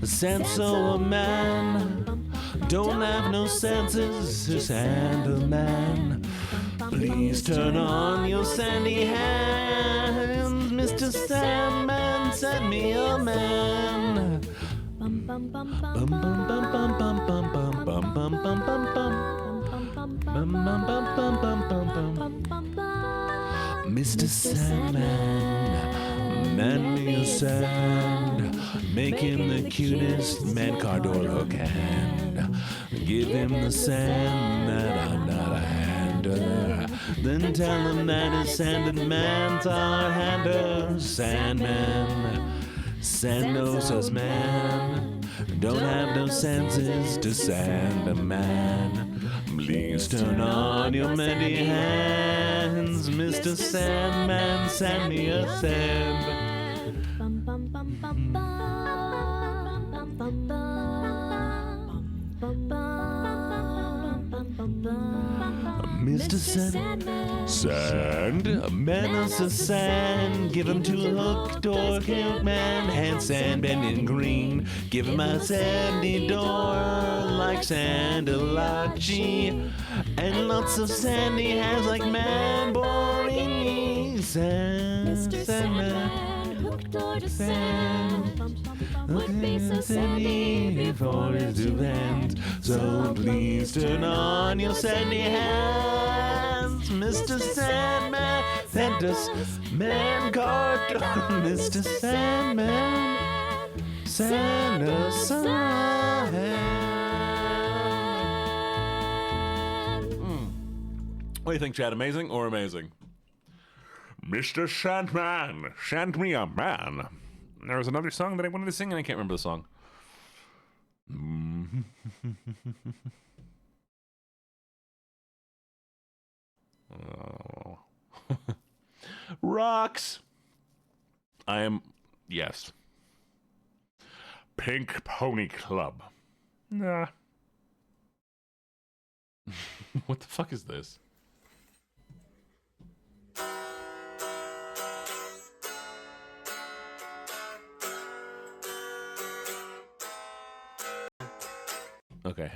sand so a man, don't have no senses, just hand a man. Please turn on your sandy hands, Mr. Sandman, send me a man. Mr. Sandman, man me a sand, make him the cutest man Cardor can. Give him the sand that I'm not a hander. Then tell him that his sand and man's our hander. Sandman, Sando says man, don't have no senses to sand a man. Please turn on your many hands, Mr. Sandman, sand me a sand. Mr. Sand, a menace of sand. Give him to a hooked or killed man. Hand sand bending green. Give him a sandy door like Sandalachi. And lots of sandy hands like man boring me. Sandman, hooked or to sand. Would be so sandy for his two hands. So please turn on your sandy hands, Mr. Sandman. Send us man card, Mr. Sandman. Send us a hand. What do you think, Chad? Amazing or amazing? Mr. Sandman, send me a man. There was another song that I wanted to sing, and I can't remember the song. Oh. Rocks. I am, yes. Pink Pony Club. Nah. What the fuck is this? Okay.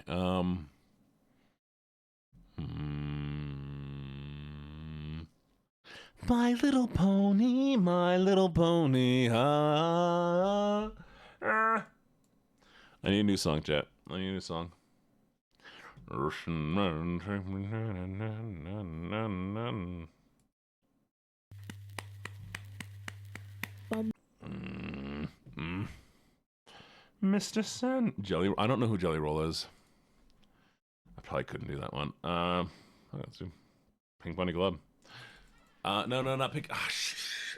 My little pony, my little pony. I need a new song, chat. I need a new song. Mr. Sun. Jelly. I don't know who Jelly Roll is. I probably couldn't do that one. Let's do Pink Bunny Club. No, not Pink.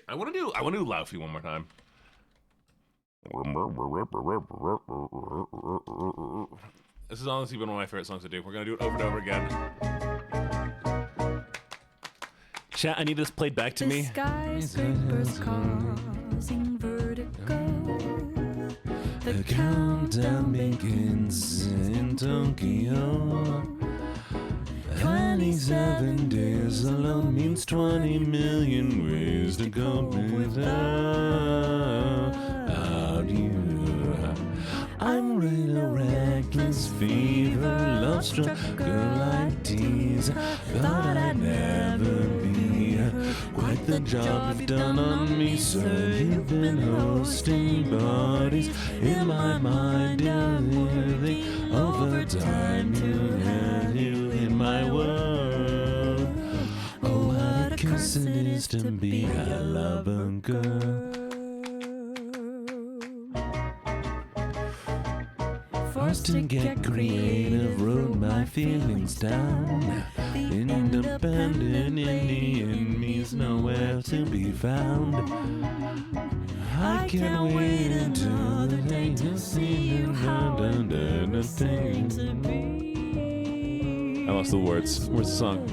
I want to do Laufey one more time. This is honestly been one of my favorite songs to do. We're gonna do it over and over again. Chat, I need this played back to me. Skyscrapers causing vertigo. The countdown begins in Tokyo. 27 days alone means 20 million ways to go without you. I'm in a reckless fever, love struck girl like teaser. Thought I'd never be quite the job you've done on me, sir. You've been hosting parties in my mind, living over time to have you in my world. Oh, what a kiss it is to be a lover girl. Forced to get creative, wrote my feelings down. Independent Indian me's nowhere to be found. I can't wait until the day to see you how understanding to be. I lost the words. Where's the song?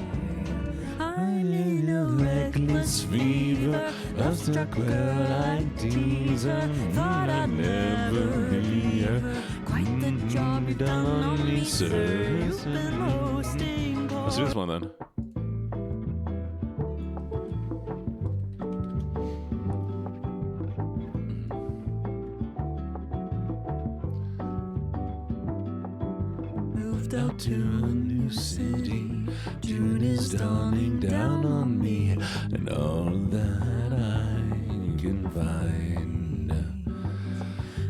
I'm in a reckless fever, a stuck where like teaser. Thought I'd never be quite the job you've done on me, sir. You've been hosting. Let's do this one then. Moved out to a new city. June is dawning down on me, and all that I can find.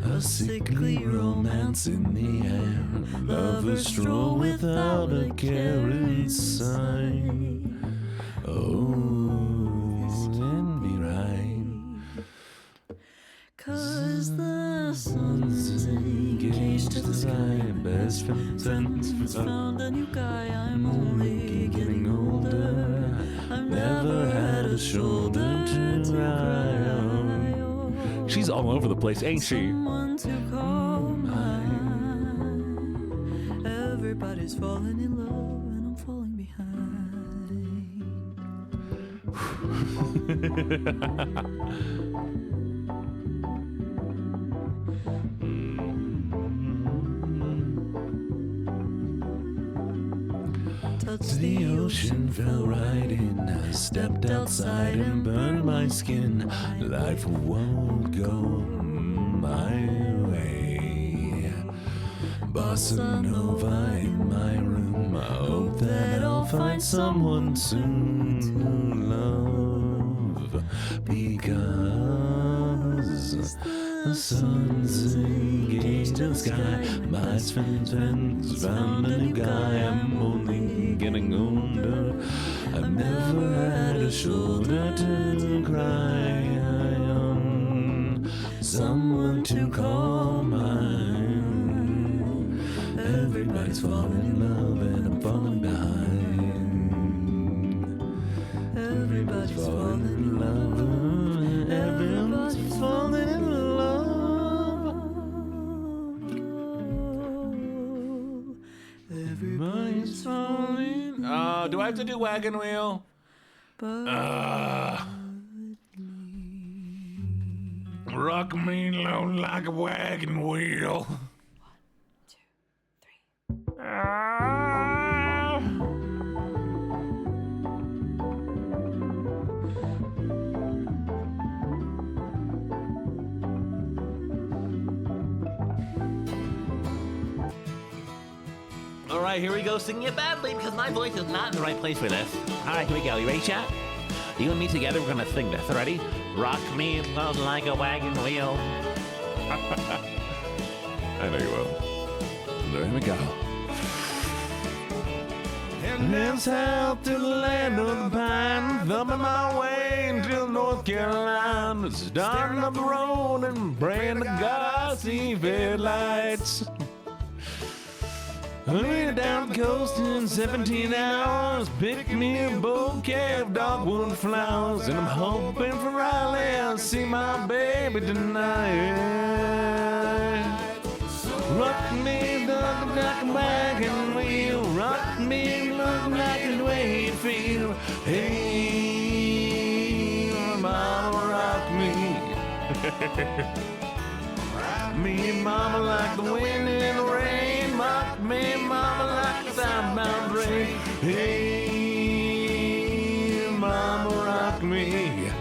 A sickly romance in the air, lovers stroll without a care inside. Oh, let me ride, 'cause the sun's engaged to the sky. Best friend's found a new guy. I'm only getting older. I've never had a shoulder to cry on. She's all over the place, ain't she? Someone to call mine. Everybody's falling in love and I'm falling Touched the ocean, fell right in. I stepped outside and burned my skin. Life won't go my way. Bossa Nova in my room. I hope that I'll find someone soon to love. Because the sun's engaged in the sky. My best friend's found a new guy. I'm only getting older. I've never had a shoulder to cry on. Someone to call mine. Everybody's falling in love and I'm falling behind. Everybody's falling in love. Everybody's falling in love. Everybody's falling. Do I have to do wagon wheel? Rock me low like a wagon wheel. 1, 2, 3. All right, here we go, singing it badly because my voice is not in the right place for this. All right, here we go. You ready, chat? You and me together, we're gonna sing this. Ready? Rock me low like a wagon wheel. I know you will. There we go. And then south to the land of the pine, thumping my way until North Carolina, starting up the road and praying to God I see headlights. I made it down the coast in 17 hours, picked me a bouquet of dogwood flowers, and I'm hoping for Riley I'll see my baby tonight. Rock me, look like a wagon wheel, rock me, look like the way you feel. Hey, mama, rock me. Rock me, mama, like the wind in the rain. Rock me, mama, like a southbound train. Hey, mama, rock me.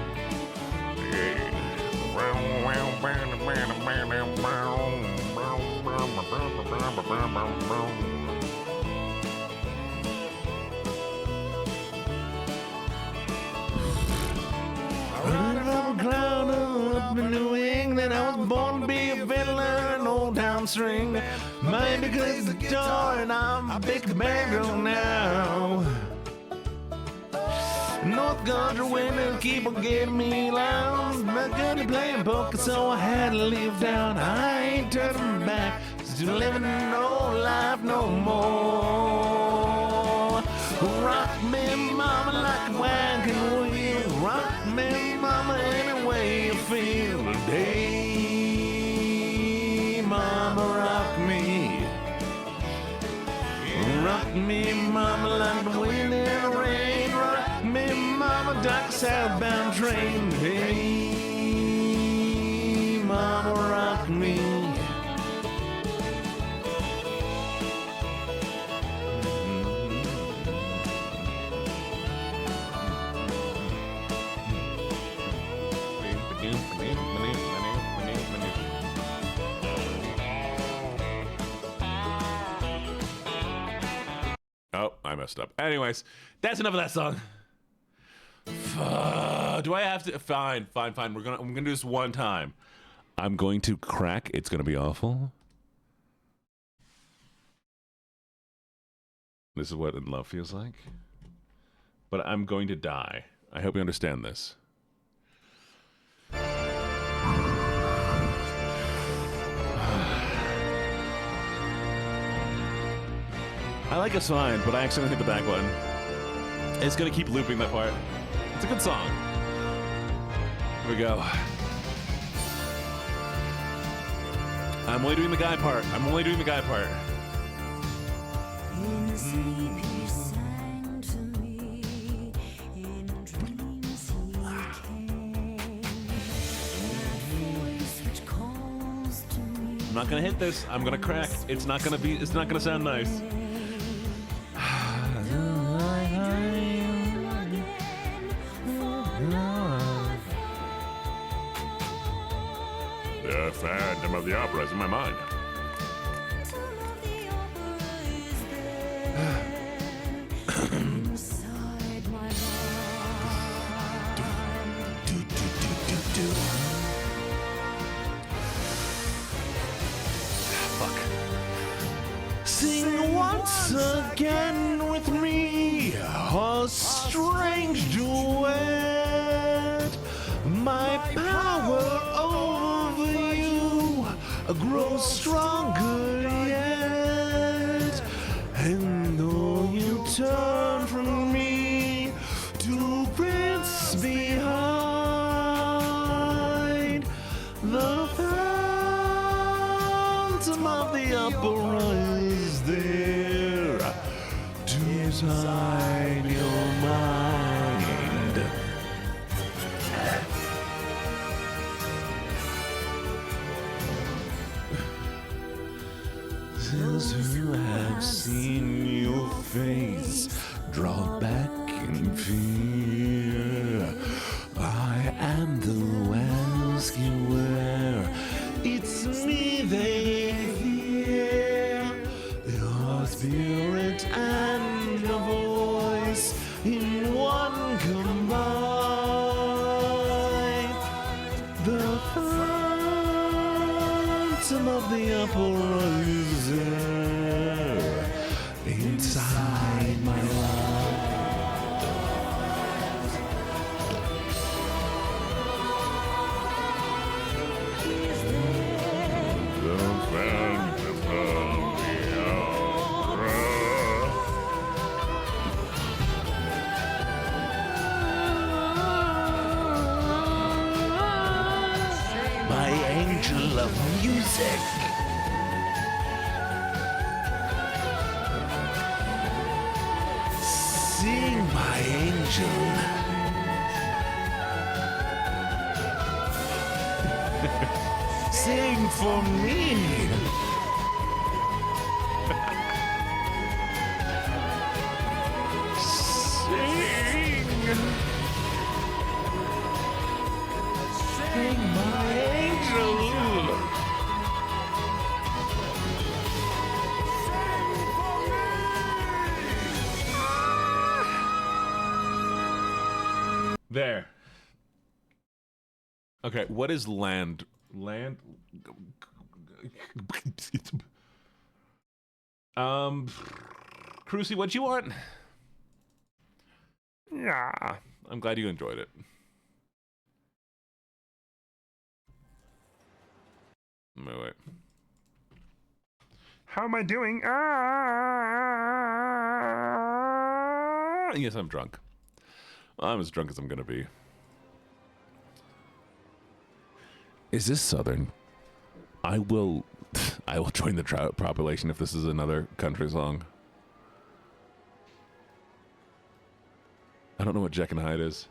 Running from a cloud up in New England, I was born to be a fiddler in Old Town String. Maybe because it's a guitar and I'm a big banjo now. North Country women keep on getting me loud. My gunny playing poker, so I had to leave town. I ain't turning back, still living no life no more. Rock me, mama, like a wagon wheel. Rock me, mama, any way you feel today. Mama, rock me. Rock me, mama, like the wind in the rain. Rock me, mama, like a southbound train. Hey, mama, rock me. Oh, I messed up. Anyways, that's enough of that song. Do I have to? Fine. I'm gonna do this one time. I'm going to crack. It's gonna be awful. This is what in love feels like. But I'm going to die. I hope you understand this. I like it's fine, but I accidentally hit the back button. It's gonna keep looping that part. It's a good song. Here we go. I'm only doing the guy part. I'm only doing the guy part. In sleep he sang to me, in dreams he came. That voice which calls to me. I'm not gonna hit this. I'm gonna crack. It's not gonna sound nice. The Phantom of the Opera is in my mind. Inside my Sing once again with me, a strange duet. My power over you grows stronger yet. And though you turn from me to prince behind, the phantom of the opera is there to design your mind. Those who have seen your face draw back in fear. I am the rescuer. It's me they fear. Your spirit and your voice in one combined. The phantom of the opera is there inside my life. The Phantom of the Opera. My angel of music. Sing, my angel. Sing for me. Sing. Sing, my angel. There. Okay, what is land? Land? Crucy, what you want? Yeah. I'm glad you enjoyed it. Wait. How am I doing? Yes, I'm drunk. I'm as drunk as I'm gonna be. Is this Southern? I will join the trout population if this is another country song. I don't know what Jekyll and Hyde is.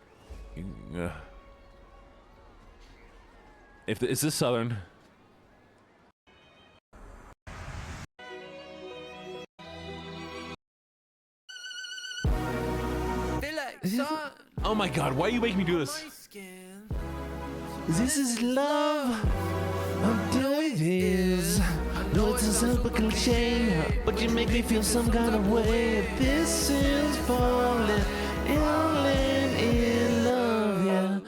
Is this Southern? Oh my God! Why are you making me do this? This is love. I'm doing this. No, it's a simple cliche, but you make me feel some kind of way. This is falling in love, yeah.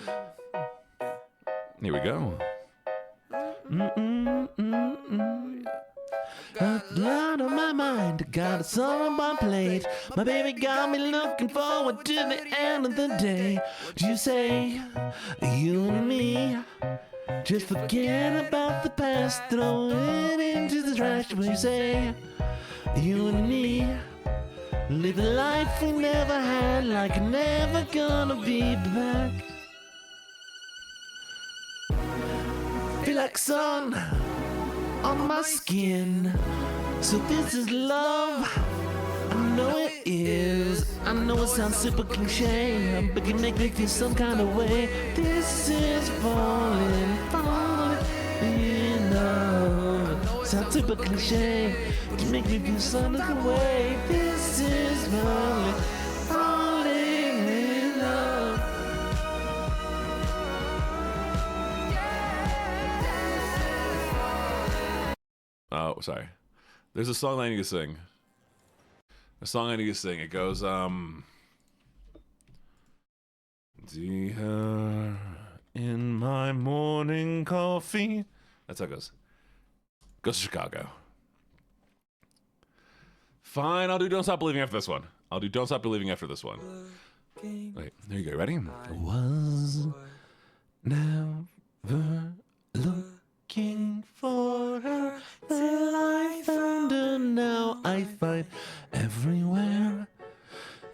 Here we go. Got a lot on my mind, got a song on my plate. My baby got me looking forward to the end of the day. Do you say, you and me, just forget about the past, throw it into the trash? What you say, you and me, live a life we never had, like never gonna be back. Feel like sun on my skin. So this is love. I know it is. I know it sounds super cliche, but can make me feel some kind of way. This is falling in love. Sounds super cliche, can make me feel some kind of way. This is falling in love. Oh, sorry. There's a song I need to sing. It goes, see her in my morning coffee. That's how it goes. Goes to Chicago. Fine, I'll do Don't Stop Believing after this one. Wait, there you go. Ready? Was never looking for her till I found her. Now I find everywhere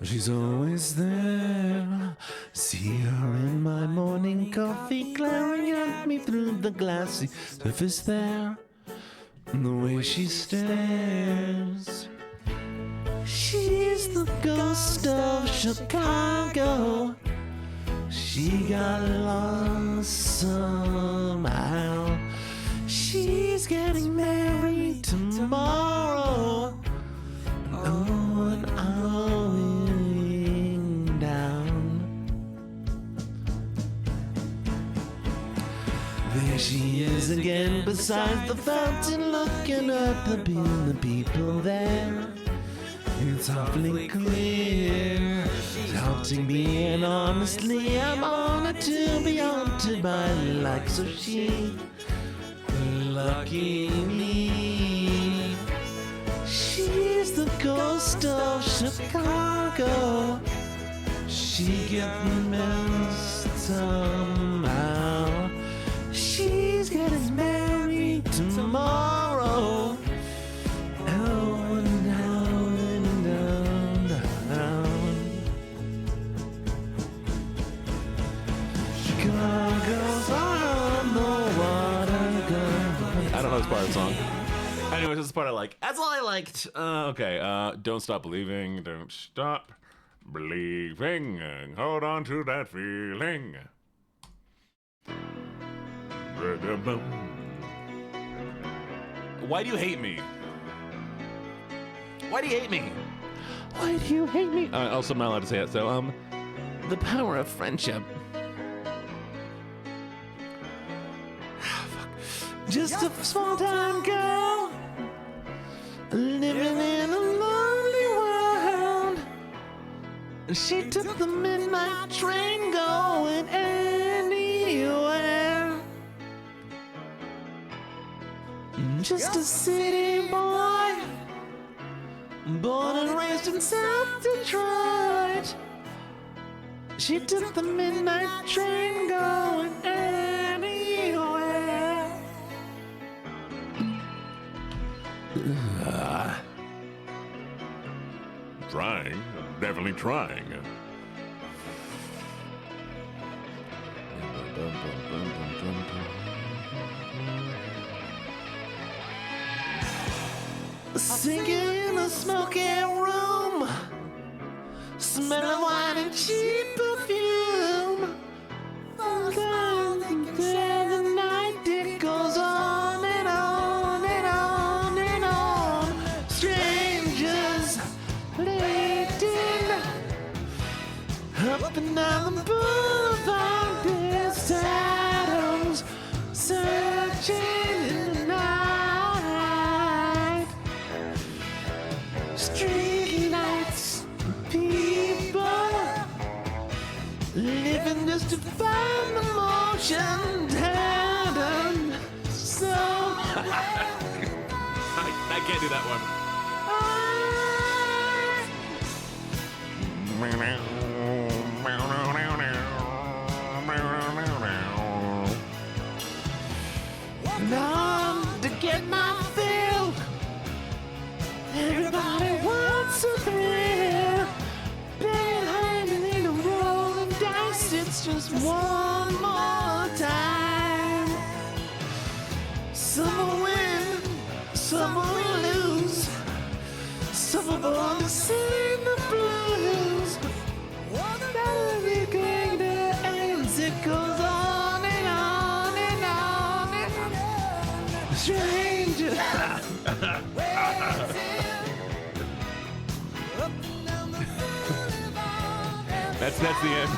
she's always there. See her in my morning coffee, glaring at me through the glassy surface there. The way she stares, she's the ghost of Chicago. She got lost somehow. She's getting married tomorrow. Oh, and I'm down. There she is again beside the fountain, looking at the people there. It's awfully clear, haunting me, and honestly, I'm honored to be haunted by the likes of she. Lucky me, she's the ghost of Chicago. She gets missed somehow. She's getting married tomorrow. Oh, down and down. Chicago's on the water gun. I don't know this part of the song. Anyways, this is the part I like. That's all I liked. Okay, Don't Stop Believing. Don't stop believing. Hold on to that feeling. Why do you hate me? Why do you hate me? Why do you hate me? Also, I'm not allowed to say it, so, the power of friendship. Just a small-time girl living in a lonely world. She took the midnight train going anywhere. Just a city boy, born and raised in South Detroit. She took the midnight train going anywhere. Trying, definitely trying. Sinking in a smoky room, smell of wine and cheap perfume. There the night it goes on and on and on and on. Strangers waiting up and down the boulevard. There's shadows searching in the night. Street lights, people living just to find the motion. Heaven, so I can't do that one. Now to get my fill. Everybody wants a thrill. Behind in a rolling dice, it's just one more time. Summer wind blues. Sufferable to sing the blues. Everything that ends, it goes on and on and on and on. Stranger. That's the end.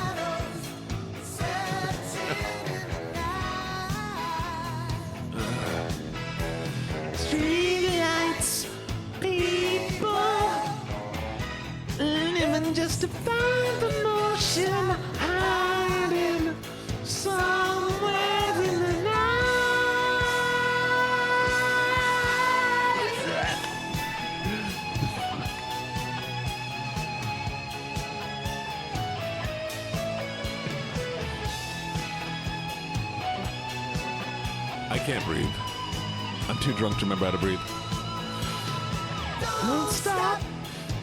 Street lights, people living just to find the motion, hiding somewhere in the night. I can't breathe. I'm too drunk to remember how to breathe. Don't stop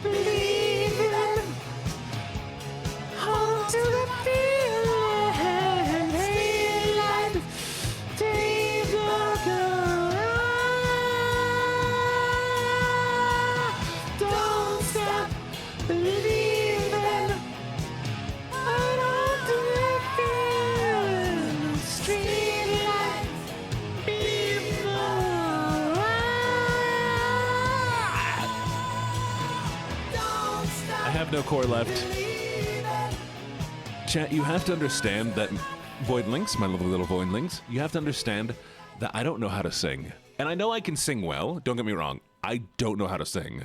believing. Hold to the feeling. Hey, life, take a go. Don't stop believing. Hold on to the feeling. Street life, I have no core left. Chat, you have to understand that Voidlinks, my lovely little Voidlinks, you have to understand that I don't know how to sing. And I know I can sing well, don't get me wrong. I don't know how to sing.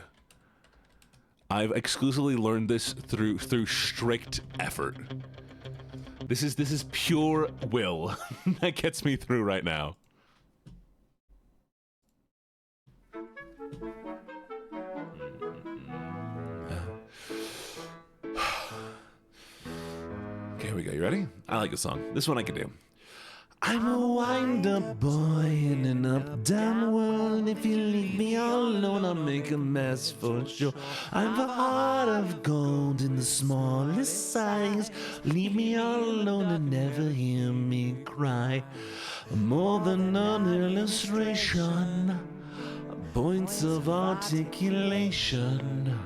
I've exclusively learned this through strict effort. This is pure will that gets me through right now. Okay, here we go. You ready? I like this song. This one I can do. I'm a wind-up boy in an up-down world. If you leave me all alone, I'll make a mess for sure. I've a heart of gold in the smallest size. Leave me all alone and never hear me cry. More than an illustration, points of articulation,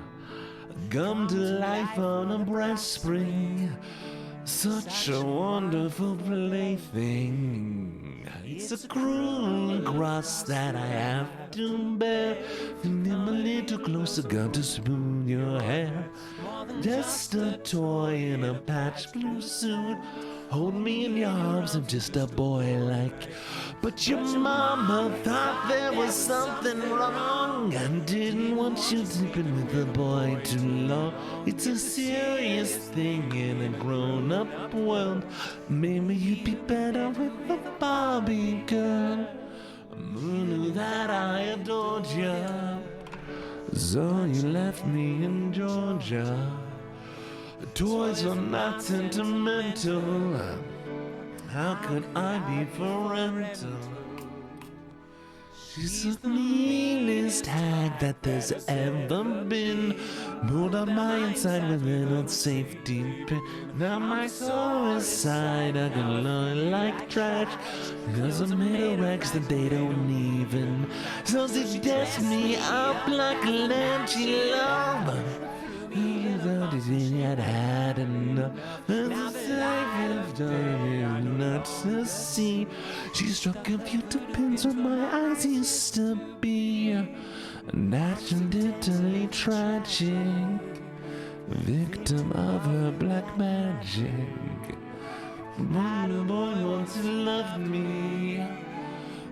come to life on a breast spring. Such a wonderful plaything. It's a cruel cross that I have to bear. And I'm a little closer, got to smooth your hair. Just a toy in a patch blue suit. Hold me in your arms, I'm just a boy like. But your mama thought there was something wrong and didn't want you sleeping with the boy too long. It's a serious thing in a grown-up world. Maybe you'd be better with a Barbie girl. Who knew that I adored you? So you left me in Georgia. Toys are not sentimental. How could I be parental? She's the meanest hag that there's ever been. Pulled up my inside with an old safety pin. Now my soul is side, I can learn like trash. Cause I made a rags that they don't even. So they dust me up like a lamb she love. I'd had enough. And the safest of not to see. She struck a few pins where my eyes used to be. Accidentally tragic, victim of her black magic. When the boy wants to love me,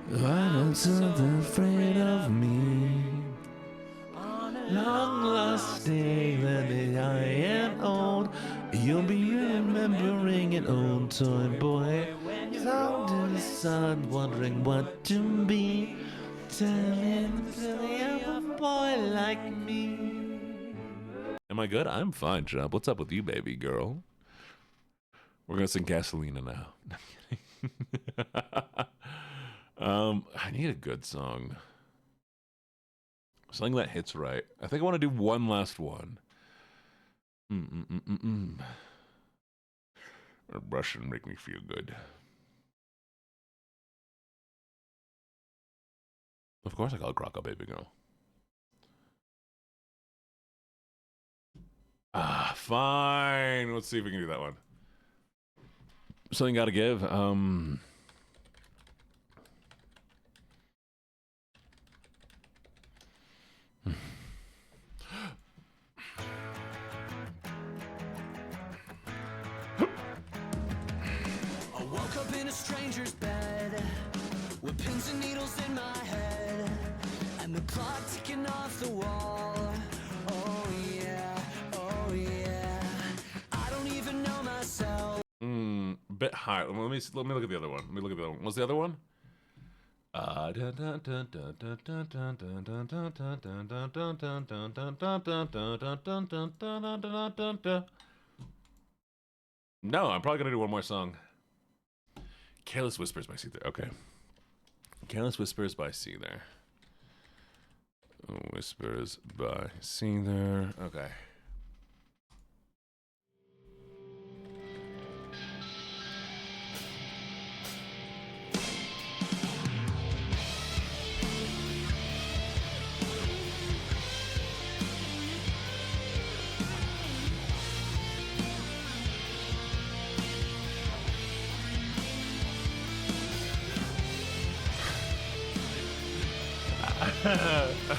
why not so afraid of me? Long lost day when I am old, you'll be remembering an old toy boy. Down to the sun, wondering what to be. Telling the other boy like me. Am I good? I'm fine, Chubb. What's up with you, baby girl? We're gonna sing Gasolina now. I need a good song. Something that hits right. I think I want to do one last one. A brush and make me feel good. Of course I call it Croco Baby Girl. Ah, fine. Let's see if we can do that one. Something gotta give. I woke up in a stranger's bed with pins and needles in my head and the clock ticking off the wall. Oh yeah, oh yeah. I don't even know myself. Bit high. Let me look at the other one. What's the other one? No, I'm probably gonna do one more song. Careless Whispers by Seether. Okay. Careless Whispers by Seether. Whispers by Seether. Okay.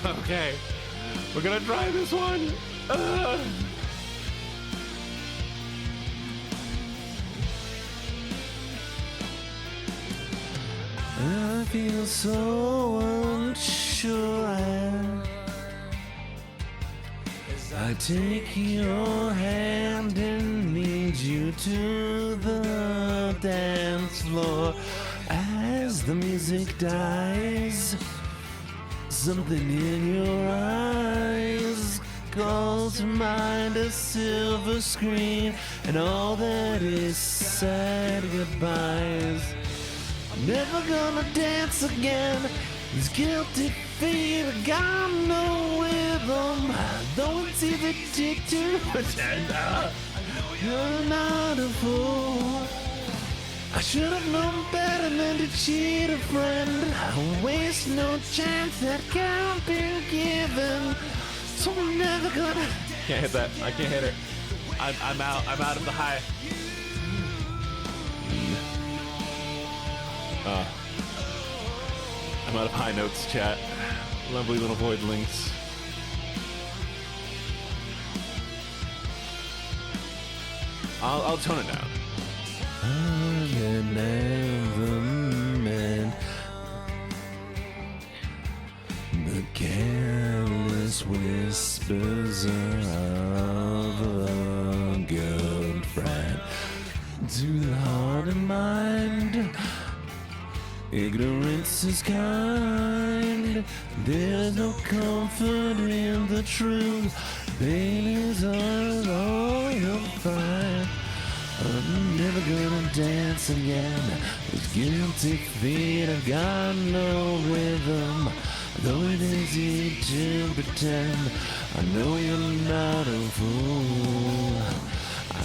Okay, we're gonna try this one. I feel so unsure as I take your hand and lead you to the dance floor. As the music dies, something in your eyes calls to mind a silver screen and all that is sad goodbyes. I'm never gonna dance again. These guilty feet got no rhythm. Though it's easy to pretend you're not a fool. I should have known better than to cheat a friend. I waste no chance that can't be given. So I'm never gonna. Can't hit that. I can't hit it. I'm out. I'm out of the high. I'm out of high notes, chat. Lovely little voidlings. I'll tone it down. I'm an anthem man. The careless whispers of a good friend. To the heart and mind, ignorance is kind. There's no comfort in the truth. Pain is all you'll find. I'm never gonna dance again. With guilty feet, I've got no rhythm. Though it is easy to pretend, I know you're not a fool.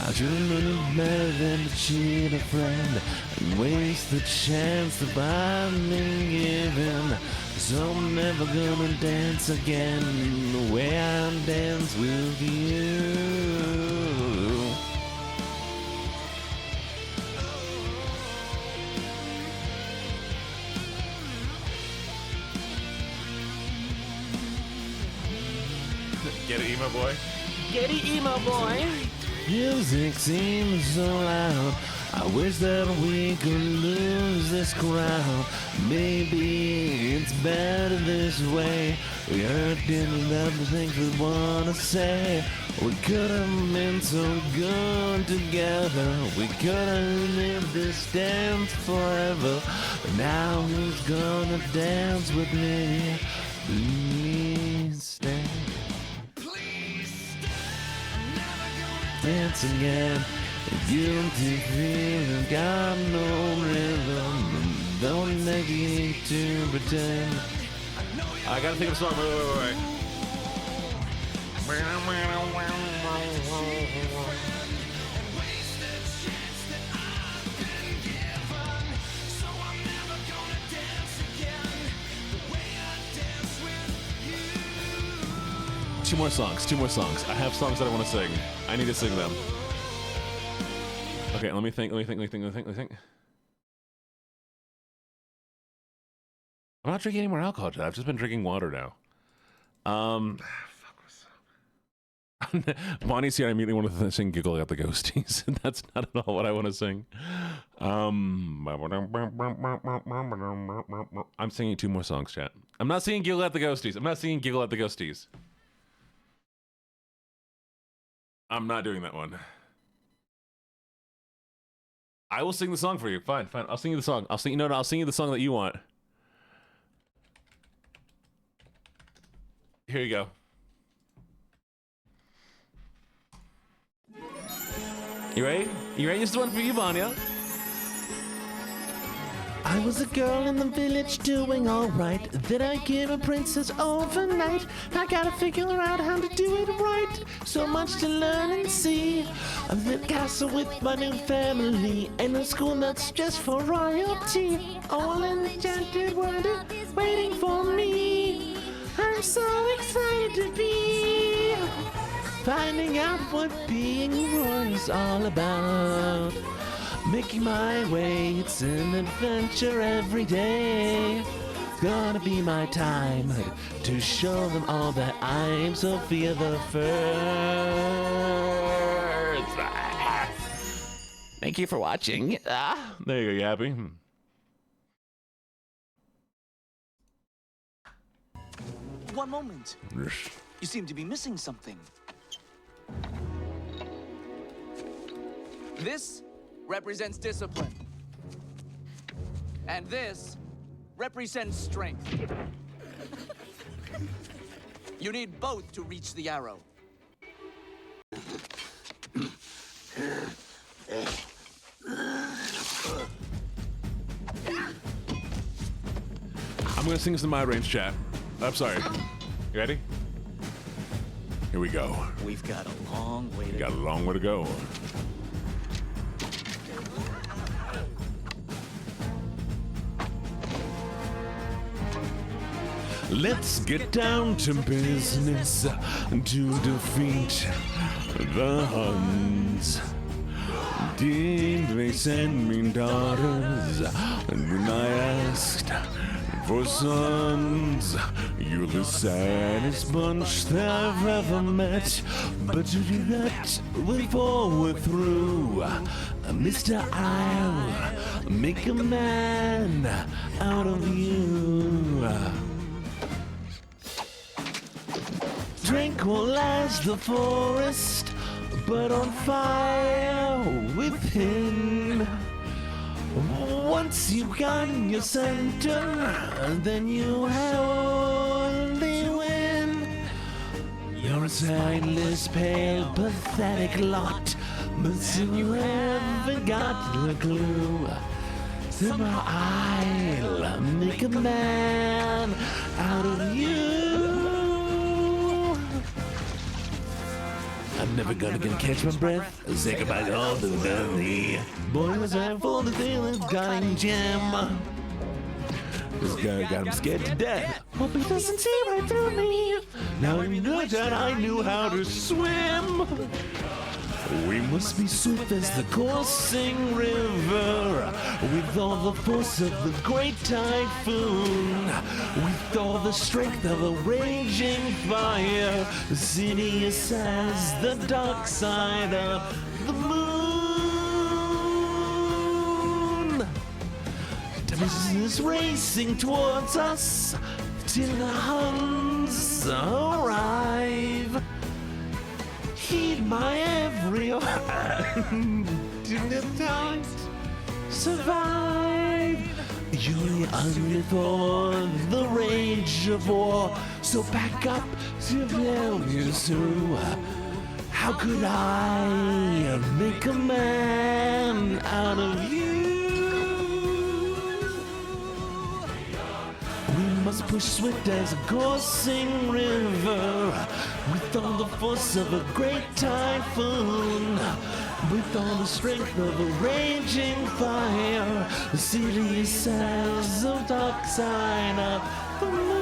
I should've known better than to cheat a friend and waste the chance that I've been given. So I'm never gonna dance again the way I dance with you. Get it, emo boy? Get it, emo boy. Music seems so loud. I wish that we could lose this crowd. Maybe it's better this way. We heard about the things we wanna say. We could have been so good together. We could have lived this dance forever. But now who's gonna dance with me? Please stay. Dance again. Guilty feeling, got no rhythm. Don't need to pretend. I gotta think of a song. Wait. Two more songs. I have songs that I want to sing. I need to sing them. Okay, let me think. I'm not drinking any more alcohol, Chad. I've just been drinking water now. Bonnie's here. I immediately want to sing Giggle at the Ghosties. That's not at all what I want to sing. I'm singing two more songs, chat. I'm not singing Giggle at the Ghosties. I'm not doing that one. I will sing the song for you. Fine. I'll sing you the song. I'll sing you the song that you want. Here you go. You ready? This is one for you, Vanya. I was a girl in the village doing alright. Then I gave a princess overnight. I gotta figure out how to do it right. So much to learn and see. I'm in the castle with my new family. In a school that's just for royalty. All in the enchanted world is waiting for me. I'm so excited to be finding out what being royal is all about. Making my way, it's an adventure every day. Gonna be my time to show them all that I'm Sophia the First. Thank you for watching. There you go, you happy? One moment. You seem to be missing something. This represents discipline. And this represents strength. You need both to reach the arrow. I'm gonna sing this in my range, chat. I'm sorry. You ready? Here we go. We've got a long way to go. Got a long way to go. Let's get down to business to defeat the Huns. Did they send me daughters? And when I asked for sons, you're the saddest bunch that I've ever met. But to do that before we're through, Mr. I'll make a man out of you. Tranquilize the forest, but on fire within. Once you've gotten your center, then you only win. You're a sightless, pale, pathetic lot, but still you haven't got a clue. Somehow I'll make a man out of you. I'm never gonna catch my breath. Say goodbye to all the lonely. Boy, was I full of feelings, got him jam. This guy got him scared to death. Hope he doesn't see right through me. Now you know that I knew how to swim. We must be swift as the coursing river, with all the force of the great typhoon, with all the strength of a raging fire, insidious as the dark side of the moon. Time is racing towards us till the Huns arrive. Heed my every word till the times survive. You're hungry for the rage of war, so back up to help you through. How could I make a man out of you? We must push swift as a coursing river, with all the force of a great typhoon, with all the strength of a raging fire, serious as the dark side of the moon.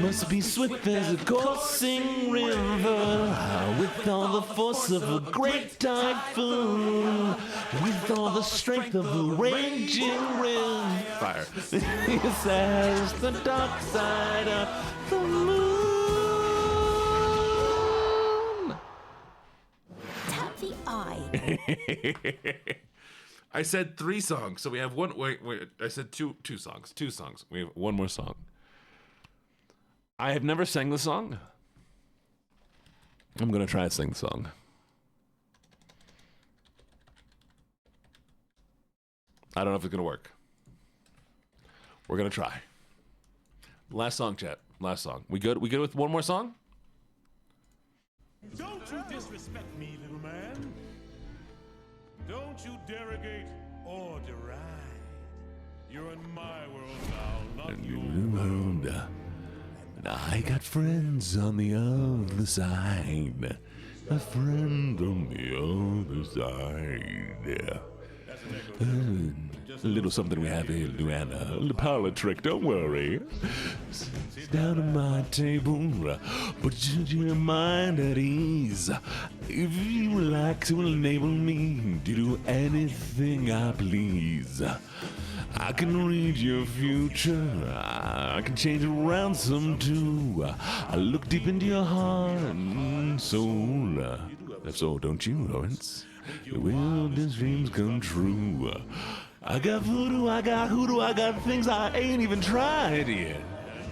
Must be swift as a coursing river, with all the force of a great typhoon, with all the strength of a raging wind. Fire. Yes, as the dark side of the moon. Tap the eye. I said 3 songs, so we have one. Wait. I said two songs. 2 songs. We have one more song. I have never sang the song. I'm gonna try to sing the song. I don't know if it's gonna work. We're gonna try. Last song, chat. Last song. We good? We good with one more song? Don't you disrespect me, little man. Don't you derogate or deride. You're in my world now, not your world. And I got friends on the other side. A friend on the other side. A little something we have here, Luana. A little parlor trick, don't worry. Sit down at my table, put your mind at ease. If you would like to enable me to do anything I please, I can read your future, I can change it around some too. I look deep into your heart and soul. So don't you, Lawrence? The wildest dreams come true. I got voodoo, I got hoodoo, I got things I ain't even tried yet.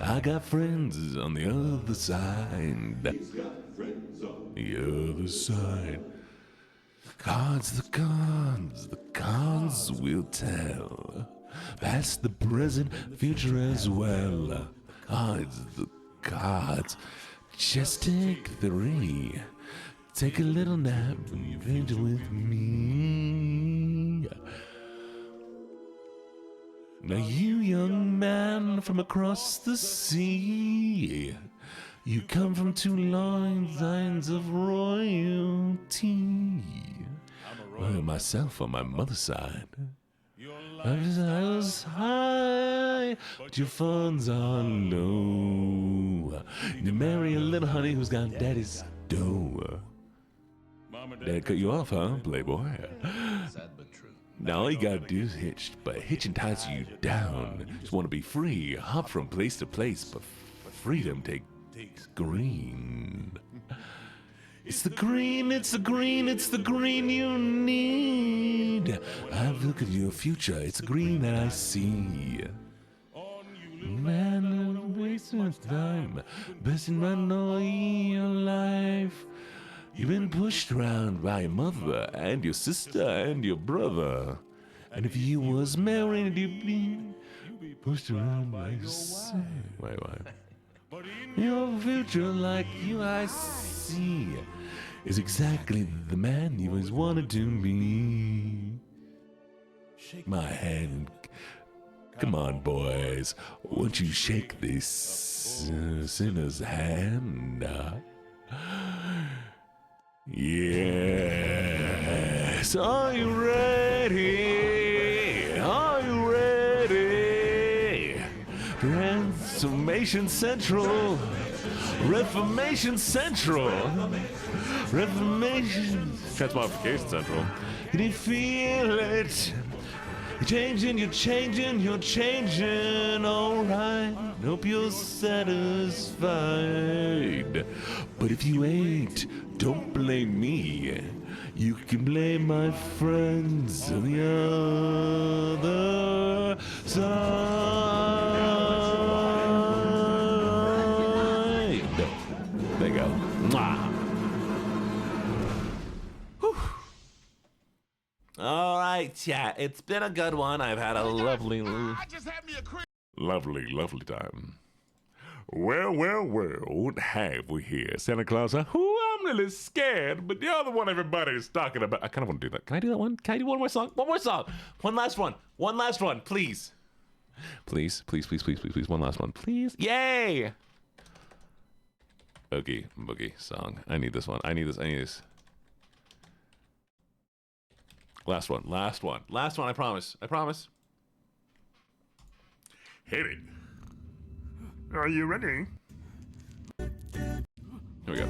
I got friends on the other side. The other side. The cards will tell. Past, the present, future as well. The cards. Just take 3. Take a little nap and venture with me. Now you young man from across the sea, you come from 2 lines of royalty. Well, myself on my mother's side, I was high, but your funds are low. You marry a little honey who's got daddy's dough. Dad cut you off, huh, playboy? Sad but true. Now all you gotta do is hitch, but hitching ties you down. Just wanna be free, hop from place to place, but freedom takes green. It's the green, it's the green, it's the green you need. I've looked at your future, it's the green that I see. Man, don't waste much time, best in run all your life. You've been pushed around by your mother and your sister and your brother. And if you was married, you'd be pushed around by your wife. Your future, like you I see, is exactly the man you always wanted to be. Shake my hand. Come on, boys. Won't you shake this sinner's hand? Yes. Are you ready? Are you ready? Transformation Central. Reformation Central. Reformation. Transmogrification Central. Can you feel it? You're changing, you're changing, you're changing, alright. Hope you're satisfied. But if you ain't, don't blame me. You can blame my friends on the other side. There you go. Mwah. All right, chat. It's been a good one. I've had a lovely time. Well, what have we here? Santa Claus, who I'm really scared, but you're the one everybody's talking about. I kind of want to do that. Can I do that one? Can I do one more song? One more song. One last one, please. Please. One last one, please. Yay! Boogie song. I need this one. I need this. Last one, I promise. Hit it. Are you ready? Here we go.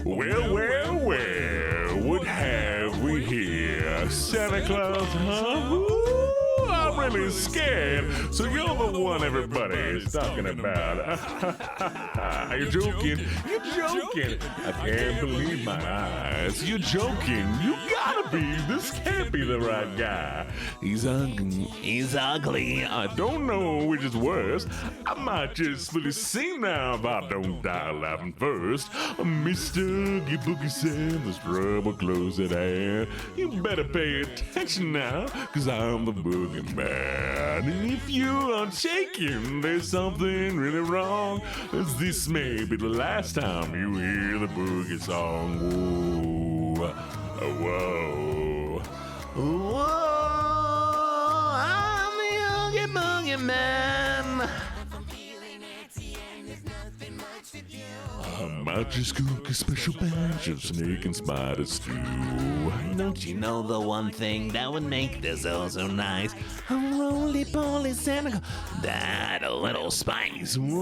Well, well, well, what have we here? Santa Claus, huh? Ooh, I'm really scared. So you're the one everybody is talking about. You're joking. You're joking. I can't believe my eyes. You're joking. You gotta be. This can't be the right guy. He's ugly. He's ugly. I don't know which is worse. I might just fully sing now if I don't die laughing first. Mr. Get Boogie said there's trouble close at hand. You better pay attention now, cause I'm the boogeyman. And if you aren't shaking, there's something really wrong. As this may be the last time you hear the boogie song. Whoa, whoa, Whoa, I'm the Oogie Boogie Man. I might just cook a special batch of snake and spider stew. Don't you know the one thing that would make this oh so nice? A roly-poly Santa Claus, that a little spice. Whoa,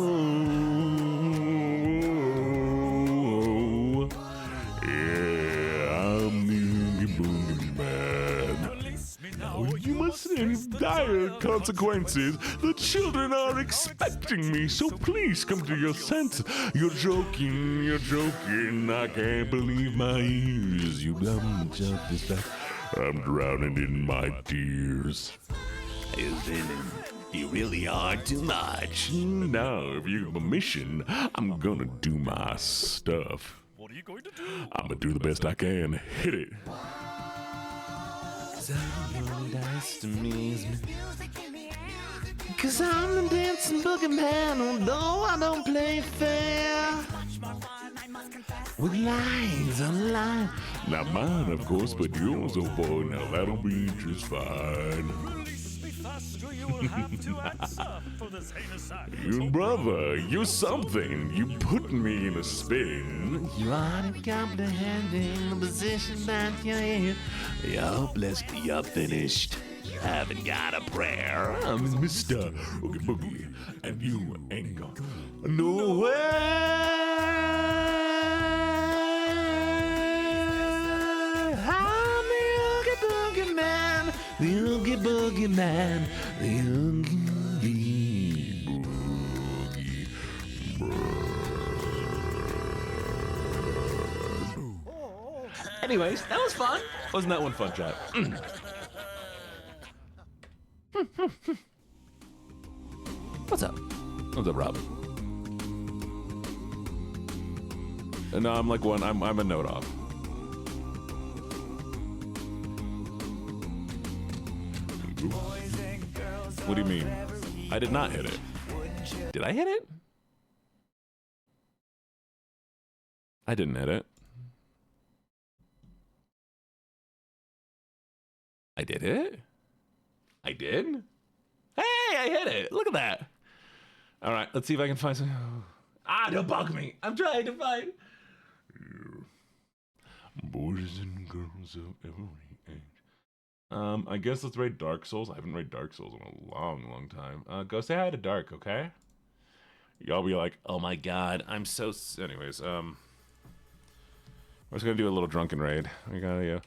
yeah, I'm the Oogie Boogie Man. Now you must have dire consequences. The children are expecting me, so please come to your senses. You're joking, you're joking. I can't believe my ears. You dumb jump this back. I'm drowning in my tears. You really are too much. Now, if you have permission, I'm gonna do my stuff. What are you going to do? I'm gonna do the best I can. Hit it. Dice to me. Cause I'm the dancing boogie man, although I don't play fair. With lines on line. Not mine, of course, but yours, oh boy. Now that'll be just fine. You brother, you're something. You put me in a spin. You aren't comprehending the position that you're in. You're hopeless, you're finished. You haven't got a prayer. I'm Mr. Oogie Boogie, and you ain't gone nowhere. I'm the Oogie Boogie Man, the Oogie Boogie Man, the Oogie Boogie. Anyways, that was fun. Wasn't that one fun, chat? What's up? What's up, Rob? No, I'm like one. I'm a note off. What do you mean? I did not hit it. Did I hit it? I didn't hit it. I did it? I did? Hey, I hit it. Look at that. All right, let's see if I can find some. Ah, don't bug me. I'm trying to find. Boys and girls of every age. I guess let's raid Dark Souls. I haven't raid Dark Souls in a long time. Go say hi to Dark, okay? Y'all be like, oh my god, I'm so. Anyways, we're just gonna do a little drunken raid. We got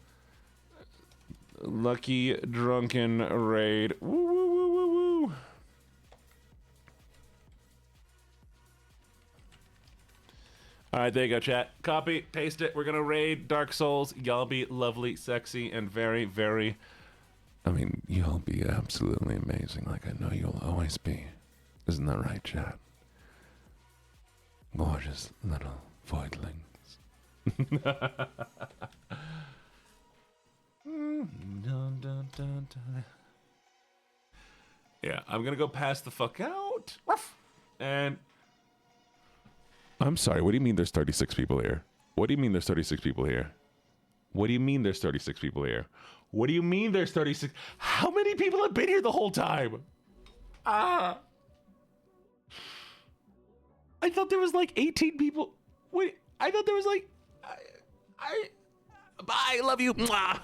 Lucky Drunken Raid. Woo, woo, woo, woo, woo. All right, there you go, chat. Copy, paste it. We're going to raid Dark Souls. Y'all be lovely, sexy, and very, very... I mean, you'll be absolutely amazing, like I know you'll always be. Isn't that right, chat? Gorgeous little voidlings. Yeah, I'm gonna go pass the fuck out. And I'm sorry, what do you mean there's 36 people here? What do you mean there's 36 people here? what do you mean there's 36 people here? What do you mean there's 36? How many people have been here the whole time? I thought there was like 18 people. Wait, I thought there was like... Bye, love you. Mwah.